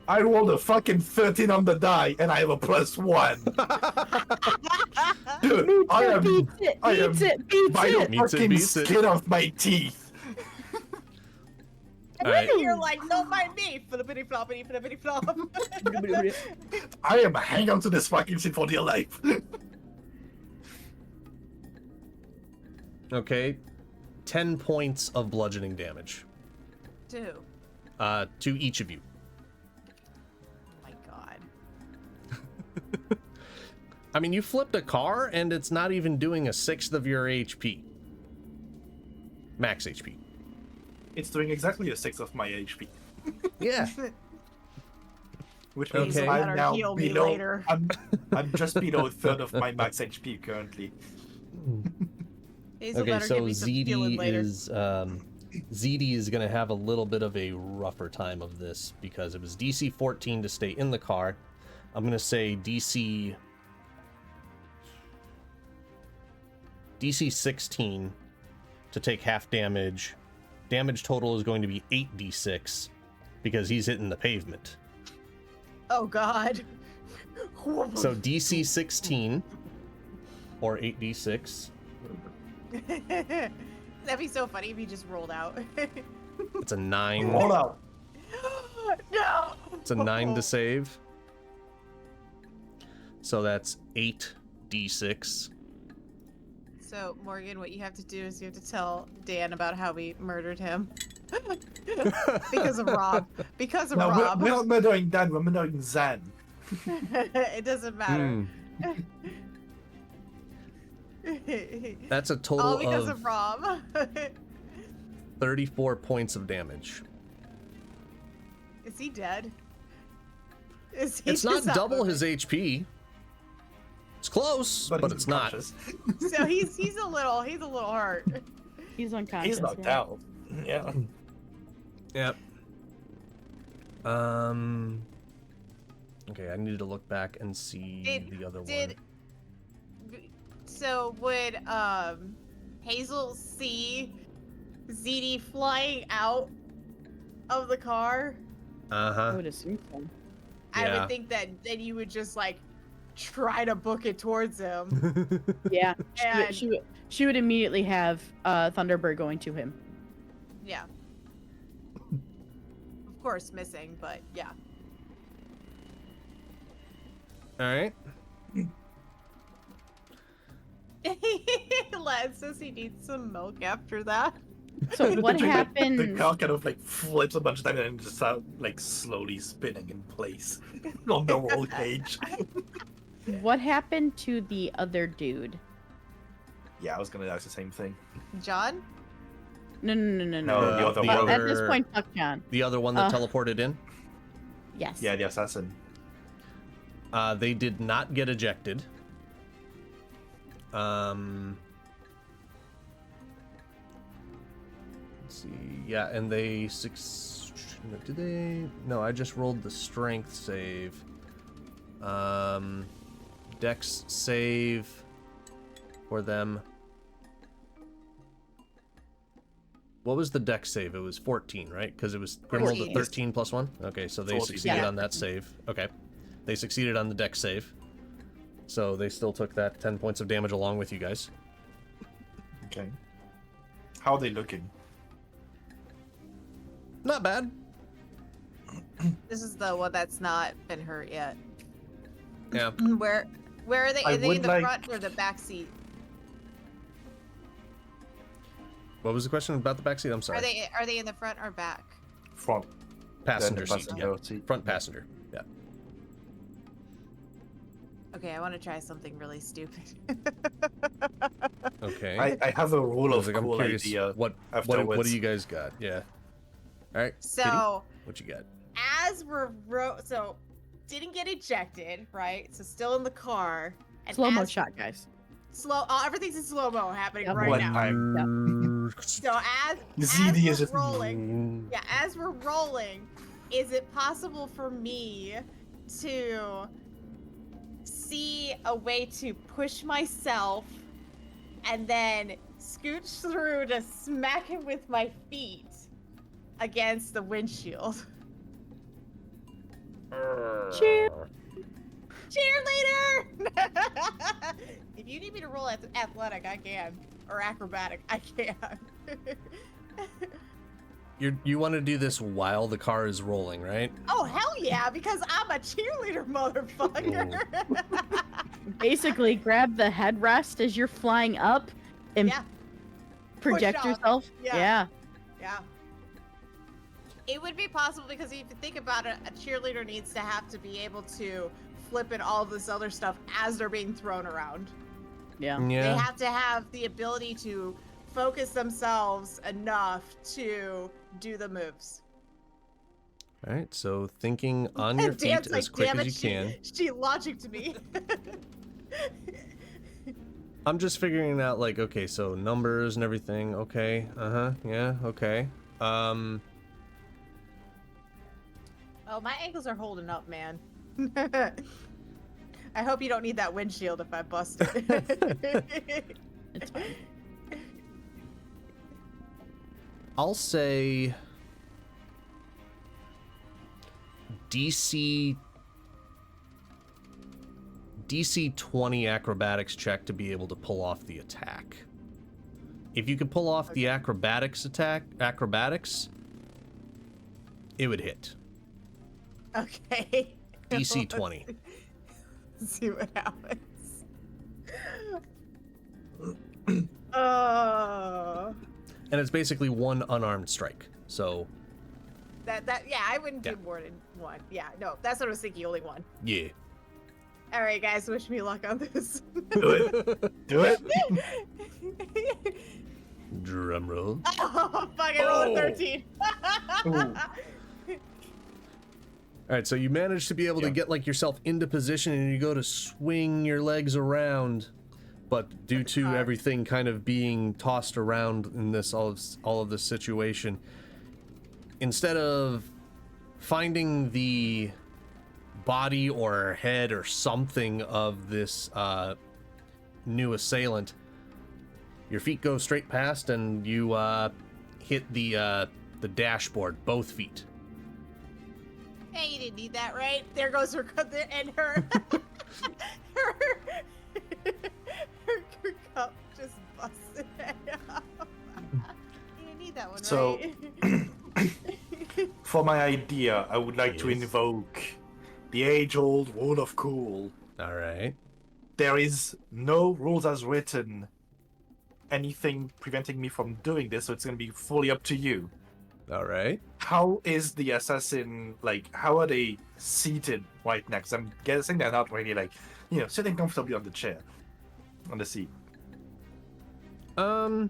I rolled a fucking 13 on the die, and I have a +1. Dude, I am Beats it. I Beats am it. Beats by the it. Meets it, fucking beats it. skin of my teeth. All right. You're like, don't mind me. Flippity floppity flippity flop. I am hanging on to this fucking shit for dear life. Okay. 10 points of bludgeoning damage. Two. To each of you. Oh my god. I mean, you flipped a car, and it's not even doing a sixth of your HP. Max HP. It's doing exactly a 6 of my HP, Yeah. which means Okay. I'm Better now heal me below. later. I'm just below a third of my max HP currently. Hazel Okay, better so give me some healing later. ZD is gonna have a little bit of a rougher time of this because it was DC 14 to stay in the car. I'm gonna say DC 16 to take half damage. Damage total is going to be 8d6 because he's hitting the pavement. Oh God. So DC 16 or 8d6. That'd be so funny if he just rolled out. It's a 9. Roll out. No. It's a 9 to save. So that's 8d6. So Morgan, what you have to do is you have to tell Dan about how we murdered him. Because of Rob. Because of No, Rob. we're not murdering Dan, we're murdering Zan. It doesn't matter. That's a All total because of of Rob. 34 points of damage. Is he dead? Is he It's not just double moving? his HP. It's close, but he's it's not. unconscious. So he's a little hurt. He's unconscious. He's knocked yeah. out. Yeah. Yep. Okay, I need to look back and see the other one. So would Hazel see ZD flying out of the car? I Uh-huh. would assume so. I Yeah. would think that then you would just like try to book it towards him. Yeah. And She would immediately have Thunderbird going to him. yeah. Of course missing, but yeah. All right. Lad says he needs some milk after that. So what The happened? car kind of like flips a bunch of times and just start like slowly spinning in place on the roll cage. What happened to the other dude? Yeah, I was gonna ask the same thing. John? No. No, the other the one. At this other- point, fuck John. The other one that teleported in, Yes. Yeah, the assassin. they did not get ejected. Let's see. Yeah, and they did they? No, I just rolled the strength save. Dex save for them. What was the dex save? It was 14, right? Because it was Grim rolled a 14. 13 plus 1. Okay, so they 14. succeeded Yeah. on that save. Okay. They succeeded on the dex save. So they still took that 10 points of damage along with you guys. Okay. How are they looking? Not bad. This is the one that's not been hurt yet. Yeah. Where are they? I Are they in would the like- front or the back seat? What was the question about the backseat? I'm sorry. Are they in the front or back? Front. Passenger Then the seat. passenger Yeah. seat. Front passenger. Yeah. Okay, I want to try something really stupid. Okay. I have a rule I of was like, I'm cool curious, idea. what afterwards. do you guys got? Yeah. All right. Kitty, So what you got? as we're so didn't get ejected, right? So still in the car. And Slow mo as- shot, guys. Slow. Everything's in slow mo happening Yep. right One now. time. So as ZD we're is just rolling, yeah, as we're rolling, is it possible for me to see a way to push myself and then scooch through to smack him with my feet against the windshield? Cheer. Cheerleader! If you need me to roll athletic, I can. Or acrobatic, I can. You want to do this while the car is rolling, right? Oh, hell yeah, because I'm a cheerleader, motherfucker. Basically, grab the headrest as you're flying up and Yeah. project off. yourself. Yeah. Yeah. It would be possible because if you think about it, a cheerleader needs to have to be able to flip and all this other stuff as they're being thrown around. Yeah. They have to have the ability to focus themselves enough to do the moves. All right, so thinking on your feet Dan's as like, quick damn as it, you can. She logicked me. I'm just figuring out, like, okay, so numbers and everything. Okay, yeah, okay. Oh, my ankles are holding up, man. I hope you don't need that windshield if I bust it. It's fine. I'll say DC 20 acrobatics check to be able to pull off the attack. If you could pull off the acrobatics, it would hit. Okay. DC 20. Let's see what happens. And it's basically one unarmed strike. So Yeah, I wouldn't do more than one. Yeah, no, that's what I was thinking, only one. yeah. All right, guys, wish me luck on this. Do it. Do it. Drum roll. Oh, fuck, I rolled a 13. All right, so you manage to be able to get like yourself into position, and you go to swing your legs around, but due to everything kind of being tossed around in this all of this situation, instead of finding the body or head or something of this new assailant, your feet go straight past, and you hit the dashboard, both feet. Hey, you didn't need that, right? There goes her, and her, her cup just busted. You didn't need that one, So, right? For my idea, I would like to invoke the age-old rule of cool. All right. There is no rules as written, anything preventing me from doing this, so it's going to be fully up to you. All right. How is the assassin, like, how are they seated right next? I'm guessing they're not really, like, sitting comfortably on the chair, on the seat. I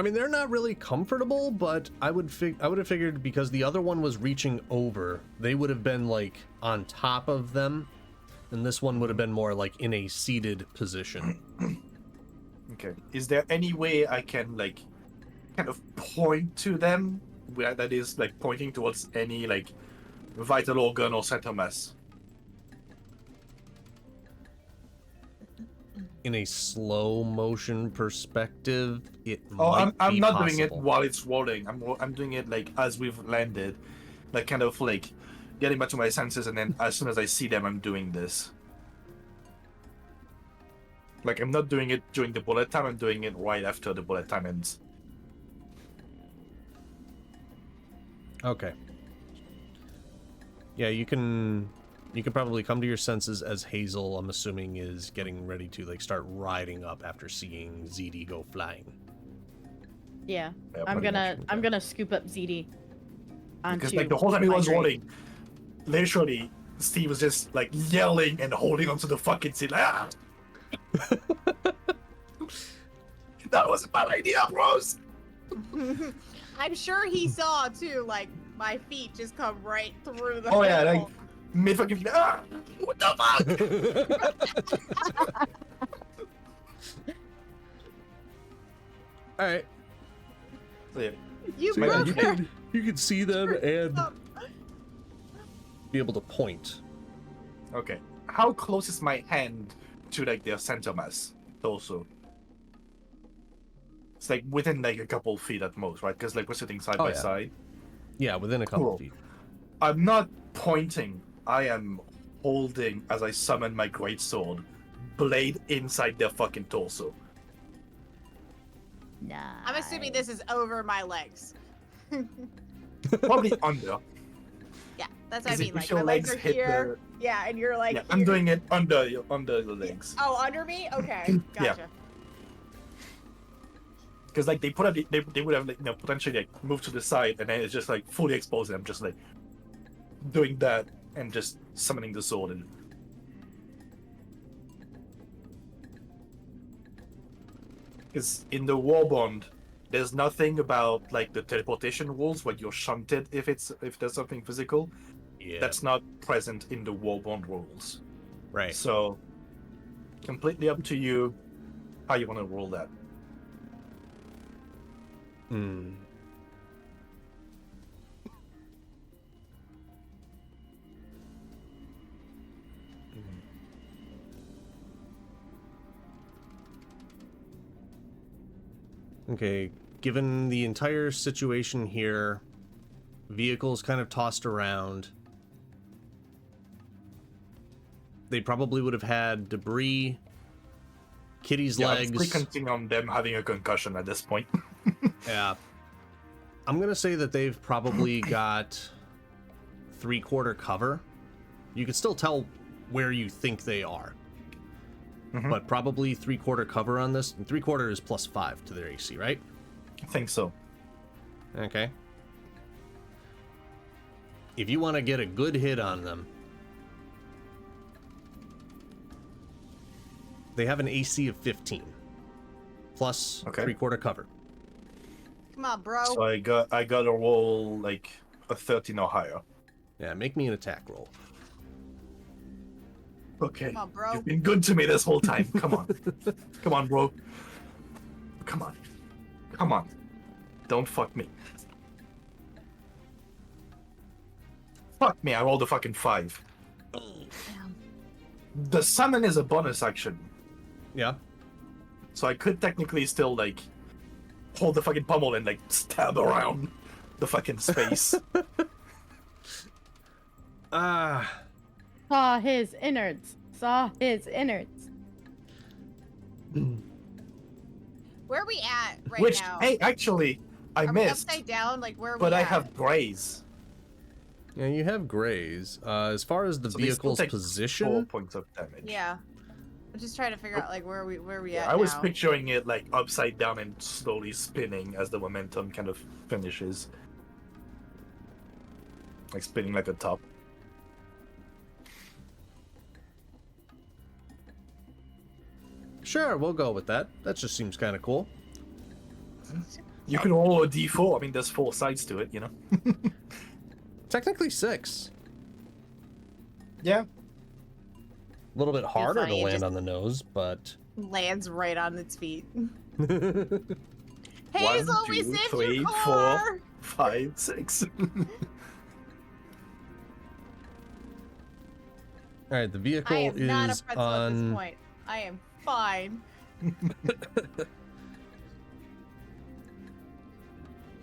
mean, they're not really comfortable, but I would have figured because the other one was reaching over, they would have been like on top of them, and this one would have been more like in a seated position. Okay. Is there any way I can, like, kind of point to them, where that is, like, pointing towards any, like, vital organ or center mass? In a slow motion perspective, it Oh, might I'm be not possible. doing it while it's rolling. I'm doing it, like, as we've landed, like, kind of, like, getting back to my senses, and then as soon as I see them, I'm doing this. Like, I'm not doing it during the bullet time, I'm doing it right after the bullet time ends. Okay. Yeah, you can probably come to your senses as Hazel, I'm assuming, is getting ready to like start riding up after seeing ZD go flying. Yeah, Yeah, I'm pretty gonna much. scoop up ZD. Onto Because, like, the whole time he my was drink. rolling, literally, Steve was just, like, yelling and holding onto the fucking seat, like, ah! That was a bad idea, bros! I'm sure he saw too, like my feet just come right through the. Oh yeah, like hole. mid fucking what the fuck? All right. So, yeah. You So, broke her. You can see them and be able to point. Okay. How close is my hand to, like, their center mass torso? It's like within, like, a couple feet at most, right? Because, like, we're sitting side by yeah. side. Yeah, within a couple Cool. feet. I'm not pointing. I am holding, as I summon my greatsword, blade inside their fucking torso. Nah. I'm assuming this is over my legs. Probably under. Yeah, that's what I Because mean. if Like your my legs are legs hit here. Yeah, and you're like. Yeah, I'm here. doing it under the legs. Oh, under me? Okay, Yeah. gotcha. Because, like, they would have, like, potentially, like, moved to the side, and then it's just, like, fully exposed, and I'm just, like, doing that and just summoning the sword. And Because in the Warbond, there's nothing about like the teleportation rules where you're shunted if there's something physical. Yeah. That's not present in the Warbond rules. right. So, completely up to you how you want to roll that. Hmm. Okay, given the entire situation here, vehicles kind of tossed around, they probably would have had debris, Kitty's Yeah, I'm legs. still counting on them having a concussion at this point. Yeah. I'm gonna say that they've probably got 3/4 cover. You can still tell where you think they are. Mhm. But probably 3/4 cover on this. And 3/4 is +5 to their AC, right? I think so. Okay. If you want to get a good hit on them, they have an AC of 15 plus Okay. 3/4 cover. Come on, bro. So I got to roll like a 13 or higher. Yeah, make me an attack roll. Okay. Come on, bro. You've been good to me this whole time. Come on. Come on, bro. Come on. Come on. Don't fuck me. Fuck me, I rolled a fucking 5. The summon is a bonus action, Yeah. so I could technically still, like, hold the fucking pummel and, like, stab around the fucking space. Ah. Saw his innards. Saw his innards. Where are we at right Which, now? hey, actually, I are we missed, upside down? Like, where are but we I at? have graze. Yeah, you have grays. As far as the So they still vehicle's take 4 position, points of damage. Yeah. I'm just trying to figure out, like, where are we Yeah, at I was now? picturing it, like, upside down and slowly spinning as the momentum kind of finishes. Like, spinning like a top. sure, we'll go with that. That just seems kind of cool. You can roll a d4. I mean, there's 4 sides to it, you know? Technically 6. Yeah. A little bit harder to funny, it land just- on the nose, but Lands right on its feet. One, Hazel, we 2, saved 3, your 4, car! 5, 6. all right. The I vehicle am not a is pretzel at this on. point. I am fine.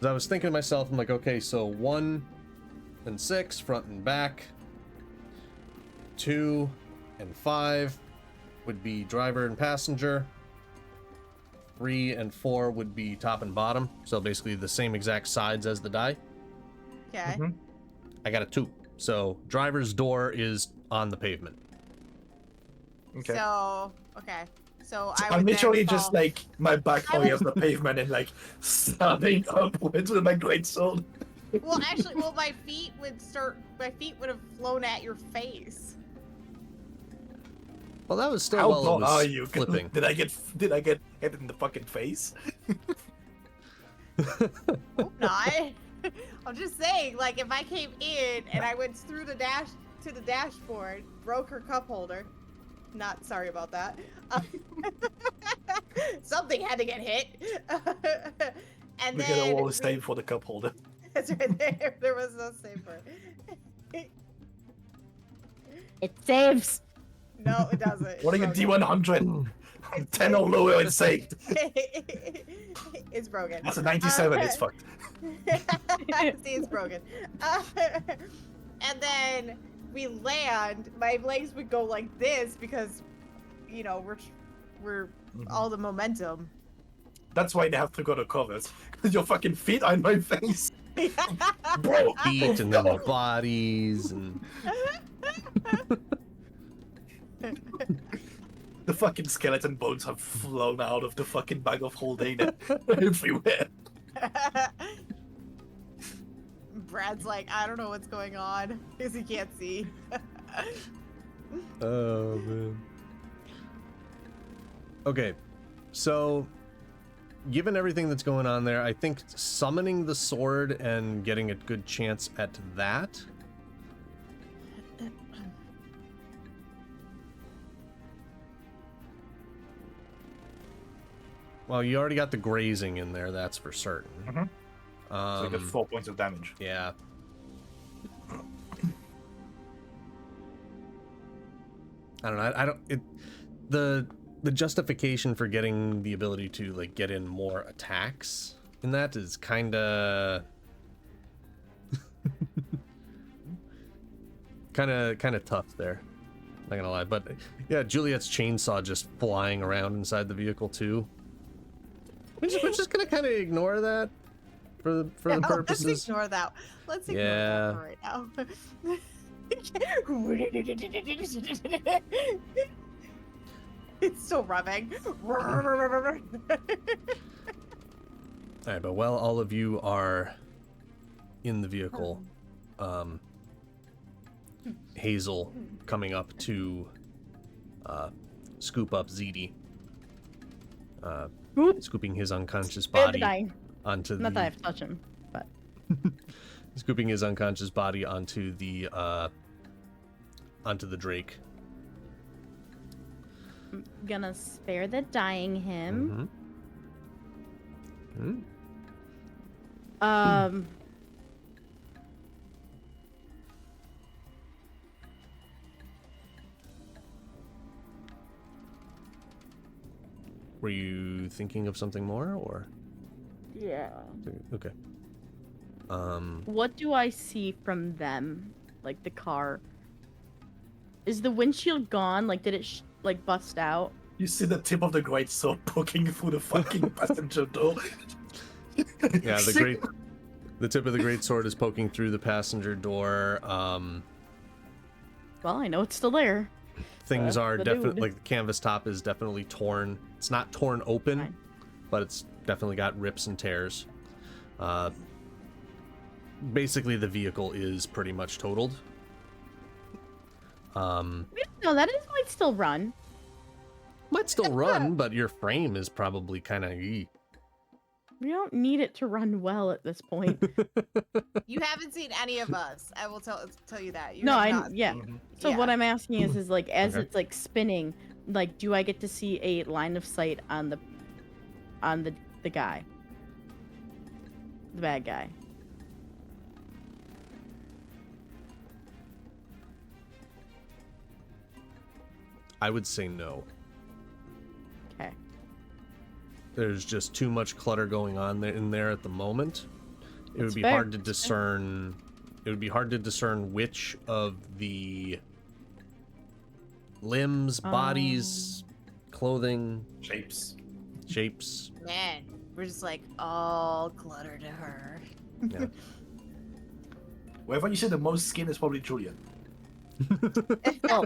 I was thinking to myself, I'm like, okay, so 1 and 6, front and back. 2 and 5 would be driver and passenger. 3 and 4 would be top and bottom. So basically the same exact sides as the die. Okay. Mhm. I got a 2. So driver's door is on the pavement. Okay. So, okay. So I I'm would literally then just fall- like my back I only would- off the pavement and like stabbing upwards with my greatsword. Well, actually, my feet would have flown at your face. Well, that was still How while it tall was are you? flipping. Did I get hit in the fucking face? Hope not. I'm just saying, like, if I came in and I went through the dash to the dashboard, broke her cup holder. Not sorry about that. Something had to get hit. And We then get a wall of save for the cup holder. That's right there. There was no save for it. It saves. No, it doesn't. What are you, It's D100? 10 or lower, it's saved. broken. It's broken. That's a 97, it's fucked. See, it's broken. And then we land. My legs would go like this because, you know, we're all the momentum. That's why they have to go to covers. Your fucking feet are in my face. Bro, Feet and then the bodies and the fucking skeleton bones have flown out of the fucking bag of holding everywhere. Brad's like, I don't know what's going on because he can't see. oh man. Okay, so given everything that's going on there, I think summoning the sword and getting a good chance at that. Well, you already got the grazing in there, that's for certain. So you get 4 points of damage. Yeah. I don't know. I don't. The justification for getting the ability to like get in more attacks in that is kind of tough there. Not gonna lie, but yeah, Juliet's chainsaw just flying around inside the vehicle too. We're just gonna kind of ignore that for the purposes. Let's ignore that. Let's ignore that for right now. It's still rubbing. All right, but while all of you are in the vehicle, Hazel coming up to scoop up ZD, scooping his unconscious body onto the. Not that I have to touch him, but scooping his unconscious body onto the Drake. I'm gonna spare the dying him. Were you thinking of something more, or? Yeah. Okay. What do I see from them? Like the car. Is the windshield gone? Like, did it like bust out? You see the tip of the great sword poking through the fucking passenger door. Yeah, the tip of the great sword is poking through the passenger door. Well, I know it's still there. Things are the definitely dude. like the canvas top is definitely torn. It's not torn open, Fine. but it's definitely got rips and tears. Basically, the vehicle is pretty much totaled. No, that is might still run. Might still run, but your frame is probably kind of. We don't need it to run well at this point. You haven't seen any of us. I will tell you that. You No, have not. yeah. So Yeah. what I'm asking is like as Okay. it's like spinning, like do I get to see a line of sight on the guy, the bad guy? I would say no. Okay. There's just too much clutter going on in there at the moment. It would That's be fair. hard to discern. It would be hard to discern which of the limbs, bodies, clothing, Shapes. shapes. Man, we're just like all clutter to her. Yeah. Wherever you see the most skin is probably Julia. Oh,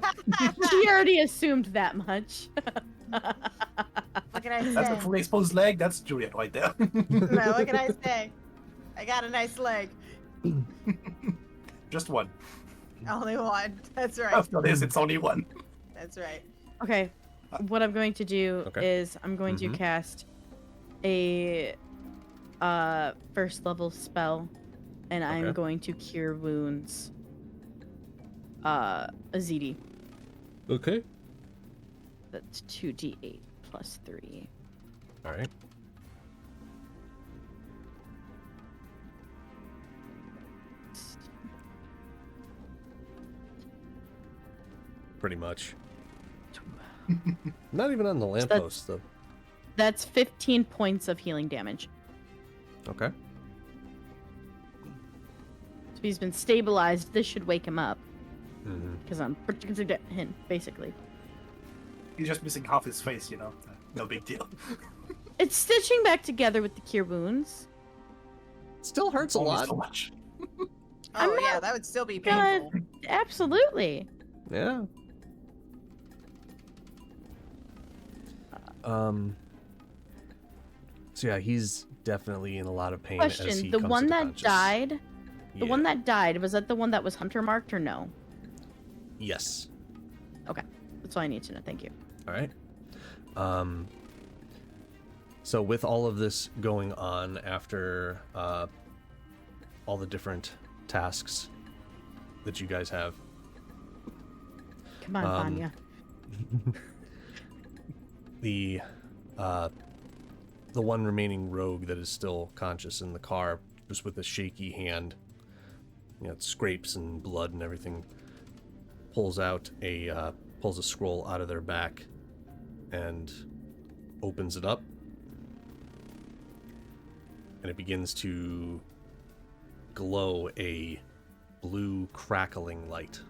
she already assumed that much. What can I That's the say? fully exposed leg. That's Juliet right there. No, what can I say? I got a nice leg. Just one. Only one. That's right. After this, it's only one. That's right. Okay. What I'm going to do Okay. is I'm going to Mhm. cast a first level spell, and I'm Okay. going to cure wounds. A ZD. Okay. That's 2d8 plus 3. All right. Pretty much. Not even on the lamppost, though. That's 15 points of healing damage. Okay. So he's been stabilized. This should wake him up Mm-hmm. because I'm protecting him, basically. He's just missing half his face, you know. No big deal. It's stitching back together with the cure wounds. Still hurts a Only lot. so much. Oh not yeah, that would still be gonna- painful. Absolutely. Yeah. So yeah, he's definitely in a lot of pain as he Question: the comes one to that conscious. died, the one Yeah. that died, was that the one that was hunter marked or no? Yes. Okay, that's all I need to know. Thank you. All right. So with all of this going on after all the different tasks that you guys have, Come on, Vanya. the one remaining rogue that is still conscious in the car, just with a shaky hand, it scrapes and blood and everything, pulls a scroll out of their back and opens it up, and it begins to glow a blue crackling light.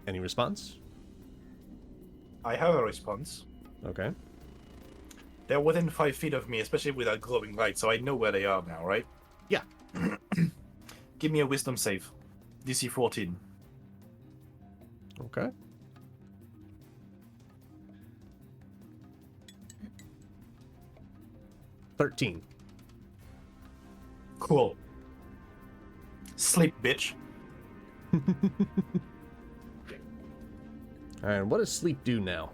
Any response? I have a response. Okay. They're within 5 feet of me, especially with that glowing light, so I know where they are now, right? Yeah. Give me a wisdom save. DC 14. Okay. $13. Cool. Sleep, bitch. Alright, what does sleep do now?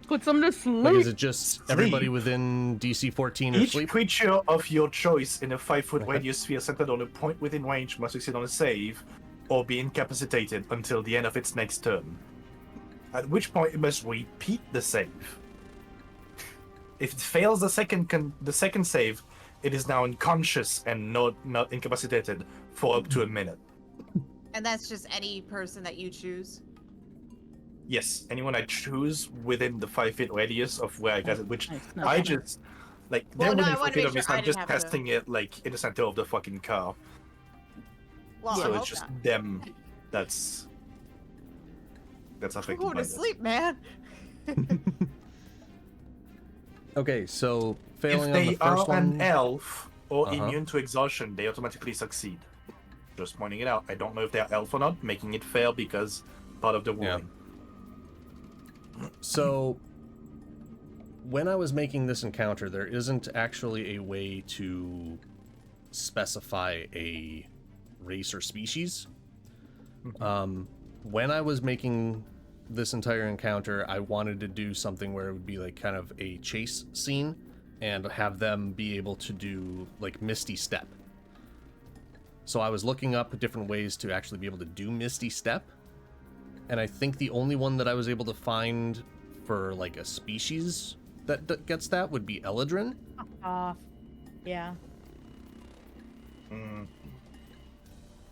Put some to sleep. Like, is it just everybody Sleep. within DC 14 or Each sleep? creature of your choice in a 5-foot radius sphere centered on a point within range must succeed on a save or be incapacitated until the end of its next turn. At which point it must repeat the save. If it fails the second save, it is now unconscious and not incapacitated for up to a minute. And that's just any person that you choose. Yes, anyone I choose within the 5-foot radius of where I got it, which Nice, nice. I just like Well, they're no, I within 5 wanted to feet make of me, sure so I I'm just didn't have to- testing it like in the center of the fucking car. Well, So I it's hope just not. them that's affected Go by to this. sleep, man. Okay, so If failing on they the first are an one. elf or Uh-huh. immune to exhaustion, they automatically succeed. Just pointing it out. I don't know if they're elf or not, making it fair because part of the Yeah. ruling. So, when I was making this encounter, there isn't actually a way to specify a race or species. When I was making this entire encounter, I wanted to do something where it would be like kind of a chase scene and have them be able to do like Misty Step. So I was looking up different ways to actually be able to do Misty Step. And I think the only one that I was able to find for like a species that gets that would be Eladrin. Off. Yeah.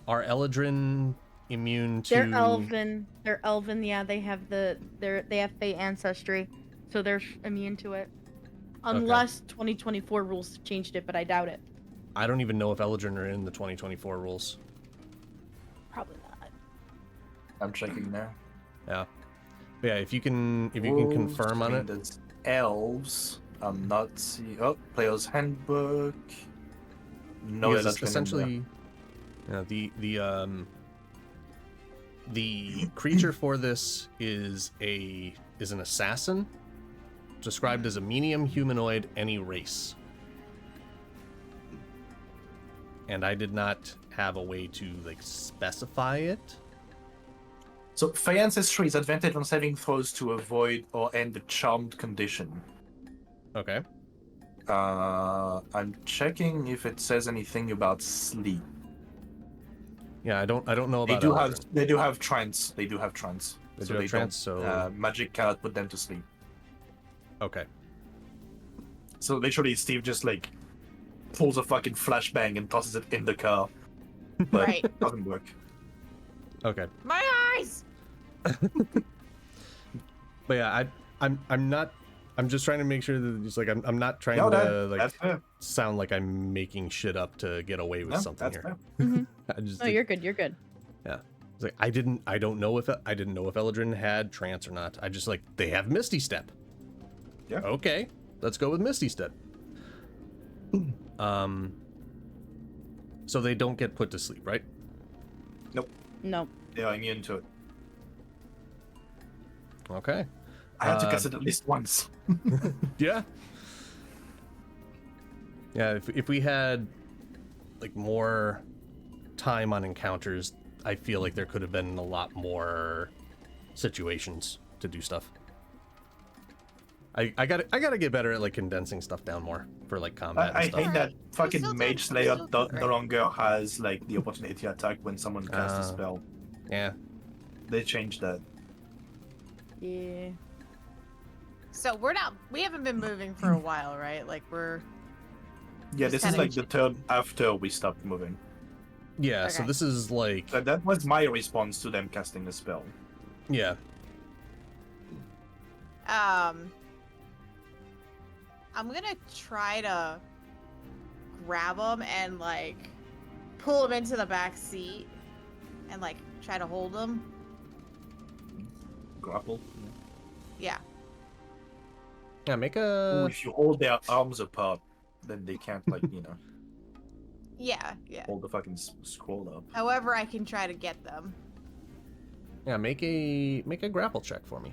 Are Eladrin immune to? They're elven. They're elven. Yeah, they have they have Fey ancestry, so they're immune to it. Unless 2024 rules changed it, but I doubt it. I don't even know if Eladrin are in the 2024 rules. Probably not. I'm checking now. Yeah. But yeah, if you can confirm on it. There's elves. I'm not see. Oh, player's handbook. No, Because that's it's essentially, the creature for this is an assassin, described as a medium humanoid, any race. And I did not have a way to like specify it. So Fey ancestry is advantage on saving throws to avoid or end the charmed condition. Okay. I'm checking if it says anything about sleep. Yeah, I don't know They about do Eladrin. have trance. They do have trance. They so do have they trance, don't, so- magic cannot put them to sleep. Okay. So literally, Steve just like pulls a fucking flashbang and tosses it in the car, but Right. it doesn't work. Okay. My eyes. But yeah, I'm just trying to make sure that it's like I'm not trying No, to like that's fair. sound like I'm making shit up to get away with No, something that's here. fair. I just No, you're good. You're good. it's like I didn't know if Eladrin had trance or not. I just like they have Misty Step. Yeah. Okay, let's go with Misty Step. So they don't get put to sleep, right? No. They are immune to it. Okay. I had to guess it at least once. Yeah. Yeah, if we had like more time on encounters, I feel like there could have been a lot more situations to do stuff. I gotta get better at like condensing stuff down more for like combat I and stuff. hate that Alright, you're fucking still Mage doing- Slayer you're still doing no great. longer has like the opportunity to attack when someone casts a Oh. spell. Yeah. They changed that. Yeah. So we haven't been moving for a while, right? Like we're Yeah, Just this is kinda like the turn after we stopped moving. Yeah. So Okay. this is like So that was my response to them casting a spell. yeah. I'm gonna try to grab him and like pull him into the back seat and like try to hold him. Grapple. Yeah. Yeah. Make Ooh, a if you hold their arms apart, then they can't like Yeah. hold the fucking scroll up. However, I can try to get them. yeah. Make a grapple check for me.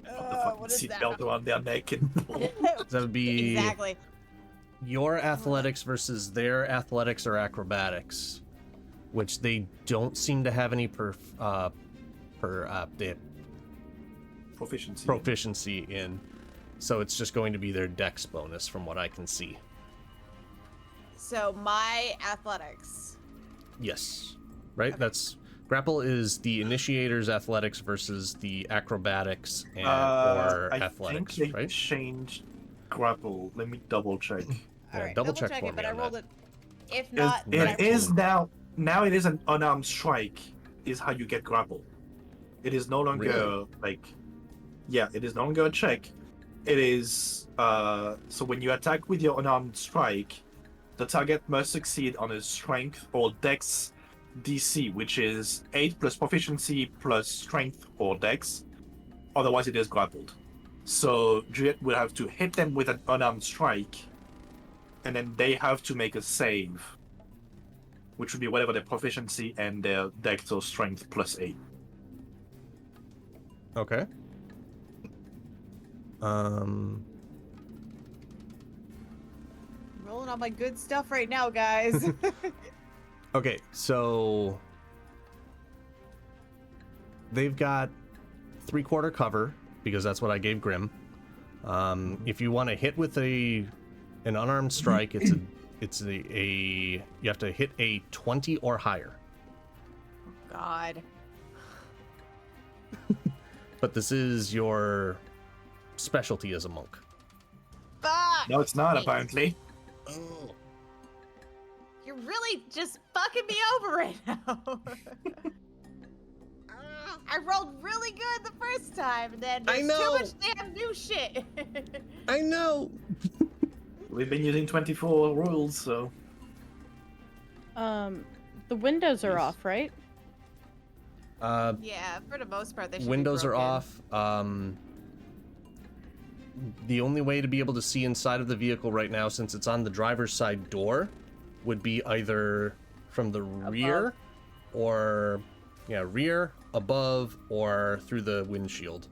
Put the fucking seatbelt around their neck and pull. That would be Exactly. your athletics versus their athletics or acrobatics, which they don't seem to have any proficiency in. So it's just going to be their dex bonus from what I can see. So my athletics. Yes. Right? That's grapple is the initiator's athletics versus the acrobatics and or I athletics, think they right? changed grapple. Let me double check. Yeah, Alright, double check check for it, but me I on rolled that. it. If not, It then I is rolled- now it is an unarmed strike is how you get grapple. It is no longer Really? it is no longer a check. It is so when you attack with your unarmed strike, the target must succeed on a strength or dex DC, which is 8 plus proficiency plus strength or dex. Otherwise, it is grappled. So Juliet will have to hit them with an unarmed strike, and then they have to make a save, which would be whatever their proficiency and their dex or strength plus 8. Okay. rolling all my good stuff right now, guys. Okay, so they've got 3/4 cover because that's what I gave Grim. If you want to hit with an unarmed strike, it's a you have to hit a 20 or higher. God. But this is your specialty as a monk. Fuck! No, it's not, me. apparently. You're really just fucking me over right now. I rolled really good the first time, and then I there's know. too much damn new shit. I know. We've been using 24 rules, so. The windows are Yes. off, right? Yeah, for the most part, they should Windows be are broken. off. The only way to be able to see inside of the vehicle right now, since it's on the driver's side door, would be either from the rear or rear, above, or through the windshield.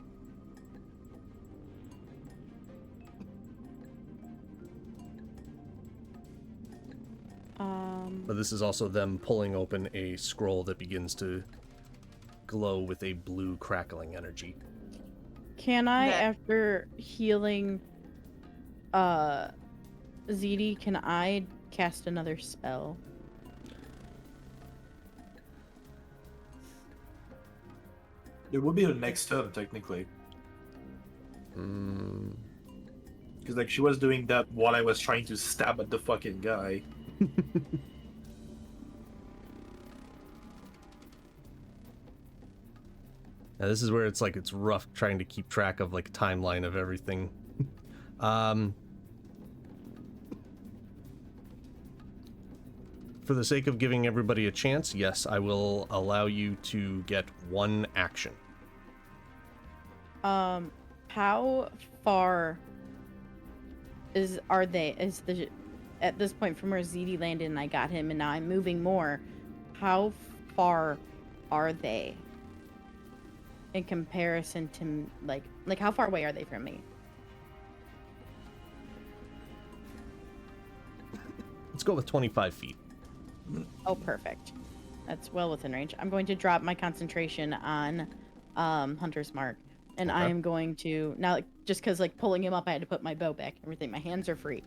But this is also them pulling open a scroll that begins to glow with a blue crackling energy. Can I, That- after healing ZD, can I cast another spell? It would be the next turn, technically. Mm, Because, like, she was doing that while I was trying to stab at the fucking guy. Now this is where it's like it's rough trying to keep track of like timeline of everything. For the sake of giving everybody a chance, yes, I will allow you to get one action. How far are they at this point from where ZD landed and I got him and now I'm moving more? How far are they in comparison to like how far away are they from me? Let's go with 25 feet. Oh, perfect. That's well within range. I'm going to drop my concentration on Hunter's Mark, and I Okay. am going to now. just because like pulling him up, I had to put my bow back. Everything, my hands are free.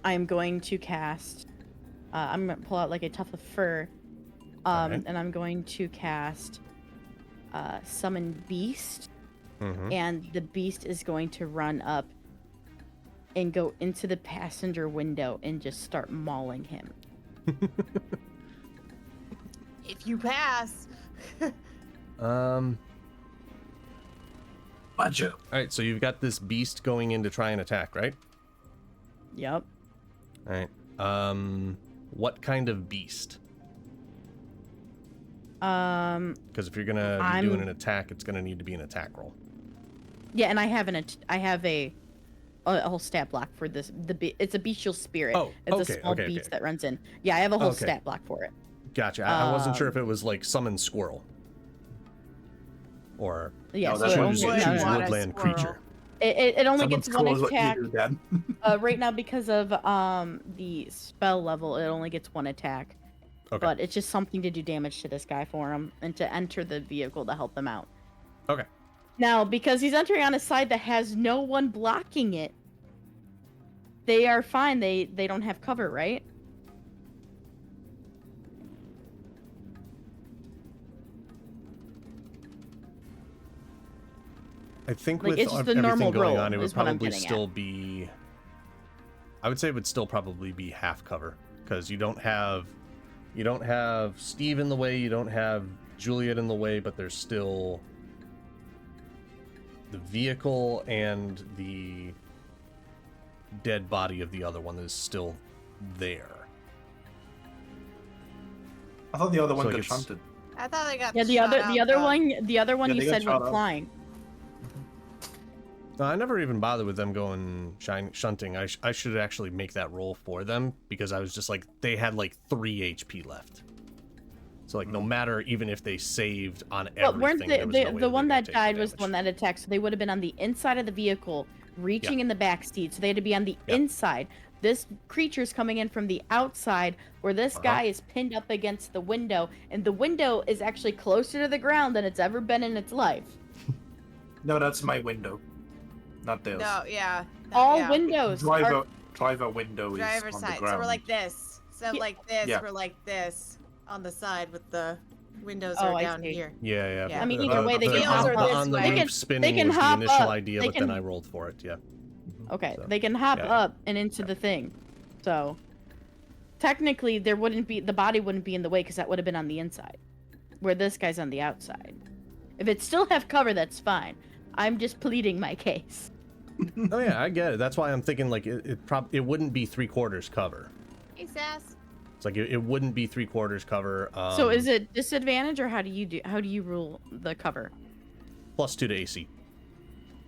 I am going to cast. I'm gonna pull out like a tuft of fur, Alright. and I'm going to cast summon beast, Mm-hmm. and the beast is going to run up and go into the passenger window and just start mauling him. If you pass. All Vanya. right, so you've got this beast going in to try and attack, right? Yep. All right. What kind of beast? Because if you're gonna be doing an attack, it's gonna need to be an attack roll. Yeah, and I have a whole stat block for this. It's a bestial spirit. Oh, It's a okay, small okay, beast okay. that runs in. Yeah, I have a whole Okay. stat block for it. Gotcha. I wasn't sure if it was like summon squirrel or Yeah, No, so that's it what choose, I'm only, saying. choose want a woodland squirrel. creature. it only Someone gets one scrolls what you attack. do, Dan. Right now, because of the spell level, it only gets one attack. Okay. But it's just something to do damage to this guy for him and to enter the vehicle to help him out. Okay. Now, because he's entering on a side that has no one blocking it, they are fine. They don't have cover, right? I think Like, with it's just the everything normal going roll on, it would is what I'm probably getting at. still be. I would say it would still probably be half cover because you don't have Steve in the way, you don't have Juliet in the way, but there's still the vehicle and the dead body of the other one is still there. I thought the other one So, like, got it's- shunted. I thought they got Yeah, the shot other out, the other though. one Yeah, you they got said shot went out. flying. No, I never even bothered with them going shunting. I should actually make that roll for them because I was just like, they had like 3 HP left. So like, no matter, even if they saved on everything, But weren't there was no way the they're one gonna that take died the was the one damage. that attacked, so they would have been on the inside of the vehicle, reaching in the back seat, so they had to be on the Yeah. inside. This creature's coming in from the outside, where this Uh-huh. guy is pinned up against the window, and the window is actually closer to the ground than it's ever been in its life. No, that's my window, not theirs. No, yeah. All yeah. windows are Driver window is Driver's on side. the So ground. we're like this. So Yeah. like this. Yeah. We're like this on the side with the windows Oh, are I down see. here. Yeah. Yeah. I mean, either way, they the, can hop are the this on the way. roof They can spinning was the hop initial up. idea, They but then can- I rolled for it. Yeah. Okay, So, they can hop yeah. up and into the thing. So technically, the body wouldn't be in the way because that would have been on the inside, where this guy's on the outside. If it still have cover, that's fine. I'm just pleading my case. Oh yeah, I get it. That's why I'm thinking like it wouldn't be 3/4 cover. Hey, Sass. It's like it wouldn't be 3/4 cover. So is it disadvantage, or how do you rule the cover? +2 to AC?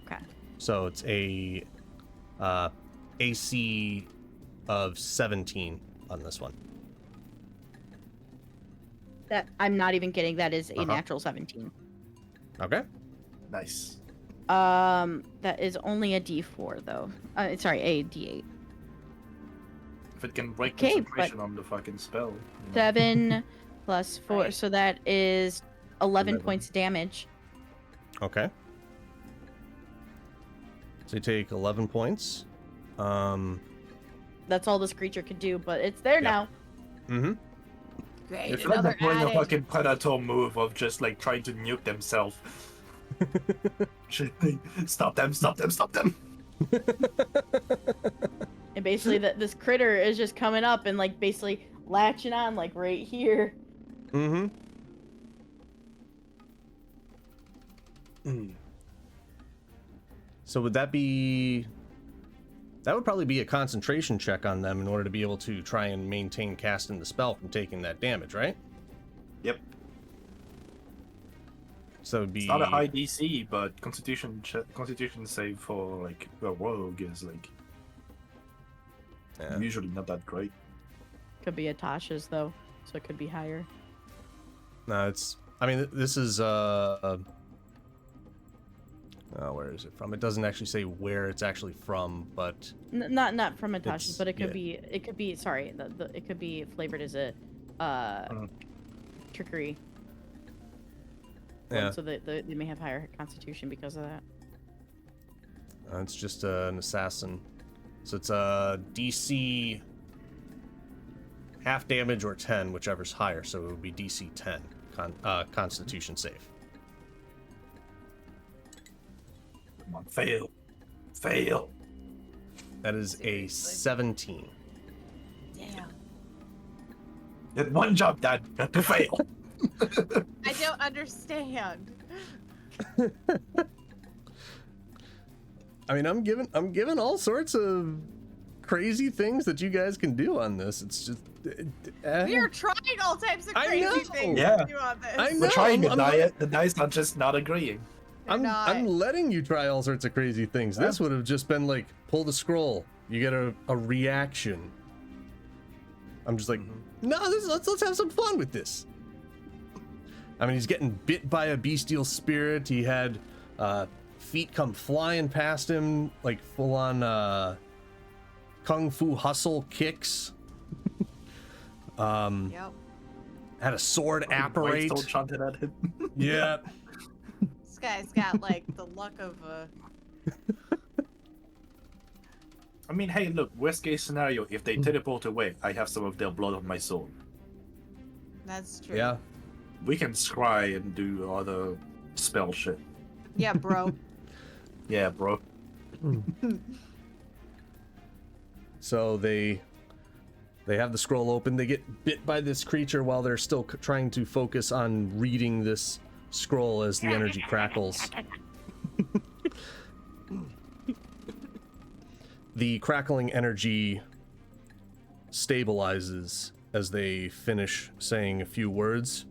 Okay. So it's a AC of 17 on this one. That I'm not even kidding. That is a Uh-huh. natural 17. Okay. Nice. That is only a D4 though. Sorry, a D8. If it can break Okay, concentration on the fucking spell. you know. 7 plus 4, Right. so that is 11 11. points damage. Okay. So you take 11 points. That's all this creature could do, but it's there now. Mm-hmm. Great. It's like Another they're pulling a added. fucking predator move of just like trying to nuke themselves. Stop them! Stop them! Stop them! And basically, this critter is just coming up and like basically latching on like right here. Mm-hmm. So would that be... That would probably be a concentration check on them in order to be able to try and maintain casting the spell from taking that damage, right? Yep. So it would be... It's not a high DC, but Constitution save for like a rogue is like Yeah. usually not that great. Could be Atasha's though, so it could be higher. No, it's... I mean, this is... where is it from? It doesn't actually say where it's actually from, but... Not from Atasha's, It's- but it could yeah. be. It could be. Sorry, it could be flavored as a trickery. one, Yeah. So they may have higher constitution because of that. It's just an assassin. So it's a DC half damage or 10, whichever's higher. So it would be DC 10 Constitution save. Come on, fail. Fail. That is a 17. Damn. You had one job done, not to fail. I don't understand. I mean, I'm given all sorts of crazy things that you guys can do on this. It's just We are trying all types of I crazy know. things Yeah. to do on this. I know. We're trying I'm- the diet. The dice are just not agreeing. They're not. I'm letting you try all sorts of crazy things. This would have just been like, pull the scroll, you get a reaction. I'm just like, no, let's have some fun with this. I mean, he's getting bit by a bestial spirit. He had feet come flying past him, like full on kung fu hustle kicks. Yep. Had a sword apparate. Still chanted at him. Yeah. This guy's got like the luck of a. I mean, hey, look, worst case scenario, if they teleport away, I have some of their blood on my sword. That's true. Yeah. We can scry and do other spell shit. Yeah, bro. Yeah, bro. So they have the scroll open. They get bit by this creature while they're still trying to focus on reading this scroll as the energy crackles. The crackling energy stabilizes as they finish saying a few words.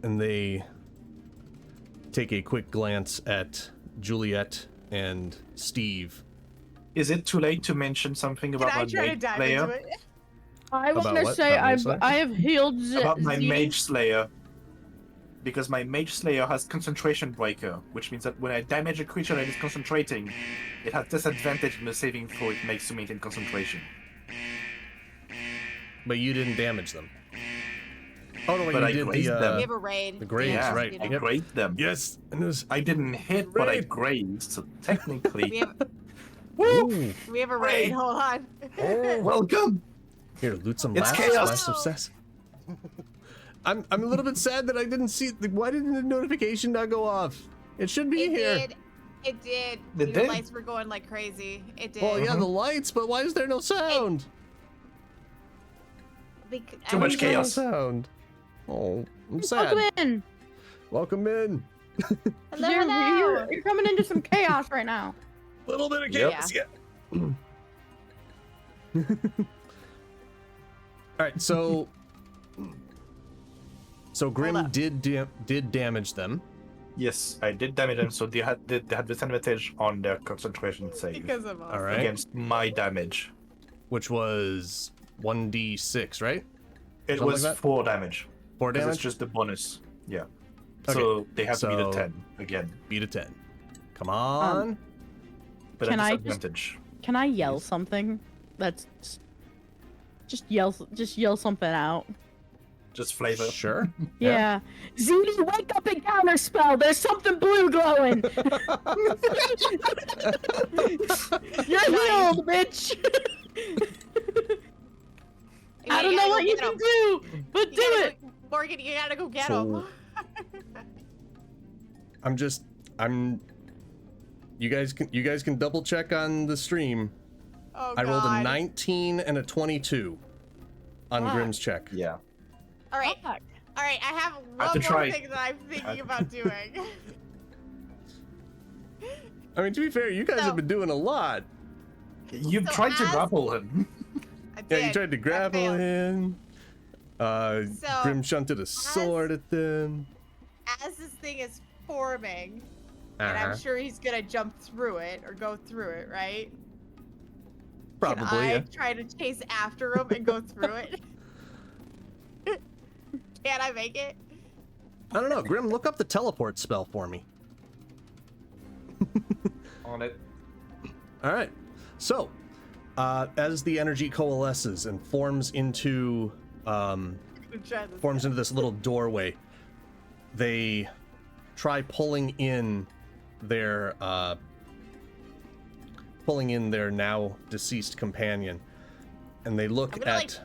And they take a quick glance at Juliet and Steve. Is it too late to mention something Can about I my try to mage dive slayer? into it? I was About gonna what? say About Mage Slayer? I have healed About my Zeke. mage slayer. Because my mage slayer has concentration breaker, which means that when I damage a creature that is concentrating, it has disadvantage in the saving throw it makes to maintain concentration. But you didn't damage them. Oh no, wait, But you I did grazed the them. We have a raid. the grades, Yeah, right? I Yep. grazed them. Yes, and it was I didn't hit, but I Raid. grazed, so We technically... have, Ooh. we have a raid. Raid. Hold on. Welcome! Here, loot some It's laughs. chaos. My success. I'm a little bit sad that I didn't see. Why didn't the notification not go off? It should be It here. did. It did. It Your did? lights were going like crazy. It did. Well, yeah, the lights, but why is there no sound? Too much There's no chaos. sound. Oh, I'm sad. Welcome in. Welcome in. Hello, You're, hello. you're coming into some chaos right now. Little bit of Yep. chaos. Yeah. All right, so Grim up. did damage them. Yes, I did damage them, so they had disadvantage on their concentration save Because of us. All right, against my damage. which was 1d6, right? It Something was like that? 4 damage. 4 Because damage. it's just the bonus. Yeah. Okay, So they have to beat a so- 10 again. Beat a 10. Come on. But Can at I just- disadvantage. Can I yell something? That's just yell something out. Just flavor. Sure. Yeah. ZD, wake up and counterspell. There's something blue glowing. You're healed, bitch. I don't know what you can do, but do it. Morgan, you gotta go get So- him. You guys can double check on the stream. Oh, I rolled a God. 19 and a 22 on Fuck. Grim's check. Yeah. All right. Fuck. All right. I have have one to more try. thing that I'm thinking about doing. I mean, to be fair, you guys So- have been doing a lot. You So tried to as- grapple him. I Yeah, did. you tried to I grapple failed. him. So, Grim shunted a sword at them. As this thing is forming, and Uh-huh. I'm sure he's gonna jump through it or go through it, right? Probably, Can I yeah. try to chase after him and go through it? Can I make it? I don't know. Grim, look up the teleport spell for me. On it. All right. So, as the energy coalesces and forms into this little doorway, they try pulling in their pulling in their now deceased companion, and they look I'm gonna, at.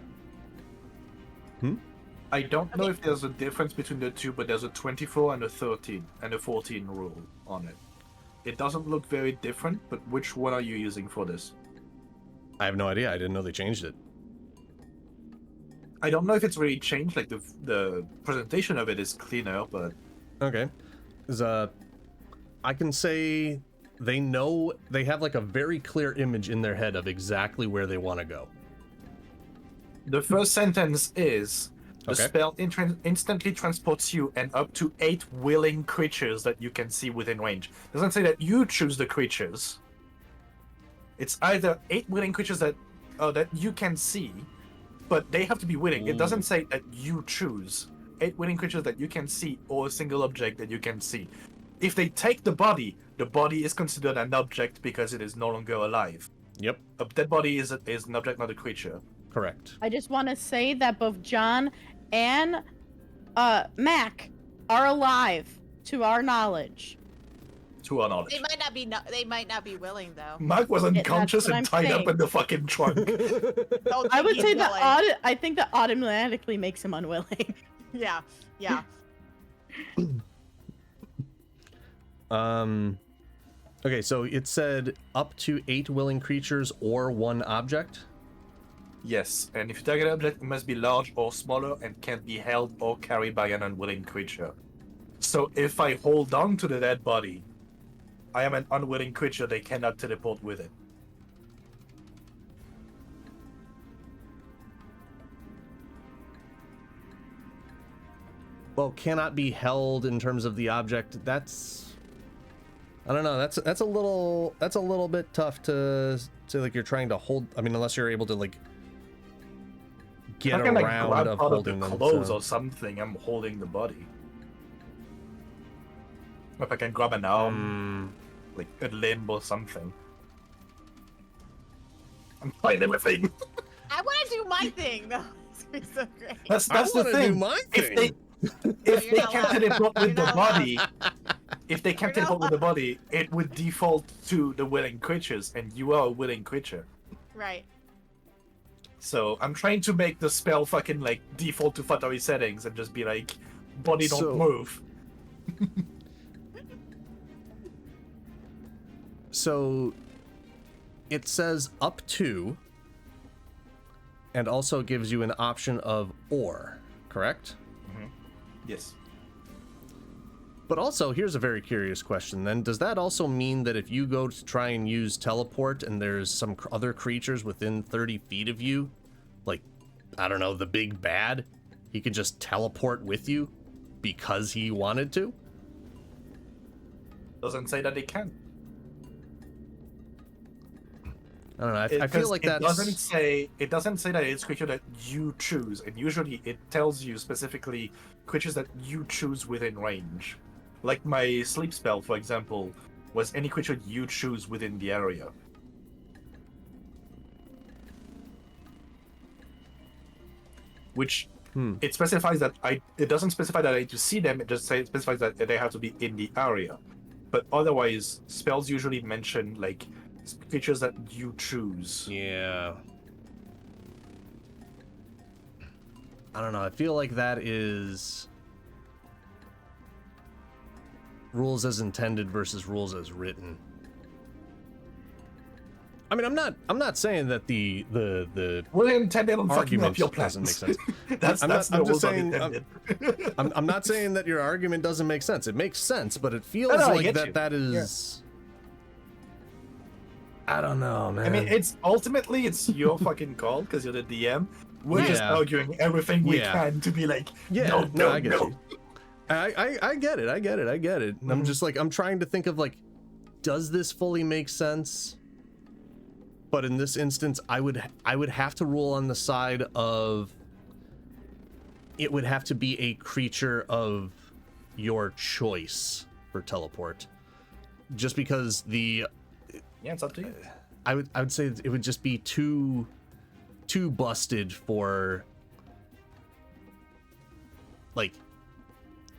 I don't know if there's a difference between the two, but there's a 24 and a 13 and a 14 rule on it. It doesn't look very different, but which one are you using for this? I have no idea. I didn't know they changed it. I don't know if it's really changed. Like the presentation of it is cleaner, but Okay, 'cause, I can say they know they have like a very clear image in their head of exactly where they want to go. the first sentence is the Okay. spell instantly transports you and up to 8 willing creatures that you can see within range. It doesn't say that you choose the creatures. It's either 8 willing creatures that you can see, but they have to be willing. It doesn't say that you choose 8 willing creatures that you can see or a single object that you can see. If they take the body is considered an object because it is no longer alive. Yep, A dead body is an object, not a creature. correct. I just want to say that both John and Mac are alive, to our knowledge. To our knowledge. They might not be willing though. Mark was that's unconscious what and I'm tied up saying. in the fucking trunk. Don't I think would he's say that willing. I think that automatically makes him unwilling. Yeah, yeah. Okay, so it said up to 8 willing creatures or 1 object. Yes, and if you target an object, it must be large or smaller and can't be held or carried by an unwilling creature. So if I hold on to the dead body, I am an unwilling creature, they cannot teleport with it. Well, cannot be held in terms of the object. That's, I don't know. That's a little bit tough to say, like you're trying to hold. I mean, unless you're able to like get I can around grab of part of holding the them. clothes so- or something, I'm holding the body. If I can grab an arm, like a limb or something. I'm trying everything. I want to do my thing though. It's so great. That's I the wanna do thing. my If thing. if you're they not can allowed. teleport with You're the not allowed. body, if they can You're not teleport with the body, it would default to the willing creatures, and you are a willing creature. Right. So I'm trying to make the spell fucking like default to factory settings and just be like, body don't So- move. So it says up to, and also gives you an option of or, correct? Yes. But also, here's a very curious question then. Does that also mean that if you go to try and use teleport and there's some other creatures within 30 feet of you, like, I don't know, the big bad, he could just teleport with you because he wanted to? Doesn't say that they can. I don't know. I feel like that's... It doesn't say that it's creature that you choose, and usually it tells you specifically creatures that you choose within range. Like my sleep spell, for example, was any creature you choose within the area. Which it specifies that it doesn't specify that I need to see them. It just specifies that they have to be in the area. But otherwise, spells usually mention like creatures that you choose. Yeah. I don't know. I feel like that is rules as intended versus rules as written. I mean, I'm not saying that the We're intended on fucking argument up your doesn't plans. make sense. that's I'm that's not- I'm the just rules are saying, intended. I'm not saying that your argument doesn't make sense. It makes sense, but it feels No, I like get you. that is. I don't know, man. I mean, it's your fucking call because you're the DM. We're just Yeah. arguing everything we Yeah. can to be like, Yeah, no, no, I get no. you. I get it. I get it. I get it. And I'm just like, I'm trying to think of like, does this fully make sense? But in this instance, I would have to rule on the side of it would have to be a creature of your choice for teleport. Just because Yeah, it's up to you. I would say it would just be too busted for like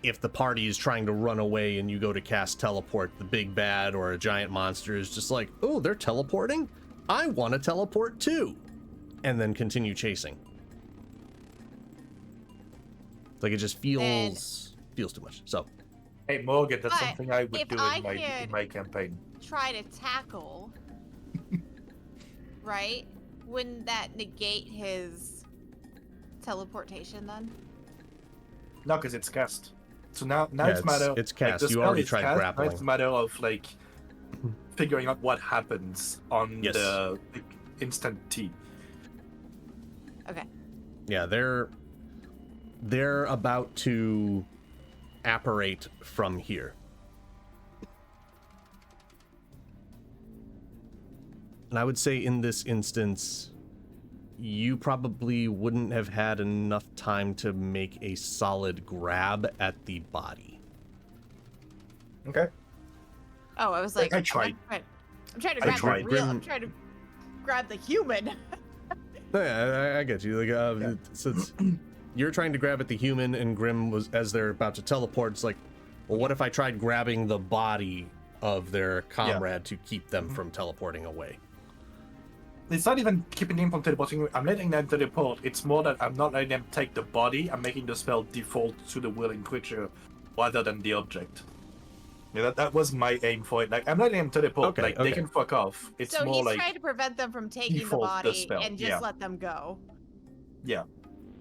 if the party is trying to run away and you go to cast teleport, the big bad or a giant monster is just like, oh, they're teleporting? I want to teleport too. And then continue chasing. Like it just feels too much. So Hey Morgan, that's But something I would if do I in could- my campaign. Try to tackle, right? Wouldn't that negate his teleportation then? No, because it's cast. So now Yeah, it's a matter. it's like, cast. the You spell already is tried cast, now grappling. It's a matter of like figuring out what happens on Yes. the like, instant T. Okay. yeah, they're about to apparate from here. And I would say in this instance, you probably wouldn't have had enough time to make a solid grab at the body. Okay. Oh, I was like, I tried. I'm trying to I grab tried. the real. I'm trying to grab the human. Yeah, I get you. Like, Yeah. so you're trying to grab at the human, and Grim was, as they're about to teleport, it's like, well, what if I tried grabbing the body of their comrade to keep them from teleporting away? It's not even keeping them from teleporting. I'm letting them teleport. It's more that I'm not letting them take the body. I'm making the spell default to the willing creature rather than the object. Yeah, that was my aim for it. Like, I'm letting them teleport. Okay, like, they okay. can fuck off. It's So more he's like, trying to prevent them from taking the default the body spell, and just yeah. let them go. yeah.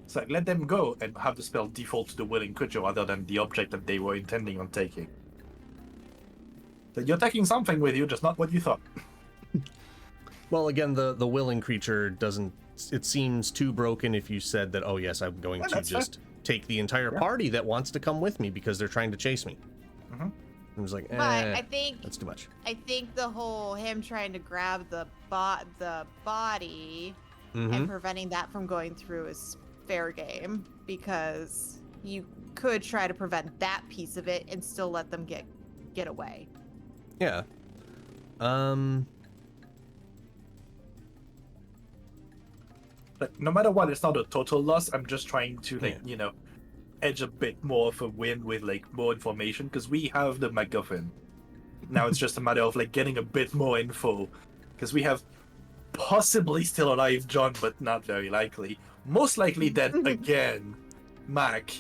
It's like, let them go and have the spell default to the willing creature rather than the object that they were intending on taking. So you're taking something with you, just not what you thought. Well, again, the willing creature doesn't. It seems too broken if you said that. Oh yes, I'm going Yeah, to that's just take the entire Yeah. party that wants to come with me because they're trying to chase me. Mhm. It was like, But I that's too much. think the whole him trying to grab the body Mm-hmm. and preventing that from going through is fair game because you could try to prevent that piece of it and still let them get away. Yeah. But no matter what, it's not a total loss. I'm just trying to, like, Yeah. edge a bit more of a win with, like, more information, because we have the MacGuffin. Now it's just a matter of, like, getting a bit more info, because we have possibly still alive John, but not very likely. Most likely dead again, Mac.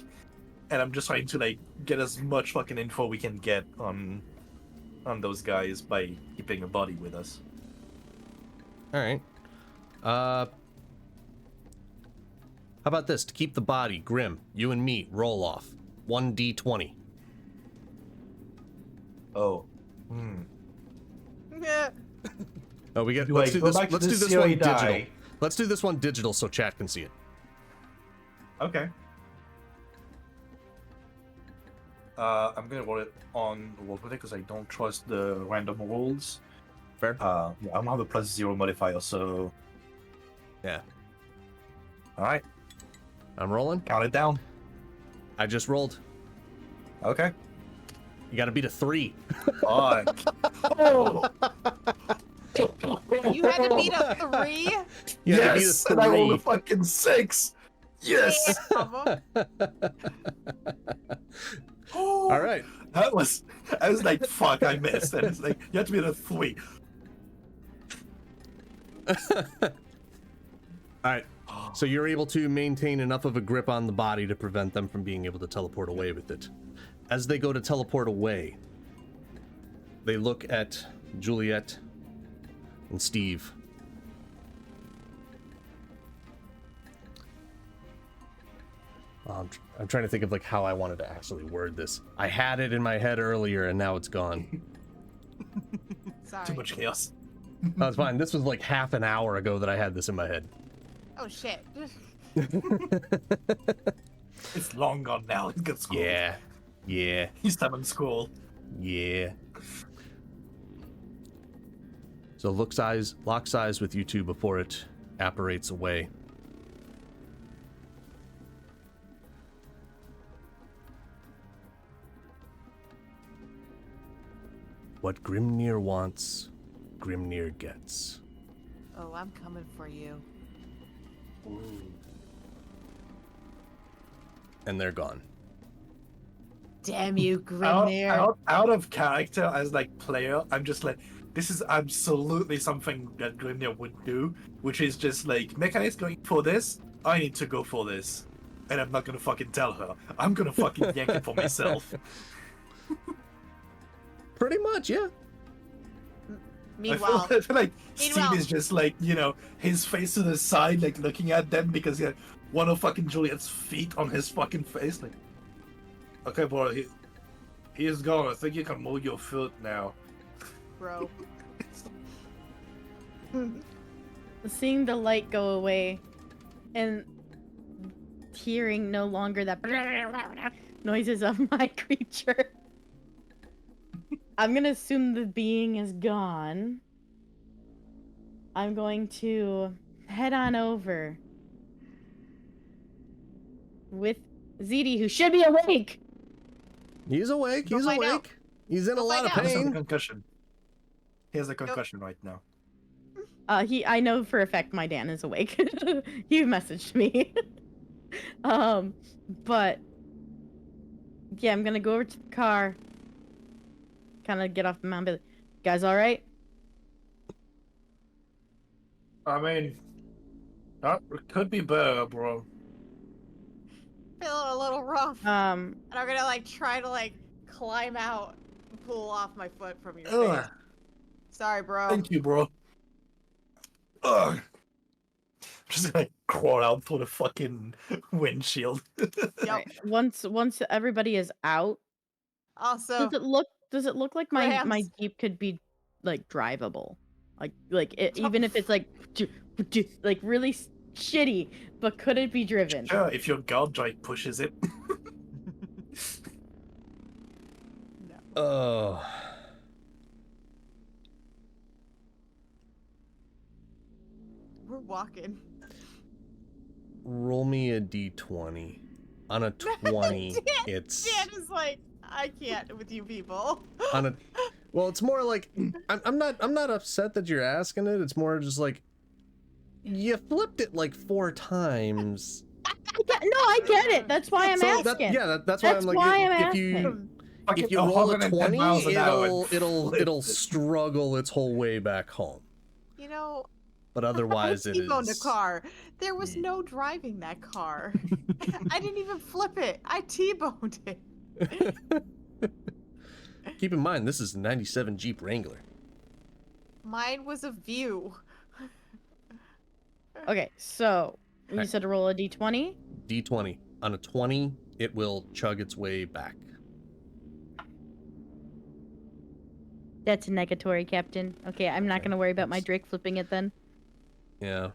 And I'm just trying to, like, get as much fucking info we can get on those guys by keeping a body with us. All right. How about this? To keep the body, Grim, you and me roll off 1d20. Oh. Yeah. Oh, we get. Do Let's I do go this. back to Let's the do this COE one digital. die? Let's do this one digital so chat can see it. Okay. I'm gonna roll it on roll because I don't trust the random rolls. Fair. Yeah, I'm gonna have a +0 modifier, so Yeah. all right, I'm rolling. count it down. I just rolled. Okay. You got to beat a 3. Fuck. Oh. You had to beat a 3? You had to beat Yes, a and I rolled a 3. fucking 6. Yes. Damn. All right. I was like, fuck, I missed, and it's like you have to beat a 3. All right. So you're able to maintain enough of a grip on the body to prevent them from being able to teleport away with it. As they go to teleport away, they look at Juliet and Steve. I'm trying to think of like how I wanted to actually word this. I had it in my head earlier and now it's gone. Sorry. Too much chaos. That's fine. This was like half an hour ago that I had this in my head. Oh shit. It's long gone now. It's good school. Yeah. Yeah. He's done in school. Yeah. So locks eyes with you two before it apparates away. What Grimnir wants, Grimnir gets. Oh, I'm coming for you. And they're gone. Damn you, out, Grimnir. out of character as like player, I'm just like, this is absolutely something that Grimnir would do, which is just like, Mechanic's going for this, I need to go for this. And I'm not gonna fucking tell her. I'm gonna fucking yank it for myself. Pretty much, yeah. Meanwhile, I feel like Steve Meanwhile- is just like, you know, his face to the side, like looking at them because he had one of fucking Juliet's feet on his fucking face. Like, okay, bro, he is gone. I think you can move your foot now. bro. Seeing the light go away and hearing no longer that noises of my creature. I'm gonna assume the being is gone. I'm going to head on over with ZD, who should be awake. He's awake. Go He's find out. awake. He's in a Go lot of find out. He has a pain. concussion. He has a concussion right now. I know for a fact my Dan is awake. He messaged me. But yeah, I'm gonna go over to the car, kind of get off the mountain. Guys, all right? I mean, that could be better, bro. Feeling a little rough. Um, And I'm gonna like try to like climb out and pull off my foot from your Ugh. face. Sorry, bro. Thank you, bro. Ugh. Just gonna crawl out through the fucking windshield. Yep. right. Once everybody is out, Also, does it look like my Rams. Jeep could be like drivable? Like even if it's like really shitty, but could it be driven? Sure, if your guard drive pushes it. Oh. we're walking. Roll me a d20. On a 20, Dan- it's Dan is like, I can't with you people. on a. Well, it's more like I'm not upset that you're asking it. It's more just like you flipped it like 4 times. I get it. That's why I'm So asking. that's why That's I'm like why I'm if you asking. if you Fucking roll a 110 20, miles an hour and it'll flip it'll it. struggle its whole way back home. You know, But otherwise, I it T-boned a is. car. There was no driving that car. I didn't even flip it. I T-boned it. Keep in mind, this is a '97 Jeep Wrangler. Mine was a view. Okay, so you Okay. said to roll a d20. D20. On a 20, it will chug its way back. That's a negatory, Captain. Okay, I'm not gonna worry about my Drake flipping it then. Yeah.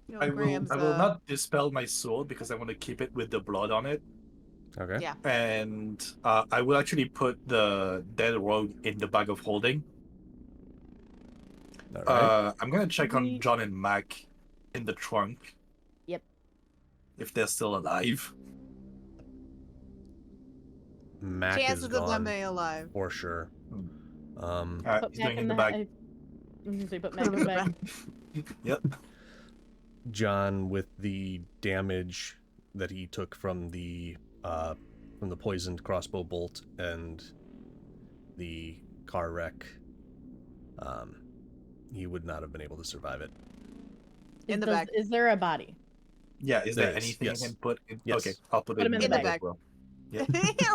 You know, I will Graham's, not dispel my sword because I want to keep it with the blood on it. Okay. Yeah. And I will actually put the dead rogue in the bag of holding. All right. I'm gonna check on We- John and Mac in the trunk. Yep. If they're still alive. Mac is chances of them gone being alive. for sure. Put He's Mac doing in the bag. I'm gonna say put Mac in the bag. Yep. John, with the damage that he took from the poisoned crossbow bolt and the car wreck, he would not have been able to survive it. In the bag. Is there a body? Yeah, is there There is, anything yes. I can put in? Yes. Okay, I'll put Put it him in in the the bag bag. as well. Yeah,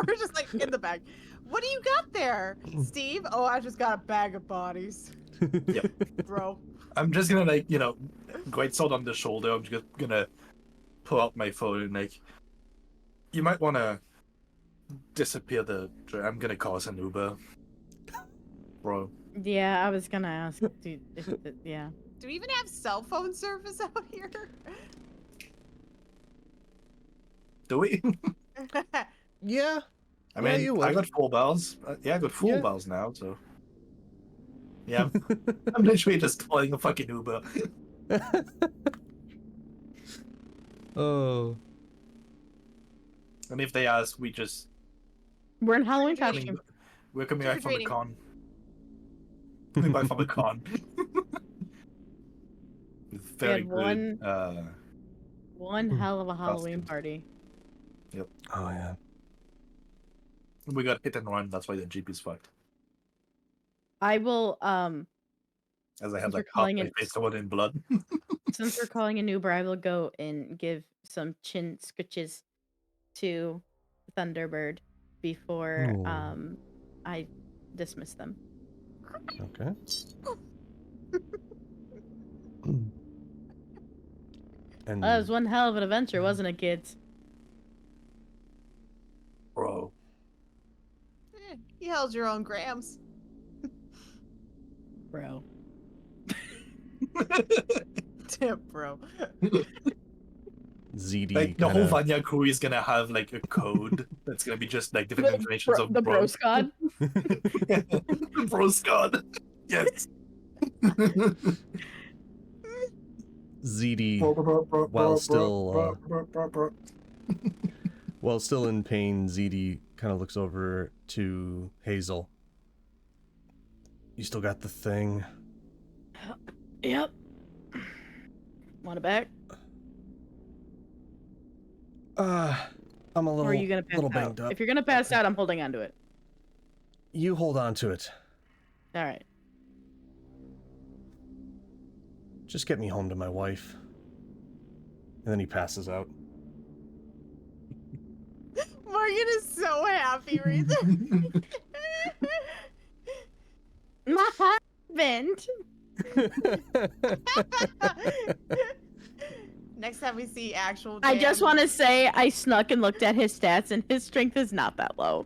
we're just like in the bag. What do you got there, Steve? Oh, I just got a bag of bodies, bro. I'm just gonna like, you know, great sword on the shoulder. I'm just gonna pull out my phone and like, you might want to disappear the. I'm gonna call us an Uber, bro. Yeah, I was gonna ask. Dude, yeah. Do we even have cell phone service out here? Do we? Yeah. I Yeah, mean, you I would. got 4 bells. Yeah, I got 4 Yeah. bells now, so. Yeah, I'm literally just calling a fucking Uber. Oh. And if they ask, we just. We're in Halloween Trick-or-treating. costume. We're coming back from the Trick-or-treating. con. Coming back from the con. With very had good. One hell of a Halloween Costumes. party. Oh yeah. We got hit and run. That's why the Jeep is fucked. I will As I Since had we're like half calling my it- face covered in blood. since we're calling an Uber, I will go and give some chin scritches to Thunderbird before Ooh. I dismiss them. Okay. And That was one hell of an adventure, wasn't it, kids? Bro. You held your own grams. Bro. Tip, bro. ZD Like the whole kinda- Vanya crew is gonna have like a code that's gonna be just like different informations of the bro. Broscod. Bro squad. Yes. ZD, while still in pain, ZD kind of looks over to Hazel. You still got the thing? Yep. Want it back? I'm a little, Or are you gonna pass little out? banged up. If you're gonna pass out, I'm holding on to it. You hold on to it. All right. Just get me home to my wife. And then he passes out. Morgan is so happy, Reese. My husband. Next time we see actual I just Dan- want to say I snuck and looked at his stats, and his strength is not that low.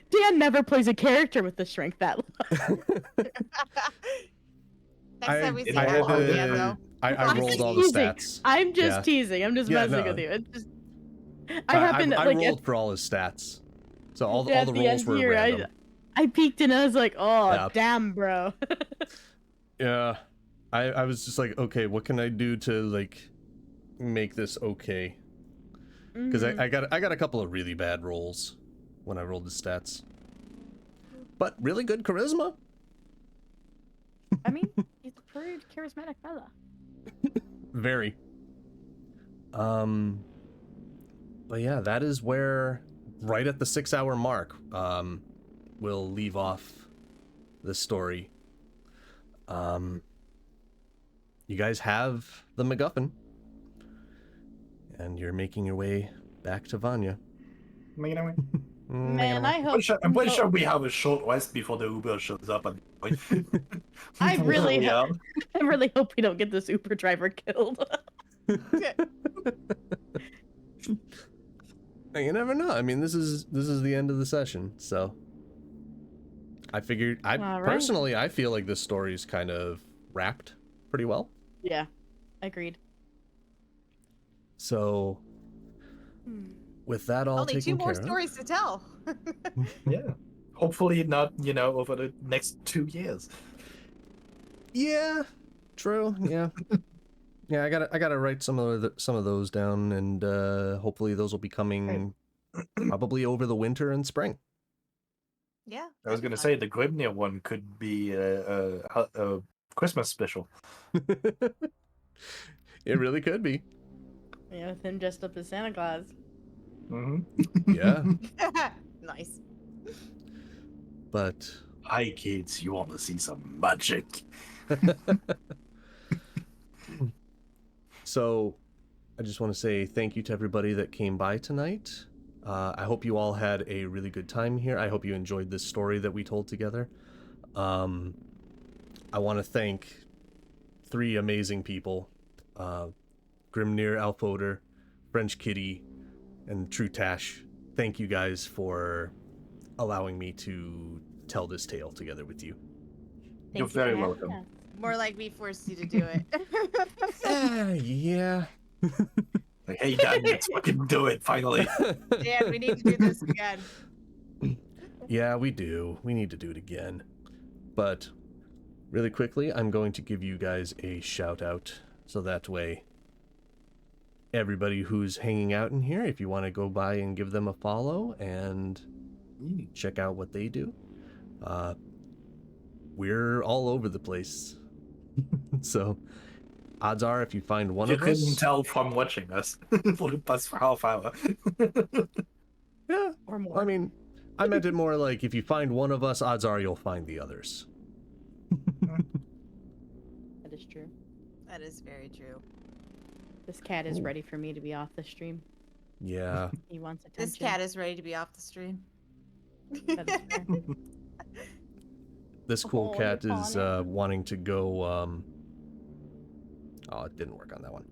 Dan never plays a character with the strength that low. Next time we see I had actual to- Dan, though. I I'm rolled just all the teasing. stats. I'm just Yeah. teasing. I'm just Yeah, messing no. with you. It's just I happened to I like rolled for all his stats. So all at the the rolls end were here, random. I peeked and I was like, oh Yeah. damn, bro. Yeah. I was just like, okay, what can I do to like make this okay? Because Mhm. I got a couple of really bad rolls when I rolled the stats. But really good charisma. I mean, he's a pretty charismatic fella. Very. But yeah, that is where, right at the 6-hour mark, we'll leave off the story. You guys have the MacGuffin, and you're making your way back to Vanya. Man, I hope. I'm pretty sure we have a short rest before the Uber shows up at the point. I really, Yeah. I really hope we don't get this Uber driver killed. You never know. I mean, this is the end of the session, so I figured. All right. Personally, I feel like this story's kind of wrapped pretty well. Yeah, agreed. So, with that all Only taken 2 more care of, stories to tell. Yeah. Hopefully not, over the next 2 years. yeah, true, yeah, yeah. I gotta write some of those down, and hopefully those will be coming probably over the winter and spring. Yeah. I was that'd be gonna fun. say the Grimnir one could be a Christmas special. It really could be. Yeah, with him dressed up as Santa Claus. Mm-hmm. Yeah, Nice. but Hi kids, you want to see some magic? so I just want to say thank you to everybody that came by tonight. I hope you all had a really good time here. I hope you enjoyed this story that we told together. I want to thank 3 amazing people. Grimnir, Alfoder, French Kitty, and True Tash. Thank you guys for allowing me to tell this tale together with you. You're very welcome. More like we forced you to do it. Yeah. Like, hey Dad, let's fucking do it finally. Dan, we need to do this again. Yeah, we do. We need to do it again. But really quickly, I'm going to give you guys a shout out. So that way, everybody who's hanging out in here, if you want to go by and give them a follow and check out what they do, we're all over the place. So odds are, if you find one You of couldn't us, tell from watching us for the past half hour. yeah, Or more. I mean, I meant it more like if you find one of us, odds are you'll find the others. That is true. That is very true. This cat is Ooh. ready for me to be off the stream. Yeah. He wants attention. This cat is ready to be off the stream. That is fair. This cool Oh, cat you're is on it. wanting to go. Oh, it didn't work on that one.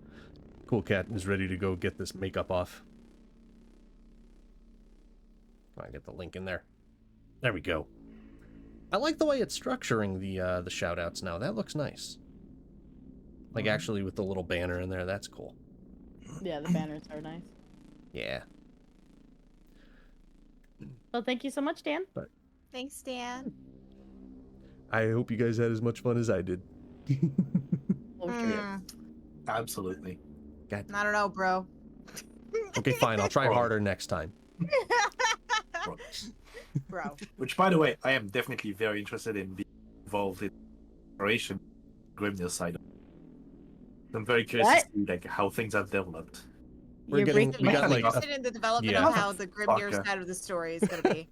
Cool cat is ready to go get this makeup off. I get the link in there. There we go. I like the way it's structuring the shout outs now. That looks nice. Like actually with the little banner in there, that's cool. Yeah, the banners are nice. Yeah. Well, thank you so much, Dan. Thanks, Dan. I hope you guys had as much fun as I did. Oh, sure. Mm, Absolutely. I don't know, bro. Okay, fine. I'll try harder next time. Bro. Which, by the way, I am definitely very interested in being involved in operation Grimnir side. I'm very curious to see like how things have developed. We're You're getting- breaking we my got, I'm like, interested in the development yeah. of how the Grimnir Fucker. side of the story is gonna be.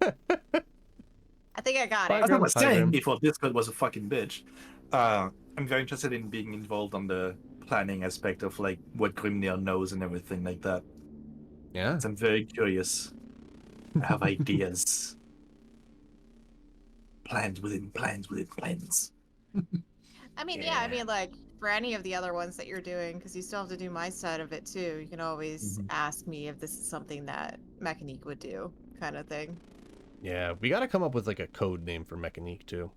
I think I got Bye, it. As I Grim. was Hi, saying Grim. before Discord was a fucking bitch, I'm very interested in being involved on the planning aspect of like what Grimnir knows and everything like that. Yeah. I'm very curious. I have ideas. Plans within plans within plans. I mean, yeah, I mean, like, for any of the other ones that you're doing, because you still have to do my side of it too, you can always ask me if this is something that Mechanique would do, kind of thing. Yeah, we got to come up with like a code name for Mechanique too.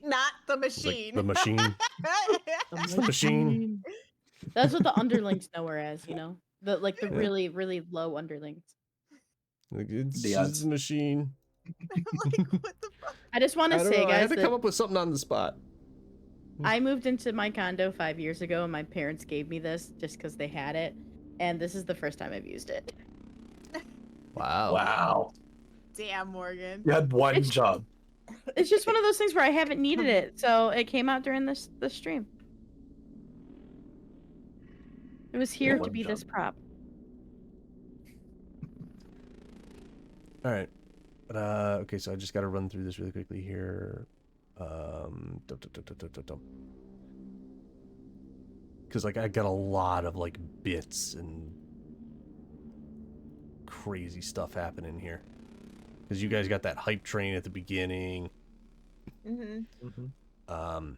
Not the It's like machine. the machine. It's the machine. That's what the underlings know her as, you know? The Yeah. really, really low underlings. Like, it's The just odds. the machine. Like, what the fuck? I just want I to don't say, know. I guys, had to that come up with something on the spot. I moved into my condo 5 years ago, and my parents gave me this just because they had it, and this is the first time I've used it. Wow. Wow. Damn, Morgan. You had one It's- job. It's just one of those things where I haven't needed it, so it came out during this stream. It was here to one be this job. prop. All right. But okay, so I just got to run through this really quickly here. Because like I got a lot of like bits and crazy stuff happening here. Because you guys got that hype train at the beginning. Mm-hmm.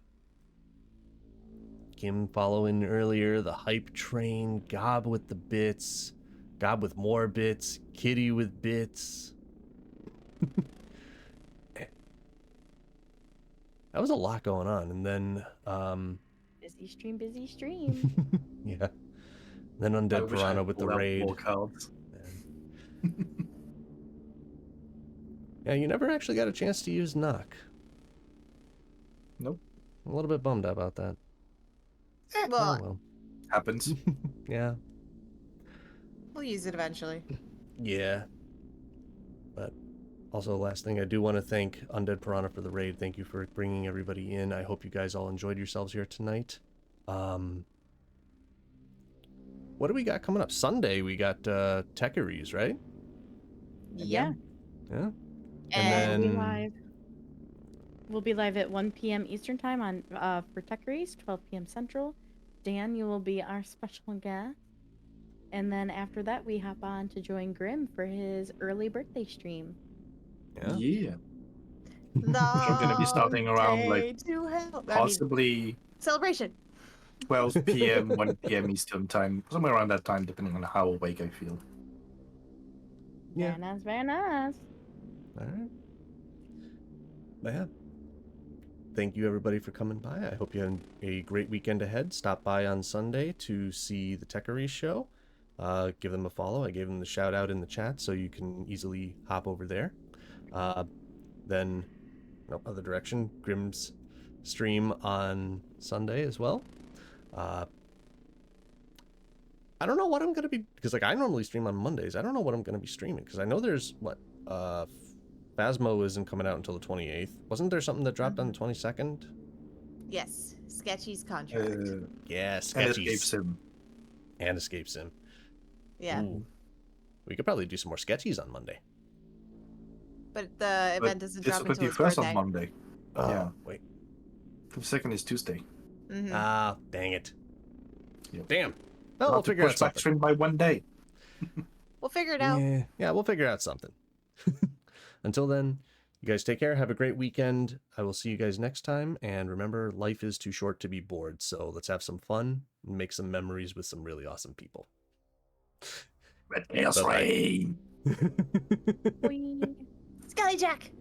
Kim following earlier, the hype train, Gob with the bits, Gob with more bits, Kitty with bits. That was a lot going on, and then Busy stream. yeah, then I Undead wish I Piranha with the pulled out raid. more cards. Yeah, you never actually got a chance to use knock. Nope. I'm a little bit bummed about that. Well, Oh well. Happens. Yeah. we'll use it eventually. Yeah. But also, last thing, I do want to thank Undead Piranha for the raid. Thank you for bringing everybody in. I hope you guys all enjoyed yourselves here tonight. What do we got coming up? Sunday, we got Techeries, right? Yeah. Yeah. And We'll be then- live. We'll be live at 1 p.m. Eastern time on for Tech Race, 12 p.m. Central. Dan, you will be our special guest. And then after that, we hop on to join Grim for his early birthday stream. Yeah. Yeah. I'm gonna be starting around, like, Possibly celebration. 12 p.m., 1 p.m. Eastern time. Somewhere around that time, depending on how awake I feel. Yeah. Very nice, very nice. All right. But yeah. Thank you everybody for coming by. I hope you have a great weekend ahead. Stop by on Sunday to see the Techeries show. Give them a follow. I gave them the shout out in the chat, so you can easily hop over there. Then, no, other direction, Grim's stream on Sunday as well. I don't know what I'm gonna be, because like I normally stream on Mondays. I don't know what I'm gonna be streaming because I know there's what Phasmo isn't coming out until the 28th. Wasn't there something that dropped on the 22nd? Yes, Sketchy's contract. Yeah, And Sketchy Escape Sim. and Escape Sim. Yeah. Ooh. We could probably do some more sketchies on Monday. But the But event doesn't it's drop the until his 21st birthday. on Monday. Yeah. Wait. The 2nd is Tuesday. Mhm. Ah, dang it. Yep. Damn. Well, We'll we'll have to figure out push back something. stream by 1 day. We'll figure it out. Yeah, we'll figure out something. Until then, you guys take care. Have a great weekend. I will see you guys next time. And remember, life is too short to be bored. So let's have some fun and make some memories with some really awesome people. Red Chaos Bye-bye. Rain! Skelly Jack.